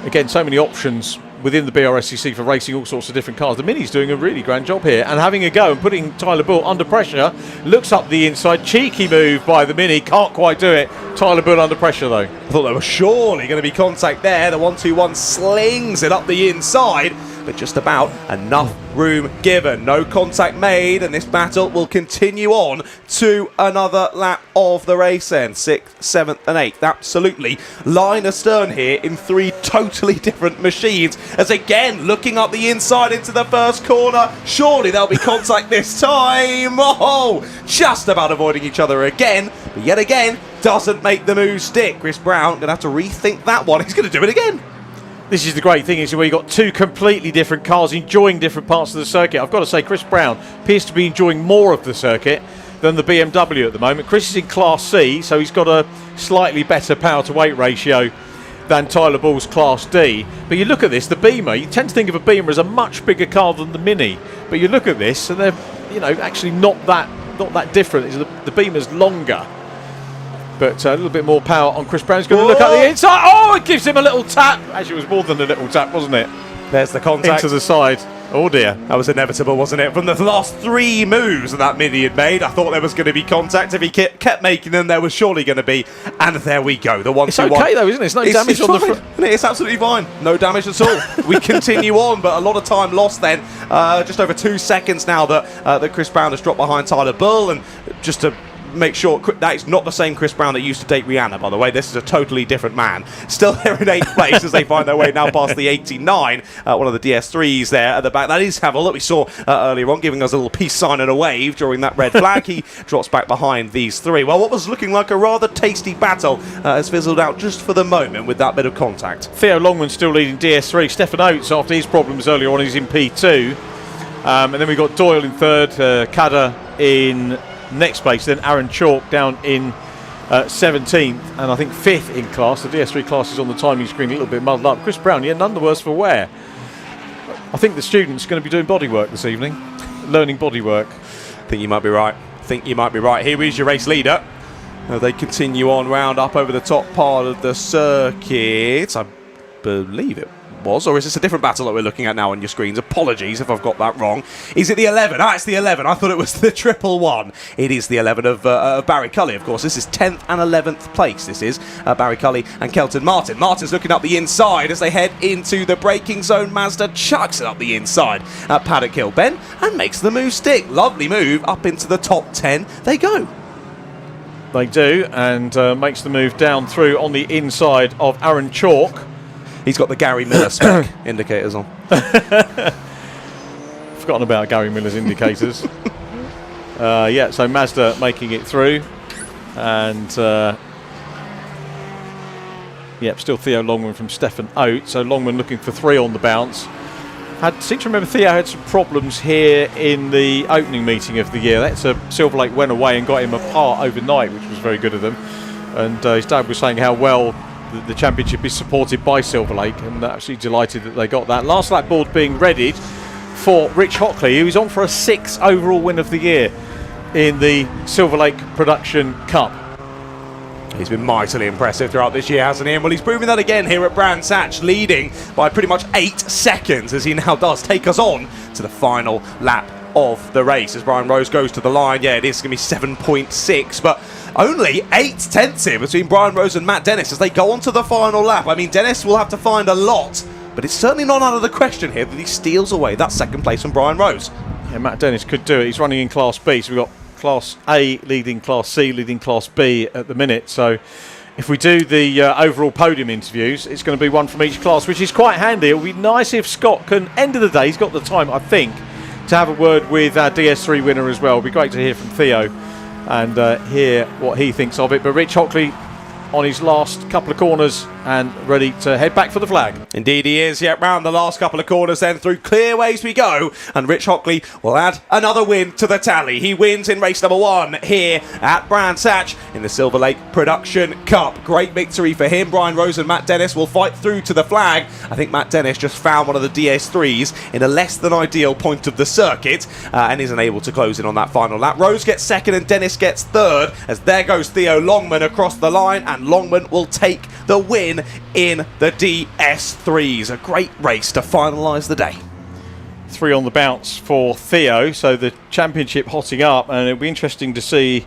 [SPEAKER 5] again, so many options within the Brscc for racing all sorts of different cars. The Mini's doing a really grand job here and having a go and putting Tyler Bull under pressure. Looks up the inside, cheeky move by the Mini, can't quite do it. Tyler Bull under pressure though.
[SPEAKER 12] I thought there was surely going to be contact there. The 1-2-1 slings it up the inside, but just about enough room given. No contact made, and this battle will continue on to another lap of the race then. 6th, 7th and 8th. Absolutely line astern here in 3 totally different machines. As again, looking up the inside into the first corner. Surely there'll be contact this time. Oh, just about avoiding each other again. But yet again, doesn't make the move stick. Chris Brown going to have to rethink that one. He's going to do it again.
[SPEAKER 5] This is the great thing, is where you've got 2 completely different cars enjoying different parts of the circuit. I've got to say, Chris Brown appears to be enjoying more of the circuit than the BMW at the moment. Chris is in Class C, so he's got a slightly better power to weight ratio than Tyler Bull's Class D. But you look at this, the Beamer, you tend to think of a Beamer as a much bigger car than the Mini. But you look at this, and they're, you know, actually not that different. The Beamer's longer. But a little bit more power on Chris Brown. He's going to look at the inside. Oh, it gives him a little tap. Actually, it was more than a little tap, wasn't it?
[SPEAKER 12] There's the contact.
[SPEAKER 5] Into the side. Oh dear.
[SPEAKER 12] That was inevitable, wasn't it? From the last 3 moves that Mini had made, I thought there was going to be contact. If he kept making them, there was surely going to be. And there we go. The 1-2-1.
[SPEAKER 5] It's okay though, isn't it? It's no damage on the front.
[SPEAKER 12] It's absolutely fine. No damage at all. We continue on, but a lot of time lost then. Just over 2 seconds now that Chris Brown has dropped behind Tyler Bull. And just to make sure that is not the same Chris Brown that used to date Rihanna, by the way. This is a totally different man. Still there in 8th place as they find their way now past the 89. One of the DS3s there at the back. That is Havel that we saw earlier on, giving us a little peace sign and a wave during that red flag. He drops back behind these 3. Well, what was looking like a rather tasty battle has fizzled out just for the moment with that bit of contact.
[SPEAKER 5] Theo Longman still leading DS3. Stefan Oates, after his problems earlier on, he's in P2. And then we've got Doyle in 3rd, Kada in next place, then Aaron Chalk down in 17th, and I think 5th in class. The DS3 class is on the timing screen a little bit muddled up. Chris Brown, yeah, none the worse for wear. I think the student's going to be doing bodywork this evening, learning bodywork.
[SPEAKER 12] I think you might be right. Here is your race leader. They continue on round up over the top part of the circuit. I believe it was, or is this a different battle that we're looking at now on your screens? Apologies if I've got that wrong. Is it the 11? It's the 11. I thought it was the 111. It is the 11 of Barry Cully, of course. This is 10th and 11th place. This is Barry Cully and Kelton Martin. Martin's looking up the inside as they head into the braking zone. Mazda chucks it up the inside at Paddock Hill Bend and makes the move stick. Lovely move up into the top 10. They go.
[SPEAKER 5] They do, and makes the move down through on the inside of Aaron Chalk.
[SPEAKER 12] He's got the Gary Miller spec indicators on.
[SPEAKER 5] Forgotten about Gary Miller's indicators. Yeah, so Mazda making it through. And, yep, still Theo Longman from Stefan Oates. So Longman looking for 3 on the bounce. Seem to remember Theo had some problems here in the opening meeting of the year. That's Silver Lake went away and got him apart overnight, which was very good of them. And his dad was saying how well the championship is supported by Silver Lake, and absolutely delighted that they got that. Last lap board being readied for Rich Hockley, who's on for a 6th overall win of the year in the Silver Lake Production Cup.
[SPEAKER 12] He's been mightily impressive throughout this year, hasn't he? And well, he's proving that again here at Brands Hatch, leading by pretty much 8 seconds as he now does take us on to the final lap of the race. As Brian Rose goes to the line, yeah, it is going to be 7.6, but only 8 tenths here between Brian Rose and Matt Dennis as they go on to the final lap. I mean, Dennis will have to find a lot, but it's certainly not out of the question here that he steals away that 2nd place from Brian Rose.
[SPEAKER 5] Yeah, Matt Dennis could do it. He's running in Class B, so we've got Class A leading Class C, leading Class B at the minute. So if we do the overall podium interviews, it's going to be one from each class, which is quite handy. It would be nice if Scott can, end of the day, he's got the time, I think, to have a word with our DS3 winner as well. It would be great to hear from Theo and hear what he thinks of it. But Rich Hockley on his last couple of corners and ready to head back for the flag.
[SPEAKER 12] Indeed he is, yeah, round the last couple of corners then through clearways we go, and Rich Hockley will add another win to the tally. He wins in race number 1 here at Brands Hatch in the Silver Lake Production Cup. Great victory for him. Brian Rose and Matt Dennis will fight through to the flag. I think Matt Dennis just found one of the DS3s in a less than ideal point of the circuit and isn't able to close in on that final lap. Rose gets 2nd and Dennis gets 3rd as there goes Theo Longman across the line, and Longman will take the win in the DS3s. A great race to finalise the day.
[SPEAKER 5] 3 on the bounce for Theo, so the championship hotting up, and it'll be interesting to see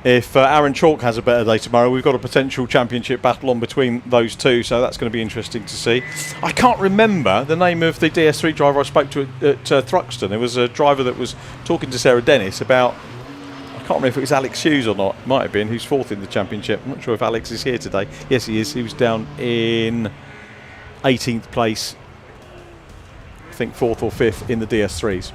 [SPEAKER 5] if Aaron Chalk has a better day tomorrow. We've got a potential championship battle on between those two, so that's going to be interesting to see. I can't remember the name of the DS3 driver I spoke to at Thruxton. There was a driver that was talking to Sarah Dennis about, I can't remember if it was Alex Hughes or not. It might have been, who's 4th in the championship. I'm not sure if Alex is here today. Yes, he is. He was down in 18th place, I think 4th or 5th in the DS3s.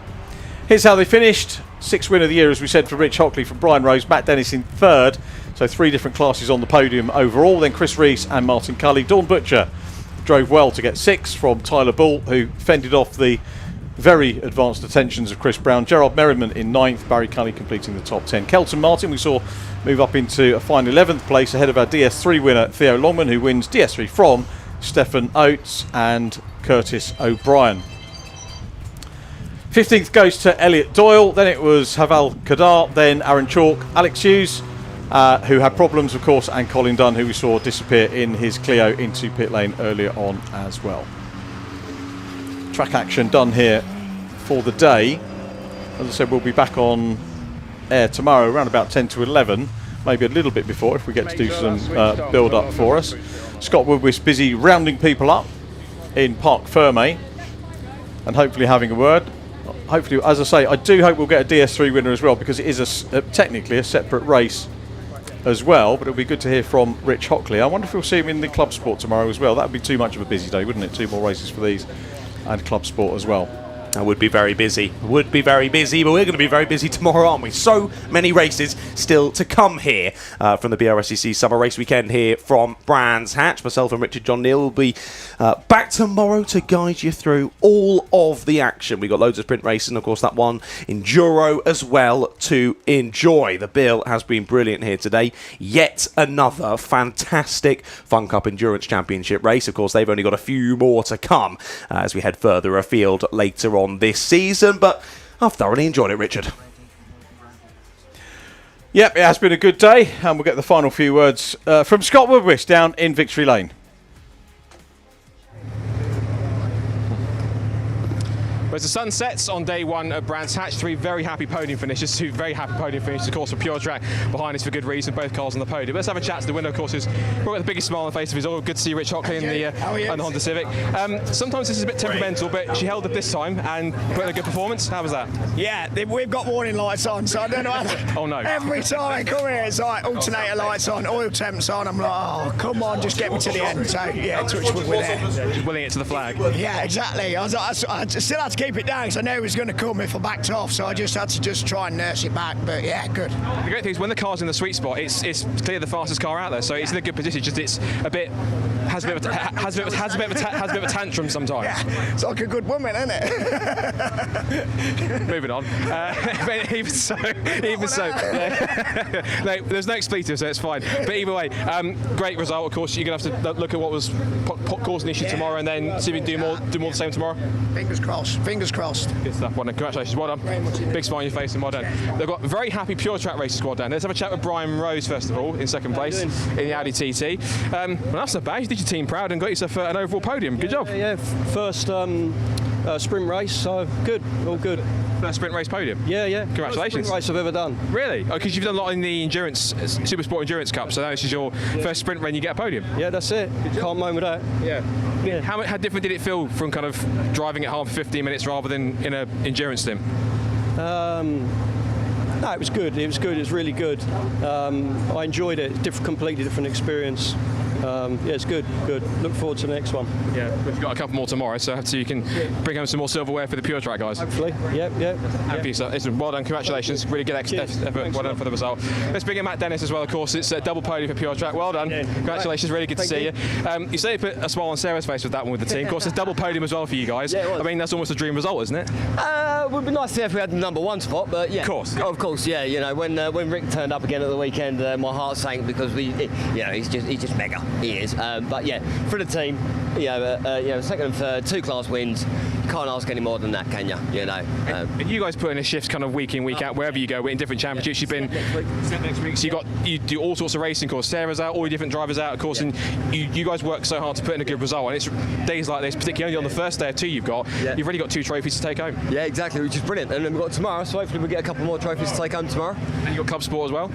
[SPEAKER 5] Here's how they finished. 6th win of the year, as we said, for Rich Hockley from Brian Rose. Matt Dennis in 3rd. So 3 different classes on the podium overall. Then Chris Rees and Martin Cully. Dawn Butcher drove well to get 6th from Tyler Bull, who fended off the very advanced attentions of Chris Brown. Gerard Merriman in 9th, Barry Cully completing the top 10. Kelton Martin we saw move up into a fine 11th place ahead of our DS3 winner Theo Longman, who wins DS3 from Stefan Oates and Curtis O'Brien. 15th goes to Elliot Doyle, then it was Haval Kadar, then Aaron Chalk, Alex Hughes, who had problems of course, and Colin Dunn, who we saw disappear in his Clio into pit lane earlier on as well. Track action done here for the day. As I said, we'll be back on air tomorrow around about 10 to 11, maybe a little bit before if we get to do some build up for us. Scott Woodward's busy rounding people up in Parc Ferme and hopefully having a word. Hopefully, as I say, I do hope we'll get a DS3 winner as well, because it is technically a separate race as well, but it'll be good to hear from Rich Hockley. I wonder if we'll see him in the Club Sport tomorrow as well. That would be too much of a busy day, wouldn't it? 2 more races for these and Club Sport as well.
[SPEAKER 12] That would be very busy. Would be very busy, but we're going to be very busy tomorrow, aren't we? So many races still to come here from the Brscc Summer Race Weekend here from Brands Hatch. Myself and Richard John Neal will be back tomorrow to guide you through all of the action. We've got loads of sprint races and, of course, that one enduro as well to enjoy. The bill has been brilliant here today. Yet another fantastic Fun Cup Endurance Championship race. Of course, they've only got a few more to come as we head further afield later on this season, but I've thoroughly enjoyed it, Richard.
[SPEAKER 5] Yep, it has been a good day, and we'll get the final few words from Scott Woodwish down in Victory Lane.
[SPEAKER 2] As the sun sets on day 1 at Brands Hatch, 3 very happy podium finishes, 2 very happy podium finishes, of course, for Pure Track behind us for good reason, both cars on the podium. Let's have a chat to the winner, of course, who's got the biggest smile on the face of his all. Good to see Rich Hockley in the Honda Civic. Sometimes this is a bit temperamental, but she held it this time and put in a good performance. How was that?
[SPEAKER 7] Yeah, we've got warning lights on, so I don't know how
[SPEAKER 2] Oh no.
[SPEAKER 7] Every time I come here, it's like alternator lights on, oil temps on. I'm like, oh, come on, just get me to the end. So, yeah, touch wood, we're there.
[SPEAKER 2] Just willing it to the flag.
[SPEAKER 7] Yeah, exactly. I still had to keep it down because I knew it was going to come if I backed off, so I just had to try and nurse it back. But yeah, good.
[SPEAKER 2] The great thing is when the car's in the sweet spot, it's clearly the fastest car out there, so it's in a good position. Just it's a bit has a bit of a tantrum sometimes.
[SPEAKER 7] Yeah, it's like a good woman, isn't it?
[SPEAKER 2] Moving on. But even so, yeah. No, there's no expletive, so it's fine. But either way, great result. Of course, you're going to have to look at what was causing issue tomorrow, and then see if we can do more the same tomorrow.
[SPEAKER 7] Fingers crossed. Fingers crossed.
[SPEAKER 2] Good stuff. Well done. Congratulations. Well done. Big smile on your face, and well done. They've got a very happy Pure Track Racing squad down there. Let's have a chat with Brian Rose first of all, in second place in the Audi TT. Well, that's not bad. You did your team proud and got yourself an overall podium. Good job.
[SPEAKER 8] Yeah, first sprint race, so good, all good.
[SPEAKER 2] First sprint race podium?
[SPEAKER 8] Yeah.
[SPEAKER 2] Congratulations.
[SPEAKER 8] First sprint race I've ever done.
[SPEAKER 2] Really? Oh, because you've done a lot in the endurance, Super Sport Endurance Cup, so this is your first sprint when you get a podium?
[SPEAKER 8] Yeah, that's it. Can't moan with that.
[SPEAKER 2] Yeah. How different did it feel from kind of driving at home for 15 minutes rather than in an endurance sim?
[SPEAKER 8] No, it was good. It was really good. I enjoyed it. Completely different experience. Yeah, it's good. Look forward to the next one.
[SPEAKER 2] Yeah, we've got a couple more tomorrow, so hopefully you can bring home some more silverware for the Pure Track guys.
[SPEAKER 8] Hopefully, yep.
[SPEAKER 2] Happy, so listen, well done, congratulations, really good effort, well done for the result. Let's bring in Matt Dennis as well, of course. It's a double podium for Pure Track, well done. Congratulations, really good to see you. You say you put a smile on Sarah's face with that one with the team. Of course, it's double podium as well for you guys.
[SPEAKER 10] Yeah, it was.
[SPEAKER 2] I mean, that's almost a dream result, isn't it?
[SPEAKER 10] It would be nice to see if we had the number one spot, but yeah. Of course, yeah. You know, when Rick turned up again at the weekend, my heart sank because he's just mega. He is. But yeah, for the team, second and third, 2 class wins. You can't ask any more than that, can you? You know.
[SPEAKER 2] And you guys put in a shift kind of week in, week out, wherever you go, in different championships. You've been next week. So you do all sorts of racing. Of course, Sarah's out, all your different drivers out, of course, and you guys work so hard to put in a good result. And it's days like this, particularly only on the first day of 2 you've already got 2 trophies to take home.
[SPEAKER 10] Yeah, exactly, which is brilliant. And then we've got tomorrow, so hopefully we'll get a couple more trophies to take home tomorrow.
[SPEAKER 2] And you got Club Sport as well.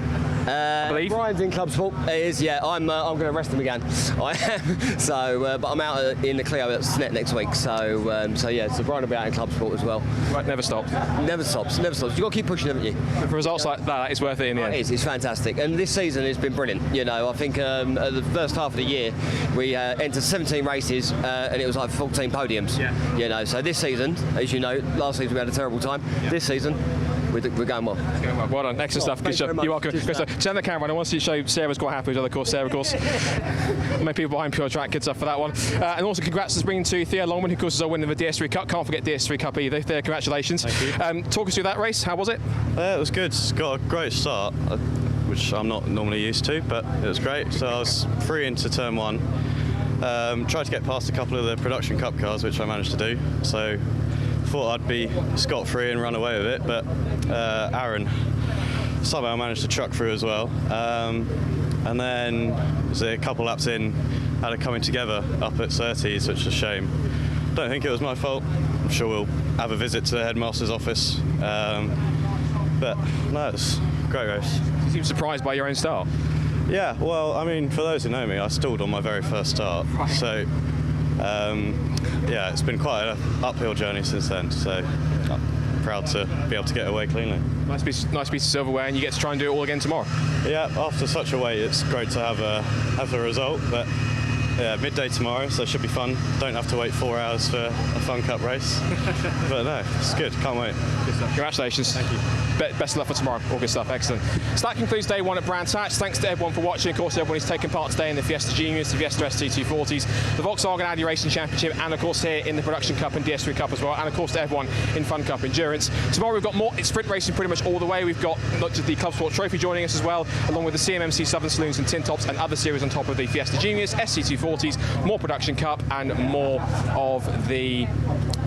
[SPEAKER 2] I believe
[SPEAKER 10] Brian's in Club Sport. It is, yeah. I'm going to rest him again. I am. So, but I'm out in the Clio at SNET next week. So Brian will be out in Club Sport as well.
[SPEAKER 2] Right, never stops.
[SPEAKER 10] Never stops. You've got to keep pushing, haven't you?
[SPEAKER 2] For results like that, it's worth it in the end.
[SPEAKER 10] It is. It's fantastic. And this season has been brilliant. You know, I think the first half of the year we entered 17 races and it was like 14 podiums. Yeah. You know, so this season, as you know, last season we had a terrible time. Yeah. This season, we're going well.
[SPEAKER 2] Well done, excellent stuff. Good job. You're welcome. Turn the camera, and I want to show Sarah's quite happy with the other course. Sarah, of course, many people behind Pure Track. Good stuff for that one. And also, congrats to bringing to Theo Longman, who, of course, is our winner of the DS3 Cup. Can't forget DS3 Cup either. Theo, congratulations.
[SPEAKER 13] Thank you.
[SPEAKER 2] Talk us through that race. How was it?
[SPEAKER 13] It was good. It's got a great start, which I'm not normally used to, but it was great. So I was free into turn 1. Tried to get past a couple of the production cup cars, which I managed to do. So thought I'd be scot-free and run away with it, but Aaron somehow managed to truck through as well. And then a couple laps in, had it coming together up at Surtees, which is a shame. Don't think it was my fault. I'm sure we'll have a visit to the headmaster's office. But no, it's a great race.
[SPEAKER 2] You seem surprised by your own start.
[SPEAKER 13] Yeah, well, I mean, for those who know me, I stalled on my very first start. Right. So, it's been quite an uphill journey since then. So, I'm proud to be able to get away cleanly.
[SPEAKER 2] Nice piece of silverware, and you get to try and do it all again tomorrow.
[SPEAKER 13] Yeah, after such a wait, it's great to have the result. But yeah, midday tomorrow, so it should be fun. Don't have to wait 4 hours for a Fun Cup race. But no, it's good. Can't wait.
[SPEAKER 2] Good stuff. Congratulations.
[SPEAKER 13] Thank you.
[SPEAKER 2] Best of luck for tomorrow. All good stuff. Excellent. So that concludes day 1 at Brands Hatch. Thanks to everyone for watching. Of course, everyone who's taken part today in the Fiesta Juniors, the Fiesta ST240s, the Volkswagen Audi Racing Championship, and of course here in the Production Cup and DS3 Cup as well, and of course to everyone in Fun Cup Endurance. Tomorrow we've got more. It's sprint racing pretty much all the way. We've got not just the Club Sport Trophy joining us as well, along with the CMMC Southern Saloons and Tin Tops and other series on top of the Fiesta Juniors, ST240s, more Production Cup, and more of the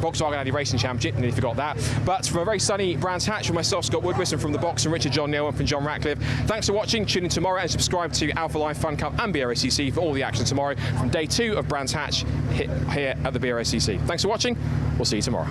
[SPEAKER 2] Volkswagen Audi Racing Championship. Nearly forgot that. But from a very sunny Brands Hatch with myself, Scott Woodward, and from the box and Richard John Neal and from John Ratcliffe. Thanks for watching. Tune in tomorrow and subscribe to Alpha Life Fun Cup and BRSCC for all the action tomorrow from day 2 of Brands Hatch here at the BRSCC. Thanks for watching. We'll see you tomorrow.